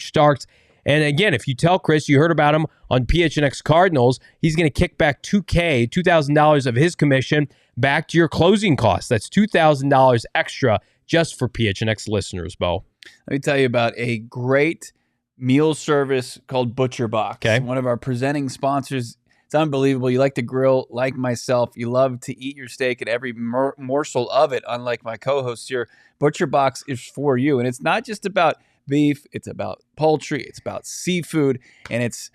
Starks. And again, if you tell Chris you heard about him on PHNX Cardinals, he's going to kick back $2,000 of his commission back to your closing costs. That's $2,000 extra just for PHNX listeners, Bo. Let me tell you about a great meal service called Butcher Box. Okay. One of our presenting sponsors. It's unbelievable. You like to grill like myself. You love to eat your steak and every morsel of it, unlike my co-hosts here. Butcher Box is for you. And it's not just about beef. It's about poultry. It's about seafood. And it's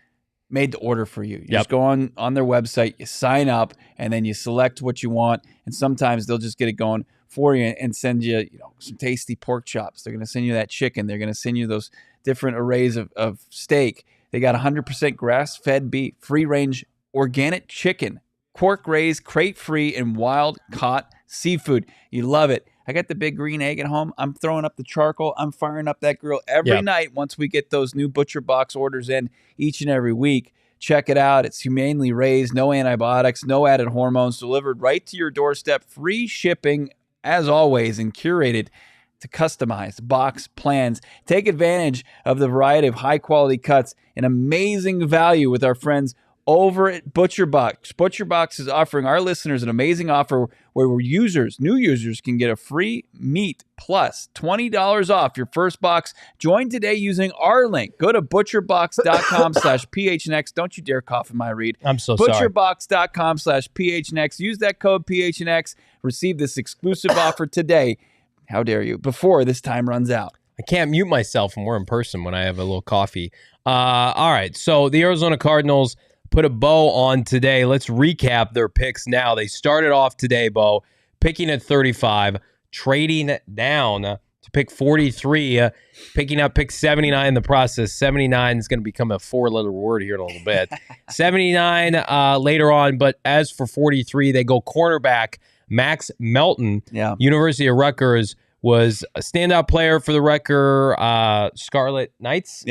made to order for you. You just go on their website, you sign up, and then you select what you want. And sometimes they'll just get it going for you and send you, some tasty pork chops. They're going to send you that chicken. They're going to send you those different arrays of steak. They got 100% grass-fed beef, free-range organic chicken, pork-raised, crate-free, and wild-caught seafood. You love it. I got the big green egg at home. I'm throwing up the charcoal. I'm firing up that grill every night once we get those new Butcher Box orders in each and every week. Check it out. It's humanely raised, no antibiotics, no added hormones, delivered right to your doorstep, free shipping as always, and curated to customized box plans. Take advantage of the variety of high-quality cuts and amazing value with our friends over at Butcher Box. Butcher Box is offering our listeners an amazing offer where new users can get a free meat plus $20 off your first box. Join today using our link. Go to butcherbox.com/PHNX. Don't you dare cough in my read. I'm so sorry. Butcherbox.com/PHNX. Use that code PHNX. Receive this exclusive offer today. How dare you? Before this time runs out. I can't mute myself when we're in person when I have a little coffee. All right, so the Arizona Cardinals put a bow on today. Let's recap their picks now. They started off today, Bo, picking at 35, trading down to pick 43, picking up pick 79 in the process. 79 is going to become a four-letter word here in a little bit. 79 later on, but as for 43, they go cornerback Max Melton. Yeah. University of Rutgers was a standout player for the Rutgers Scarlet Knights.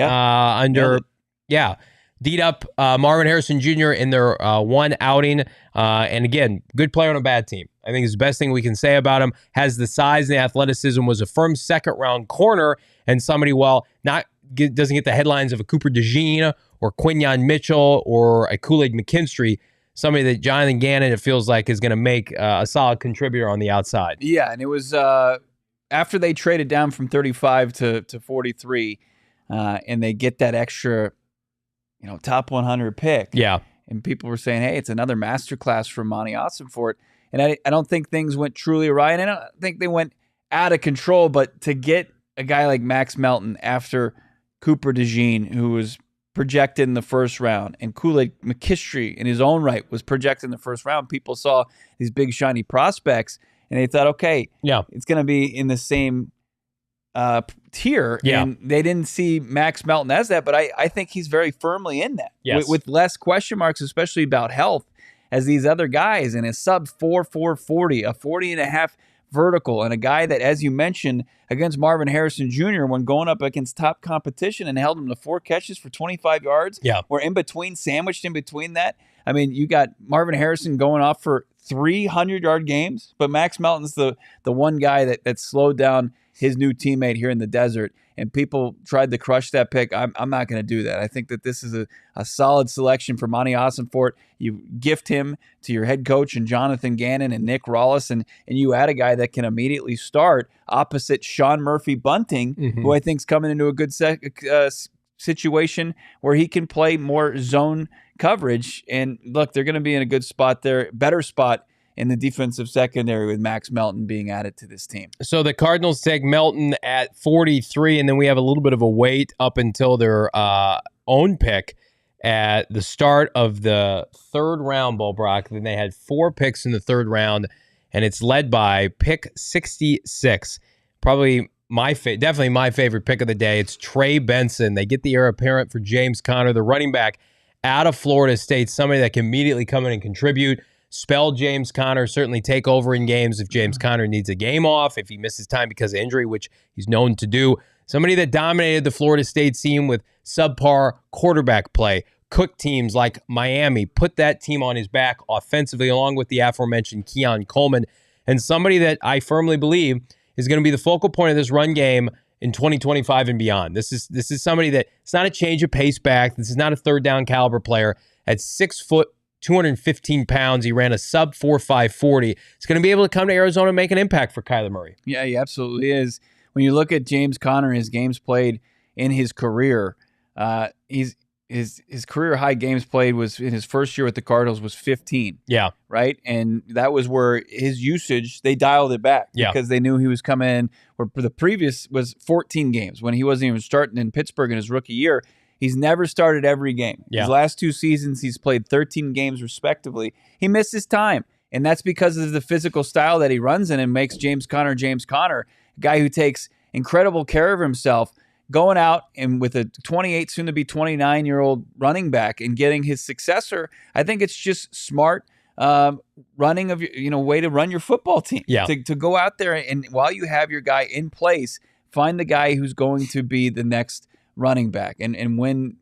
Beat up Marvin Harrison Jr. in their one outing. And again, good player on a bad team. I think it's the best thing we can say about him. Has the size and the athleticism, was a firm second-round corner, and somebody, doesn't get the headlines of a Cooper DeJean or Quinyon Mitchell or a Kool-Aid McKinstry, somebody that Jonathan Gannon, it feels like, is going to make a solid contributor on the outside. Yeah, and it was after they traded down from 35 to 43, and they get that extra top 100 pick. Yeah. And people were saying, hey, it's another masterclass from Monti Ossenfort. And I don't think things went truly right. I don't think they went out of control, but to get a guy like Max Melton after Cooper DeJean, who was projected in the first round, and Kool-Aid McKinstry in his own right was projected in the first round, people saw these big shiny prospects and they thought, okay, it's going to be in the same tier, and they didn't see Max Melton as that, but I think he's very firmly in that, with less question marks, especially about health, as these other guys, in a sub 4.40, a 40.5 vertical, and a guy that, as you mentioned, against Marvin Harrison Jr., when going up against top competition and held him to 4 catches for 25 yards, or sandwiched in between that. I mean, you got Marvin Harrison going off for 300-yard games, but Max Melton's the one guy that slowed down his new teammate here in the desert, and people tried to crush that pick. I'm not going to do that. I think that this is a solid selection for Monti Ossenfort. You gift him to your head coach and Jonathan Gannon and Nick Rawlis, and you add a guy that can immediately start opposite Sean Murphy Bunting, who I think is coming into a good situation where he can play more zone coverage. And look, they're going to be in a good spot there, better spot in the defensive secondary with Max Melton being added to this team. So the Cardinals take Melton at 43, and then we have a little bit of a wait up until their own pick at the start of the third round, Bo Brock. Then they had 4 picks in the third round, and it's led by pick 66. Probably definitely my favorite pick of the day. It's Trey Benson. They get the heir apparent for James Conner, the running back out of Florida State, somebody that can immediately come in and contribute. Spell James Conner, certainly take over in games if James Conner needs a game off, if he misses time because of injury, which he's known to do. Somebody that dominated the Florida State team with subpar quarterback play. Cook teams like Miami, put that team on his back offensively, along with the aforementioned Keon Coleman. And somebody that I firmly believe is going to be the focal point of this run game in 2025 and beyond. This is somebody that, it's not a change of pace back. This is not a third down caliber player. At 6 foot, 215 pounds. He ran a sub 4.5 40. He's going to be able to come to Arizona and make an impact for Kyler Murray. Yeah, he absolutely is. When you look at James Conner, his games played in his career, his career high games played was in his first year with the Cardinals was 15. Yeah. Right? And that was where his usage, they dialed it back because they knew he was coming in, where the previous was 14 games when he wasn't even starting in Pittsburgh in his rookie year. He's never started every game. His last 2 seasons, he's played 13 games respectively. He missed his time. And that's because of the physical style that he runs in and makes James Conner, a guy who takes incredible care of himself, going out and with a 28, soon to be 29-year-old running back and getting his successor. I think it's just smart running of way to run your football team. Yeah. To go out there and while you have your guy in place, find the guy who's going to be the next running back. And when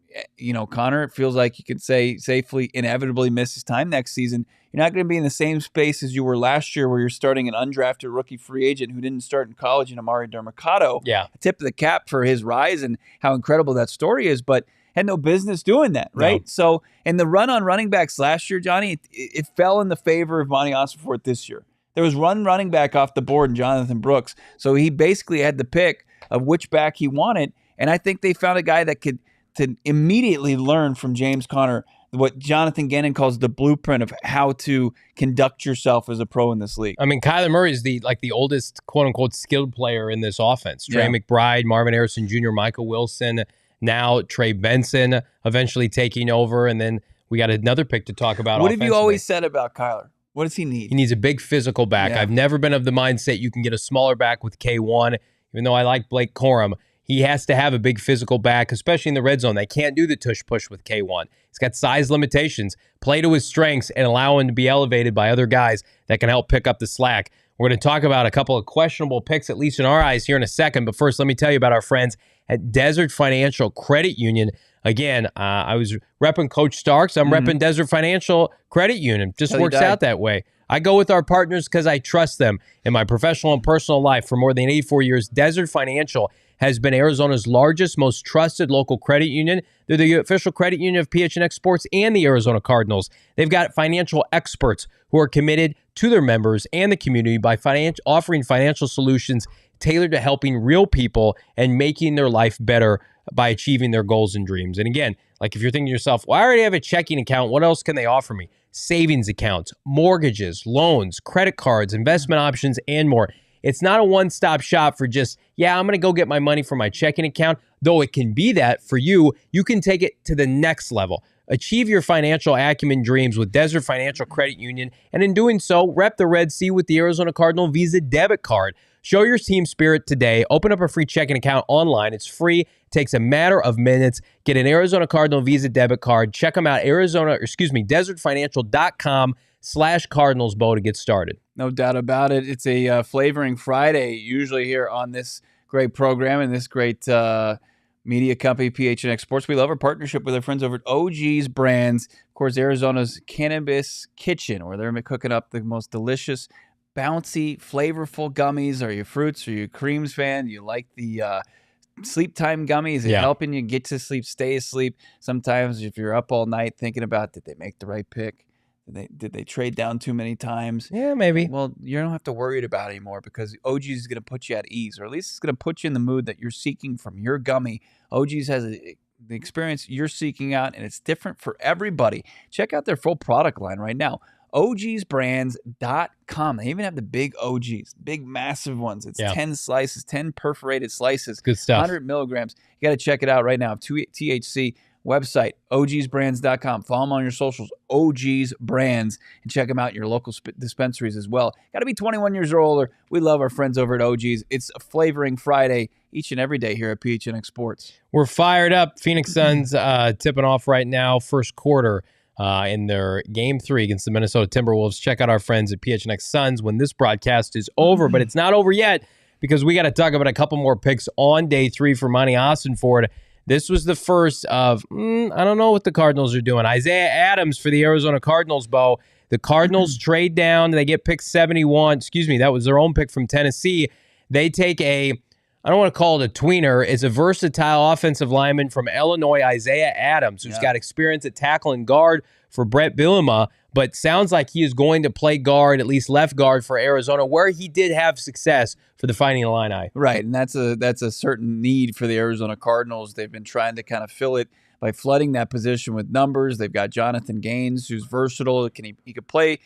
Conner, it feels like you could say safely inevitably miss his time next season, you're not going to be in the same space as you were last year where you're starting an undrafted rookie free agent who didn't start in college in Amari Dermercado. Yeah. Tip of the cap for his rise and how incredible that story is, but had no business doing that, right? No. So, and the run on running backs last year, Johnny, it fell in the favor of Monti Ossenfort this year. There was one running back off the board in Jonathan Brooks, so he basically had the pick of which back he wanted, and I think they found a guy that could to immediately learn from James Conner what Jonathan Gannon calls the blueprint of how to conduct yourself as a pro in this league. I mean, Kyler Murray is the oldest quote unquote skilled player in this offense. Trey McBride, Marvin Harrison Jr., Michael Wilson, now Trey Benson eventually taking over, and then we got another pick to talk about. What have you always said about Kyler? What does he need? He needs a big physical back. Yeah. I've never been of the mindset you can get a smaller back with K1, even though I like Blake Corum. He has to have a big physical back, especially in the red zone. They can't do the tush push with K1. He's got size limitations. Play to his strengths and allow him to be elevated by other guys that can help pick up the slack. We're going to talk about a couple of questionable picks, at least in our eyes, here in a second. But first, let me tell you about our friends at Desert Financial Credit Union. Again, I was repping Coach Starks. I'm repping Desert Financial Credit Union. Just works out that way. I go with our partners because I trust them in my professional and personal life. For more than 84 years, Desert Financial has been Arizona's largest, most trusted local credit union. They're the official credit union of PHNX Sports and the Arizona Cardinals. They've got financial experts who are committed to their members and the community by offering financial solutions tailored to helping real people and making their life better by achieving their goals and dreams. And again, like if you're thinking to yourself, well, I already have a checking account. What else can they offer me? Savings accounts, mortgages, loans, credit cards, investment options, and more. It's not a one-stop shop for just, I'm going to go get my money from my checking account. Though it can be that for you, you can take it to the next level. Achieve your financial acumen dreams with Desert Financial Credit Union. And in doing so, rep the Red Sea with the Arizona Cardinal Visa debit card. Show your team spirit today. Open up a free checking account online. It's free. It takes a matter of minutes. Get an Arizona Cardinal Visa debit card. Check them out, desertfinancial.com/CardinalsBow to get started. No doubt about it. It's a Flavoring Friday, usually here on this great program and this great media company, PHNX Sports. We love our partnership with our friends over at OG's Brands. Of course, Arizona's Cannabis Kitchen, where they're cooking up the most delicious, bouncy, flavorful gummies. Are you fruits? Are you creams fan? You like the sleep time gummies? It's helping you get to sleep, stay asleep. Sometimes if you're up all night thinking about, did they make the right pick? Did they trade down too many times? Yeah, maybe. Well, you don't have to worry about it anymore because OG's is going to put you at ease, or at least it's going to put you in the mood that you're seeking from your gummy. OG's has the experience you're seeking out, and it's different for everybody. Check out their full product line right now. OGsBrands.com. They even have the big OGs, big, massive ones. It's 10 slices, 10 perforated slices. Good stuff. 100 milligrams. You got to check it out right now. THC. Website, ogsbrands.com. Follow them on your socials, OG's Brands, and check them out in your local dispensaries as well. Got to be 21 years or older. We love our friends over at OG's. It's a Flavoring Friday each and every day here at PHNX Sports. We're fired up. Phoenix Suns tipping off right now, first quarter in their Game 3 against the Minnesota Timberwolves. Check out our friends at PHNX Suns when this broadcast is over, but it's not over yet because we got to talk about a couple more picks on day 3 for Monti Ossenfort. This was the first of, I don't know what the Cardinals are doing. Isaiah Adams for the Arizona Cardinals, Bo. The Cardinals trade down. They get pick 71. Excuse me, that was their own pick from Tennessee. They take I don't want to call it a tweener. It's a versatile offensive lineman from Illinois, Isaiah Adams, who's got experience at tackle and guard for Brett Bielema, but sounds like he is going to play guard, at least left guard for Arizona, where he did have success for the Fighting Illini. Right, and that's a certain need for the Arizona Cardinals. They've been trying to kind of fill it by flooding that position with numbers. They've got Jonathan Gaines, who's versatile. He could play,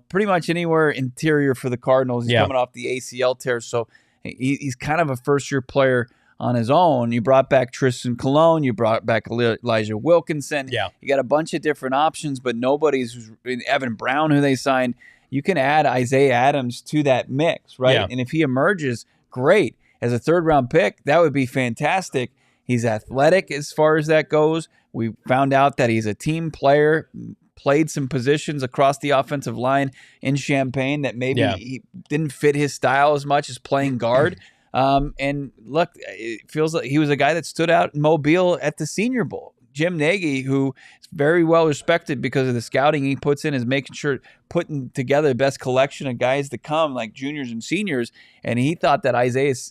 pretty much anywhere interior for the Cardinals. He's coming off the ACL tear, so he's kind of a first-year player on his own. You brought back Tristan Colon. You brought back Elijah Wilkinson. Yeah. You got a bunch of different options, but nobody's Evan Brown, who they signed. you can add Isaiah Adams to that mix, right? Yeah. And if he emerges, great. As a third-round pick, that would be fantastic. He's athletic as far as that goes. We found out that he's a team player, played some positions across the offensive line in Champaign that maybe he didn't fit his style as much as playing guard. And look, it feels like he was a guy that stood out in Mobile at the Senior Bowl. Jim Nagy, who is very well respected because of the scouting he puts in, is making sure putting together the best collection of guys to come, like juniors and seniors. And he thought that Isaiah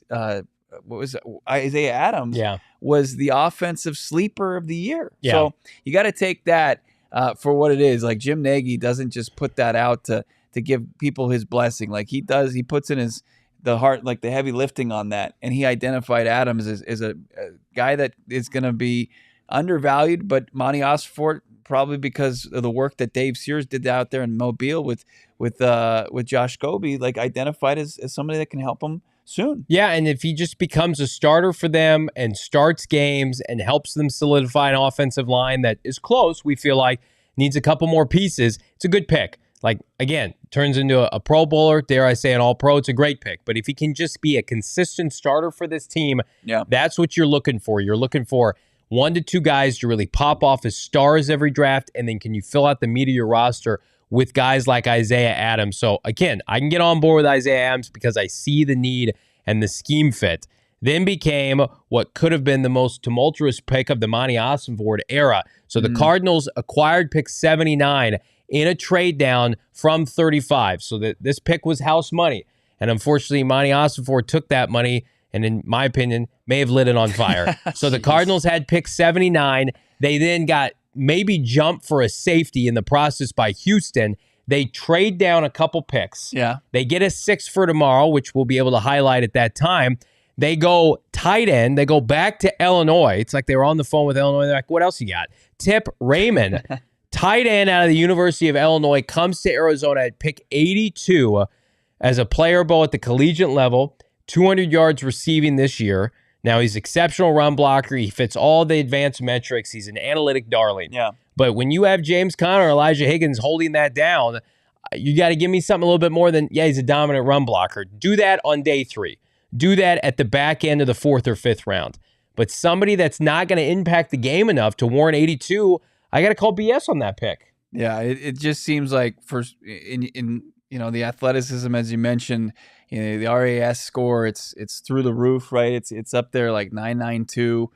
Adams was the offensive sleeper of the year. Yeah. So you got to take that for what it is. Like Jim Nagy doesn't just put that out to give people his blessing. Like he does, he puts in the heart, like the heavy lifting on that. And he identified Adams as a guy that is going to be undervalued, but Monti Ossenfort, probably because of the work that Dave Sears did out there in Mobile with Josh Scobie, like identified as somebody that can help him soon. Yeah, and if he just becomes a starter for them and starts games and helps them solidify an offensive line that is close, we feel like needs a couple more pieces, it's a good pick. Like, again, turns into a Pro Bowler, dare I say an All-Pro, it's a great pick. But if he can just be a consistent starter for this team, that's what you're looking for. You're looking for 1 to 2 guys to really pop off as stars every draft, and then can you fill out the meat of your roster with guys like Isaiah Adams? So, again, I can get on board with Isaiah Adams because I see the need and the scheme fit. Then became what could have been the most tumultuous pick of the Monti Ossenfort era. So the Cardinals acquired pick 79 in a trade down from 35. So that this pick was house money. And unfortunately, Monti Ossenfort took that money and, in my opinion, may have lit it on fire. So the Cardinals had pick 79. They then got maybe jumped for a safety in the process by Houston. They trade down a couple picks. Yeah. They get a 6 for tomorrow, which we'll be able to highlight at that time. They go tight end. They go back to Illinois. It's like they were on the phone with Illinois. They're like, what else you got? Tip Raymond, tight end out of the University of Illinois, comes to Arizona at pick 82 as a player both at the collegiate level, 200 yards receiving this year. Now, he's exceptional run blocker. He fits all the advanced metrics. He's an analytic darling. Yeah. But when you have James Conner or Elijah Higgins holding that down, you got to give me something a little bit more than, he's a dominant run blocker. Do that on day 3. Do that at the back end of the 4th or 5th round. But somebody that's not going to impact the game enough to warrant 82, I got to call BS on that pick. Yeah, it just seems like in the athleticism, as you mentioned, the RAS score, it's through the roof, right? It's up there like 992,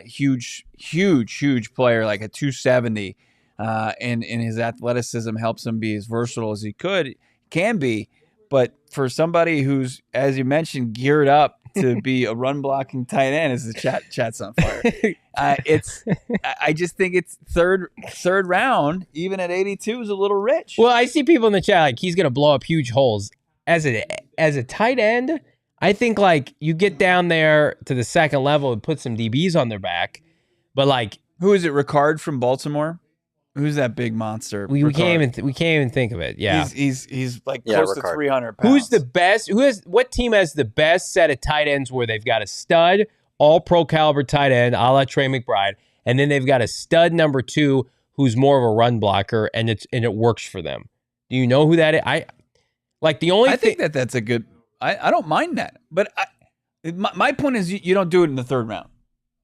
huge player, like a 270, and his athleticism helps him be as versatile as he can be. But for somebody who's, as you mentioned, geared up to be a run blocking tight end, as the chat's on fire. I just think it's third round, even at 82, is a little rich. Well, I see people in the chat like he's going to blow up huge holes as a tight end. I think like you get down there to the second level and put some DBs on their back, but like who is it? Ricard from Baltimore. Who's that big monster? We can't even think of it. Yeah, he's like close to 300 pounds. Who's the best? What team has the best set of tight ends where they've got a stud, all pro caliber tight end, a la Trey McBride, and then they've got a stud number 2 who's more of a run blocker, and it works for them. Do you know who that is? I think that's a good. I don't mind that, but my point is you don't do it in the 3rd round.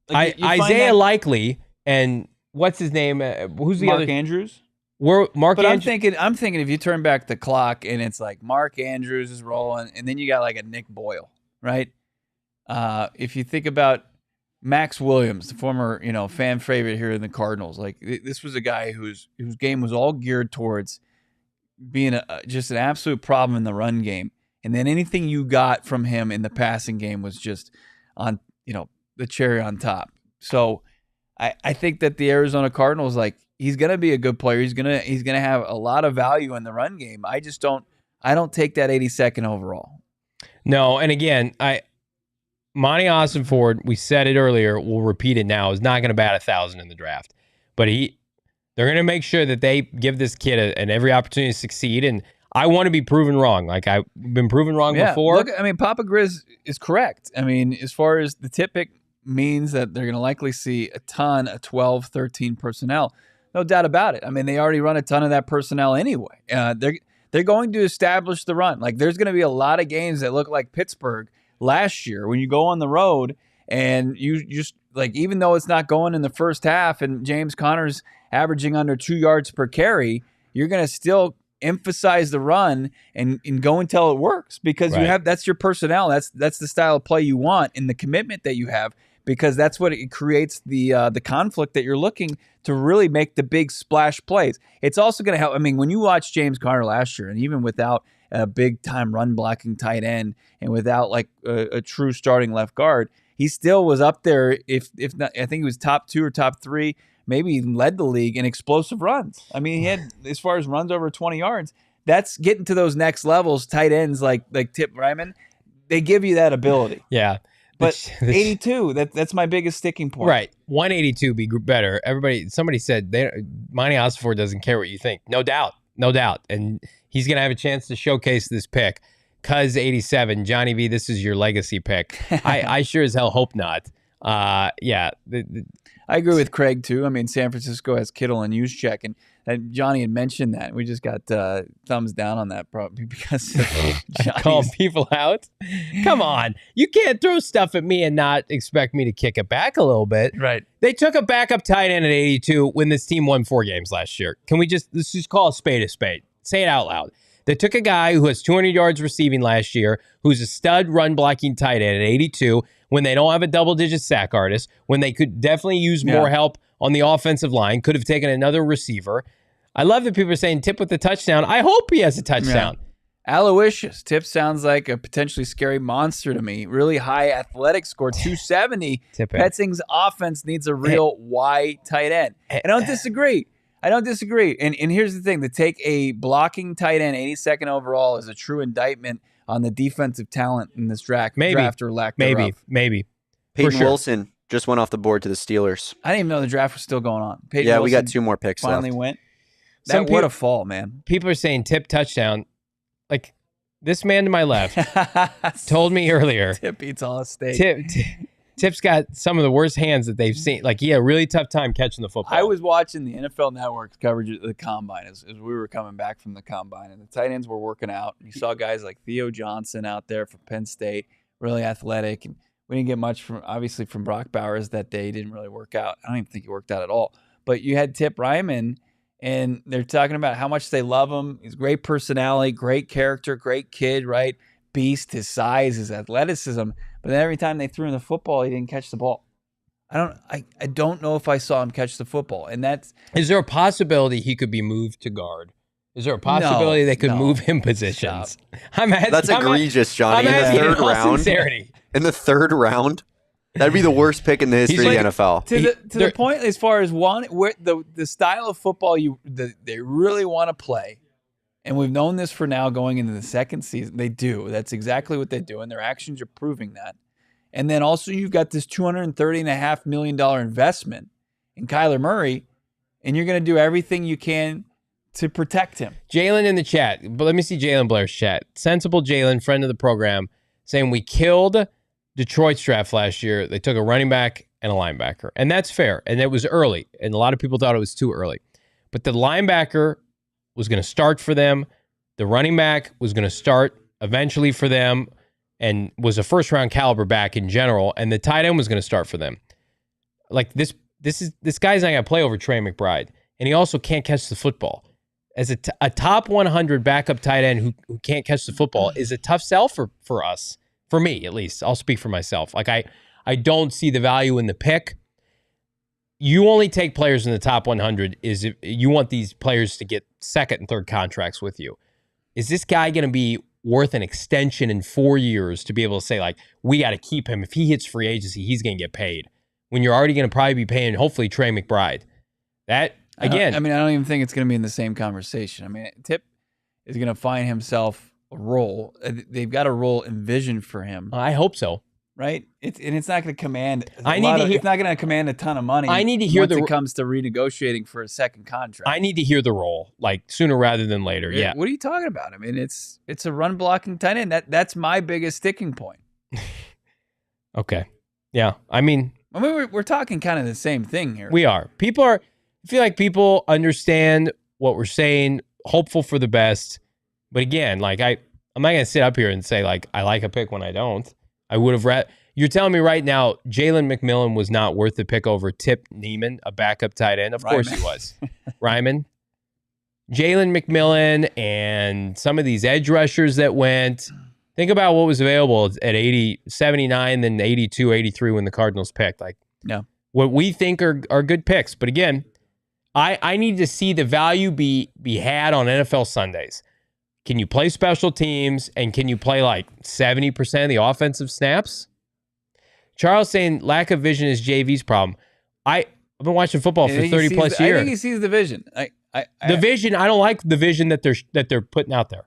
Like Isaiah Likely and. What's his name? Who's the Mark other? Andrews? But I'm thinking if you turn back the clock and it's like Mark Andrews is rolling, and then you got like a Nick Boyle, right? If you think about Max Williams, the former fan favorite here in the Cardinals, like this was a guy whose game was all geared towards being just an absolute problem in the run game, and then anything you got from him in the passing game was just on the cherry on top. So. I think that the Arizona Cardinals, like, he's gonna be a good player. He's gonna have a lot of value in the run game. I don't take that 82nd overall. No, and again, Monti Ossenfort, we said it earlier, we'll repeat it now, is not gonna bat 1,000 in the draft. But they're gonna make sure that they give this kid an every opportunity to succeed. And I want to be proven wrong. Like I've been proven wrong before. Look, I mean, Papa Grizz is correct. I mean, as far as the tip pick means that they're going to likely see a ton of 12, 13 personnel. No doubt about it. I mean, they already run a ton of that personnel anyway. They're They're going to establish the run. Like, there's going to be a lot of games that look like Pittsburgh last year when you go on the road and you just, like, even though it's not going in the first half and James Conner's averaging under 2 yards per carry, you're going to still emphasize the run and go until it works, because that's your personnel. That's the style of play you want and the commitment that you have, because that's what it creates the conflict that you're looking to really make the big splash plays. It's also going to help. I mean, when you watch James Conner last year, and even without a big time run blocking tight end and without like a true starting left guard, he still was up there. If not, I think he was top 2 or top 3. Maybe even led the league in explosive runs. I mean, he had, as far as runs over 20 yards, that's getting to those next levels. Tight ends like Tip Ryman, they give you that ability. Yeah. But 82, that's my biggest sticking point. Right. 182 be better. Somebody said Monti Ossenfort doesn't care what you think. No doubt. And he's going to have a chance to showcase this pick. Cuz 87, Johnny V, this is your legacy pick. I sure as hell hope not. Yeah. I agree with Craig, too. I mean, San Francisco has Kittle and Juszczyk, and Johnny had mentioned that. We just got thumbs down on that probably because of calling people out. Come on. You can't throw stuff at me and not expect me to kick it back a little bit. Right. They took a backup tight end at 82 when this team won 4 games last year. Let's just call a spade a spade. Say it out loud. They took a guy who has 200 yards receiving last year, who's a stud run blocking tight end at 82, when they don't have a double-digit sack artist, when they could definitely use more help on the offensive line, could have taken another receiver. I love that people are saying Tip with the touchdown. I hope he has a touchdown. Yeah. Aloysius. Tip sounds like a potentially scary monster to me. Really high athletic score, 270. Petzing's offense needs a real Y tight end. I don't disagree. And here's the thing. To take a blocking tight end, 82nd overall, is a true indictment on the defensive talent in this draft or lack thereof. Maybe. Peyton Wilson just went off the board to the Steelers. I didn't even know the draft was still going on. Peyton Wilson we got 2 more picks finally left. Went. What a fall, man. People are saying Tip touchdown. Like, this man to my left told me earlier. Tip beats all state. Tip's got some of the worst hands that they've seen. Like, he had a really tough time catching the football. I was watching the NFL Network's coverage of the Combine as we were coming back from the Combine, and the tight ends were working out. You saw guys like Theo Johnson out there from Penn State, really athletic. And we didn't get much obviously from Brock Bowers that day. He didn't really work out. I don't even think he worked out at all. But you had Tip Ryman, and they're talking about how much they love him. He's great personality, great character, great kid, right? Beast, his size, his athleticism. But then every time they threw him the football, he didn't catch the ball. I don't know if I saw him catch the football. And is there a possibility he could be moved to guard? Is there a possibility they could move him positions? That's egregious, Johnny. In the third round, that'd be the worst pick in the history of the NFL. To the point, as far as the style of football they really want to play. And we've known this for now going into the second season. They do. That's exactly what they do. And their actions are proving that. And then also you've got this $230.5 million investment in Kyler Murray, and you're going to do everything you can to protect him. Jalen in the chat. But let me see Jalen Blair's chat. Sensible Jalen, friend of the program, saying we killed Detroit's draft last year. They took a running back and a linebacker. And that's fair. And it was early. And a lot of people thought it was too early. But the linebacker was going to start for them. The running back was going to start eventually for them and was a first-round caliber back in general. And the tight end was going to start for them. Like, this guy's not going to play over Trey McBride. And he also can't catch the football. As a top 100 backup tight end who can't catch the football is a tough sell for us. For me, at least. I'll speak for myself. Like, I don't see the value in the pick. You only take players in the top 100 if you want these players to get second and third contracts with you. Is this guy going to be worth an extension in 4 years to be able to say, like, we got to keep him? If he hits free agency, he's going to get paid. When you're already going to probably be paying, hopefully, Trey McBride. That, again. I don't even think it's going to be in the same conversation. I mean, Tip is going to find himself a role. They've got a role envisioned for him. I hope so. Right? It's not going to command. It's not going to command a ton of money. I need to hear once it comes to renegotiating for a second contract. I need to hear the role, like, sooner rather than later. Yeah. What are you talking about? I mean, it's a run blocking tight end. That's my biggest sticking point. Okay. Yeah. I mean, we're talking kind of the same thing here. We are. I feel like people understand what we're saying, hopeful for the best. But again, like I'm not going to sit up here and say like I like a pick when I don't. I would have You're telling me right now Jalen McMillan was not worth the pick over Tip Neiman, a backup tight end? Of course he was. Ryman. Jalen McMillan and some of these edge rushers that went. Think about what was available at 79, then 82, 83 when the Cardinals picked. Like, what we think are good picks. But again, I need to see the value be had on NFL Sundays. Can you play special teams, and can you play like 70% of the offensive snaps? Charles saying lack of vision is JV's problem. I've been watching football for 30 plus years. I think he sees the vision. The vision, I don't like the vision that they're putting out there.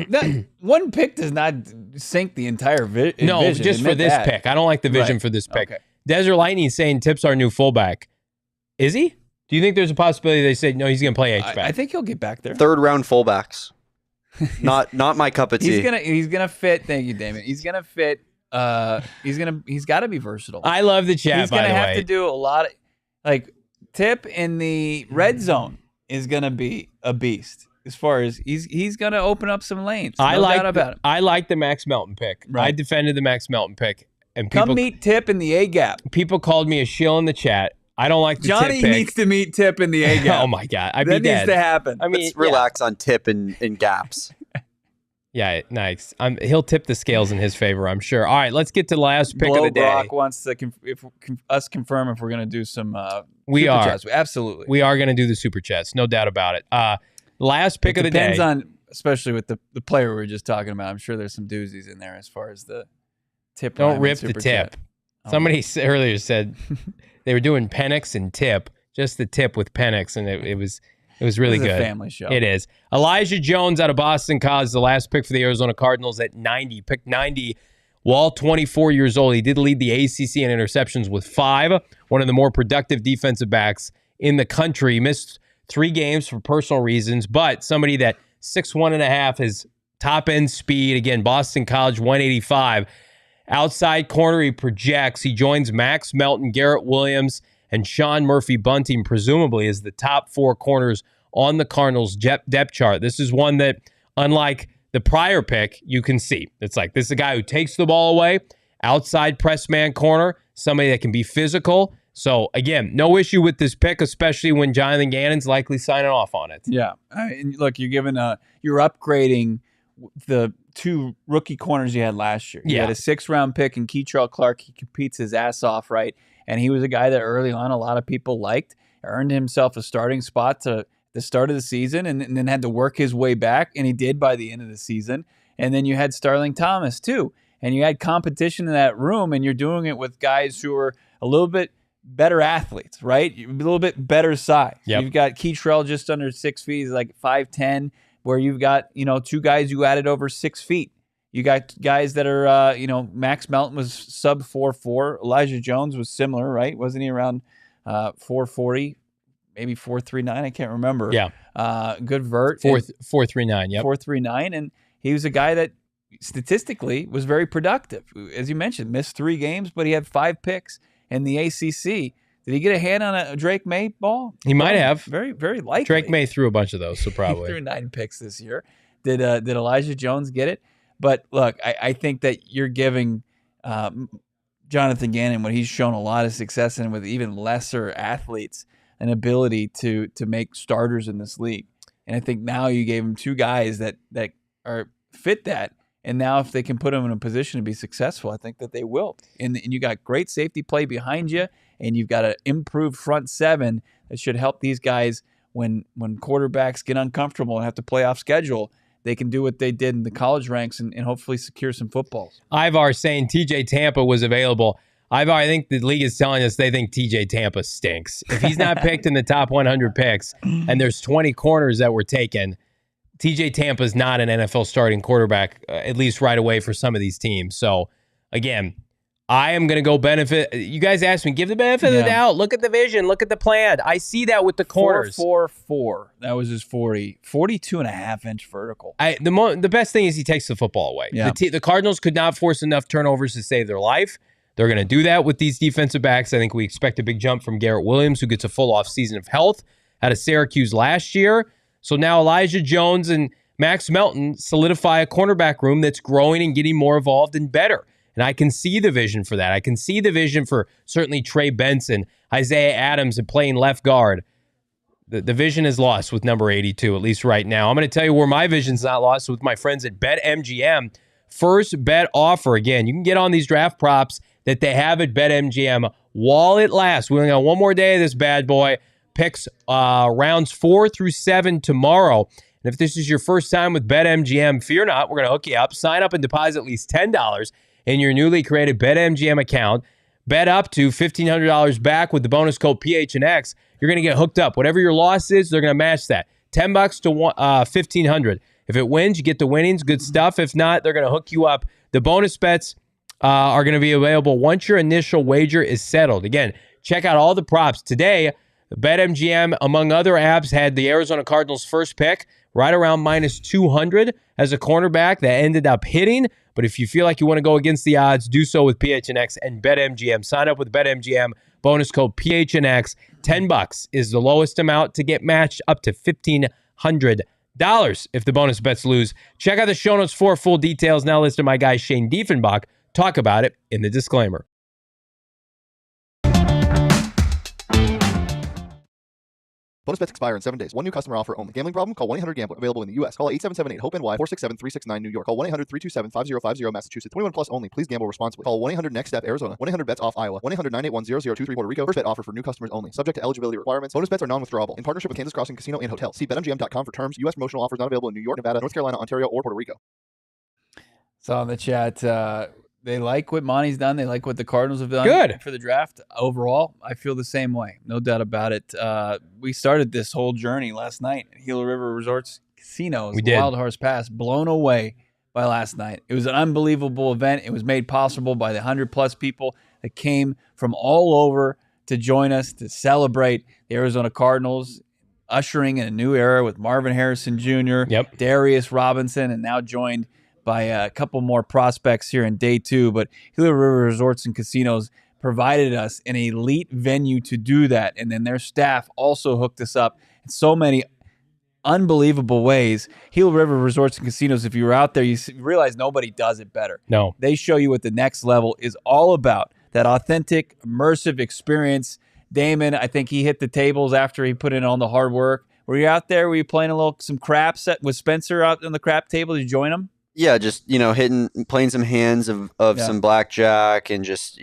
That one pick does not sink the entire vision. No, just for this pick. I don't like the vision for this pick. Okay. Desert Lightning saying Tip's our new fullback. Is he? Do you think there's a possibility they say no? He's going to play H-back. I think he'll get back there. 3rd round fullbacks. Not my cup of tea. He's gonna fit. Thank you, Damon. He's gonna fit. He's got to be versatile. I love the chat. He's gonna have to do a lot of like Tip in the red zone is gonna be a beast. As far as he's gonna open up some lanes. No doubt about it. I like the Max Melton pick. Right. I defended the Max Melton pick, and people come meet Tip in the A gap. People called me a shill in the chat. I don't like the Johnny Tip pick. needs to meet Tip in the A gap. Oh my god, I'd be that dead. needs to happen. I mean, Let's relax on Tip in gaps. Yeah, nice. He'll tip the scales in his favor, I'm sure. All right, let's get to the last pick of the day. Brock wants to confirm if we're going to do some we super are. chats. Absolutely. We are going to do the super chats, no doubt about it. Last pick of the day. Depends on, especially with the player we were just talking about. I'm sure there's some doozies in there as far as the Tip. Don't rip the tip. Chat. Somebody earlier said they were doing Penix and Tip, just the Tip with Penix, and it was really This is good. a family show. It is. Elijah Jones out of Boston College, the last pick for the Arizona Cardinals at 90. Picked 90 while 24 years old. He did lead the ACC in interceptions with 5. One of the more productive defensive backs in the country. Missed 3 games for personal reasons, but somebody that 6'1.5" is top-end speed. Again, Boston College, 185. Outside corner, he projects. He joins Max Melton, Garrett Williams, and Sean Murphy-Bunting, presumably, as the top 4 corners on the Cardinals' depth chart. This is one that, unlike the prior pick, you can see. It's like, this is a guy who takes the ball away, outside press man corner, somebody that can be physical. So, again, no issue with this pick, especially when Jonathan Gannon's likely signing off on it. Yeah. And look, you're upgrading the 2 rookie corners you had last year. You had a 6th-round pick in Keitrell Clark. He competes his ass off, right? And he was a guy that early on a lot of people liked, earned himself a starting spot to the start of the season, and then had to work his way back, and he did by the end of the season. And then you had Starling Thomas, too. And you had competition in that room, and you're doing it with guys who are a little bit better athletes, right? A little bit better size. Yep. You've got Keitrell just under 6 feet. He's like 5'10", where you've got, 2 guys who added over 6 feet. You got guys that are, Max Melton was sub 4'4". Elijah Jones was similar, right? Wasn't he around 440, maybe 439? I can't remember. Yeah. Good vert. 439, yep. 439. And he was a guy that statistically was very productive. As you mentioned, missed 3 games, but he had 5 picks in the ACC. Did he get a hand on a Drake May ball? He might have. Very, very likely. Drake May threw a bunch of those, so probably. He threw 9 picks this year. Did Elijah Jones get it? But look, I think that you're giving Jonathan Gannon, what he's shown a lot of success in with even lesser athletes, an ability to make starters in this league. And I think now you gave him 2 guys that are fit that. And now if they can put him in a position to be successful, I think that they will. And you got great safety play behind you, and you've got an improved front 7 that should help these guys when quarterbacks get uncomfortable and have to play off schedule. They can do what they did in the college ranks and hopefully secure some footballs. Ivar saying TJ Tampa was available. Ivar, I think the league is telling us they think TJ Tampa stinks. If he's not picked in the top 100 picks and there's 20 corners that were taken, TJ Tampa is not an NFL starting quarterback, at least right away for some of these teams. So, again, I am going to go benefit. You guys asked me, give the benefit of the doubt. Look at the vision. Look at the plan. I see that with the corners. 4.44. That was his 42.5-inch vertical. The best thing is he takes the football away. Yeah. The Cardinals could not force enough turnovers to save their life. They're going to do that with these defensive backs. I think we expect a big jump from Garrett Williams, who gets a full offseason of health out of Syracuse last year. So now Elijah Jones and Max Melton solidify a cornerback room that's growing and getting more evolved and better. And I can see the vision for that. I can see the vision for certainly Trey Benson, Isaiah Adams, and playing left guard. The vision is lost with number 82, at least right now. I'm going to tell you where my vision's not lost with my friends at BetMGM. First bet offer. Again, you can get on these draft props that they have at BetMGM while it lasts. We only got one more day of this bad boy. Picks rounds 4 through 7 tomorrow. And if this is your first time with BetMGM, fear not. We're going to hook you up. Sign up and deposit at least $10 in your newly created BetMGM account. Bet up to $1,500 back with the bonus code PHNX. You're going to get hooked up. Whatever your loss is, they're going to match that. $10 to $1,500. If it wins, you get the winnings. Good stuff. If not, they're going to hook you up. The bonus bets are going to be available once your initial wager is settled. Again, check out all the props. Today, BetMGM, among other apps, had the Arizona Cardinals' first pick right around minus 200 as a cornerback that ended up hitting. But if you feel like you want to go against the odds, do so with PHNX and BetMGM. Sign up with BetMGM. Bonus code PHNX. $10 is the lowest amount to get matched up to $1,500 if the bonus bets lose. Check out the show notes for full details. Now listen to my guy Shane Diefenbach talk about it in the disclaimer. Bonus bets expire in 7 days. One new customer offer only. Gambling problem? Call 1-800-GAMBLER. Available in the U.S. Call 877-8-HOPE-NY 467-369 New York. Call 1-800-327-5050 Massachusetts. 21 plus only. Please gamble responsibly. Call 1-800-NEXT-STEP Arizona. 1-800-BETS-OFF Iowa. 1-800-981-0023 Puerto Rico. First bet offer for new customers only. Subject to eligibility requirements. Bonus bets are non-withdrawable. In partnership with Kansas Crossing Casino and Hotel. See BetMGM.com for terms. U.S. promotional offers not available in New York, Nevada, North Carolina, Ontario, or Puerto Rico. Saw in the chat, they like what Monty's done. They like what the Cardinals have done Good. for the draft. Overall, I feel the same way. No doubt about it. We started this whole journey last night at Gila River Resorts Casinos. We did. Wild Horse Pass, blown away by last night. It was an unbelievable event. It was made possible by the 100-plus people that came from all over to join us to celebrate the Arizona Cardinals, ushering in a new era with Marvin Harrison Jr., Yep. Darius Robinson, and now joined by a couple more prospects here in day 2. But Gila River Resorts and Casinos provided us an elite venue to do that. And then their staff also hooked us up in so many unbelievable ways. Gila River Resorts and Casinos, if you were out there, you realize nobody does it better. No. They show you what the next level is all about, that authentic, immersive experience. Damon, I think he hit the tables after he put in all the hard work. Were you out there? Were you playing some craps with Spencer out on the crap table? Did you join him? Yeah, just, playing some hands of some blackjack and just,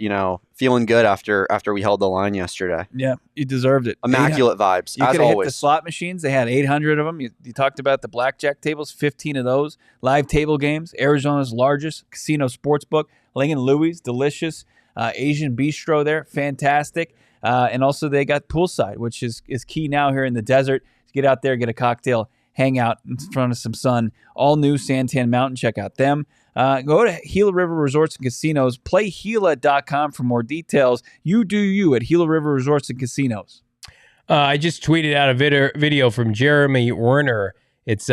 feeling good after we held the line yesterday. Yeah, you deserved it. Immaculate vibes, you as could have hit the always. slot machines. They had 800 of them. You talked about the blackjack tables, 15 of those. Live table games, Arizona's largest casino sportsbook. Ling and Louie's, delicious. Asian bistro there, fantastic. And also they got poolside, which is key now here in the desert. Get out there, get a cocktail, hang out in front of some sun. All new Santan Mountain. Check out them. Go to Gila River Resorts and Casinos. PlayGila.com for more details. You do you at Gila River Resorts and Casinos. I just tweeted out a video from Jeremy Werner. It's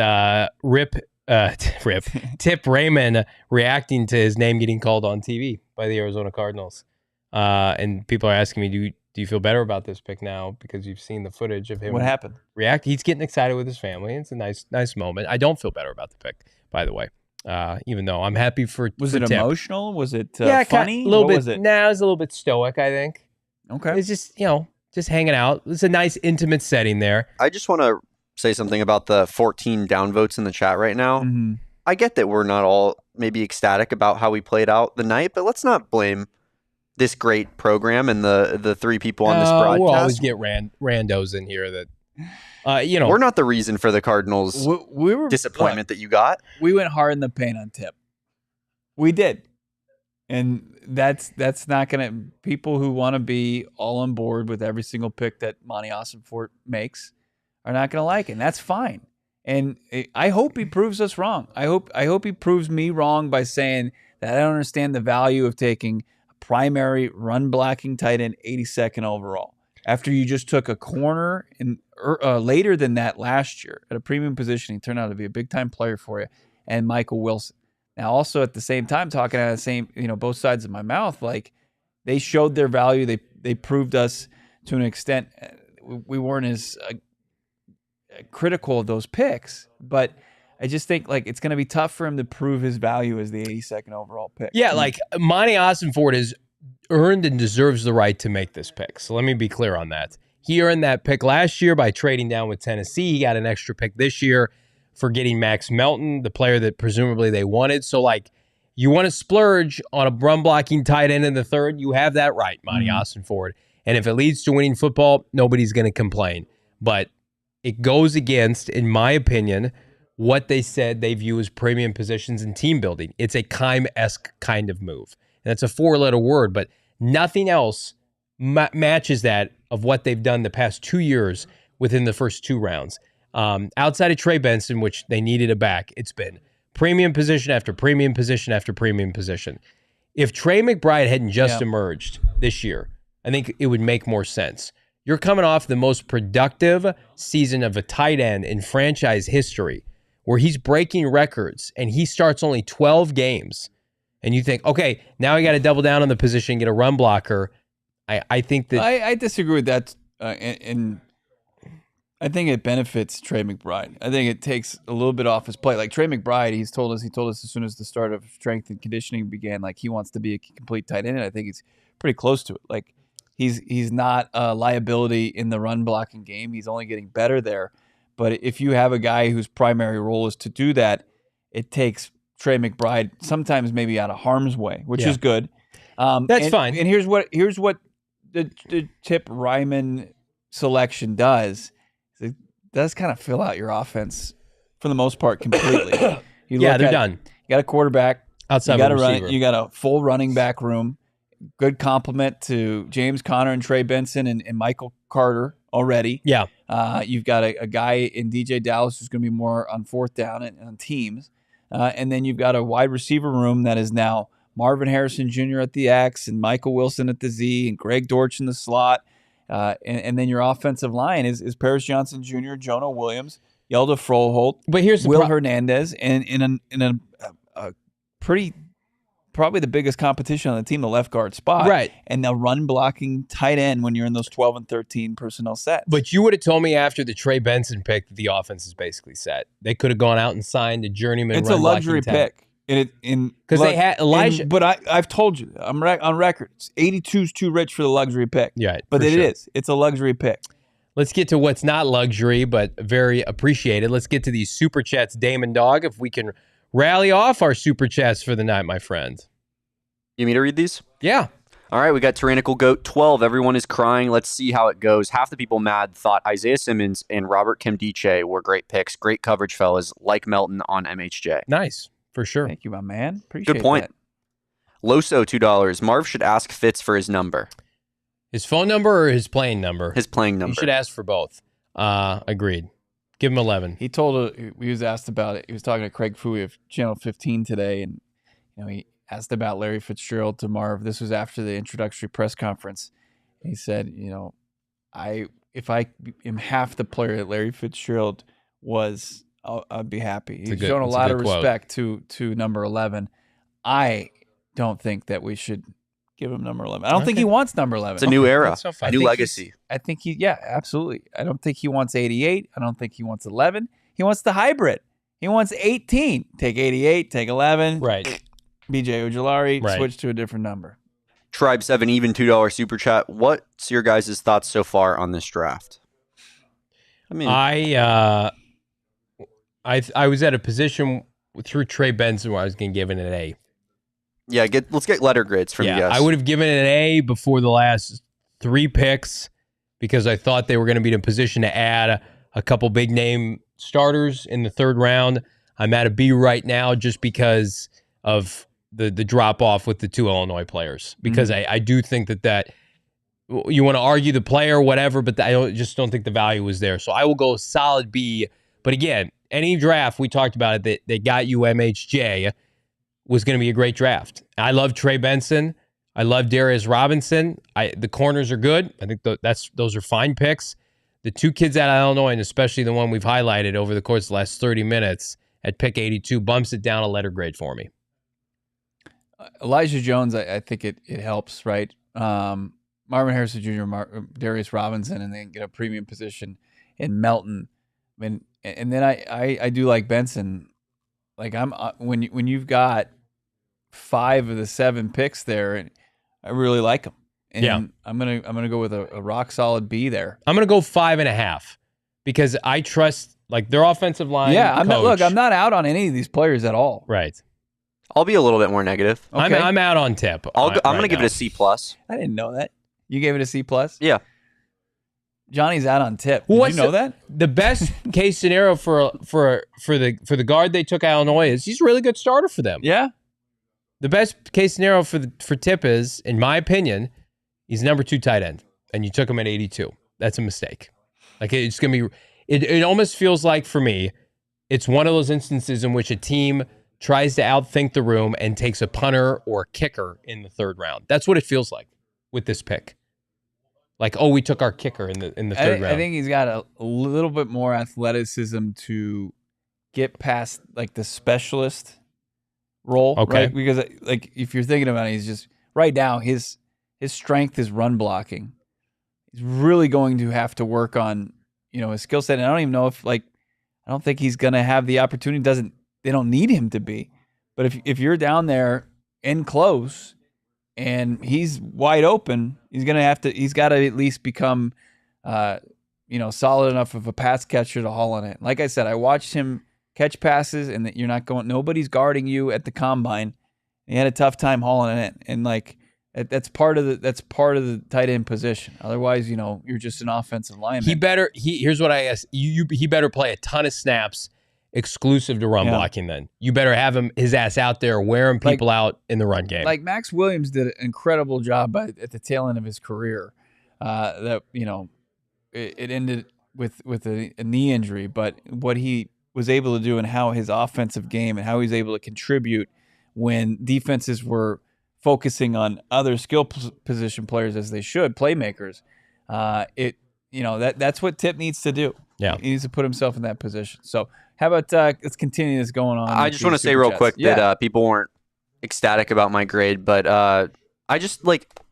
Tip Raymond reacting to his name getting called on TV by the Arizona Cardinals. And people are asking me, do you feel better about this pick now because you've seen the footage of him? What happened? React. He's getting excited with his family. It's a nice moment. I don't feel better about the pick, by the way. Even though I'm happy for Was it Tip. emotional? Was it A funny? little What bit. was it? Nah, it was a little bit stoic, I think. Okay. It's just, just hanging out. It's a nice intimate setting there. I just want to say something about the 14 downvotes in the chat right now. Mm-hmm. I get that we're not all maybe ecstatic about how we played out the night, but let's not blame this great program and the three people on this broadcast. We'll always get randos in here that, We're not the reason for the Cardinals' we were disappointment that you got. We went hard in the paint on Tip. We did. And that's not going to – people who want to be all on board with every single pick that Monti Ossenfort makes are not going to like it. And that's fine. And I hope he proves us wrong. I hope he proves me wrong by saying that I don't understand the value of taking a primary run-blocking tight end 82nd overall after you just took a corner in later than that last year at a premium position. He turned out to be a big-time player for you, and Michael Wilson. Now, also at the same time, talking out of the same, both sides of my mouth, like they showed their value. They proved us to an extent. We weren't as critical of those picks, but I just think like it's going to be tough for him to prove his value as the 82nd overall pick. Yeah, like Monti Ossenfort has earned and deserves the right to make this pick. So let me be clear on that. He earned that pick last year by trading down with Tennessee. He got an extra pick this year for getting Max Melton, the player that presumably they wanted. So like, you want to splurge on a run blocking tight end in the third, you have that right, Monti Ossenfort. And if it leads to winning football, nobody's going to complain. But it goes against, in my opinion, what they said they view as premium positions in team building. It's a Keim-esque kind of move. And it's a 4-letter word, but nothing else matches that of what they've done the past 2 years within the first 2 rounds. Outside of Trey Benson, which they needed a back, it's been premium position after premium position after premium position. If Trey McBride hadn't just emerged this year, I think it would make more sense. You're coming off the most productive season of a tight end in franchise history, where he's breaking records and he starts only 12 games. And you think, okay, now I got to double down on the position, get a run blocker. I think that I disagree with that, and I think it benefits Trey McBride. I think it takes a little bit off his plate. Like Trey McBride, he told us as soon as the start of strength and conditioning began, like he wants to be a complete tight end, and I think he's pretty close to it. Like he's not a liability in the run blocking game. He's only getting better there. But if you have a guy whose primary role is to do that, it takes Trey McBride sometimes maybe out of harm's way, which is good. That's fine. And here's what the Tip Ryman selection does. It does kind of fill out your offense for the most part completely. They're done. You got a quarterback. Outside you got of a receiver. run. You got a full running back room. Good compliment to James Conner and Trey Benson and Michael Carter already. Yeah. You've got a guy in DJ Dallas who's going to be more on fourth down and on teams. And then you've got a wide receiver room that is now Marvin Harrison Jr. at the X and Michael Wilson at the Z and Greg Dortch in the slot. And then your offensive line is Paris Johnson Jr., Jonah Williams, Yelda Froholt, But here's the Will Hernandez, and in a pretty probably the biggest competition on the team, the left guard spot. Right. And the run blocking tight end when you're in those 12 and 13 personnel sets. But you would have told me after the Trey Benson pick that the offense is basically set. They could have gone out and signed a journeyman. It's a luxury pick. Because they had Elijah. But I've told you, I'm on record. 82 is too rich for the luxury pick. Yeah, but for it sure. is. It's a luxury pick. Let's get to what's not luxury, but very appreciated. Let's get to these super chats, Damon Dog. If we can rally off our super chats for the night, my friend. You want me to read these? Yeah. All right, we got Tyrannical Goat 12. Everyone is crying. Let's see how it goes. Half the people mad thought Isaiah Simmons and Robert Kimdiche were great picks. Great coverage, fellas. Like Melton on MHJ. Nice, for sure. Thank you, my man. Appreciate Good point. that. Loso, $2. Marv should ask Fitz for his number. His phone number or his playing number? His playing number. You should ask for both. Agreed. Give him 11. He told he was asked about it. He was talking to Craig Fouy of Channel 15 today, and he asked about Larry Fitzgerald to Marv. This was after the introductory press conference. He said, if I am half the player that Larry Fitzgerald was, I'd be happy. He's shown a lot of respect to number 11. I don't think that we should give him number 11. I don't think he wants number 11. It's a new era, so a new legacy. I think absolutely. I don't think he wants 88. I don't think he wants 11. He wants the hybrid. He wants 18. Take 88, take 11. Right. BJ Ojolari, Right. switch to a different number. Tribe 7, even $2 super chat. What's your guys' thoughts so far on this draft? I mean, I was at a position through Trey Benson where I was going to give it an A. yeah, let's get letter grades from you guys. I would have given it an A before the last 3 picks because I thought they were going to be in a position to add a couple big name starters in the 3rd round. I'm at a B right now just because of the drop off with the 2 Illinois players. Because I do think that you want to argue the player, whatever, but I just don't think the value was there. So I will go solid B. But again, any draft we talked about it that got you MHJ was going to be a great draft. I love Trey Benson. I love Darius Robinson. The corners are good. I think those are fine picks. The 2 kids out of Illinois, and especially the one we've highlighted over the course of the last 30 minutes at pick 82, bumps it down a letter grade for me. Elijah Jones, I think it helps, right? Marvin Harrison Jr., Darius Robinson, and then get a premium position in Melton. And then I do like Benson like I'm when you've got 5 of the 7 picks there, and I really like them. And Yeah. I'm gonna go with a rock solid B there. I'm going to go 5.5 because I trust like their offensive line. Yeah, coach. I'm not out on any of these players at all. Right. I'll be a little bit more negative. Okay. I'm out on Tip. I'm right going to give now. it a C plus. I didn't know that. You gave it a C plus? Yeah. Johnny's out on Tip. Did What's you know that? The best case scenario for the guard they took out of Illinois is he's a really good starter for them. Yeah. The best case scenario for Tip is, in my opinion, he's number 2 tight end, and you took him at 82. That's a mistake. Like it's gonna be. It almost feels like for me, it's one of those instances in which a team tries to outthink the room and takes a punter or a kicker in the 3rd round. That's what it feels like with this pick. Like, oh, we took our kicker in the 3rd round. I think he's got a little bit more athleticism to get past like the specialist role. Okay. Right? Because like if you're thinking about it, he's just right now his strength is run blocking. He's really going to have to work on, his skill set. And I don't even know if I don't think he's gonna have the opportunity. They don't need him to be. But if you're down there in close and he's wide open, he's got to at least become, solid enough of a pass catcher to haul on it. Like I said, I watched him catch passes, and that nobody's guarding you at the combine. He had a tough time hauling it, and like that's part of the tight end position. Otherwise, you're just an offensive lineman. Here's what I ask you. He better play a ton of snaps exclusive to run blocking. Then you better have his ass out there wearing people out in the run game. Like Max Williams did an incredible job at the tail end of his career. It ended with a knee injury, but what he was able to do and how his offensive game and how he's able to contribute when defenses were focusing on other skill position players as they should, playmakers. That's what Tip needs to do. Yeah, he needs to put himself in that position. So how about let's continue this going on. I just want to say real quick that people weren't ecstatic about my grade, but I just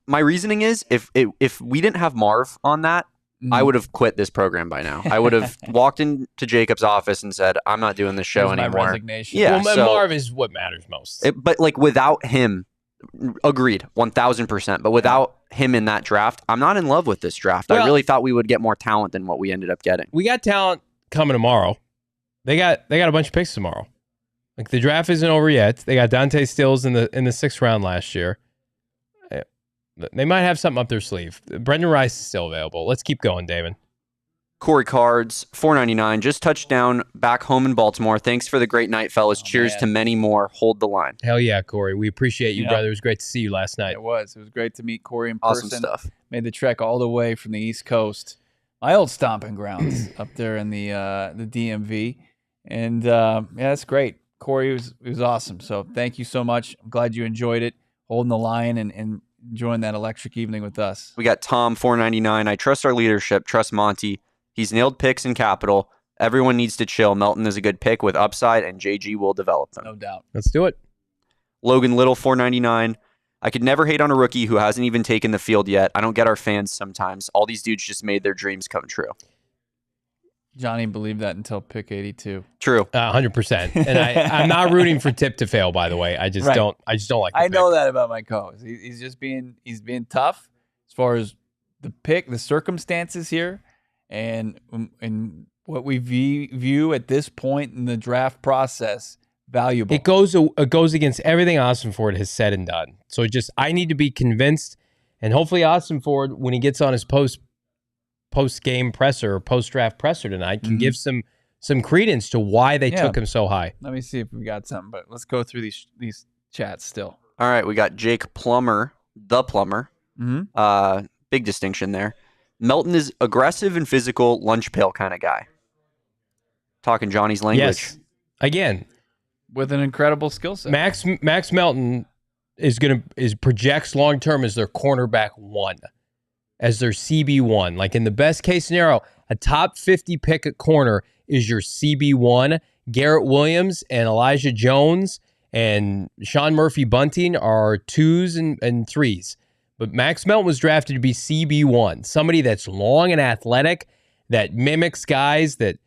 my reasoning is if we didn't have Marv on that, I would have quit this program by now. I would have walked into Jacob's office and said, "I'm not doing this show Here's anymore." My resignation. Yeah, well, Marv is what matters most. But without him, agreed, 1,000%. But without him in that draft, I'm not in love with this draft. Well, I really thought we would get more talent than what we ended up getting. We got talent coming tomorrow. They got a bunch of picks tomorrow. Like the draft isn't over yet. They got Dante Stills in the 6th round last year. They might have something up their sleeve. Brendan Rice is still available. Let's keep going, Damon. Corey Cards, $4.99, just touched down back home in Baltimore. Thanks for the great night, fellas. Cheers to many more. Hold the line. Hell yeah, Corey. We appreciate you, brother. It was great to see you last night. It was great to meet Corey in person. Awesome stuff. Made the trek all the way from the East Coast, my old stomping grounds up there in the DMV. And that's great. Corey was awesome. So thank you so much. I'm glad you enjoyed it, holding the line and enjoying that electric evening with us. We got Tom, $4.99. I trust our leadership. Trust Monty. He's nailed picks in capital. Everyone needs to chill. Melton is a good pick with upside, and JG will develop them. No doubt. Let's do it. Logan Little, $4.99. I could never hate on a rookie who hasn't even taken the field yet. I don't get our fans sometimes. All these dudes just made their dreams come true. Johnny believed that until pick 82. True. 100%. And I'm not rooting for Tip to fail, by the way. I just don't like the I pick. know that about my co-host. He's being tough as far as the pick, the circumstances here, and what we view at this point in the draft process valuable. It goes against everything Ossenfort has said and done. So I need to be convinced, and hopefully Ossenfort, when he gets on his post-game presser or post-draft presser tonight, can give some credence to why they took him so high. Let me see if we got something, but let's go through these chats still. All right, we got Jake Plummer, the Plumber. Mm-hmm. Big distinction there. Melton is aggressive and physical, lunch pail kind of guy. Talking Johnny's language. Yes. Again, with an incredible skill set. Max Melton projects long term as their cornerback 1, as their CB1. Like in the best case scenario, a top 50 pick at corner is your CB1. Garrett Williams and Elijah Jones and Sean Murphy Bunting are 2s and 3s. But Max Melton was drafted to be CB1, somebody that's long and athletic, that mimics guys that,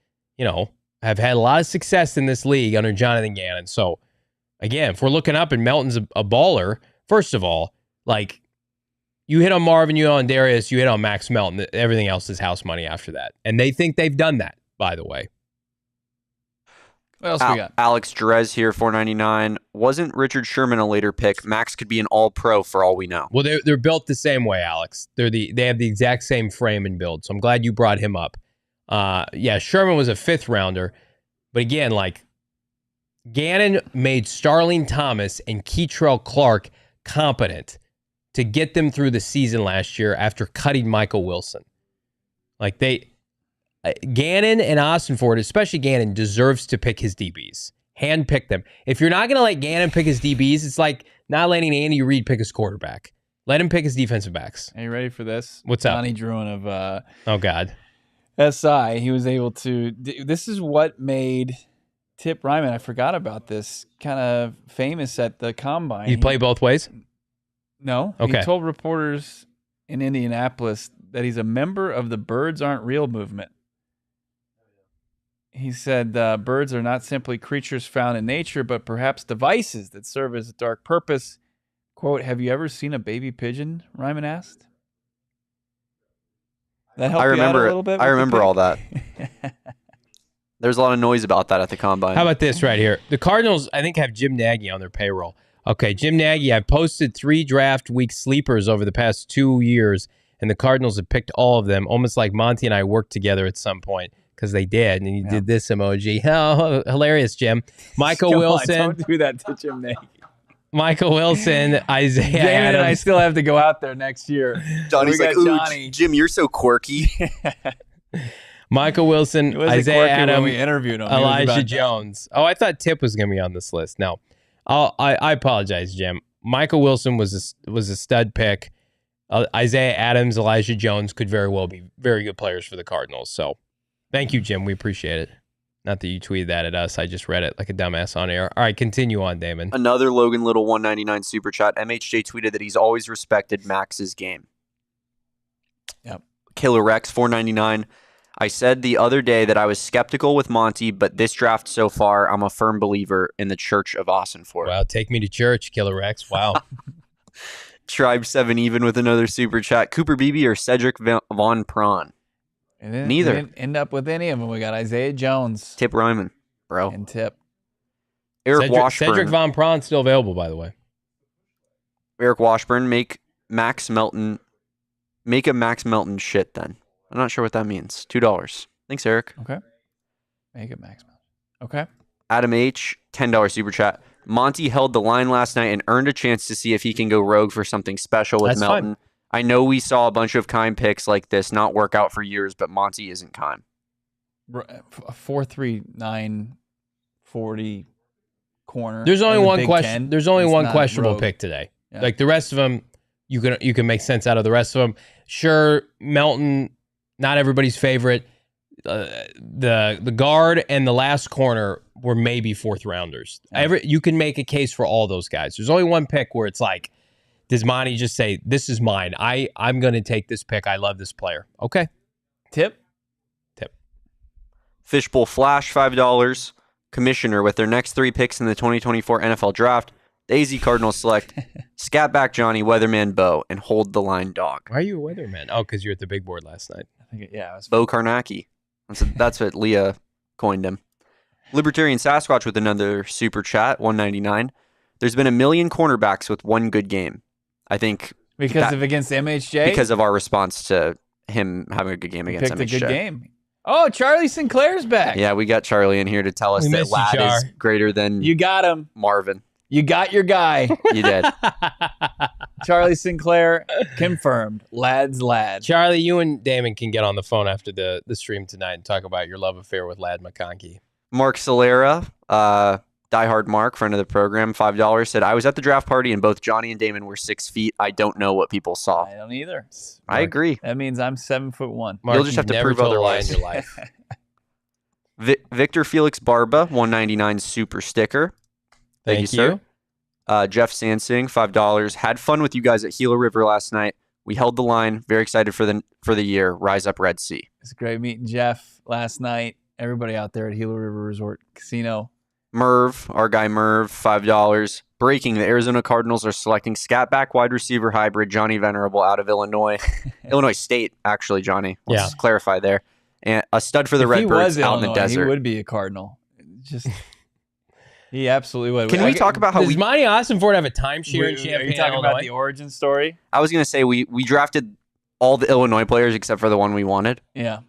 have had a lot of success in this league under Jonathan Gannon. So, again, if we're looking up and Melton's a baller, first of all, like, you hit on Marvin, you hit on Darius, you hit on Max Melton. Everything else is house money after that. And they think they've done that, by the way. What else we got? Alex Jerez here, $4.99. Wasn't Richard Sherman a later pick? Max could be an all-pro for all we know. Well, they're built the same way, Alex. They have the exact same frame and build. So I'm glad you brought him up. Yeah, Sherman was a 5th rounder. But again, like, Gannon made Starling Thomas and Keitrell Clark competent to get them through the season last year after cutting Michael Wilson. Like, Gannon and Ossenfort, especially Gannon, deserves to pick his DBs. Hand-pick them. If you're not going to let Gannon pick his DBs, it's like not letting Andy Reid pick his quarterback. Let him pick his defensive backs. Are you ready for this? What's up? Johnny Druin of Oh, God. SI. He was able to... This is what made Tip Ryman, I forgot about this, kind of famous at the Combine. You play both ways? No. Okay. He told reporters in Indianapolis that he's a member of the Birds Aren't Real movement. He said birds are not simply creatures found in nature, but perhaps devices that serve as a dark purpose. Quote, have you ever seen a baby pigeon? Ryman asked. That helped you out a little bit? I remember all that. There's a lot of noise about that at the Combine. How about this right here? The Cardinals, I think, have Jim Nagy on their payroll. Okay, Jim Nagy, I've posted 3 draft week sleepers over the past 2 years, and the Cardinals have picked all of them, almost like Monty and I worked together at some point, because they did, and he did this emoji. Oh, hilarious, Jim. Michael Wilson. Don't do that to Jim Nagy. Michael Wilson, Isaiah Damon Adams. and I still have to go out there next year. Johnny's like, ooh, Johnny. Jim, you're so quirky. Michael Wilson, It wasn't Isaiah quirky Adams, when we interviewed him. He was Elijah about- Jones. Oh, I thought Tip was going to be on this list. No, I apologize, Jim. Michael Wilson was a stud pick. Isaiah Adams, Elijah Jones could very well be very good players for the Cardinals. So thank you, Jim. We appreciate it. Not that you tweeted that at us. I just read it like a dumbass on air. All right, continue on, Damon. Another Logan Little 199 super chat. MHJ tweeted that he's always respected Max's game. Yep. Killer Rex 499. I said the other day that I was skeptical with Monty, but this draft so far, I'm a firm believer in the Church of Ossenfort. Wow, take me to church, Killer Rex. Wow. Tribe 7 even with another super chat. Cooper Beebe or Cedric Von Prawn? Neither. We didn't end up with any of them. We got Isaiah Jones Tip Ryman, bro. and Tip. Eric Washburn. Cedric Von Prawn still available, by the way. Eric Washburn, make a Max Melton shit then. I'm not sure what that means. $2. Thanks, Eric. Okay. Make it Max. Okay. Adam H, $10 super chat. Monty held the line last night and earned a chance to see if he can go rogue for something special with That's Melton. fine. I know we saw a bunch of Kime picks like this not work out for years, but Monty isn't Kime. 4.3940 corner. There's only in the one Big question. Ten. There's only It's one not questionable rogue. pick today. Yeah. Like the rest of them, you can make sense out of the rest of them. Sure, Melton, not everybody's favorite. The guard and the last corner were maybe 4th rounders. Yeah. You can make a case for all those guys. There's only one pick where it's like, does Monty just say, this is mine? I'm going to take this pick. I love this player. Okay. Tip. Fishbowl Flash, $5. Commissioner with their next 3 picks in the 2024 NFL Draft. The AZ Cardinals select Scatback Johnny, Weatherman Bo, and Hold the Line Dog. Why are you a weatherman? Oh, because you were at the big board last night. I think it was Bo Karnacki. That's what Leah coined him. Libertarian Sasquatch with another super chat, $1.99. There's been a million cornerbacks with one good game. I think because of against MHJ. because of our response to him having a good game He against picked MHJ. a good game. Oh, Charlie Sinclair's back. Yeah, we got Charlie in here to tell us We that miss you, Lad Char. is greater than You got him. Marvin. You got your guy. You did. Charlie Sinclair confirmed. Lad's lad. Charlie, you and Damon can get on the phone after the stream tonight and talk about your love affair with Lad McConkey. Mark Solera, diehard Mark, friend of the program, $5, said, I was at the draft party and both Johnny and Damon were 6 feet. I don't know what people saw. I don't either. I agree. That means I'm 7'1". Mark, You'll just have you've to never prove told a lie otherwise. in your life. Victor Felix Barba, $1.99 super sticker. Thank you, sir. Jeff Sansing, $5. Had fun with you guys at Gila River last night. We held the line. Very excited for the year. Rise up, Red Sea. It's great meeting Jeff last night. everybody out there at Gila River Resort Casino. Merv, our guy Merv, $5. Breaking, the Arizona Cardinals are selecting scat back wide receiver hybrid Johnny Venerable out of Illinois. Illinois State, actually, Johnny. Let's clarify there. And a stud for the Redbirds out in the desert. He would be a Cardinal. Just he absolutely would. Can we talk about how does Monti Ossenfort have a timeshare in Champaign, Are you talking Illinois? about the origin story? I was going to say we drafted all the Illinois players except for the one we wanted. Yeah.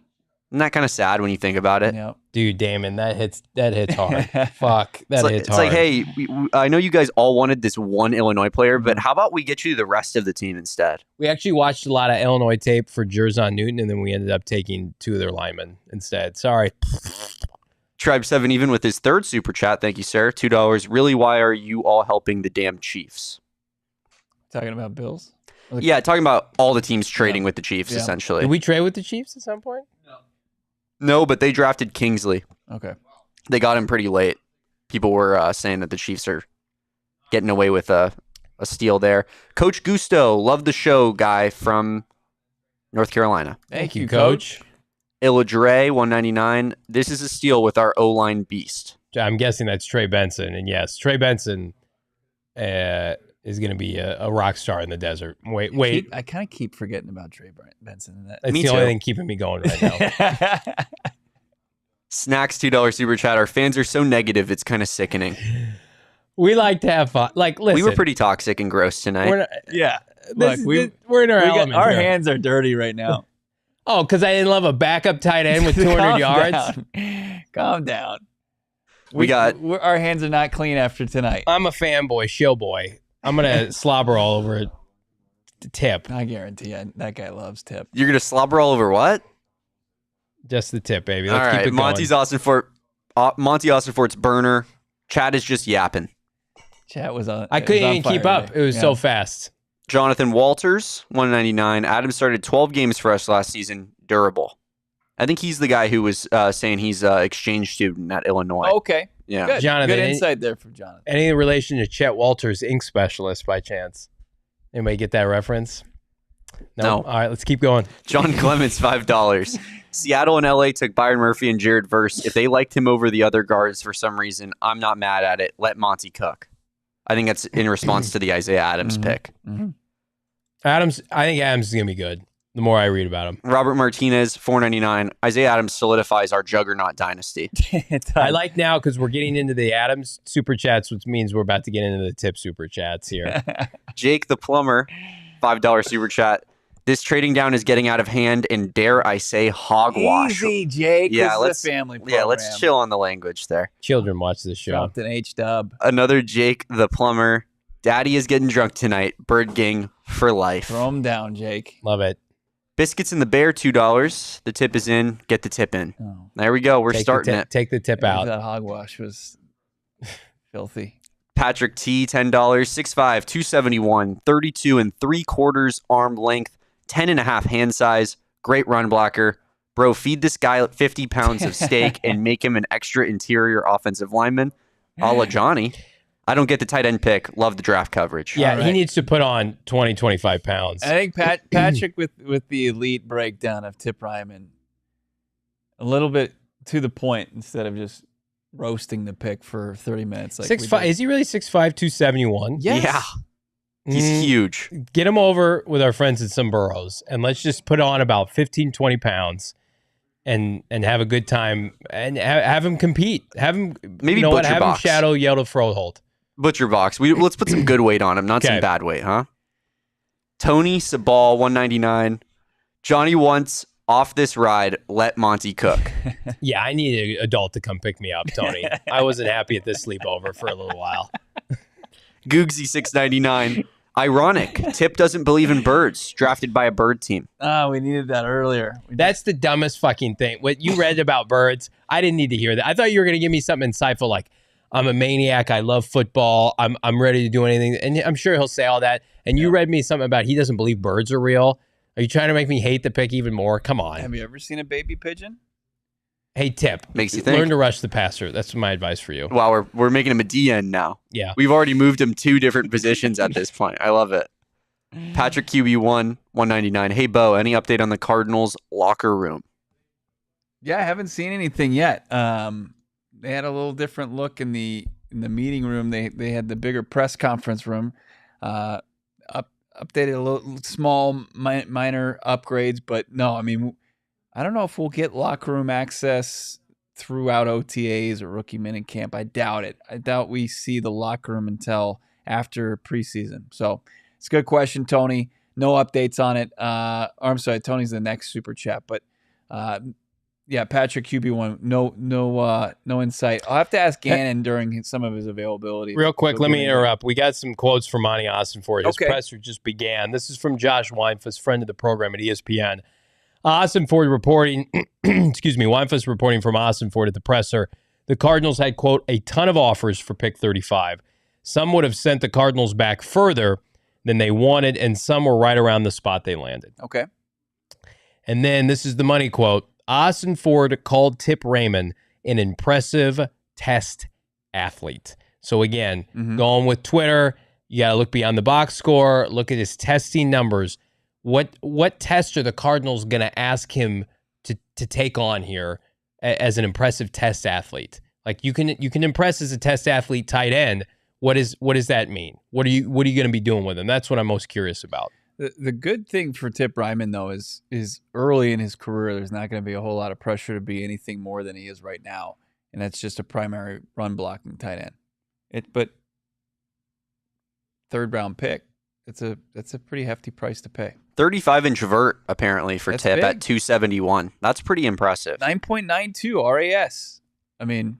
Isn't that kind of sad when you think about it? Yeah. Dude, Damon, that hits hard. Fuck, that hits hard. It's like, hey, I know you guys all wanted this one Illinois player, but how about we get you the rest of the team instead? We actually watched a lot of Illinois tape for Jerzon Newton, and then we ended up taking 2 of their linemen instead. Sorry. Tribe 7 even with his 3rd super chat. Thank you, sir. $2. Really, why are you all helping the damn Chiefs? Talking about Bills? Yeah, talking about all the teams trading with the Chiefs, essentially. Did we trade with the Chiefs at some point? No, but they drafted Kingsley. Okay. They got him pretty late. People were saying that the Chiefs are getting away with a steal there. Coach Gusto, love the show, guy from North Carolina. Thank you, Coach. Illadre, $1.99. This is a steal with our O-line beast. I'm guessing that's Trey Benson. And yes, Trey Benson is going to be a rock star in the desert. Wait. I kind of keep forgetting about Trey Benson. That's the only thing keeping me going right now. Snacks, $2 super chat. Our fans are so negative, it's kind of sickening. We like to have fun. Like, listen. We were pretty toxic and gross tonight. We're in our element. Our here. hands are dirty right now. Oh, because I didn't love a backup tight end with 200 yards? Calm down. Our hands are not clean after tonight. I'm a fanboy, shill boy. I'm going to slobber all over Tip. I guarantee you, that guy loves Tip. You're going to slobber all over what? Just the Tip, baby. Let's keep it going. Monti Ossenfort's burner. Chad is just yapping. Chat was on. I couldn't even keep up. It was so fast. Jonathan Walters, $1.99. Adam started 12 games for us last season. Durable. I think he's the guy who was saying he's an exchange student at Illinois. Okay. Yeah. Good. Jonathan, Good insight there from Jonathan. Any relation to Chet Walters, ink specialist, by chance? Anybody get that reference? No. All right, let's keep going. John Clements, $5. Seattle and LA took Byron Murphy and Jared Verse. If they liked him over the other guards for some reason, I'm not mad at it. Let Monty cook. I think that's in response to the Isaiah Adams pick. Mm-hmm. I think Adams is going to be good the more I read about him. Robert Martinez, $4.99. Isaiah Adams solidifies our juggernaut dynasty. I like now because we're getting into the Adams super chats, which means we're about to get into the Tip super chats here. Jake the Plumber, $5 super chat. This trading down is getting out of hand and dare I say hogwash. Easy, Jake. Yeah, this is a family program. Yeah, let's chill on the language there. Children watch this show. Dropped an H-dub. Another Jake the Plumber. Daddy is getting drunk tonight. Bird Gang for life. Throw him down, Jake. Love it. Biscuits in the Bear, $2. The tip is in. Get the tip in. Oh. There we go. We're starting it. Take the tip out. That hogwash was filthy. Patrick T, $10. 6'5", 271, 32 3/4 arm length, 10.5 hand size. Great run blocker. Bro, feed this guy 50 pounds of steak and make him an extra interior offensive lineman. A la Johnny. I don't get the tight end pick. Love the draft coverage. Yeah, he needs to put on 20, 25 pounds. I think Patrick with the elite breakdown of Tip Ryman, a little bit to the point instead of just roasting the pick for 30 minutes. Like 6'5", is he really 6'5", 271? Yes. Yeah. He's huge. Get him over with our friends at some burros, and let's just put on about 15, 20 pounds and have a good time and have him compete. Have him, maybe have him box. shadow Yellow Froholt. Butcher box. Let's put some good weight on him, not some bad weight, huh? Tony Sabal, $1.99. Johnny wants off this ride. Let Monty cook. Yeah, I need an adult to come pick me up, Tony. I wasn't happy at this sleepover for a little while. Googsy, $6.99. Ironic. Tip doesn't believe in birds. Drafted by a bird team. Oh, we needed that earlier. That's the dumbest fucking thing. What you read about birds, I didn't need to hear that. I thought you were going to give me something insightful like, I'm a maniac. I love football. I'm ready to do anything. And I'm sure he'll say all that. And you read me something about he doesn't believe birds are real. Are you trying to make me hate the pick even more? Come on. Have you ever seen a baby pigeon? Hey, Tip. Makes you think. Learn to rush the passer. That's my advice for you. Wow, we're making him a DN now. Yeah. We've already moved him 2 different positions at this point. I love it. Patrick QB1, $1.99. Hey, Bo, any update on the Cardinals locker room? Yeah, I haven't seen anything yet. They had a little different look in the meeting room. They had the bigger press conference room. Updated a little small minor upgrades, but no, I mean, I don't know if we'll get locker room access throughout OTAs or rookie minicamp. I doubt it. I doubt we see the locker room until after preseason. So it's a good question, Tony. No updates on it. I'm sorry, Tony's the next super chat, but yeah, Patrick QB1, no insight. I'll have to ask Gannon during some of his availability. Real quick, let me interrupt. We got some quotes from Monti Ossenfort. His presser just began. This is from Josh Weinfuss, friend of the program at ESPN. Ossenfort reporting, Weinfuss reporting from Ossenfort at the presser. The Cardinals had, quote, a ton of offers for pick 35. Some would have sent the Cardinals back further than they wanted, and some were right around the spot they landed. Okay. And then this is the money quote. Ossenfort called Tip Raymond an impressive test athlete. So again, going with Twitter, you got to look beyond the box score, look at his testing numbers. What test are the Cardinals going to ask him to take on here as an impressive test athlete? Like you can impress as a test athlete tight end. What does that mean? What are you going to be doing with him? That's what I'm most curious about. The good thing for Tip Ryman, though, is early in his career, there's not going to be a whole lot of pressure to be anything more than he is right now, and that's just a primary run blocking tight end. But third round pick, that's a pretty hefty price to pay. 35-inch vert apparently for That's Tip big. at 271. That's pretty impressive. 9.92 RAS. I mean,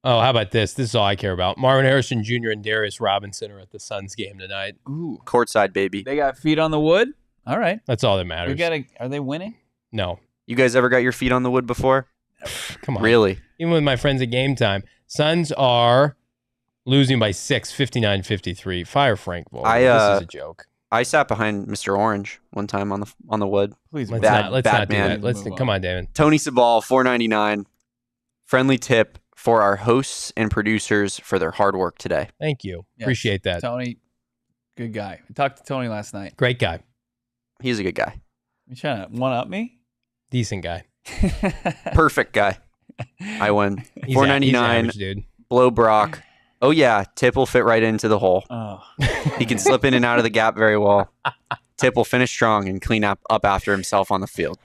oh, how about this? This is all I care about. Marvin Harrison Jr. and Darius Robinson are at the Suns game tonight. ooh, Courtside, baby. they got feet on the wood. All right, That's all that matters. Are they winning? No. You guys ever got your feet on the wood before? Come on. Really? Even with my friends at Game Time, Suns are losing by 6, 59-53. Fire Frank Vogel. This is a joke. I sat behind Mr. Orange one time on the wood. Please, Let's Bad- not bad do man. that. Come on, Damon. Tony Sabal, $4.99. Friendly tip for our hosts and producers for their hard work today. Thank you. Yes. Appreciate that. Tony, good guy. I talked to Tony last night. Great guy. He's a good guy. You trying to one up me? Decent guy. Perfect guy. I win. He's $4.99. average, dude. Blow Brock. Oh, yeah. Tip will fit right into the hole. Oh, He can slip in and out of the gap very well. Tip will finish strong and clean up after himself on the field.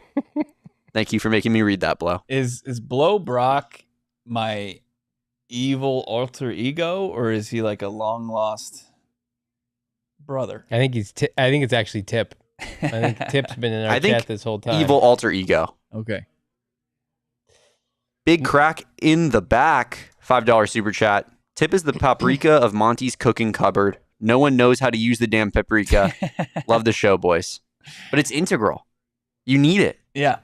Thank you for making me read that, Blow. is Blow Brock my evil alter ego, or is he like a long lost brother? I think it's actually Tip. I think Tip's been in our I think chat this whole time. Evil alter ego. Okay. Big crack in the back. $5 super chat. Tip is the paprika of Monty's cooking cupboard. No one knows how to use the damn paprika. Love the show, boys. But it's integral. You need it. Yeah.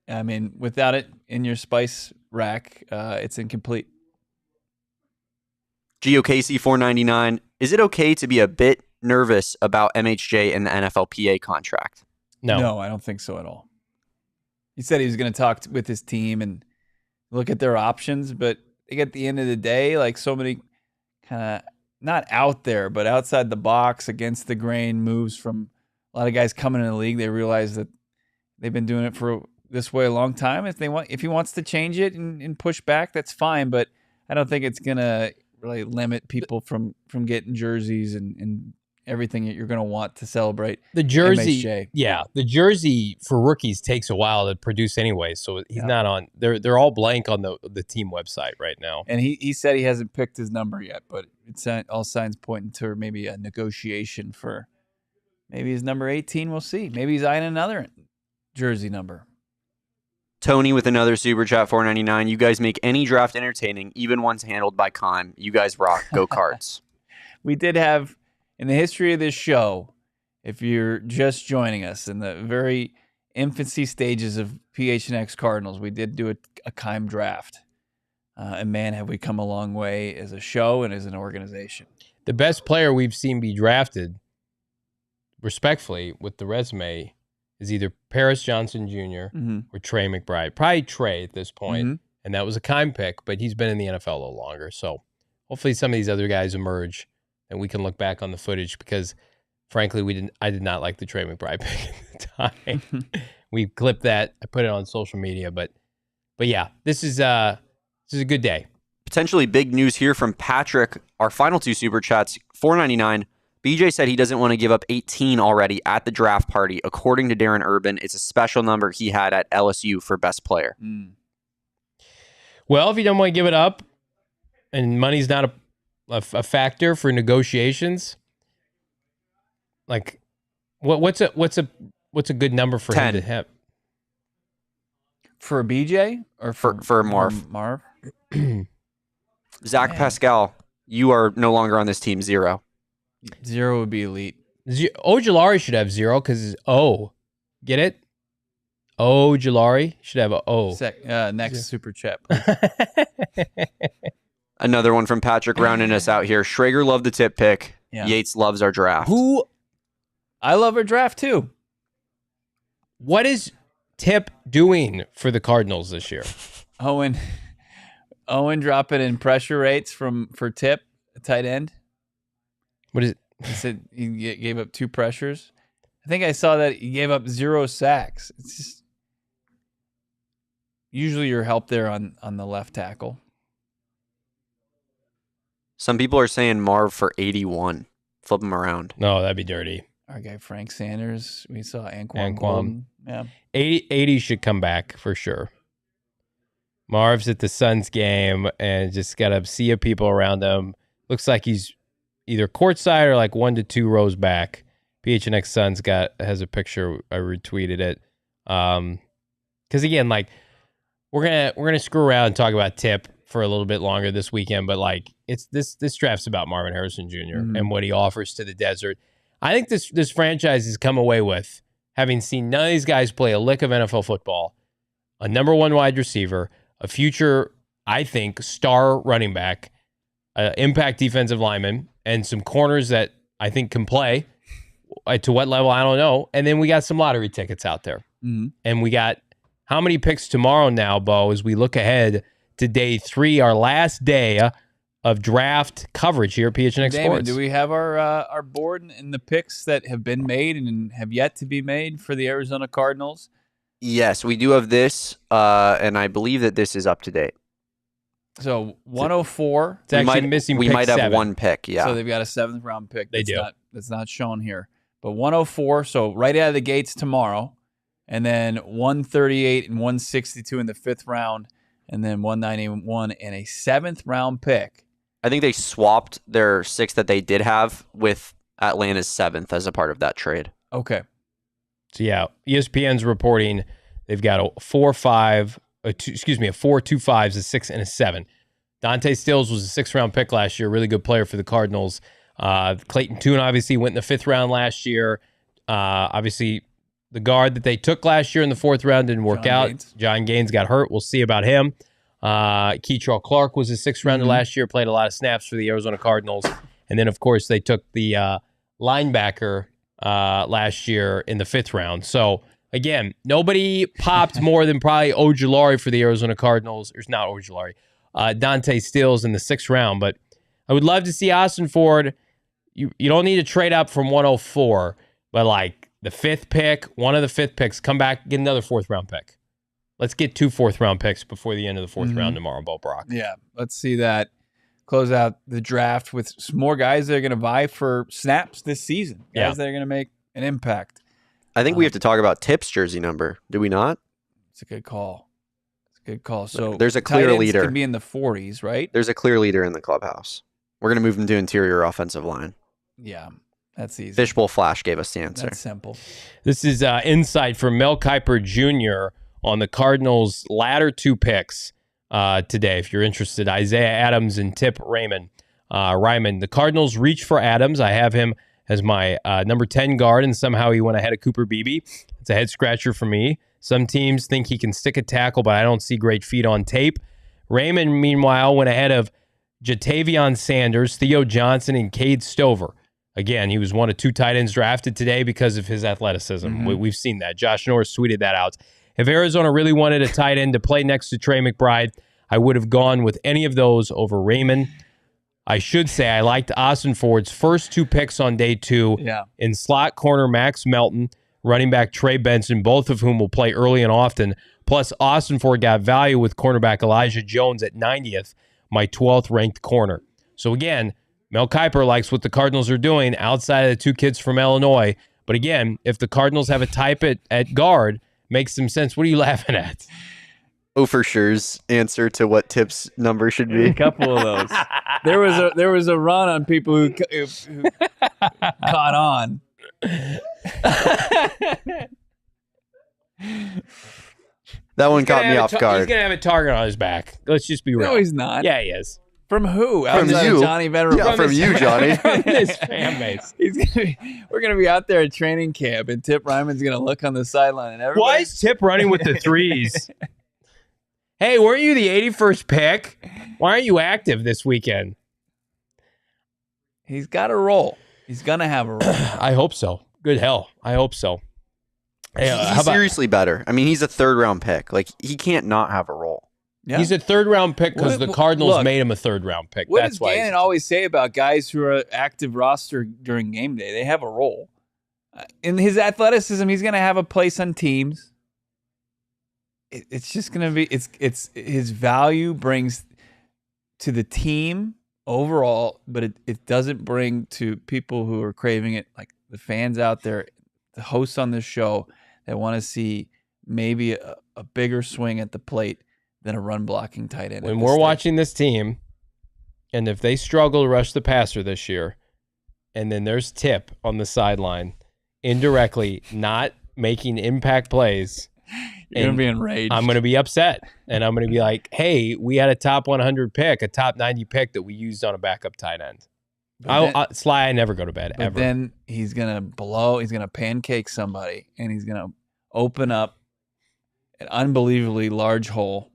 I mean, without it in your spice rack, it's incomplete. GeoCasey $4.99. Is it okay to be a bit nervous about MHJ and the NFLPA contract? No. I don't think so at all. He said he was going to talk with his team and look at their options, but I think at the end of the day, like so many kind of not out there, but outside the box, against the grain moves from a lot of guys coming in the league, they realize that they've been doing it for this way a long time. If he wants to change it and push back, that's fine, but I don't think it's going to really limit people from getting jerseys and everything that you're going to want to celebrate. The jersey, MHJ. yeah, the jersey for rookies takes a while to produce anyway, so he's not on. They're all blank on the team website right now. And he said he hasn't picked his number yet, but all signs pointing to maybe a negotiation for maybe his number 18. We'll see. Maybe he's eyeing another jersey number. Tony with another super chat, $4.99. You guys make any draft entertaining, even ones handled by Kime. You guys rock. Go Cards. We did have, in the history of this show, if you're just joining us in the very infancy stages of PHNX Cardinals, we did do a Kime draft. And man, have we come a long way as a show and as an organization. The best player we've seen be drafted, respectfully, with the resume, is either Paris Johnson Jr. Or Trey McBride. Probably Trey at this point, and that was a Kime pick, but he's been in the NFL a little longer. So hopefully some of these other guys emerge and we can look back on the footage because, frankly, I did not like the Trey McBride pick at the time. We clipped that. I put it on social media, but But yeah, this is a good day. Potentially big news here from Patrick. Our final 2 super chats, $4.99. BJ said he doesn't want to give up 18 already at the draft party. According to Darren Urban, it's a special number he had at LSU for best player. Well, if you don't want to give it up, and money's not a factor for negotiations, like what's a good number for 10. him to have? For BJ or For Marv. Marv? Zach Pascal, you are no longer on this team. 0. 0 would be elite. Ojulari should have 0 because it's O. Get it? Ojulari should have a O. Next super chat. Another one from Patrick rounding us out here. Schrager loved the tip pick. Yeah. Yates loves our draft. I love our draft too. What is Tip doing for the Cardinals this year? Owen dropping in pressure rates for Tip, tight end. What is it? He said he gave up 2 pressures. I think I saw that he gave up 0 sacks. It's just usually your help there on the left tackle. Some people are saying Marv for 81. Flip him around. No, that'd be dirty. Our guy Frank Sanders. We saw Anquan. Golden. Yeah. 80 should come back for sure. Marv's at the Suns game and just got a sea of people around him. Looks like he's either courtside or like 1 to 2 rows back. PHNX Suns has a picture. I retweeted it. Because again, like we're gonna screw around and talk about Tip for a little bit longer this weekend, but like it's this draft's about Marvin Harrison Jr. And what he offers to the desert. I think this franchise has come away with having seen none of these guys play a lick of NFL football, a number 1 wide receiver, a future, I think, star running back, impact defensive lineman, and some corners that I think can play. To what level, I don't know. And then we got some lottery tickets out there. And we got how many picks tomorrow now, Bo, as we look ahead to day 3, our last day of draft coverage here at PHNX Damon, Sports. do we have our board and the picks that have been made and have yet to be made for the Arizona Cardinals? Yes, we do have this, and I believe that this is up to date. So 104. It's actually missing We pick might have 7. 1 pick, yeah. So they've got a 7th round pick. They do. That's not shown here. But 104, so right out of the gates tomorrow. And then 138 and 162 in the 5th round. And then 191 and a 7th round pick. I think they swapped their 6 that they did have with Atlanta's 7th as a part of that trade. Okay. So yeah, ESPN's reporting they've got a 4, 5, a 2 5s, a 6, and a 7. Dante Stills was a 6th round pick last year, really good player for the Cardinals. Clayton Tune obviously went in the 5th round last year. Obviously, the guard that they took last year in the 4th round didn't work out. Gaines. John Gaines got hurt. We'll see about him. Keitrell Clark was a 6th rounder last year, played a lot of snaps for the Arizona Cardinals. And then, of course, they took the linebacker last year in the 5th round. So, again, nobody popped more than probably Ojulari for the Arizona Cardinals. Or not Ojulari. Dante Stills in the 6th round. But I would love to see Ossenfort. You don't need to trade up from 104, but like the 5th pick, one of the 5th picks, come back, get another 4th round pick. Let's get 2 4th round picks before the end of the 4th round tomorrow, Bo Brock. Yeah, let's see that. Close out the draft with some more guys that are going to vie for snaps this season. Guys that are going to make an impact. I think we have to talk about Tip's jersey number. Do we not? It's a good call. So there's a clear tight ends leader. Could be in the 40s, right? There's a clear leader in the clubhouse. We're going to move him to interior offensive line. Yeah, that's easy. Fishbowl Flash gave us the answer. That's simple. This is insight from Mel Kiper Jr. on the Cardinals' latter 2 picks today. If you're interested, Isaiah Adams and Tip Ryman. The Cardinals reach for Adams. I have him as my number 10 guard, and somehow he went ahead of Cooper Beebe. It's a head scratcher for me. Some teams think he can stick a tackle, but I don't see great feet on tape. Raymond, meanwhile, went ahead of Jatavion Sanders, Theo Johnson, and Cade Stover. Again, he was one of 2 tight ends drafted today because of his athleticism. We've seen that. Josh Norris tweeted that out. If Arizona really wanted a tight end to play next to Trey McBride, I would have gone with any of those over Raymond. I should say I liked Ossenfort's first 2 picks on day 2 in slot corner Max Melton, running back Trey Benson, both of whom will play early and often. Plus, Ossenfort got value with cornerback Elijah Jones at 90th, my 12th ranked corner. So again, Mel Kiper likes what the Cardinals are doing outside of the two kids from Illinois. But again, if the Cardinals have a type at guard, makes some sense. What are you laughing at? Oh, for sure's answer to what Tip's number should be. A couple of those. There was a run on people who caught on. That one caught me off He's guard. going to have a target on his back. Let's just be real. No, he's not. Yeah, he is. From who? From Outside you. of Johnny Veteran. Yeah, from you, Johnny. From this fan base. We're gonna be out there at training camp, and Tip Ryman's gonna look on the sideline, and everybody. Why is Tip running with the threes? Hey, weren't you the 81st pick? Why aren't you active this weekend? He's got a role. He's gonna have a role. I hope so. Good hell. I hope so. Hey, He's seriously better. I mean, he's a third-round pick. Like, he can't not have a role. Yeah. He's a third-round pick because the Cardinals look, made him a third-round pick. What That's does why. Gannon always say about guys who are active roster during game day? They have a role. In his athleticism, he's going to have a place on teams. It's just going to be it's his value brings to the team overall, but it doesn't bring to people who are craving it, like the fans out there, the hosts on this show that want to see maybe a bigger swing at the plate than a run blocking tight end. When we're watching this team, and if they struggle to rush the passer this year, and then there's Tip on the sideline, indirectly not making impact plays, you're going to be enraged. I'm going to be upset. And I'm going to be like, hey, we had a top 100 pick, a top 90 pick that we used on a backup tight end. Sly, I never go to bed, ever. Then he's going to pancake somebody, and he's going to open up an unbelievably large hole.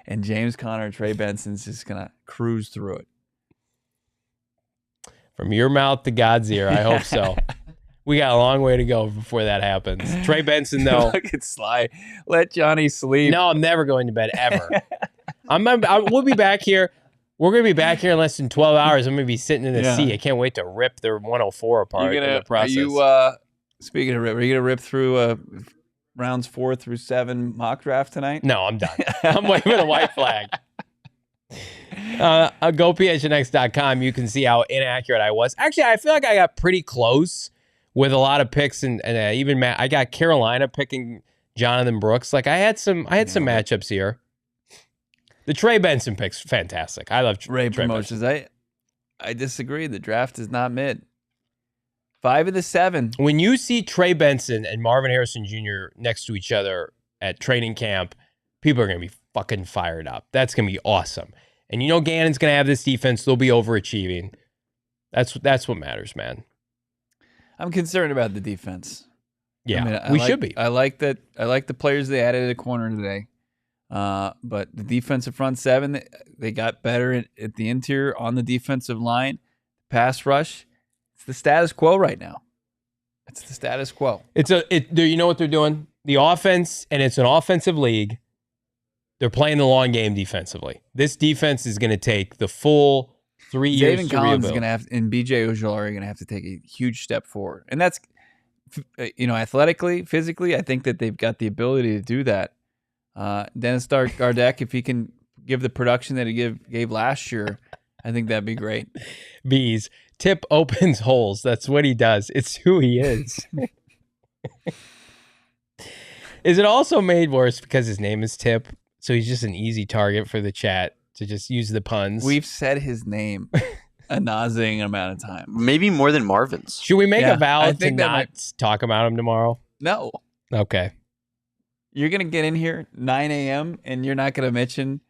And James Conner, Trey Benson's just going to cruise through it. From your mouth to God's ear, I hope so. We got a long way to go before that happens. Trey Benson, though. Look at Sly. Let Johnny sleep. No, I'm never going to bed, ever. We'll be back here. We're going to be back here in less than 12 hours. I'm going to be sitting in the seat. I can't wait to rip their 104 apart in the process. Speaking of rip, are you going to rip through rounds 4 through 7 mock draft tonight? No, I'm done. I'm waving a white flag. Go PHNX.com. You can see how inaccurate I was. Actually, I feel like I got pretty close with a lot of picks, and even Matt. I got Carolina picking Jonathan Brooks. Like I had some matchups here. The Trey Benson pick's fantastic. I love Ray Trey promotions. Benson. I disagree. The draft is not mid. 5 of the 7. When you see Trey Benson and Marvin Harrison Jr. next to each other at training camp, people are going to be fucking fired up. That's going to be awesome. And you know Gannon's going to have this defense. They'll be overachieving. That's what matters, man. I'm concerned about the defense. Yeah, we should be. I like that. I like the players they added at the corner today. But the defensive front 7, they got better at the interior on the defensive line. Pass rush. It's the status quo right now. It's the status quo. You know what they're doing? The offense, and it's an offensive league. They're playing the long game defensively. This defense is going to take the full 3 years David to Collins is rebuild. going to have, and BJ Ojulari are going to have to take a huge step forward. And that's, athletically, physically, I think that they've got the ability to do that. Dennis Gardeck, if he can give the production that he gave last year, I think that'd be great. Bees. Tip opens holes. That's what he does. It's who he is. Is it also made worse because his name is Tip? So he's just an easy target for the chat to just use the puns. We've said his name a nauseating amount of time. Maybe more than Marvin's. Should we make a vow I to think that not talk about him tomorrow? No. Okay. You're going to get in here 9 a.m. and you're not going to mention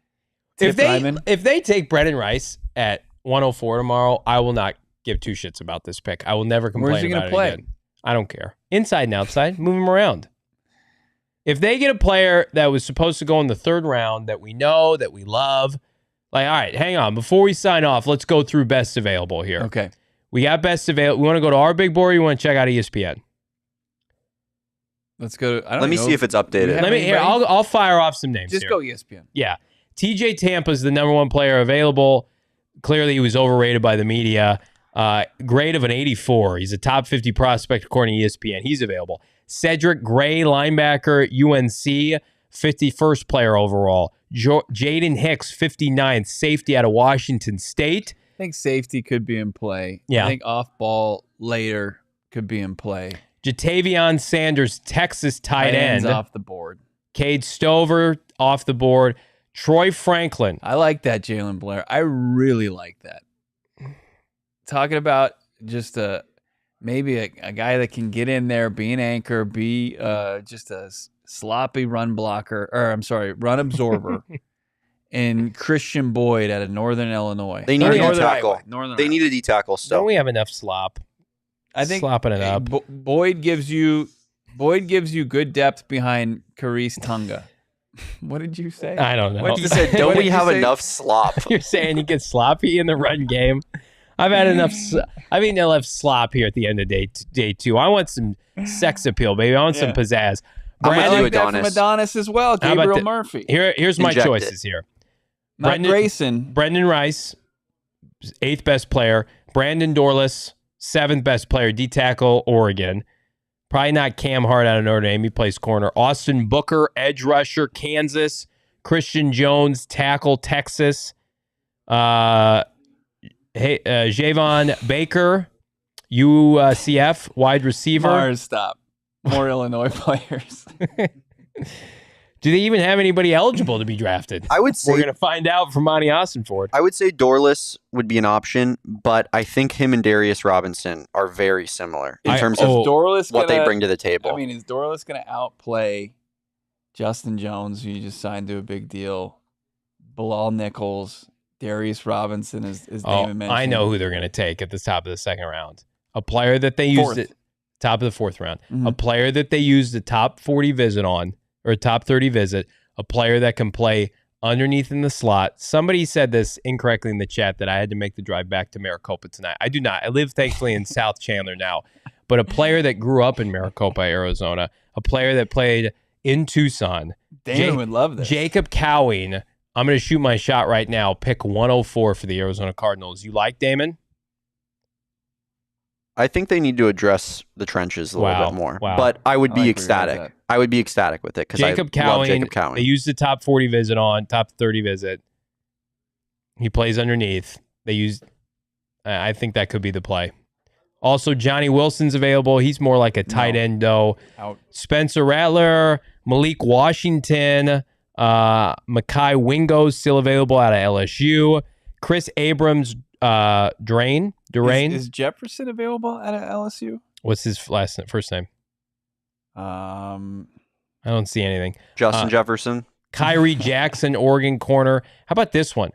Tip Ryman? If they take Brendan Rice at 104 tomorrow, I will not give 2 shits about this pick. I will never complain Where's he about gonna it play? again. I don't care. Inside and outside, move him around. If they get a player that was supposed to go in the 3rd round that we know, that we love, like, all right, hang on. Before we sign off, let's go through best available here. Okay. We got best available. We want to go to our big board or you want to check out ESPN? Let's go to, Let me see if it's updated. I'll fire off some names. Just here. go ESPN. Yeah. TJ Tampa is the number 1 player available. Clearly, he was overrated by the media. Grade of an 84. He's a top 50 prospect according to ESPN. He's available. Cedric Gray, linebacker, UNC, 51st player overall. Jaden Hicks, 59th, safety out of Washington State. I think safety could be in play. Yeah. I think off ball later could be in play. Jatavion Sanders, Texas tight end. Off the board. Cade Stover off the board. Troy Franklin. I like that, Jalen Blair. I really like that. Talking about just maybe a guy that can get in there, be an anchor, be just a sloppy run blocker, run absorber. And Christian Boyd out of Northern Illinois. They need a D-tackle. They need a D-tackle still. Don't we have enough slop? I think slopping it up. Boyd gives you good depth behind Carice Tunga. What did you say? I don't know. You said, don't we have enough slop? You're saying you get sloppy in the run game. I've had enough. I mean, they'll have slop here at the end of day 2. I want some sex appeal, baby. I want some pizzazz. I like that from Adonis as well. Gabriel Murphy. Here's my choices here. Grayson. Brendan Rice, 8th best player. Brandon Dorless, 7th best player. D-tackle, Oregon. Probably not Cam Hart out of Notre Dame. He plays corner. Austin Booker, edge rusher, Kansas. Christian Jones, tackle, Texas. Javon Baker, UCF, wide receiver. Mars, stop. More Illinois players. Do they even have anybody eligible to be drafted? I would say we're going to find out from Monti Ossenfort. I would say Dorless would be an option, but I think him and Darius Robinson are very similar in terms of what they bring to the table. I mean, is Dorless going to outplay Justin Jones, who you just signed to a big deal, Bilal Nichols, Darius Robinson, as Damon mentioned? I know who they're going to take at the top of the second round. A player that they used at top of the 4th round. Mm-hmm. A player that they used the top 40 visit on, or top 30 visit, a player that can play underneath in the slot. Somebody said this incorrectly in the chat that I had to make the drive back to Maricopa tonight. I do not. I live, thankfully, in South Chandler now. But a player that grew up in Maricopa, Arizona, a player that played in Tucson. Damon would love this. Jacob Cowing. I'm going to shoot my shot right now. Pick 104 for the Arizona Cardinals. You like Damon? I think they need to address the trenches a little bit more. Wow. But I would be ecstatic. I would be ecstatic with it because I love Jacob Cowing. They used the top 40 visit on, top 30 visit. He plays underneath. They used. I think that could be the play. Also, Johnny Wilson's available. He's more like a tight end, though. Out. Spencer Rattler, Malik Washington, Mekhi Wingo's still available out of LSU. Chris Abrams, Durain. Is Jefferson available out of LSU? What's his first name? I don't see anything. Justin Jefferson. Kyrie Jackson, Oregon corner. How about this one?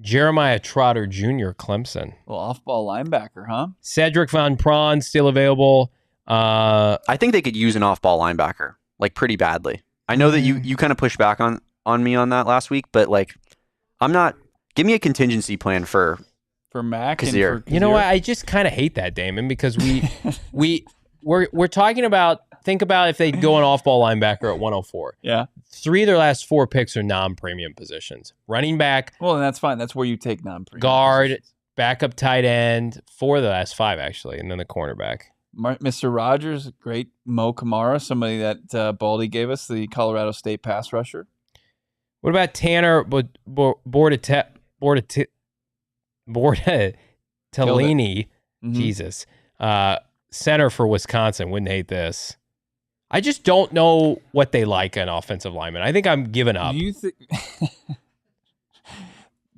Jeremiah Trotter Jr., Clemson. Well, off-ball linebacker, huh? Cedric Van Prawn still available. I think they could use an off-ball linebacker, like, pretty badly. I know that you kind of pushed back on me on that last week, but, like, I'm not... Give me a contingency plan for Mac Kazir. And for You know what? I just kind of hate that, Damon, because we're talking about... Think about if they'd go an off-ball linebacker at 104. Yeah. 3 of their last 4 picks are non-premium positions. Running back. Well, and that's fine. That's where you take non-premium guard, positions. Backup tight end. 4 of the last 5, actually, and then the cornerback. Mr. Rogers, great Mo Kamara, somebody that Baldy gave us, the Colorado State pass rusher. What about Tanner Bortolini? Mm-hmm. Jesus. Center for Wisconsin. Wouldn't hate this. I just don't know what they like an offensive lineman. I think I'm giving up. Do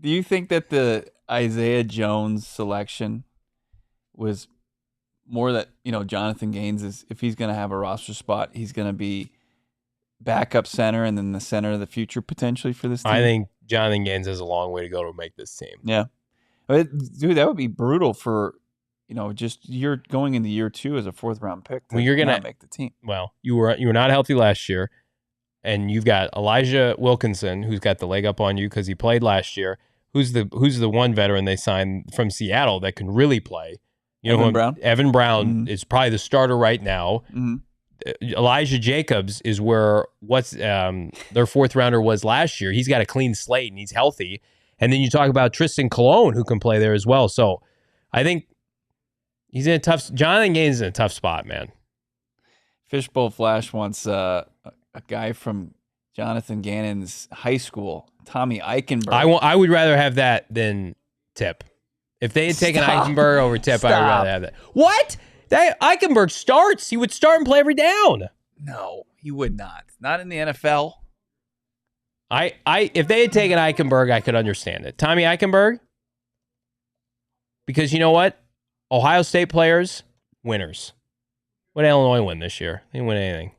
you think that the Isaiah Jones selection was more that, Jonathan Gaines is, if he's going to have a roster spot, he's going to be backup center and then the center of the future potentially for this team? I think Jonathan Gaines has a long way to go to make this team. Yeah. Dude, that would be brutal for, just you're going into year 2 as a 4th round pick. You're going to make the team. Well, you were not healthy last year, and you've got Elijah Wilkinson, who's got the leg up on you because he played last year. Who's the one veteran they signed from Seattle that can really play? Brown? Evan Brown is probably the starter right now. Mm-hmm. Elijah Jacobs is where their 4th rounder was last year. He's got a clean slate and he's healthy. And then you talk about Tristan Colon, who can play there as well. So I think Jonathan Gaines is in a tough spot, man. Fishbowl Flash wants a guy from Jonathan Gannon's high school, Tommy Eichenberg. I would rather have that than Tip. If they had taken Eichenberg over Tip, I would rather have that. What? That Eichenberg starts. He would start and play every down. No, he would not. Not in the NFL. If they had taken Eichenberg, I could understand it. Tommy Eichenberg, because you know what? Ohio State players, winners. What did Illinois win this year? They didn't win anything.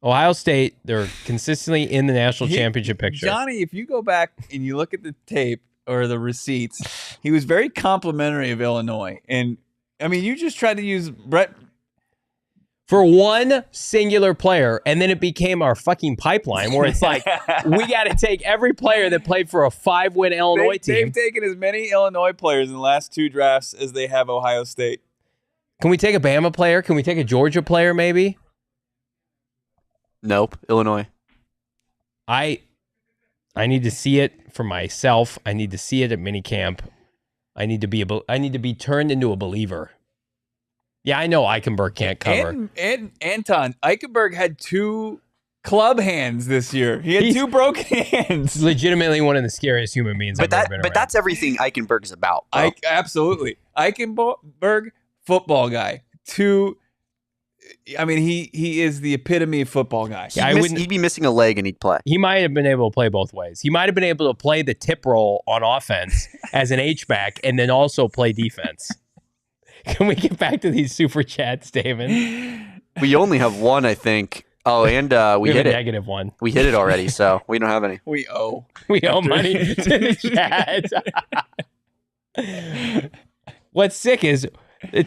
Ohio State, they're consistently in the national championship picture. Johnny, if you go back and you look at the tape or the receipts, he was very complimentary of Illinois. And, I mean, you just tried to use Brett for one singular player, and then it became our fucking pipeline where it's like, we got to take every player that played for a 5-win Illinois team. They've taken as many Illinois players in the last 2 drafts as they have Ohio State. Can we take a Bama player? Can we take a Georgia player maybe? Nope. Illinois. I need to see it for myself. I need to see it at minicamp. I need to be turned into a believer. Yeah, I know Eichenberg can't cover. And Anton, Eichenberg had 2 club hands this year. He had 2 broken hands. He's legitimately one of the scariest human beings I've ever been around. But that's everything Eichenberg's about. Absolutely. Eichenberg, football guy. I mean, he is the epitome of football guy. He'd be missing a leg and he'd play. He might have been able to play both ways. He might have been able to play the tip role on offense as an H-back and then also play defense. Can we get back to these super chats, Damon? We only have one, I think. Oh, and we hit a it. Negative one. We hit it already, so we don't have any. We owe money to the chat. What's sick is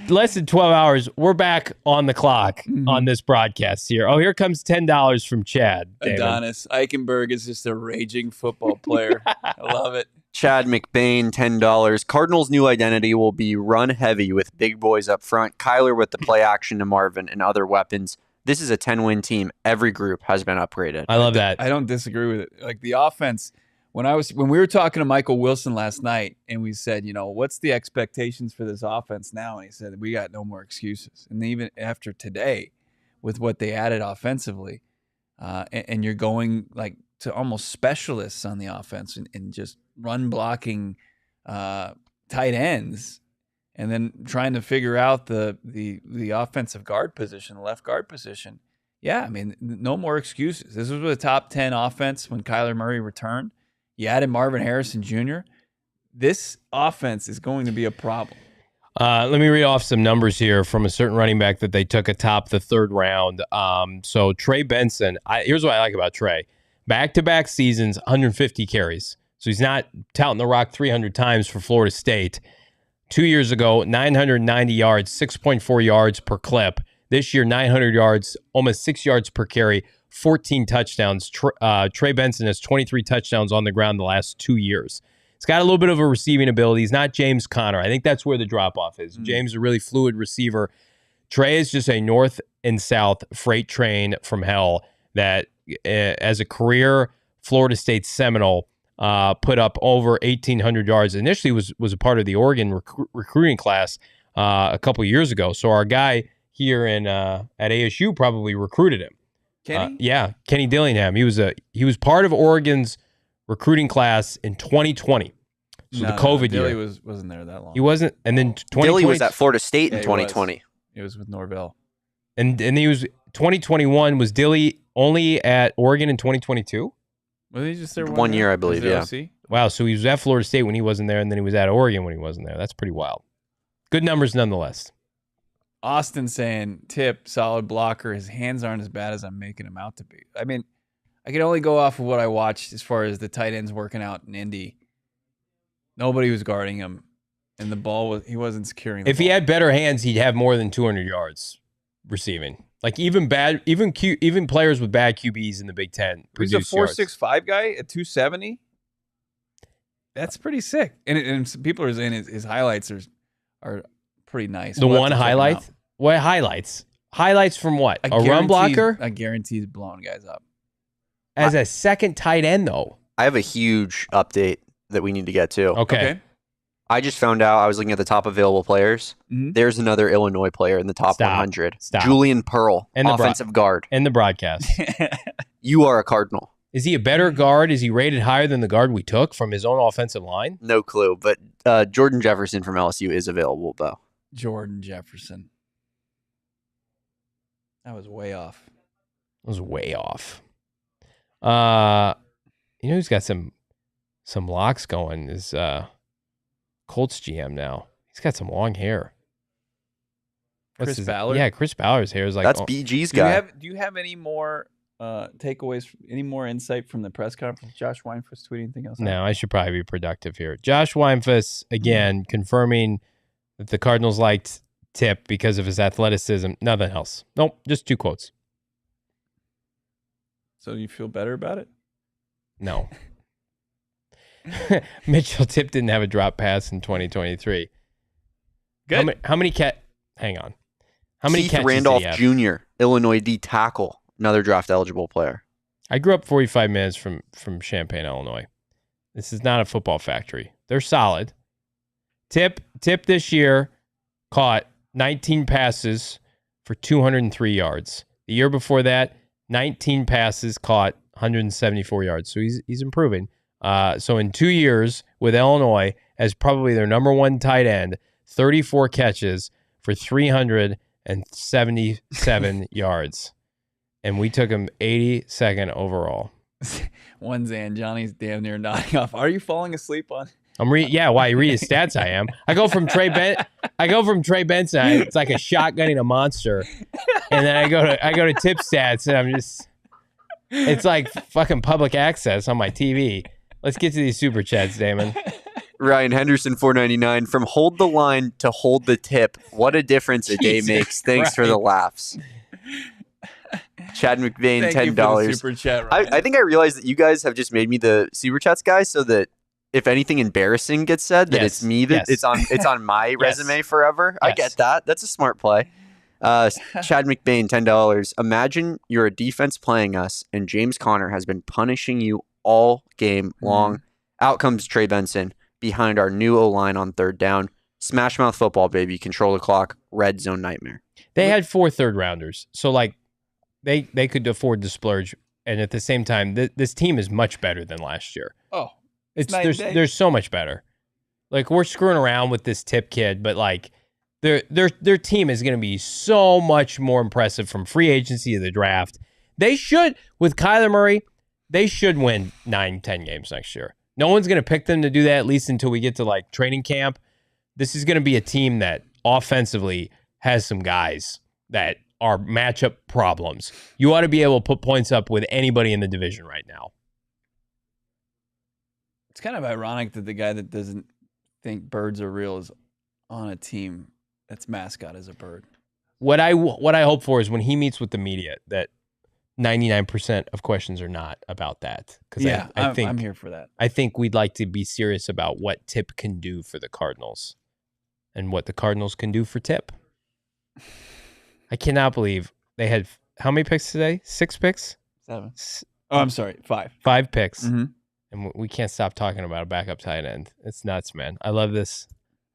less than 12 hours. We're back on the clock on this broadcast here. Oh, here comes $10 from Chad. Damon. Adonis Eichenberg is just a raging football player. I love it. Chad McBain, $10. Cardinals' new identity will be run heavy with big boys up front. Kyler with the play action to Marvin and other weapons. This is a 10-win team. Every group has been upgraded. I love that. I don't disagree with it. Like the offense, when we were talking to Michael Wilson last night, and we said, what's the expectations for this offense now? And he said, we got no more excuses. And even after today, with what they added offensively, and you're going like to almost specialists on the offense and just run blocking tight ends, and then trying to figure out the offensive guard position, the left guard position. Yeah, I mean, no more excuses. This was a top 10 offense when Kyler Murray returned. You added Marvin Harrison Jr. This offense is going to be a problem. Let me read off some numbers here from a certain running back that they took atop the 3rd round. So Trey Benson, here's what I like about Trey. Back-to-back seasons, 150 carries. So he's not touting the rock 300 times for Florida State. 2 years ago, 990 yards, 6.4 yards per clip. This year, 900 yards, almost 6 yards per carry, 14 touchdowns. Trey Benson has 23 touchdowns on the ground the last 2 years. He's got a little bit of a receiving ability. He's not James Conner. I think that's where the drop-off is. James is a really fluid receiver. Trey is just a north and south freight train from hell that, as a career Florida State Seminole, put up over 1,800 yards. Initially was a part of the Oregon recruiting class a couple years ago. So our guy here at ASU probably recruited him. Kenny? Yeah, Kenny Dillingham. He was part of Oregon's recruiting class in 2020. So the COVID year. Dilly wasn't there that long. He wasn't, and then 2020. Dilly was at Florida State in 2020. He was with Norvell. And he was 2021. Was Dilly only at Oregon in 2022? Was he just there 1 year, I believe, yeah. OC? Wow, so he was at Florida State when he wasn't there, and then he was at Oregon when he wasn't there. That's pretty wild. Good numbers nonetheless. Austin saying, Tip, solid blocker. His hands aren't as bad as I'm making him out to be. I mean, I can only go off of what I watched as far as the tight ends working out in Indy. Nobody was guarding him, and the ball he wasn't securing the If ball. he had better hands, he'd have more than 200 yards receiving. Like even players with bad QBs in the Big Ten He's a produce yards. 4.65 guy at 270. That's pretty sick. And some people are saying his highlights are pretty nice. The We'll have one to check him highlight? out. What highlights? Highlights from what? I A run guarantee- blocker? I guarantee he's blowing guys up. As a second tight end, though. I have a huge update that we need to get to. Okay. I just found out, I was looking at the top available players. Mhm. There's another Illinois player in the top Stop. 100. Stop. Julian Pearl, And the offensive guard. And the broadcast. You are a Cardinal. Is he a better guard? Is he rated higher than the guard we took from his own offensive line? No clue, but Jordan Jefferson from LSU is available, though. Jordan Jefferson. That was way off. It was way off. You know who's got some locks going is Colts GM now. He's got some long hair. Chris Ballard? Yeah, Chris Ballard's hair is like That's BG's Do you guy. have any more takeaways, any more insight from the press conference? Josh Weinfuss tweeting anything else? No, I should probably be productive here. Josh Weinfuss, again, confirming that the Cardinals liked Tip because of his athleticism. Nothing else. Nope, just 2 quotes. So you feel better about it? No. Mitchell Tip didn't have a drop pass in 2023. Good. How many hang on. How many Keith catches Randolph did he have? Jr., Illinois D tackle, another draft eligible player. I grew up 45 minutes from Champaign, Illinois. This is not a football factory. They're solid. Tip this year caught 19 passes for 203 yards. The year before that, 19 passes caught 174 yards. So he's improving. So in 2 years with Illinois as probably their number 1 tight end, 34 catches for 377 yards. And we took him 82nd overall. One Zan, Johnny's damn near nodding off. Are you falling asleep on? Why you read his stats I am. I go from Trey Benson, it's like a shotgunning a monster. And then I go to Tip stats and it's like fucking public access on my TV. Let's get to these super chats, Damon. Ryan Henderson, $4.99. From hold the line to hold the tip. What a difference a day Jesus makes. Thanks for the laughs. Chad McVeigh, Thank you for the $10. super chat, Ryan. I think I realized that you guys have just made me the super chats guy, so that if anything embarrassing gets said, that Yes. it's me that it's on my resume forever. I Yes. get that. That's a smart play. Chad McBain, $10. Imagine you're a defense playing us, and James Conner has been punishing you all game long. Out comes Trey Benson behind our new O-line on 3rd down. Smash mouth football, baby. Control the clock. Red zone nightmare. They had 4 third-rounders. So, like, they could afford to splurge. And at the same time, this team is much better than last year. Oh, night and day. They're so much better. Like, we're screwing around with this Tip kid, but, like, their team is going to be so much more impressive from free agency to the draft. They should, with Kyler Murray, they should win 9-10 games next year. No one's going to pick them to do that, at least until we get to, like, training camp. This is going to be a team that offensively has some guys that are matchup problems. You ought to be able to put points up with anybody in the division right now. It's kind of ironic that the guy that doesn't think birds are real is on a team that's mascot is a bird. What I hope for is when he meets with the media that 99% of questions are not about that. Because Yeah, I think I'm here for that. I think we'd like to be serious about what Tip can do for the Cardinals and what the Cardinals can do for Tip. I cannot believe they had how many picks today? 6 picks? 7. Oh, I'm sorry, 5. 5 picks. Mm-hmm. And we can't stop talking about a backup tight end. It's nuts, man. I love this.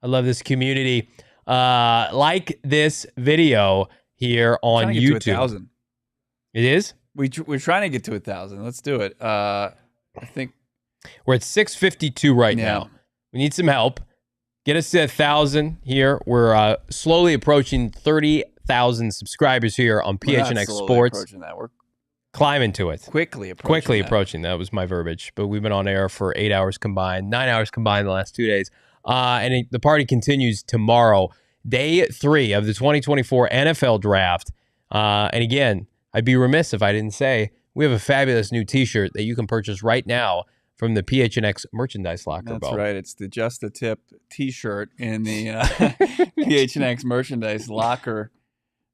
I love this community. Like this video here on Trying to YouTube. get to 1,000. It is? We're trying to get to 1,000. Let's do it. I think We're at 652 right now. We need some help. Get us to 1,000 here. We're slowly approaching 30,000 subscribers here on PHNX Sports. Approaching that. We're Climbing to it. quickly approaching. Quickly that. approaching. That was my verbiage. But we've been on air for 8 hours combined, 9 hours combined the last 2 days. The party continues tomorrow, day 3 of the 2024 NFL Draft. And again, I'd be remiss if I didn't say we have a fabulous new T-shirt that you can purchase right now from the PHNX merchandise locker. That's Bo. right. It's the Just the Tip T-shirt in the PHNX merchandise locker.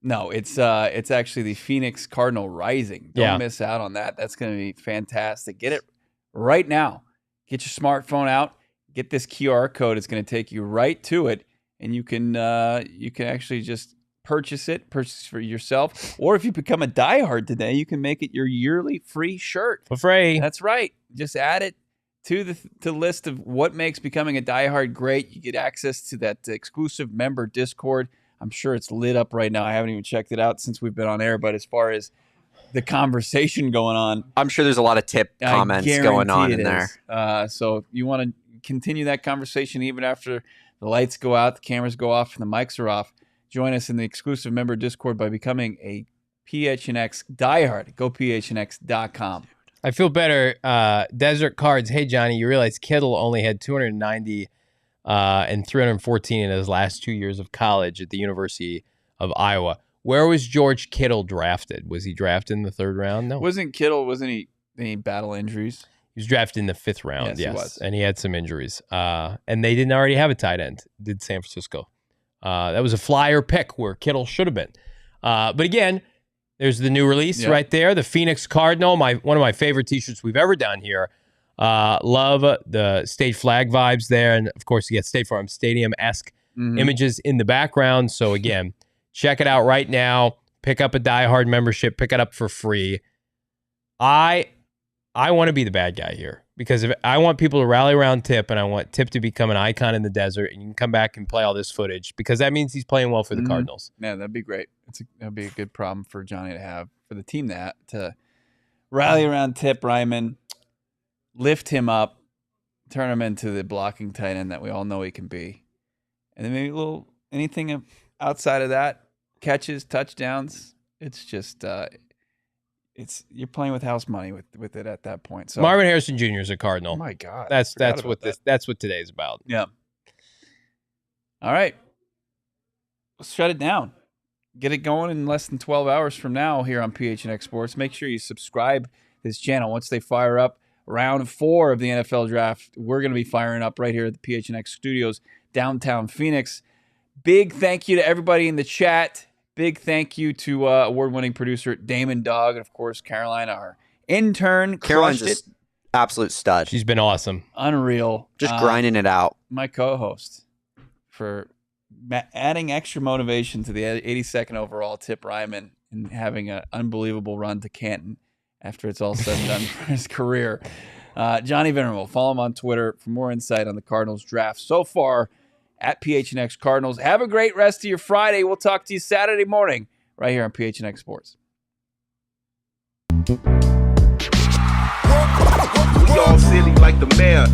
No, it's actually the Phoenix Cardinal Rising. Don't miss out on that. That's going to be fantastic. Get it right now. Get your smartphone out. Get this QR code. It's going to take you right to it, and you can actually just purchase for yourself. Or if you become a diehard today, you can make it your yearly free shirt For free. That's right. Just add it to the list of what makes becoming a diehard great. You get access to that exclusive member Discord. I'm sure it's lit up right now. I haven't even checked it out since we've been on air, but as far as the conversation going on, I'm sure there's a lot of tip comments going on in there. So you want to continue that conversation even after the lights go out, the cameras go off, and the mics are off. Join us in the exclusive member Discord by becoming a PHNX diehard. Go PHNX.com. I feel better. Desert Cards. Hey, Johnny, you realize Kittle only had 290 and 314 in his last 2 years of college at the University of Iowa. Where was George Kittle drafted? Was he drafted in the 3rd round? No. Wasn't he any battle injuries? He was drafted in the 5th round, yes. He was. And he had some injuries. And they didn't already have a tight end, did San Francisco. That was a flyer pick where Kittle should have been. But again, there's the new release right there. The Phoenix Cardinal, one of my favorite T-shirts we've ever done here. Love the state flag vibes there. And, of course, you get State Farm Stadium-esque images in the background. So, again, check it out right now. Pick up a diehard membership. Pick it up for free. I want to be the bad guy here because I want people to rally around Tip, and I want Tip to become an icon in the desert, and you can come back and play all this footage because that means he's playing well for the Cardinals. Yeah, that'd be great. That'd be a good problem for Johnny to have, for the team to rally around Tip Ryman, lift him up, turn him into the blocking tight end that we all know he can be. And then maybe anything outside of that, catches, touchdowns. It's just you're playing with house money with it at that point. So Marvin Harrison Jr. is a Cardinal. Oh my God. That's what today's about. Yeah. All right. Let's shut it down. Get it going in less than 12 hours from now here on PHNX Sports. Make sure you subscribe to this channel. Once they fire up round 4 of the NFL draft, we're going to be firing up right here at the PHNX studios, downtown Phoenix. Big thank you to everybody in the chat. Big thank you to award-winning producer Damon Dog, and of course Caroline, our intern. Caroline's just absolute stud. She's been awesome, unreal, just grinding it out. My co-host for adding extra motivation to the 82nd overall Tip Ryman and having an unbelievable run to Canton after it's all said and done for his career. Johnny Venerable, follow him on Twitter for more insight on the Cardinals draft so far at PHNX Cardinals. Have a great rest of your Friday. We'll talk to you Saturday morning right here on PHNX Sports. We all silly like the mayor.